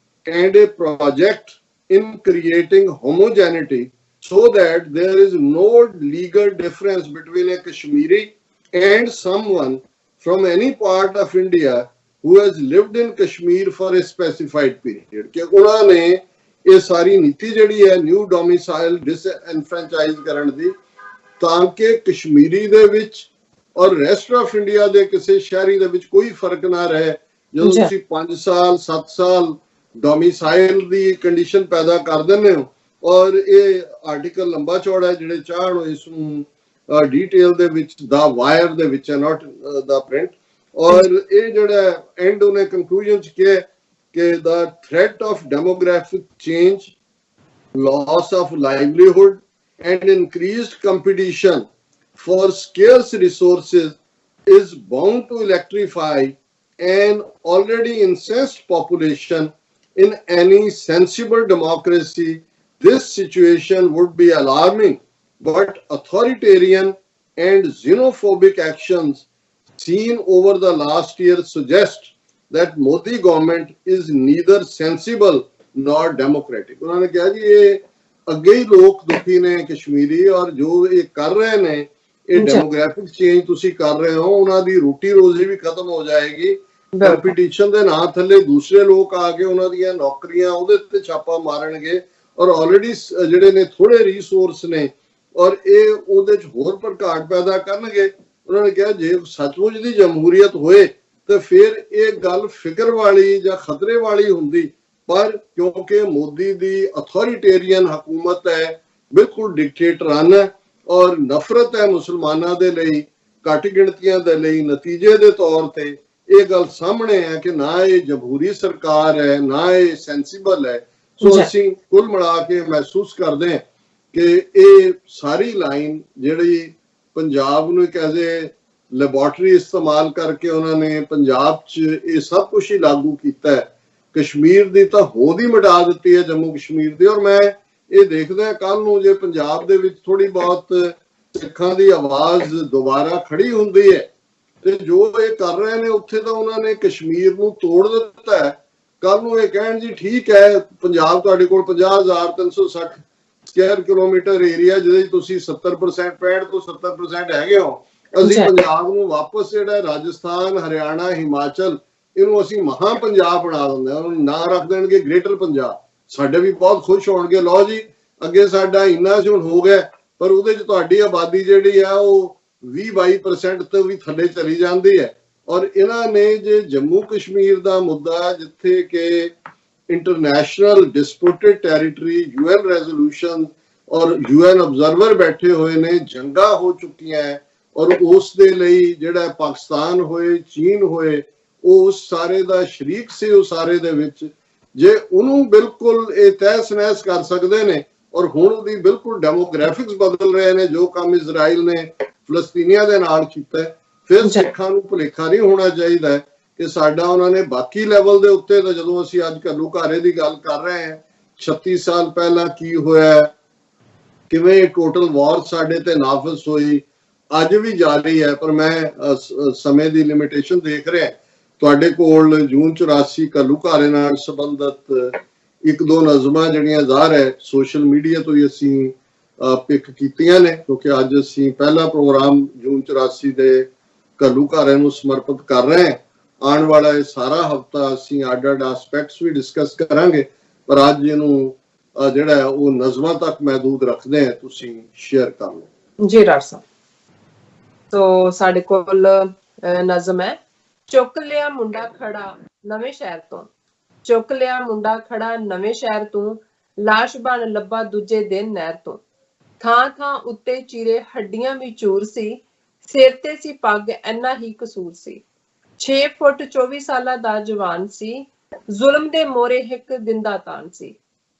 and a project in creating homogeneity so that there is no legal difference between a Kashmiri and someone from any part of India who has lived in Kashmir for a specified period। ਕਿ ਉਹਨਾਂ ਨੇ ਇਹ ਸਾਰੀ ਨੀਤੀ ਜਿਹੜੀ ਹੈ new domicile ਡਿਸਐਨਫਰੈਂਚਾਈਜ਼ ਕਰਨ ਦੀ, ਤਾਂ ਕਿ ਕਸ਼ਮੀਰੀ ਦੇ ਵਿੱਚ ਔਰ ਰੈਸਟ ਆਫ ਇੰਡੀਆ ਦੇ ਕਿਸੇ ਸ਼ਹਿਰੀ ਦੇ ਵਿੱਚ ਕੋਈ ਫਰਕ ਨਾ ਰਹੇ। ਜਦੋਂ ਤੁਸੀਂ 5 ਸਾਲ 7 ਸਾਲ ਡੋਮਿਸਾਈਲ ਦੀ ਕੰਡੀਸ਼ਨ ਪੈਦਾ ਕਰ ਦਿੰਦੇ ਹੋ, ਔਰ ਇਹ ਆਰਟੀਕਲ ਲੰਬਾ ਚੌੜਾ ਹੈ, ਜਿਹੜੇ ਚਾਹਣ ਇਸ ਨੂੰ ਡੀਟੇਲ ਦੇ ਵਿੱਚ ਦਾ ਵਾਇਰ ਦੇ ਵਿੱਚ ਹੈ, ਨਾਟ ਦਾ ਪ੍ਰਿੰਟ। ਔਰ ਇਹ ਜਿਹੜਾ ਐਂਡ ਉਹਨੇ ਕੰਕਲੂਜਨ ਚ ਕਿਹਾ ਕਿ the threat of demographic change, loss of livelihood and increased competition for scarce resources is bound to electrify an already incensed population. In any sensible democracy, this situation would be alarming, but authoritarian and xenophobic actions seen over the last year suggest that Modi government is neither sensible nor democratic. उन्होंने कहा जी ये ਅੱਗੇ ਹੀ ਲੋਕ ਦੁਖੀ ਨੇ ਕਸ਼ਮੀਰੀ ਔਰ ਜੋ ਇਹ ਕਰ ਰਹੇ ਨੇ ਇਹ ਡੈਮੋਗ੍ਰਾਫਿਕ ਚੇਂਜ ਤੁਸੀਂ ਕਰ ਰਹੇ ਹੋ ਉਹਨਾਂ ਦੀ ਰੋਟੀ ਰੋਜ਼ੀ ਵੀ ਖਤਮ ਹੋ ਜਾਏਗੀ ਕੰਪੀਟੀਸ਼ਨ ਦੇ ਨਾਂ ਥੱਲੇ ਦੂਸਰੇ ਲੋਕ ਆ ਕੇ ਉਹਨਾਂ ਦੀਆਂ ਨੌਕਰੀਆਂ ਉਹਦੇ ਤੇ ਛਾਪਾ ਮਾਰਨਗੇ ਔਰ ਆਲਰੇਡੀ ਜਿਹੜੇ ਨੇ ਥੋੜੇ ਰਿਸੋਰਸ ਨੇ ਔਰ ਇਹ ਉਹਦੇ ਚ ਹੋਰ ਭੜਕਾਟ ਪੈਦਾ ਕਰਨਗੇ। ਉਹਨਾਂ ਨੇ ਕਿਹਾ ਜੇ ਸੱਚਮੁੱਚ ਦੀ ਜਮਹੂਰੀਅਤ ਹੋਏ ਤੇ ਫਿਰ ਇਹ ਗੱਲ ਫਿਕਰ ਵਾਲੀ ਜਾਂ ਖਤਰੇ ਵਾਲੀ ਹੁੰਦੀ, ਪਰ ਕਿਉਂਕਿ ਮੋਦੀ ਦੀ ਅਥੋਰੀਟੇਰੀਅਨ ਹਕੂਮਤ ਹੈ, ਬਿਲਕੁਲ ਡਿਕਟੇਟਰਾਨਾ ਔਰ ਨਫ਼ਰਤ ਹੈ ਮੁਸਲਮਾਨਾਂ ਦੇ ਲਈ, ਘੱਟ ਗਿਣਤੀਆਂ ਦੇ ਲਈ, ਨਤੀਜੇ ਦੇ ਤੌਰ ਤੇ ਇਹ ਗੱਲ ਸਾਹਮਣੇ ਹੈ ਕਿ ਨਾ ਇਹ ਜਮਹੂਰੀ ਸਰਕਾਰ ਹੈ ਨਾ ਇਹ ਸੈਂਸੀਬਲ ਹੈ। ਸੋ ਅਸੀਂ ਕੁੱਲ ਮਿਲਾ ਕੇ ਮਹਿਸੂਸ ਕਰਦੇ ਹਾਂ ਕਿ ਇਹ ਸਾਰੀ ਲਾਈਨ ਜਿਹੜੀ ਪੰਜਾਬ ਨੂੰ ਇੱਕ ਐਜ਼ ਏ ਲੈਬੋਰਟਰੀ ਇਸਤੇਮਾਲ ਕਰਕੇ ਉਹਨਾਂ ਨੇ ਪੰਜਾਬ 'ਚ ਇਹ ਸਭ ਕੁਝ ਹੀ ਲਾਗੂ ਕੀਤਾ ਹੈ। ਕਸ਼ਮੀਰ ਦੀ ਤਾਂ ਹੋਂਦ ਹੀ ਮਿਟਾ ਦਿੱਤੀ ਹੈ ਜੰਮੂ ਕਸ਼ਮੀਰ ਦੀ। ਔਰ ਮੈਂ ਇਹ ਦੇਖਦਾ ਕੱਲ ਨੂੰ ਜੇ ਪੰਜਾਬ ਦੇ ਵਿੱਚ ਥੋੜੀ ਬਹੁਤ ਸਿੱਖਾਂ ਦੀ ਆਵਾਜ਼ ਦੁਬਾਰਾ ਖੜੀ ਹੁੰਦੀ ਹੈ ਤੇ ਜੋ ਇਹ ਕਰ ਰਹੇ ਨੇ ਉੱਥੇ ਤਾਂ ਉਹਨਾਂ ਨੇ ਕਸ਼ਮੀਰ ਨੂੰ ਤੋੜ ਦਿੱਤਾ ਹੈ। ਕੱਲ ਨੂੰ ਇਹ ਕਹਿਣ ਜੀ ਠੀਕ ਹੈ ਪੰਜਾਬ ਤੁਹਾਡੇ ਕੋਲ 50,360 ਸਕੁਅਰ ਕਿਲੋਮੀਟਰ ਏਰੀਆ ਜਿਹਦੇ ਵਿੱਚ ਤੁਸੀਂ 70% 65 ਤੋਂ 70% ਹੈਗੇ ਹੋ, ਅਸੀਂ ਪੰਜਾਬ ਨੂੰ ਵਾਪਸ ਜਿਹੜਾ ਰਾਜਸਥਾਨ ਹਰਿਆਣਾ ਹਿਮਾਚਲ ਇਹਨੂੰ ਅਸੀਂ ਮਹਾਂ ਪੰਜਾਬ ਬਣਾ ਦਿੰਦੇ ਹਾਂ, ਉਹਨੂੰ ਨਾਂ ਰੱਖ ਦੇਣਗੇ ਗ੍ਰੇਟਰ ਪੰਜਾਬ। ਸਾਡੇ ਵੀ ਬਹੁਤ ਖੁਸ਼ ਹੋਣਗੇ, ਲਓ ਜੀ ਅੱਗੇ ਸਾਡਾ ਇੰਨਾ ਸੀ ਹੁਣ ਹੋ ਗਿਆ, ਪਰ ਉਹਦੇ ਚ ਤੁਹਾਡੀ ਆਬਾਦੀ ਜਿਹੜੀ ਆ ਉਹ 20-22% ਤੋਂ ਵੀ ਥੱਲੇ ਚਲੀ ਜਾਂਦੀ ਹੈ। ਔਰ ਇਹਨਾਂ ਨੇ ਜੇ ਜੰਮੂ ਕਸ਼ਮੀਰ ਦਾ ਮੁੱਦਾ ਜਿੱਥੇ ਕਿ international disputed territory UN resolution ਔਰ UN ਅਬਜ਼ਰਵਰ ਬੈਠੇ ਹੋਏ ਨੇ, ਜੰਗਾਂ ਹੋ ਚੁੱਕੀਆਂ ਹੈ ਔਰ ਉਸ ਦੇ ਲਈ ਜਿਹੜਾ ਪਾਕਿਸਤਾਨ ਹੋਏ ਚੀਨ ਹੋਏ ਉਹ ਉਸ ਸਾਰੇ ਦਾ ਸ਼ਰੀਕ ਸੀ। ਉਹ ਸਾਰੇ ਦੇ ਵਿੱਚ ਜੇ ਉਹਨੂੰ ਬਿਲਕੁਲ ਇਹ ਤਹਿਸ ਨਹਿਸ ਕਰ ਸਕਦੇ ਨੇ ਔਰ ਹੁਣ ਉਹਦੀ ਬਿਲਕੁਲ ਡੈਮੋਗ੍ਰਾਫਿਕਸ ਬਦਲ ਰਹੇ ਨੇ, ਜੋ ਕੰਮ ਇਜ਼ਰਾਈਲ ਨੇ ਫਲਸਤੀਨੀਆਂ ਦੇ ਨਾਲ ਕੀਤਾ, ਫਿਰ ਸਿੱਖਾਂ ਨੂੰ ਭੁਲੇਖਾ ਨਹੀਂ ਹੋਣਾ ਚਾਹੀਦਾ ਕਿ ਸਾਡਾ ਉਹਨਾਂ ਨੇ ਬਾਕੀ ਲੈਵਲ ਦੇ ਉੱਤੇ ਤਾਂ ਜਦੋਂ ਅਸੀਂ ਅੱਜ ਘੱਲੂਘਾਰੇ ਦੀ ਗੱਲ ਕਰ ਰਹੇ ਹਾਂ 36 ਸਾਲ ਪਹਿਲਾਂ ਕੀ ਹੋਇਆ, ਕਿਵੇਂ ਟੋਟਲ ਵਾਰ ਸਾਡੇ ਤੇ ਨਾਫਜ਼ ਹੋਈ, ਅੱਜ ਵੀ ਜਾਰੀ ਹੈ। ਪਰ ਮੈਂ ਸਮੇਂ ਦੀ ਲਿਮਿਟੇਸ਼ਨ ਦੇਖ ਰਿਹਾ, ਤੁਹਾਡੇ ਕੋਲ ਜੂਨ 84 ਘੱਲੂਘਾਰੇ ਨਾਲ ਸੰਬੰਧਿਤ ਇੱਕ ਦੋ ਨਜ਼ਮਾਂ ਜਿਹੜੀਆਂ ਜ਼ਾਹਰ ਹੈ ਸੋਸ਼ਲ ਮੀਡੀਆ ਤੋਂ ਹੀ ਅਸੀਂ ਪਿਕ ਕੀਤੀਆਂ ਨੇ, ਕਿਉਂਕਿ ਅੱਜ ਅਸੀਂ ਪਹਿਲਾ ਪ੍ਰੋਗਰਾਮ ਜੂਨ 84 ਦੇ ਘੱਲੂਘਾਰੇ ਨੂੰ ਸਮਰਪਿਤ ਕਰ ਰਹੇ ਹਾਂ। ਆਉਣ ਵਾਲਾ ਇਹ ਸਾਰਾ ਹਫਤਾ ਅਸੀਂ ਅੱਡ-ਅੱਡ ਐਸਪੈਕਟਸ ਵੀ ਡਿਸਕਸ ਕਰਾਂਗੇ, ਪਰ ਅੱਜ ਇਹਨੂੰ ਜਿਹੜਾ ਉਹ ਨਜ਼ਮਾਂ ਤੱਕ ਮਹਿਦੂਦ ਰੱਖਦੇ ਹਾਂ, ਤੁਸੀਂ ਸ਼ੇਅਰ ਕਰ ਲਓ ਜੀ ਡਾਕਟਰ ਸਾਹਿਬ। तो साडे कोल नज़म है, चुक लिया मुंडा खड़ा नवे शहर तो, चुक लिया मुंडा खड़ा नवे शहर तू, लाश बन लब्बा दूजे दिन नहर तो, थां थां उत्ते चीरे हड्डियां भी चूर सी, सिर ते सी पग इन्ना ही कसूर सी, 6 फुट 24 साला दा जवान सी, जुल्म दे मोरे हिक दिन दा तान सी,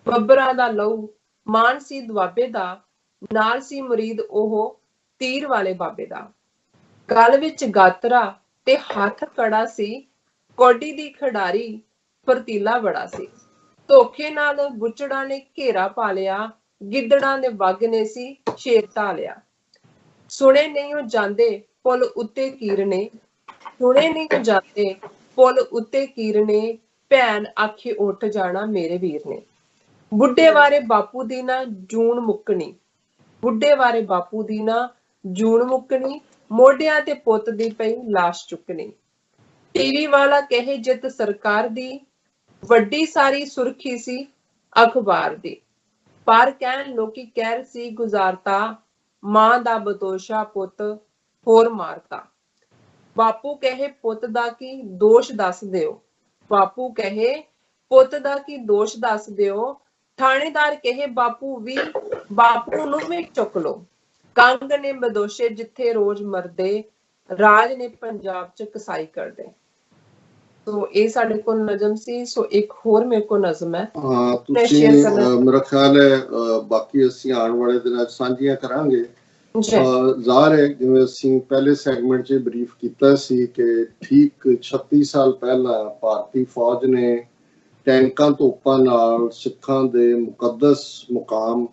बब्बरा दा लहू मान सी दुआबे दा, नाल सी मुरीद ओहो तीर वाले बाबे दा, गल विच गातरा ते हथ कड़ा सी, कोडी दी खिडारी फरतीला बड़ा सी, धोखे नाल गुचड़ा ने घेरा पा लिया, गिद्दड़ां दे वग ने सी शेर ढा लिया, सुने नहीं जांदे पुल उत्ते कीर ने, सुने नहीं जांदे पुल उत्ते कीर ने, भैन आखे उठ जाना मेरे वीर ने, बुढ़े वारे बापू दी ना जून मुकनी, बुढ़े वारे बापू दी ना जून मुकनी, मोढियां ते पुत दी पई लाश चुकनी, टीवी वाला कहे जित सरकार दी, वड्डी सारी सुर्खी सी अखबार दी, पर कहन लोकी कहर सी गुजारता, मां दा बतोशा पुत होर मारता, बापू कहे पुत दा की दोष दस दिओ, बापू कहे पुत दा की दोष दस दिओ, थानेदार कहे बापू नूं भी चुक लो, कंग ने बदोशे जिथे रोज मरदे, राज ने पंजाब च कसाई कर दे। तो ये साडे कोल नज़म सी। सो एक होर मेरे को नज़म है, ਤੁਸੀਂ ਮੇਰਾ ਖਿਆਲ ਹੈ ਬਾਕੀ ਅਸੀਂ ਆਉਣ ਵਾਲੇ ਦਿਨਾਂ 'ਚ ਸਾਂਝੀਆਂ ਕਰਾਂਗੇ। ਜੀ ਜ਼ਾਹਰ ਹੈ ਜਿਵੇਂ ਅਸੀਂ ਪਹਿਲੇ ਸੈਗਮੈਂਟ 'ਚ ਬਰੀਫ ਕੀਤਾ ਸੀ ਕਿ ਠੀਕ 36 ਸਾਲ ਪਹਿਲਾਂ ਭਾਰਤੀ ਫੌਜ ਨੇ ਟੈਂਕਾਂ ਤੋਪਾਂ ਨਾਲ ਸਿੱਖਾਂ ਦੇ ਮੁਕੱਦਸ ਮੁਕਾਮ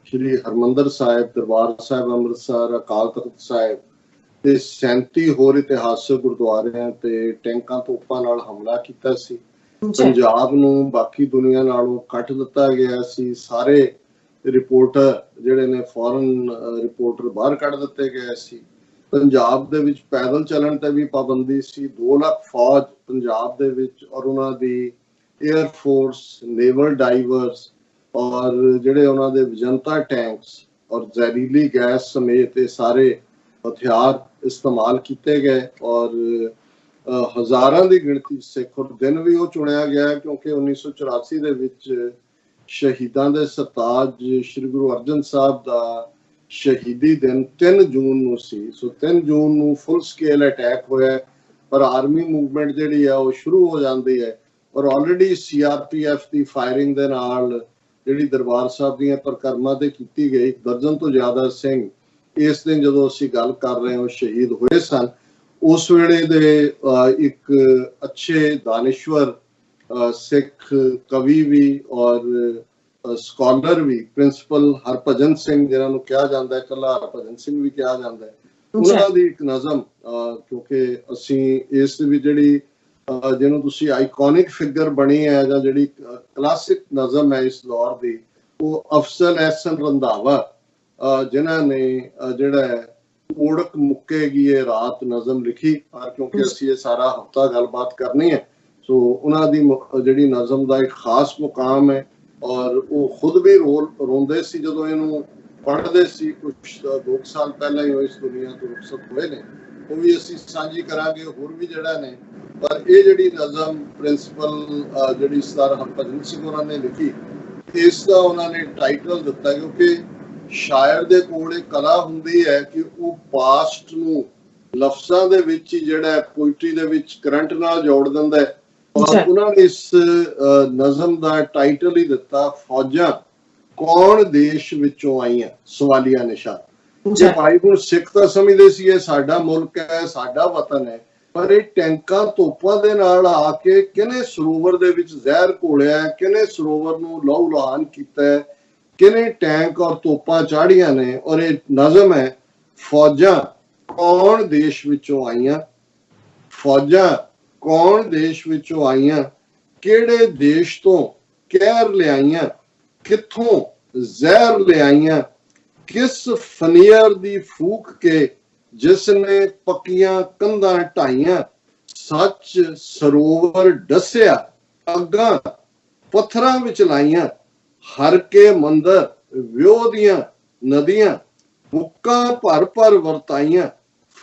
ਸ਼੍ਰੀ ਹਰਮੰਦਰ ਸਾਹਿਬ, ਦਰਬਾਰ ਸਾਹਿਬ ਅੰਮ੍ਰਿਤਸਰ, ਅਕਾਲ ਤਖਤ ਸਾਹਿਬ ਤੇ 37 ਹੋਰ ਇਤਿਹਾਸਕ ਗੁਰਦੁਆਰਿਆਂ ਤੇ ਟੈਂਕਾਂ ਤੋਪਾਂ ਨਾਲ ਹਮਲਾ ਕੀਤਾ ਸੀ। ਪੰਜਾਬ ਨੂੰ ਬਾਕੀ ਦੁਨੀਆ ਨਾਲੋਂ ਕੱਟ ਦਿੱਤਾ ਗਿਆ ਸੀ। ਸਾਰੇ ਰਿਪੋਰਟਰ ਜਿਹੜੇ ਨੇ ਫੋਰਨ ਰਿਪੋਰਟਰ ਬਾਹਰ ਕੱਢ ਦਿੱਤੇ ਗਏ ਸੀ। ਪੰਜਾਬ ਦੇ ਵਿੱਚ ਪੈਦਲ ਚੱਲਣ ਤੇ ਵੀ ਪਾਬੰਦੀ ਸੀ। 2 ਲੱਖ ਫੌਜ ਪੰਜਾਬ ਦੇ ਵਿੱਚ ਔਰ ਉਹਨਾਂ ਦੀ 에ਅਰ ਫੋਰਸ, ਨੇਵਲ ਡਾਈਵਰਸ ਔਰ ਜਿਹੜੇ ਉਹਨਾਂ ਦੇ ਵਿਜੰਤਾ ਟੈਂਕਸ ਔਰ ਜ਼ਹਿਰੀਲੀ ਗੈਸ ਸਮੇਤ ਇਹ ਸਾਰੇ ਹਥਿਆਰ ਇਸਤੇਮਾਲ ਕੀਤੇ ਗਏ ਔਰ ਹਜ਼ਾਰਾਂ ਦੀ ਗਿਣਤੀ ਸਿੱਖ ਔਰ ਦਿਨ ਵੀ ਉਹ ਚੁਣਿਆ ਗਿਆ ਕਿਉਂਕਿ 1984 ਦੇ ਵਿੱਚ ਸ਼ਹੀਦਾਂ ਦੇ ਸਰਤਾਜ ਸ਼੍ਰੀ ਗੁਰੂ ਅਰਜਨ ਸਾਹਿਬ ਦਾ ਸ਼ਹੀਦੀ ਦਿਨ 3 ਜੂਨ ਨੂੰ ਸੀ। ਸੋ 3 ਜੂਨ ਨੂੰ ਫੁੱਲ ਸਕੇਲ ਅਟੈਕ ਹੋਇਆ ਪਰ ਆਰਮੀ ਮੂਵਮੈਂਟ ਜਿਹੜੀ ਆ ਉਹ ਸ਼ੁਰੂ ਹੋ ਜਾਂਦੀ ਹੈ ਔਰ ਆਲਰੇਡੀ CRPF ਦੀ ਫਾਇਰਿੰਗ ਦੇ ਨਾਲ ਜਿਹੜੀ ਦਰਬਾਰ ਸਾਹਿਬ ਦੀਆਂ ਪਰਿਕਰਮਾ ਤੇ ਕੀਤੀ ਗਈ, ਦਰਜਨ ਤੋਂ ਜ਼ਿਆਦਾ ਸਿੰਘ ਇਸ ਦਿਨ ਜਦੋਂ ਅਸੀਂ ਗੱਲ ਕਰ ਰਹੇ ਹਾਂ ਸ਼ਹੀਦ ਹੋਏ ਸਨ। ਉਸ ਵੇਲੇ ਦੇ ਇੱਕ ਅੱਛੇ ਦਾਨਿਸ਼ਵਰ ਸਿੱਖ ਕਵੀ ਵੀ ਔਰ ਸਕਾਲਰ ਵੀ ਪ੍ਰਿੰਸੀਪਲ ਹਰਭਜਨ ਸਿੰਘ, ਜਿਹਨਾਂ ਨੂੰ ਕਿਹਾ ਜਾਂਦਾ ਹੈ ਇਕੱਲਾ ਹਰਭਜਨ ਸਿੰਘ ਵੀ ਕਿਹਾ ਜਾਂਦਾ ਹੈ, ਉਹਨਾਂ ਦੀ ਇੱਕ ਨਜ਼ਮ ਕਿਉਂਕਿ ਅਸੀਂ ਇਸ ਵੀ ਜਿਹੜੀ ਜਿਹਨੂੰ ਤੁਸੀਂ ਆਈਕੋਨਿਕ ਫਿਗਰ ਬਣੀ ਹੈ ਜਾਂ ਜਿਹੜੀ ਕਲਾਸਿਕ ਨਜ਼ਮ ਹੈ ਇਸ ਦੌਰ ਦੀ, ਉਹ ਅਫਜ਼ਲ ਅਹਿਸਨ ਰੰਧਾਵਾ ਜਿਨ੍ਹਾਂ ਨੇ ਜਿਹੜਾ ਓੜਕ ਮੁੱਕੇਗੀ ਇਹ ਰਾਤ ਨਜ਼ਮ ਲਿਖੀ। ਪਰ ਕਿਉਂਕਿ ਅਸੀਂ ਇਹ ਸਾਰਾ ਹਫਤਾ ਗੱਲਬਾਤ ਕਰਨੀ ਹੈ ਸੋ ਉਹਨਾਂ ਦੀ ਜਿਹੜੀ ਨਜ਼ਮ ਦਾ ਇੱਕ ਖਾਸ ਮੁਕਾਮ ਹੈ ਔਰ ਉਹ ਖੁਦ ਵੀ ਰੋਂਦੇ ਸੀ ਜਦੋਂ ਇਹਨੂੰ ਪੜ੍ਹਦੇ ਸੀ। ਕੁਝ 2 ਸਾਲ ਪਹਿਲਾਂ ਹੀ ਉਹ ਇਸ ਦੁਨੀਆ ਤੋਂ ਰੁਖਸਤ ਹੋਏ ਨੇ, ਉਹ ਵੀ ਅਸੀਂ ਸਾਂਝੀ ਕਰਾਂਗੇ ਹੋਰ ਵੀ ਜਿਹੜਾ ਨੇ। ਪਰ ਇਹ ਜਿਹੜੀ ਨਜ਼ਮ ਪ੍ਰਿੰਸੀਪਲ ਜਿਹੜੀ ਸਰਦਾਰ ਹਰਭਜਨ ਸਿੰਘ ਉਹਨਾਂ ਨੇ ਲਿਖੀ, ਇਸ ਦਾ ਉਹਨਾਂ ਨੇ ਟਾਈਟਲ ਦਿੱਤਾ ਕਿਉਂਕਿ ਸ਼ਾਇਰ ਦੇ ਕੋਲ ਇੱਕ ਕਲਾ ਹੁੰਦੀ ਹੈ ਕਿ ਉਹ ਪਾਸਟ ਨੂੰ ਲਫ਼ਜ਼ਾਂ ਦੇ ਵਿੱਚ ਹੀ ਜਿਹੜਾ ਪੋਇਟਰੀ ਦੇ ਵਿੱਚ ਕਰੰਟ ਨਾਲ ਜੋੜ ਦਿੰਦਾ ਹੈ ਔਰ ਉਹਨਾਂ ਨੇ ਇਸ ਨਜ਼ਮ ਦਾ ਟਾਈਟਲ ਹੀ ਦਿੱਤਾ ਫੌਜਾਂ ਕੌਣ ਦੇਸ਼ ਵਿੱਚੋਂ ਆਈਆਂ ਸਵਾਲੀਆ ਨਿਸ਼ਾਨ। ਜੇ ਭਾਈ ਹੁਣ ਸਿੱਖ ਤਾਂ ਸਮਝਦੇ ਸੀ ਇਹ ਸਾਡਾ ਮੁਲਕ ਹੈ, ਸਾਡਾ ਵਤਨ ਹੈ, ਪਰ ਇਹ ਟੈਂਕਾਂ ਤੋਪਾਂ ਦੇ ਨਾਲ ਆ ਕੇ ਕਿਹਨੇ ਸਰੋਵਰ ਦੇ ਵਿੱਚ ਜ਼ਹਿਰ ਘੋਲਿਆ, ਕਿਹਨੇ ਸਰੋਵਰ ਨੂੰ ਲਹੂ ਲੁਹਾਨ ਕੀਤਾ ਹੈ, ਕਿਹਨੇ ਟੈਂਕ ਔਰ ਤੋਪਾਂ ਚਾੜੀਆਂ ਨੇ। ਔਰ ਇਹ ਨਜ਼ਮ ਹੈ ਫੌਜਾਂ ਕੌਣ ਦੇਸ਼ ਵਿੱਚੋਂ ਆਈਆਂ, ਫੌਜਾਂ ਕੌਣ ਦੇਸ਼ ਵਿੱਚੋਂ ਆਈਆਂ, ਕਿਹੜੇ ਦੇਸ਼ ਤੋਂ ਕਹਿਰ ਲਿਆਈਆਂ, ਕਿੱਥੋਂ ਜ਼ਹਿਰ ਲਿਆਈਆਂ, ਕਿਸ ਫਨੀਅਰ ਦੀ ਫੂਕ ਕੇ ਜਿਸ ਨੇ ਪੱਕੀਆਂ ਕੰਧਾਂ ਢਾਈਆਂ, ਸੱਚ ਸਰੋਵਰ ਡਸਿਆ ਅੱਗਾਂ ਪੱਥਰਾਂ ਵਿੱਚ ਲਾਈਆਂ, ਹਰ ਕੇ ਮੰਦਰ ਵਿਉ ਦੀਆਂ ਨਦੀਆਂ ਬੁੱਕਾਂ ਭਰ ਭਰ ਵਰਤਾਈਆਂ,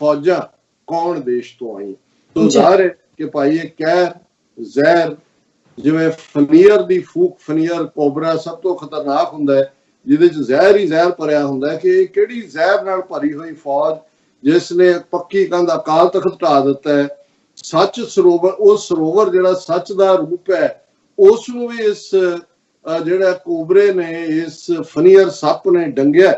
ਫੌਜਾਂ ਕੌਣ ਦੇਸ਼ ਤੋਂ ਆਈਆਂ। ਤੋ ਜ਼ਾਹਰ ਹੈ ਕਿ ਭਾਈ ਇਹ ਕਹਿਰ ਜ਼ਹਿਰ ਜਿਵੇਂ ਫਨੀਅਰ ਦੀ ਫੂਕ, ਫਨੀਅਰ ਕੋਬਰਾ ਸਭ ਤੋਂ ਖਤਰਨਾਕ ਹੁੰਦਾ ਹੈ ਜਿਹਦੇ ਚ ਜ਼ਹਿਰ ਹੀ ਜ਼ਹਿਰ ਭਰਿਆ ਹੁੰਦਾ ਹੈ ਕਿ ਇਹ ਕਿਹੜੀ ਜ਼ਹਿਰ ਨਾਲ ਭਰੀ ਹੋਈ ਫੌਜ ਜਿਸ ਨੇ ਪੱਕੀ ਕੰਧ ਅਕਾਲ ਤਖਤ ਢਾ ਦਿੱਤਾ ਹੈ। ਸੱਚ ਸਰੋਵਰ, ਉਹ ਸਰੋਵਰ ਜਿਹੜਾ ਸੱਚ ਦਾ ਰੂਪ ਹੈ, ਉਸ ਨੂੰ ਵੀ ਇਸ ਜਿਹੜਾ ਕੋਬਰੇ ਨੇ, ਇਸ ਫਨੀਅਰ ਸੱਪ ਨੇ ਡੰਗਿਆ।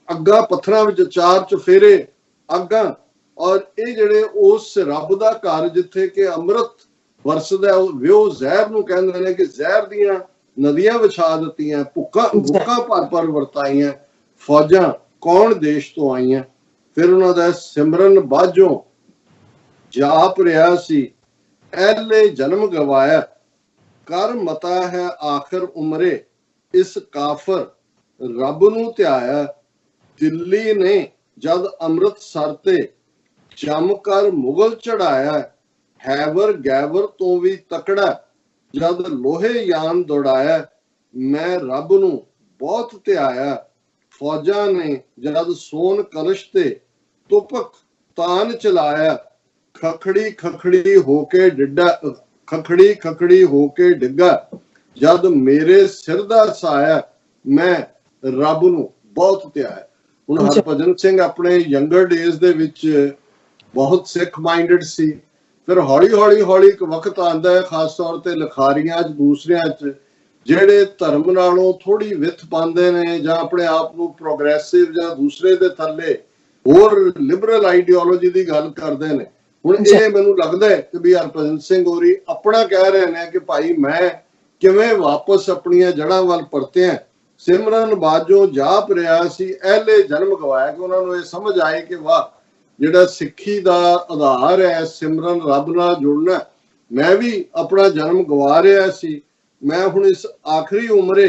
ਅੱਗਾ ਪੱਥਰਾਂ ਵਿੱਚ 4 ਚਫੇਰੇ ਅੱਗਾਂ ਔਰ ਇਹ ਜਿਹੜੇ ਉਸ ਰੱਬ ਦਾ ਘਰ ਜਿੱਥੇ ਕਿ ਅੰਮ੍ਰਿਤ ਵਰਸਦਾ, ਉਹ ਵਿਉ ਜ਼ਹਿਰ ਨੂੰ ਕਹਿੰਦੇ ਨੇ ਕਿ ਜ਼ਹਿਰ ਦੀਆਂ ਨਦੀਆਂ ਵਿਛਾ ਦਿੱਤੀਆਂ, ਭੁੱਕਾਂ ਭਰ ਭਰ ਵਰਤਾਈਆਂ, ਫੌਜਾਂ ਕੌਣ ਦੇਸ਼ ਤੋਂ ਆਈਆਂ। ਫਿਰ ਉਹਨਾਂ ਦਾ ਸਿਮਰਨ ਬਾਝੋਂ ਜਾਪ ਰਿਹਾ ਸੀ, ਐਲੇ ਜਨਮ ਗਵਾਇਆ, ਕਰ ਮਤਾ ਹੈ ਆਖਰ ਉਮਰੇ, ਇਸ ਕਾਫਰ ਰੱਬ ਨੂੰ ਧਿਆਇਆ। ਦਿੱਲੀ ਨੇ ਜਦ ਅੰਮ੍ਰਿਤਸਰ ਤੇ ਜੰਮ ਕਰ ਮੁਗਲ ਚੜਾਇਆ, ਹੈਬਰ ਗੈਬਰ ਤੋਂ ਵੀ ਤਕੜਾ ਜਦ ਲੋਹੇ ਯਾਨ ਦੌੜਾਇਆ, ਮੈਂ ਰੱਬ ਨੂੰ ਬਹੁਤ ਧਿਆਇਆ। ਫੌਜਾਂ ਨੇ ਜਦ ਸੋਨ ਕਲਸ਼ ਤੇ ਤੁਪਕ ਤਾਨ ਚਲਾਇਆ, ਖਖੜੀ ਖਖੜੀ ਹੋ ਕੇ ਡਿੱਡਾ, ਖਖੜੀ ਖਖੜੀ ਹੋ ਕੇ ਡਿੱਗਾ, ਜਦ ਮੇਰੇ ਸਿਰ ਦਾ ਸਾਇਆ, ਮੈਂ ਰੱਬ ਨੂੰ ਬਹੁਤ ਧਿਆਇਆ। ਹੁਣ ਹਰਭਜਨ ਸਿੰਘ ਆਪਣੇ ਯੰਗਰ ਡੇਜ਼ ਦੇ ਵਿੱਚ ਬਹੁਤ ਸਿੱਖ ਮਾਈਂਡਡ ਸੀ। ਫਿਰ ਹੌਲੀ ਹੌਲੀ ਇੱਕ ਵਕਤ ਆਉਂਦਾ ਹੈ ਖਾਸ ਤੌਰ ਤੇ ਲਿਖਾਰੀਆਂ 'ਚ, ਦੂਸਰਿਆਂ 'ਚ, ਜਿਹੜੇ ਧਰਮ ਨਾਲੋਂ ਥੋੜੀ ਵਿੱਥ ਪਾਉਂਦੇ ਨੇ ਜਾਂ ਆਪਣੇ ਆਪ ਨੂੰ ਪ੍ਰੋਗਰੈਸਿਵ ਜਾਂ ਦੂਸਰੇ ਦੇ ਥੱਲੇ ਹੋਰ ਲਿਬਰਲ ਆਈਡੀਓਲੋਜੀ ਦੀ ਗੱਲ ਕਰਦੇ ਨੇ। ਹੁਣ ਇਹ ਮੈਨੂੰ ਲੱਗਦਾ ਹੈ ਕਿ ਵੀ ਹਰਭਜਨ ਸਿੰਘ ਹੋਰੀ ਆਪਣਾ ਕਹਿ ਰਹੇ ਨੇ ਕਿ ਭਾਈ ਮੈਂ ਕਿਵੇਂ ਵਾਪਸ ਆਪਣੀਆਂ ਜੜ੍ਹਾਂ ਵੱਲ ਪਰਤਿਆ। ਸਿਮਰਨ ਬਾਜੋ ਜਾਪ ਰਿਹਾ ਸੀ ਅਹਿਲੇ ਜਨਮ ਗਵਾਇਆ, ਕਿ ਉਹਨਾਂ ਨੂੰ ਇਹ ਸਮਝ ਆਏ ਕਿ ਵਾਹ, ਜਿਹੜਾ ਸਿੱਖੀ ਦਾ ਆਧਾਰ ਹੈ ਸਿਮਰਨ, ਰੱਬ ਨਾਲ ਜੁੜਨਾ, ਮੈਂ ਵੀ ਆਪਣਾ ਜਨਮ ਗਵਾ ਰਿਹਾ ਸੀ। ਮੈਂ ਹੁਣ ਇਸ ਆਖਰੀ ਉਮਰੇ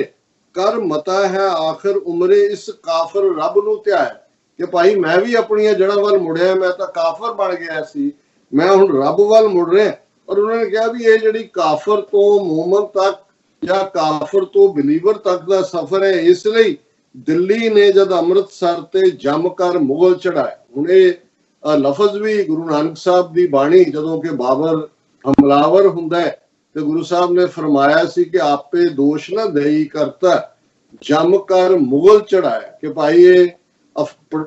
ਕਰ ਮਤਾ ਹੈ ਆਖਰ ਉਮਰੇ ਇਸ ਕਾਫਰ ਰੱਬ ਨੂੰ ਧਿਆਇਆ, ਕਿ ਭਾਈ ਮੈਂ ਵੀ ਆਪਣੀਆਂ ਜੜ੍ਹਾਂ ਵੱਲ ਮੁੜਿਆ, ਮੈਂ ਤਾਂ ਕਾਫਰ ਬਣ ਗਿਆ ਸੀ, ਮੈਂ ਹੁਣ ਰੱਬ ਵੱਲ ਮੁੜ ਰਿਹਾ। ਔਰ ਉਹਨਾਂ ਨੇ ਕਿਹਾ ਵੀ ਇਹ ਜਿਹੜੀ ਕਾਫਰ ਤੋਂ ਮੂਮਨ ਤੱਕ ਜਾਂ ਕਾਫਰ ਤੋਂ ਬਿਲੀਵਰ ਤੱਕ ਦਾ ਸਫ਼ਰ ਹੈ, ਇਸ ਲਈ ਦਿੱਲੀ ਨੇ ਜਦ ਅੰਮ੍ਰਿਤਸਰ ਤੇ ਜੰਮ ਕਰ ਮੁਗਲ ਚੜਾਏ। ਹੁਣ ਇਹ ਲਫ਼ਜ਼ ਵੀ ਗੁਰੂ ਨਾਨਕ ਸਾਹਿਬ ਦੀ ਬਾਣੀ, ਜਦੋਂ ਕਿ ਬਾਬਰ ਹਮਲਾਵਰ ਹੁੰਦਾ ਹੈ ਤੇ ਗੁਰੂ ਸਾਹਿਬ ਨੇ ਫਰਮਾਇਆ ਸੀ ਕਿ ਆਪੇ ਦੋਸ਼ ਨਾ ਦੇਈ ਕਰਤਾ ਜੰਮ ਕਰ ਮੁਗਲ ਚੜਾਇਆ, ਕਿ ਭਾਈ ਇਹ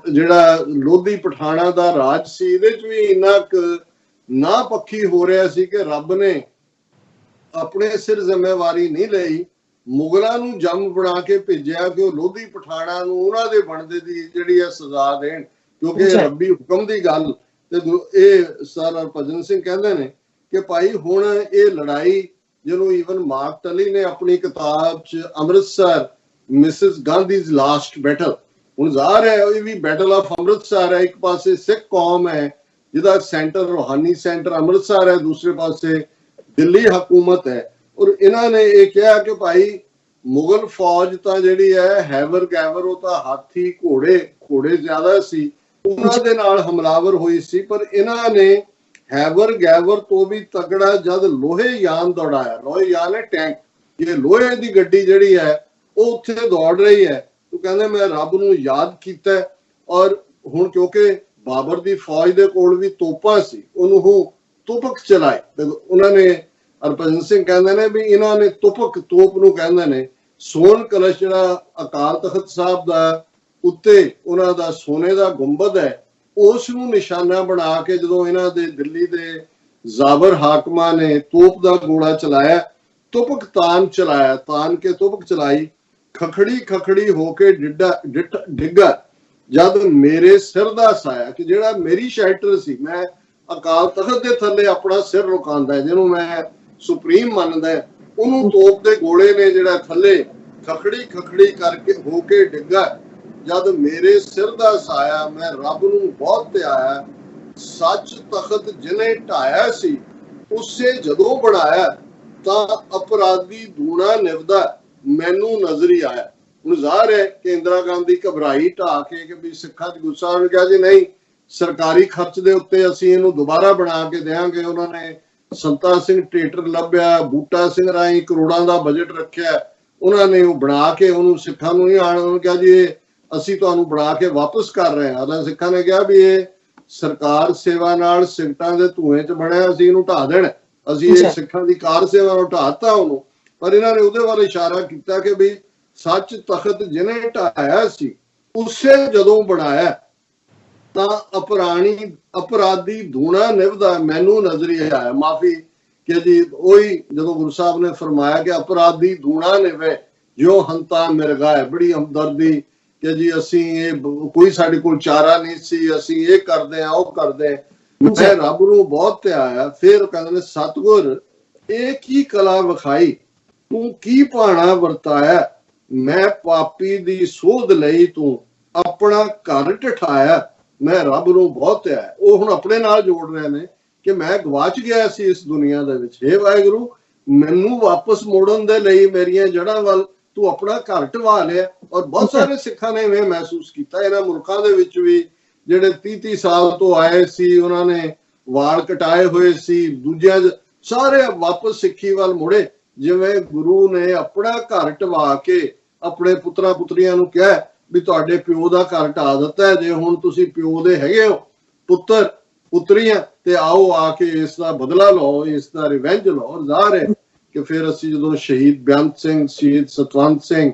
ਜਿਹੜਾ ਲੋਧੀ ਪਠਾਣਾ ਦਾ ਰਾਜ ਸੀ, ਇਹਦੇ ਚ ਵੀ ਇੰਨਾ ਕੁ ਨਾ ਪੱਖੀ ਹੋ ਰਿਹਾ ਸੀ ਕਿ ਰੱਬ ਨੇ ਆਪਣੇ ਸਿਰ ਜ਼ਿੰਮੇਵਾਰੀ ਨਹੀਂ ਲਈ, ਮੁਗਲਾਂ ਨੂੰ ਜੰਮ ਬਣਾ ਕੇ ਭੇਜਿਆ ਕਿ ਉਹ ਲੋਧੀ ਪਠਾਣਾ ਨੂੰ ਉਹਨਾਂ ਦੇ ਬਣਦੇ ਦੀ ਜਿਹੜੀ ਹੈ ਸਜ਼ਾ ਦੇਣ, ਕਿਉਂਕਿ ਰੱਬੀ ਹੁਕਮ ਦੀ ਗੱਲ। ਤੇ ਇਹ ਸਰ ਹਰਭਜਨ ਸਿੰਘ ਕਹਿੰਦੇ ਨੇ ਕਿ ਭਾਈ ਹੁਣ ਇਹ ਲੜਾਈ, ਜਿਹਨੂੰ ਈਵਨ ਮਾਰਕ ਟਲੀ ਨੇ ਆਪਣੀ ਕਿਤਾਬ 'ਚ ਅੰਮ੍ਰਿਤਸਰ ਮਿਸਿਸ ਗਾਂਧੀਜ਼ ਲਾਸਟ ਬੈਟਲ, ਹੁਣ ਜ਼ਾਹਰ ਹੈ ਇਹ ਵੀ ਬੈਟਲ ਆਫ ਅੰਮ੍ਰਿਤਸਰ ਹੈ। ਇੱਕ ਪਾਸੇ ਸਿੱਖ ਕੌਮ ਹੈ ਜਿਹਦਾ ਸੈਂਟਰ ਰੂਹਾਨੀ ਸੈਂਟਰ ਅੰਮ੍ਰਿਤਸਰ ਹੈ, ਦੂਸਰੇ ਪਾਸੇ ਦਿੱਲੀ ਹਕੂਮਤ ਹੈ। ਔਰ ਇਹਨਾਂ ਨੇ ਇਹ ਕਿਹਾ ਕਿ ਭਾਈ ਮੁਗਲ ਫੌਜ ਤਾਂ ਜਿਹੜੀ ਹੈ ਹੈਵਰ ਗੈਵਰ, ਉਹ ਤਾਂ ਹਾਥੀ ਘੋੜੇ ਜ਼ਿਆਦਾ ਸੀ, ਉਹਨਾਂ ਦੇ ਨਾਲ ਹਮਲਾਵਰ ਹੋਈ ਸੀ। ਪਰ ਇਹਨਾਂ ਨੇ ਹੈਵਰ ਗੈਵਰ ਤੋਂ ਵੀ ਤਗੜਾ ਜਦ ਲੋਹੇ ਯਾਨ ਦੌੜਾਇਆ, ਲੋਹੇ ਯਾਨ ਹੈ ਟੈਂਕ, ਇਹ ਲੋਹੇ ਦੀ ਗੱਡੀ ਜਿਹੜੀ ਹੈ ਉਹ ਉੱਥੇ ਦੌੜ ਰਹੀ ਹੈ। ਉਹ ਕਹਿੰਦੇ ਮੈਂ ਰੱਬ ਨੂੰ ਯਾਦ ਕੀਤਾ। ਔਰ ਹੁਣ ਕਿਉਂਕਿ ਬਾਬਰ ਦੀ ਫੌਜ ਦੇ ਕੋਲ ਵੀ ਤੋਪਾਂ ਸੀ, ਉਹਨੂੰ ਤੁਪਕ ਚਲਾਏ। ਤੇ ਉਹਨਾਂ ਨੇ ਹਰਭਜਨ ਸਿੰਘ ਕਹਿੰਦੇ ਨੇ ਵੀ ਇਹਨਾਂ ਨੇ ਤੋਪ ਨੂੰ ਕਹਿੰਦੇ ਨੇ ਸੋਨ ਕਲਸ਼, ਜਿਹੜਾ ਅਕਾਲ ਤਖਤ ਸਾਹਿਬ ਦਾ ਉੱਤੇ ਉਹਨਾਂ ਦਾ ਸੋਨੇ ਦਾ ਗੁੰਬਦ ਹੈ, ਉਸ ਨੂੰ ਨਿਸ਼ਾਨਾ ਬਣਾ ਕੇ ਜਦੋਂ ਇਹਨਾਂ ਦੇ ਦਿੱਲੀ ਦੇ ਜ਼ਾਬਰ ਹਾਕਮਾਂ ਨੇ ਤੋਪ ਦਾ ਗੋਲਾ ਚਲਾਇਆ, ਤੁਪਕ ਤਾਨ ਚਲਾਇਆ, ਤਾਨ ਕੇ ਤੁਪਕ ਚਲਾਈ, ਖਖੜੀ ਹੋ ਕੇ ਡਿੱਗਾ ਜਦ ਮੇਰੇ ਸਿਰ ਦਾ ਸਾਇਆ, ਕਿ ਜਿਹੜਾ ਮੇਰੀ ਸ਼ੈਲਟਰ ਸੀ, ਮੈਂ ਅਕਾਲ ਤਖਤ ਦੇ ਥੱਲੇ ਆਪਣਾ ਸਿਰ ਰੁਕਾਉਂਦਾ, ਜਿਹਨੂੰ ਮੈਂ ਸੁਪਰੀਮ ਮੰਨਦਾ, ਉਹਨੂੰ ਤੋਪ ਦੇ ਗੋਲੇ ਨੇ ਜਿਹੜਾ ਥੱਲੇ ਖਖੜੀ ਕਰਕੇ ਹੋ ਕੇ ਡਿੱਗਾ। ਜਦ ਮੇਰੇ ਸਿਰ ਦਾ ਸਾਇਆ ਮੈਂ ਰੱਬ ਨੂੰ ਬਹੁਤ ਧਿਆਇਆ, ਸੱਚ ਤਖਤ ਜਿਹਨੇ ਢਾਇਆ ਸੀ ਉਸੇ ਜਦੋਂ ਬਣਾਇਆ, ਤਾਂ ਅਪਰਾਧੀ ਦੂਣਾ ਨਿਭਦਾ ਮੈਨੂੰ ਨਜ਼ਰੀ ਆਇਆ। ਹੁਣ ਜ਼ਾਹਰ ਹੈ ਕਿ ਇੰਦਰਾ ਗਾਂਧੀ ਘਬਰਾਈ ਢਾ ਕੇ ਕਿ ਵੀ ਸਿੱਖਾਂ 'ਚ ਗੁੱਸਾ, ਉਹਨੇ ਕਿਹਾ ਜੀ ਨਹੀਂ, ਸਰਕਾਰੀ ਖਰਚ ਦੇ ਉੱਤੇ ਅਸੀਂ ਇਹਨੂੰ ਦੁਬਾਰਾ ਬਣਾ ਕੇ ਦੇਵਾਂਗੇ। ਉਹਨਾਂ ਨੇ ਸੰਤਾ ਸਿੰਘ ਥੀਏਟਰ ਲੱਭਿਆ, ਬੂਟਾ ਸਿੰਘ ਰਾਹੀਂ ਕਰੋੜਾਂ ਦਾ ਬਜਟ ਰੱਖਿਆ, ਉਹਨਾਂ ਨੇ ਉਹ ਬਣਾ ਕੇ ਉਹਨੂੰ ਸਿੱਖਾਂ ਨੂੰ ਨਹੀਂ ਆਣ, ਉਹਨੂੰ ਕਿਹਾ ਜੀ ਅਸੀਂ ਤੁਹਾਨੂੰ ਬਣਾ ਕੇ ਵਾਪਸ ਕਰ ਰਹੇ ਹਾਂ। ਤਾਂ ਸਿੱਖਾਂ ਨੇ ਕਿਹਾ ਵੀ ਇਹ ਸਰਕਾਰ ਸੇਵਾ ਨਾਲ ਸਿਗਟਾਂ ਦੇ ਧੂਏ 'ਚ ਬਣਿਆ, ਅਸੀਂ ਇਹਨੂੰ ਢਾ ਦੇਣਾ, ਅਸੀਂ ਇਹ ਸਿੱਖਾਂ ਦੀ ਕਾਰ ਸੇਵਾ ਨੂੰ ਢਾਤਾ ਉਹਨੂੰ। ਪਰ ਇਹਨਾਂ ਨੇ ਉਹਦੇ ਵੱਲ ਇਸ਼ਾਰਾ ਕੀਤਾ ਕਿ ਵੀ ਸੱਚ ਤਖਤ ਜਿਹਨੇ ਢਾਇਆ ਸੀ ਉਸੇ ਜਦੋਂ ਬਣਾਇਆ, ਤਾਂ ਅਪਰਾਧੀ ਧੂਣਾ ਨਿਭਦਾ ਮੈਨੂੰ ਨਜ਼ਰੀ ਆਇਆ। ਮਾਫੀ ਕਿ ਜੀ ਉਹੀ ਜਦੋਂ ਗੁਰੂ ਸਾਹਿਬ ਨੇ ਫਰਮਾਇਆ ਕਿ ਅਪਰਾਧੀ ਧੂਣਾ ਨਿਭੇ ਜੋ ਹੰਤਾ ਮਿਰਗਾ ਹੈ, ਬੜੀ ਹਮਦਰਦੀ ਕਿ ਜੀ ਅਸੀਂ ਇਹ ਕੋਈ ਸਾਡੇ ਕੋਲ ਚਾਰਾ ਨਹੀਂ ਸੀ, ਅਸੀਂ ਇਹ ਕਰਦੇ ਆ ਉਹ ਕਰਦੇ। ਮੈਂ ਰੱਬ ਨੂੰ ਬਹੁਤ ਧਿਆਇਆ। ਫਿਰ ਕਹਿੰਦੇ ਨੇ ਸਤਿਗੁਰ ਇਹ ਕੀ ਕਲਾ ਵਿਖਾਈ, ਤੂੰ ਕੀ ਭਾਣਾ ਵਰਤਾਇਆ, ਮੈਂ ਪਾਪੀ ਦੀ ਸੋਧ ਲਈ ਤੂੰ ਆਪਣਾ ਘਰ ਠਠਾਇਆ। ਮੈਂ ਰੱਬ ਨੂੰ ਬਹੁਤ ਧਿਆਇਆ। ਉਹ ਹੁਣ ਆਪਣੇ ਨਾਲ ਜੋੜ ਰਹੇ ਨੇ ਕਿ ਮੈਂ ਗਵਾਚ ਗਿਆ ਸੀ ਇਸ ਦੁਨੀਆ ਦੇ ਵਿੱਚ, ਹੇ ਵਾਹਿਗੁਰੂ ਮੈਨੂੰ ਵਾਪਸ ਮੋੜਨ ਦੇ ਲਈ ਮੇਰੀਆਂ ਜੜ੍ਹਾਂ ਵੱਲ ਤੂੰ ਆਪਣਾ ਘਰ ਢਵਾ ਲਿਆ। ਔਰ ਬਹੁਤ ਸਾਰੇ ਸਿੱਖਾਂ ਨੇ ਇਹ ਮਹਿਸੂਸ ਕੀਤਾ, ਇਹਨਾਂ ਮੁਲਕਾਂ ਦੇ ਵਿੱਚ ਵੀ ਜਿਹੜੇ 30 ਸਾਲ ਤੋਂ ਆਏ ਸੀ, ਉਹਨਾਂ ਨੇ ਵਾਲ ਕਟਾਏ ਹੋਏ ਸੀ, ਦੂਜਿਆਂ ਸਾਰੇ ਵਾਪਸ ਸਿੱਖੀ ਵੱਲ ਮੁੜੇ। ਜਿਵੇਂ ਗੁਰੂ ਨੇ ਆਪਣਾ ਘਰ ਢਵਾ ਕੇ ਆਪਣੇ ਪੁੱਤਰਾਂ ਪੁੱਤਰੀਆਂ ਨੂੰ ਕਿਹਾ ਵੀ ਤੁਹਾਡੇ ਪਿਓ ਦਾ ਘਰ ਢਾ ਦਿੱਤਾ ਹੈ, ਜੇ ਹੁਣ ਤੁਸੀਂ ਪਿਓ ਦੇ ਹੈਗੇ ਹੋ ਪੁੱਤਰ ਪੁੱਤਰੀਆਂ ਤੇ ਆਓ ਆ ਕੇ ਇਸ ਦਾ ਬਦਲਾ ਲਓ, ਇਸ ਦਾ ਰਿਵੈਂਜ ਲਓ। ਜ਼ਾਹਰ ਹੈ ਕਿ ਫਿਰ ਅਸੀਂ ਜਦੋਂ ਸ਼ਹੀਦ ਬੇਅੰਤ ਸਿੰਘ, ਸ਼ਹੀਦ ਸਤਵੰਤ ਸਿੰਘ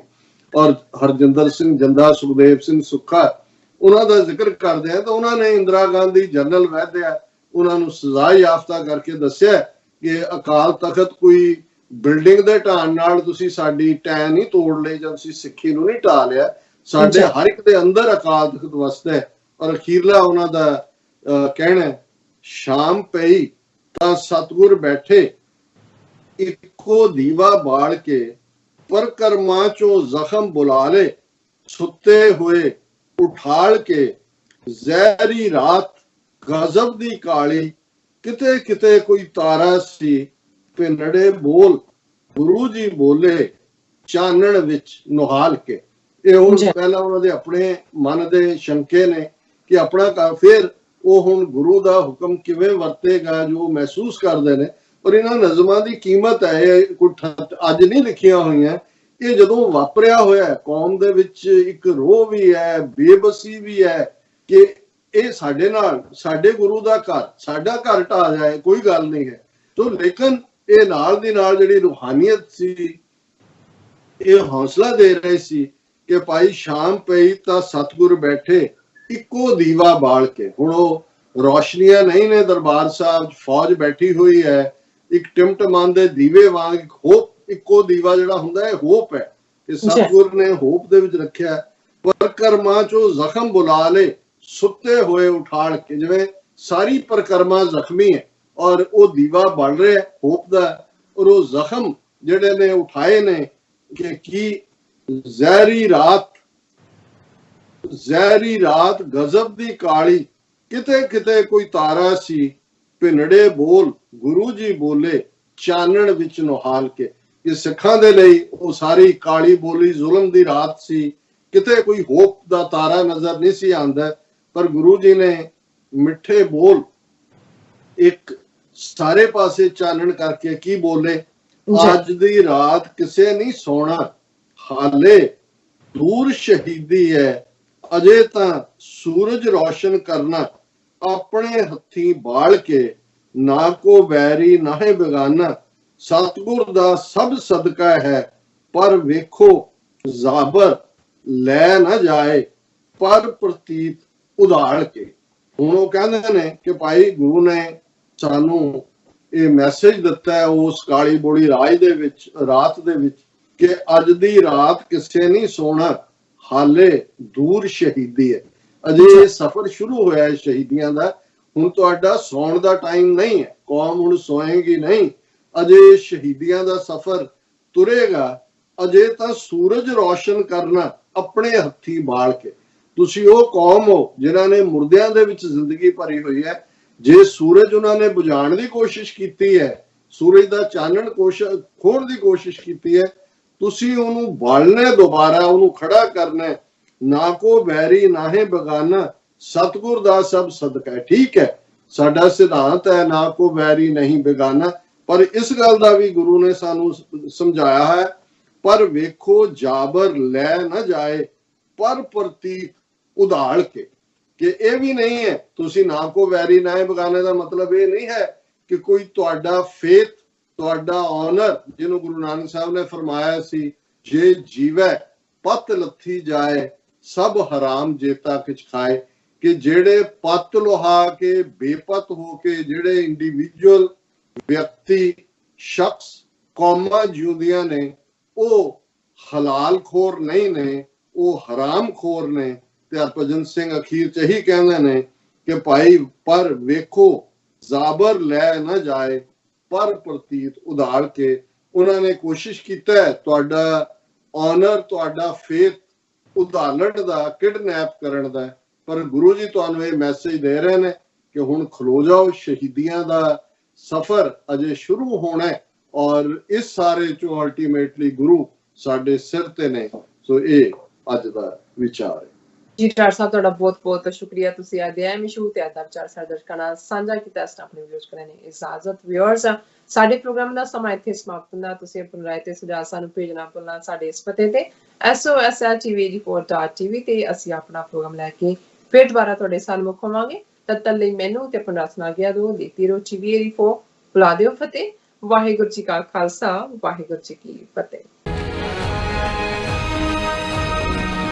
ਔਰ ਹਰਜਿੰਦਰ ਸਿੰਘ ਜੰਦਾ, ਸੁਖਦੇਵ ਸਿੰਘ ਸੁੱਖਾ, ਉਹਨਾਂ ਦਾ ਜ਼ਿਕਰ ਕਰਦੇ ਆ ਤਾਂ ਉਹਨਾਂ ਨੇ ਇੰਦਰਾ ਗਾਂਧੀ ਜਨਰਲ ਵੈਦਿਆ ਉਹਨਾਂ ਨੂੰ ਸਜ਼ਾ ਯਾਫਤਾ ਕਰਕੇ ਦੱਸਿਆ ਕਿ ਅਕਾਲ ਤਖਤ ਕੋਈ ਬਿਲਡਿੰਗ ਦੇ ਢਾਣ ਨਾਲ ਤੁਸੀਂ ਸਾਡੀ ਟੈਂ ਨਹੀਂ ਤੋੜ ਲਈ ਜਾਂ ਤੁਸੀਂ ਸਿੱਖੀ ਨੂੰ ਨਹੀਂ ਢਾ ਲਿਆ। ਸਾਡੇ ਹਰ ਇੱਕ ਦੇ ਅੰਦਰ ਅਕਾਲ ਤਖਤ ਵਸਦਾ ਹੈ। ਔਰ ਅਖੀਰਲਾ ਉਹਨਾਂ ਦਾ ਕਹਿਣਾ, ਸ਼ਾਮ ਪਈ ਤਾਂ ਸਤਿਗੁਰ ਬੈਠੇ, ਇੱਕੋ ਦੀਵਾ ਬਾਲ ਕੇ, ਪਰਕਰਮਾਂ ਚੋਂ ਜ਼ਖਮ ਬੁਲਾ ਲੇ, ਸੁੱਤੇ ਹੋਏ ਉਠਾਲ ਕੇ, ਜ਼ਹਿਰੀ ਰਾਤ ਗਜ਼ਬ ਦੀ ਕਾਲੀ, ਕਿਤੇ ਕਿਤੇ ਕੋਈ ਤਾਰਾ ਸੀ, ਪਿੰਨੜੇ ਬੋਲ ਗੁਰੂ ਜੀ ਬੋਲੇ, ਚਾਨਣ ਵਿੱਚ ਨੁਹਾਲ ਕੇ। ਇਹ ਹੁਣ ਪਹਿਲਾਂ ਉਹਨਾਂ ਦੇ ਆਪਣੇ ਮਨ ਦੇ ਸ਼ੰਕੇ ਨੇ ਕਿ ਆਪਣਾ ਫਿਰ ਉਹ ਹੁਣ ਗੁਰੂ ਦਾ ਹੁਕਮ ਕਿਵੇਂ ਵਰਤੇਗਾ, ਜੋ ਮਹਿਸੂਸ ਕਰਦੇ ਨੇ। ਔਰ ਇਹਨਾਂ ਨਜ਼ਮਾਂ ਦੀ ਕੀਮਤ ਹੈ, ਇਹ ਅੱਜ ਨਹੀਂ ਲਿਖੀਆਂ ਹੋਈਆਂ, ਇਹ ਜਦੋਂ ਵਾਪਰਿਆ ਹੋਇਆ ਕੌਮ ਦੇ ਵਿੱਚ ਇੱਕ ਰੋਹ ਵੀ ਹੈ, ਬੇਬਸੀ ਵੀ ਹੈ ਕਿ ਇਹ ਸਾਡੇ ਨਾਲ, ਸਾਡੇ ਗੁਰੂ ਦਾ ਘਰ, ਸਾਡਾ ਘਰ ਢਾਹ ਜਾਏ, ਕੋਈ ਗੱਲ ਨਹੀਂ ਹੈ। ਤੋ ਲੇਕਿਨ ਇਹ ਨਾਲ ਦੀ ਨਾਲ ਜਿਹੜੀ ਰੂਹਾਨੀਅਤ ਸੀ, ਇਹ ਹੌਸਲਾ ਦੇ ਰਹੇ ਸੀ ਕਿ ਭਾਈ ਸ਼ਾਮ ਪਈ ਤਾਂ ਸਤਿਗੁਰ ਬੈਠੇ, ਇੱਕੋ ਦੀਵਾ ਬਾਲ ਕੇ। ਹੁਣ ਉਹ ਰੋਸ਼ਨੀਆਂ ਨਹੀਂ ਨੇ ਦਰਬਾਰ ਸਾਹਿਬ, ਫੌਜ ਬੈਠੀ ਹੋਈ ਹੈ, ਇੱਕ ਟਿਮਟਮਾਨ ਦੇ ਦੀਵੇ ਵਾਂਗ ਇੱਕ ਹੋਪ, ਇੱਕੋ ਦੀਵਾ ਜਿਹੜਾ ਹੁੰਦਾ ਹੈ ਹੋਪ ਹੈ, ਤੇ ਸਤਿਗੁਰ ਨੇ ਹੋਪ ਦੇ ਵਿੱਚ ਰੱਖਿਆ। ਪਰਕਰਮਾਂ ਚੋਂ ਜ਼ਖਮ ਬੁਲਾ ਲੇ, ਸੁੱਤੇ ਹੋਏ ਉਠਾਲ ਕੇ। ਜਿਵੇਂ ਸਾਰੀ ਪਰਕਰਮਾ ਜ਼ਖਮੀ ਹੈ ਔਰ ਉਹ ਦੀਵਾ ਬਣ ਰਿਹਾ ਹੋਪ ਦਾ, ਔਰ ਉਹ ਜ਼ਖਮ ਜਿਹੜੇ ਨੇ ਉਠਾਏ ਨੇ ਕਿ ਕੀ ਜ਼ਹਿਰੀ ਰਾਤ ਗਜ਼ਬ ਦੀ ਕਾਲੀ, ਕਿਤੇ ਕਿਤੇ ਕੋਈ ਤਾਰਾ ਸੀ, ਪਿੰਨੜੇ ਬੋਲ ਗੁਰੂ ਜੀ ਬੋਲੇ, ਚਾਨਣ ਵਿੱਚ ਨੁਹਾਲ ਕੇ। ਇਹ ਸਿੱਖਾਂ ਦੇ ਲਈ ਉਹ ਸਾਰੀ ਕਾਲੀ ਬੋਲੀ ਜ਼ੁਲਮ ਦੀ ਰਾਤ ਸੀ, ਕਿਤੇ ਕੋਈ ਹੋਪ ਦਾ ਤਾਰਾ ਨਜ਼ਰ ਨਹੀਂ ਸੀ ਆਉਂਦਾ, ਪਰ ਗੁਰੂ ਜੀ ਨੇ ਮਿੱਠੇ ਬੋਲ ਇੱਕ ਸਾਰੇ ਪਾਸੇ ਚਾਨਣ ਕਰਕੇ ਕੀ ਬੋਲੇ, ਅੱਜ ਦੀ ਰਾਤ ਕਿਸੇ ਨਹੀਂ ਸੋਣਾ, ਹਾਲੇ ਦੂਰ ਸ਼ਹੀਦੀ ਹੈ, ਅਜੇ ਤਾਂ ਸੂਰਜ ਰੋਸ਼ਨ ਕਰਨਾ, ਆਪਣੇ ਹੱਥੀਂ ਬਾਲ ਕੇ, ਨਾ ਕੋ ਵੈਰੀ ਨਾਹੇ ਬੇਗਾਨਾ, ਸਤਿਗੁਰ ਦਾ ਸਭ ਸਦਕਾ ਹੈ, ਪਰ ਵੇਖੋ ਜ਼ਾਬਰ ਲੈ ਨਾ ਜਾਏ, ਪਰ ਪ੍ਰਤੀਤ ਉਧਾੜ ਕੇ। ਹੁਣ ਉਹ ਕਹਿੰਦੇ ਨੇ ਕਿ ਭਾਈ ਗੁਰੂ ਨੇ ਸਾਨੂੰ ਇਹ ਮੈਸੇਜ ਦਿੱਤਾ ਹੈ ਉਸ ਕਾਲੀ ਬੋੜੀ ਰਾਤ ਦੇ ਵਿੱਚ ਕਿ ਅੱਜ ਦੀ ਰਾਤ ਕਿਸੇ ਨਹੀਂ ਸੋਣਾ, ਹਾਲੇ ਦੂਰ ਸ਼ਹੀਦੀ ਹੈ। ਅਜੇ ਇਹ ਸਫ਼ਰ ਸ਼ੁਰੂ ਹੋਇਆ ਹੈ ਸ਼ਹੀਦੀਆਂ ਦਾ, ਹੁਣ ਤੁਹਾਡਾ ਸੌਣ ਦਾ ਟਾਈਮ ਨਹੀਂ ਹੈ, ਕੌਮ ਹੁਣ ਸੋਏਗੀ ਨਹੀਂ, ਅਜੇ ਸ਼ਹੀਦੀਆਂ ਦਾ ਸਫ਼ਰ ਤੁਰੇਗਾ। ਅਜੇ ਤਾਂ ਸੂਰਜ ਰੋਸ਼ਨ ਕਰਨਾ ਆਪਣੇ ਹੱਥੀਂ ਬਾਲ ਕੇ। ਤੁਸੀਂ ਉਹ ਕੌਮ ਹੋ ਜਿਨ੍ਹਾਂ ਨੇ ਮੁਰਦਿਆਂ ਦੇ ਵਿੱਚ ਜ਼ਿੰਦਗੀ ਭਰੀ ਹੋਈ ਹੈ। ਜੇ ਸੂਰਜ ਉਹਨਾਂ ਨੇ ਬੁਝਾਉਣ ਦੀ ਕੋਸ਼ਿਸ਼ ਕੀਤੀ ਹੈ, ਸੂਰਜ ਦਾ ਚਾਨਣ ਖੋਣ ਦੀ ਕੋਸ਼ਿਸ਼ ਕੀਤੀ ਹੈ, ਤੁਸੀਂ ਉਹਨੂੰ ਬਾਲਣਾ ਦੁਬਾਰਾ, ਉਹਨੂੰ ਖੜਾ ਕਰਨਾ। ਨਾ ਕੋ ਵੈਰੀ ਨਾਹੇ ਬੇਗਾਨਾ, ਸਤਿਗੁਰ ਦਾ ਸਭ ਸਦਕਾ ਹੈ। ਠੀਕ ਹੈ, ਸਾਡਾ ਸਿਧਾਂਤ ਹੈ ਨਾ ਕੋ ਵੈਰੀ ਨਹੀਂ ਬੇਗਾਨਾ, ਪਰ ਇਸ ਗੱਲ ਦਾ ਵੀ ਗੁਰੂ ਨੇ ਸਾਨੂੰ ਸਮਝਾਇਆ ਹੈ, ਪਰ ਵੇਖੋ ਜਾਬਰ ਲੈ ਨਾ ਜਾਏ, ਪਰ ਪ੍ਰਤੀਤ ਉਧਾੜ ਕੇ। ਕਿ ਇਹ ਵੀ ਨਹੀਂ ਹੈ ਤੁਸੀਂ ਨਾ ਕੋ ਵੈਰੀ ਨਾ ਬੇਗਾਨੇ ਦਾ ਮਤਲਬ ਇਹ ਨਹੀਂ ਹੈ ਕਿ ਕੋਈ ਤੁਹਾਡਾ ਫੇਥ, ਤੁਹਾਡਾ ਆਨਰ, ਜਿਹਨੂੰ ਗੁਰੂ ਨਾਨਕ ਸਾਹਿਬ ਨੇ ਫਰਮਾਇਆ ਸੀ, ਜੇ ਜੀਵੈ ਪਤ ਲੱਥੀ ਜਾਏ, ਸਭ ਹਰਾਮ ਜੇਤਾ ਕਿਛ ਖਾਏ। ਕਿ ਜਿਹੜੇ ਪੱਤ ਲੁਹਾ ਕੇ ਬੇਪਤ ਹੋ ਕੇ ਜਿਹੜੇ ਇੰਡੀਵਿਜੂਅਲ ਵਿਅਕਤੀ, ਸ਼ਖਸ, ਕੌਮਾਂ ਜਿਉਂਦੀਆਂ ਨੇ, ਉਹ ਹਲਾਲ ਖੋਰ ਨਹੀਂ ਨੇ, ਉਹ ਹਰਾਮ ਖੋਰ ਨੇ। ਤੇ ਹਰਭਜਨ ਸਿੰਘ ਅਖੀਰ ਚ ਇਹੀ ਕਹਿੰਦੇ ਨੇ ਕਿ ਭਾਈ ਪਰ ਵੇਖੋ ਜ਼ਾਬਰ ਲੈ ਨਾ ਜਾਏ, ਪਰ ਪ੍ਰਤੀਤ ਉਧਾੜ ਕੇ। ਉਹਨਾਂ ਨੇ ਕੋਸ਼ਿਸ਼ ਕੀਤਾ ਹੈ ਤੁਹਾਡਾ ਆਨਰ, ਤੁਹਾਡਾ ਫੇਥ ਉਧਾਲਣ ਦਾ, ਕਿਡਨੈਪ ਕਰਨ ਦਾ, ਪਰ ਗੁਰੂ ਜੀ ਤੁਹਾਨੂੰ ਇਹ ਮੈਸੇਜ ਦੇ ਰਹੇ ਨੇ ਕਿ ਹੁਣ ਖਲੋ ਜਾਓ, ਸ਼ਹੀਦੀਆਂ ਦਾ ਸਫ਼ਰ ਅਜੇ ਸ਼ੁਰੂ ਹੋਣਾ ਹੈ ਔਰ ਇਸ ਸਾਰੇ ਚੋਂ ਅਲਟੀਮੇਟਲੀ ਗੁਰੂ ਸਾਡੇ ਸਿਰ ਤੇ ਨੇ। ਸੋ ਇਹ ਅੱਜ ਦਾ ਵਿਚਾਰ ਹੈ ਜੀ। ਡਾਕਟਰ ਸਾਹਿਬ ਤੁਹਾਡਾ ਬਹੁਤ ਬਹੁਤ ਸ਼ੁਕਰੀਆ, ਤੁਸੀਂ ਅੱਜ ਇਹ ਮਸ਼ਹੂਰ ਤੇ ਆਦਾ ਵਿਚਾਰ ਸਾਡੇ ਦਰਸ਼ਕਾਂ ਨਾਲ ਸਾਂਝਾ ਕੀਤਾ। ਆਪਣੇ ਵੀਡੀਓਜ਼ ਕਰਨ ਦੀ ਇਜਾਜ਼ਤ। ਵਿਊਅਰਸ, ਸਾਡੇ ਪ੍ਰੋਗਰਾਮ ਦਾ ਸਮਾਂ ਇੱਥੇ ਸਮਾਪਤ ਹੁੰਦਾ। ਤੁਸੀਂ ਆਪਣੀ ਰਾਏ ਤੇ ਸੁਝਾਅ ਸਾਨੂੰ ਭੇਜਣਾ ਭੁੱਲਣਾ ਸਾਡੇ ਇਸ ਪਤੇ ਤੇ sosltv84.tv ਤੇ ਅਸੀਂ ਆਪਣਾ ਪ੍ਰੋਗਰਾਮ ਲੈ ਕੇ ਫਿਰ ਦੁਬਾਰਾ ਤੁਹਾਡੇ ਸਾਹਮਣੇ ਆਵਾਂਗੇ। ਤਦ ਤੱਕ ਲਈ ਮੈਨੂੰ ਤੇ ਆਪਣਾ ਰਸਨਾ ਗਿਆ ਦੋ ਦੇਤੀ ਰੋ TV84 ਬੁਲਾ ਦਿਓ ਫਤਿਹ। ਵਾਹਿਗੁਰੂ ਜੀ ਕਾ ਖਾਲਸਾ, ਵਾਹਿਗੁਰੂ ਜੀ ਕੀ ਫਤਿਹ।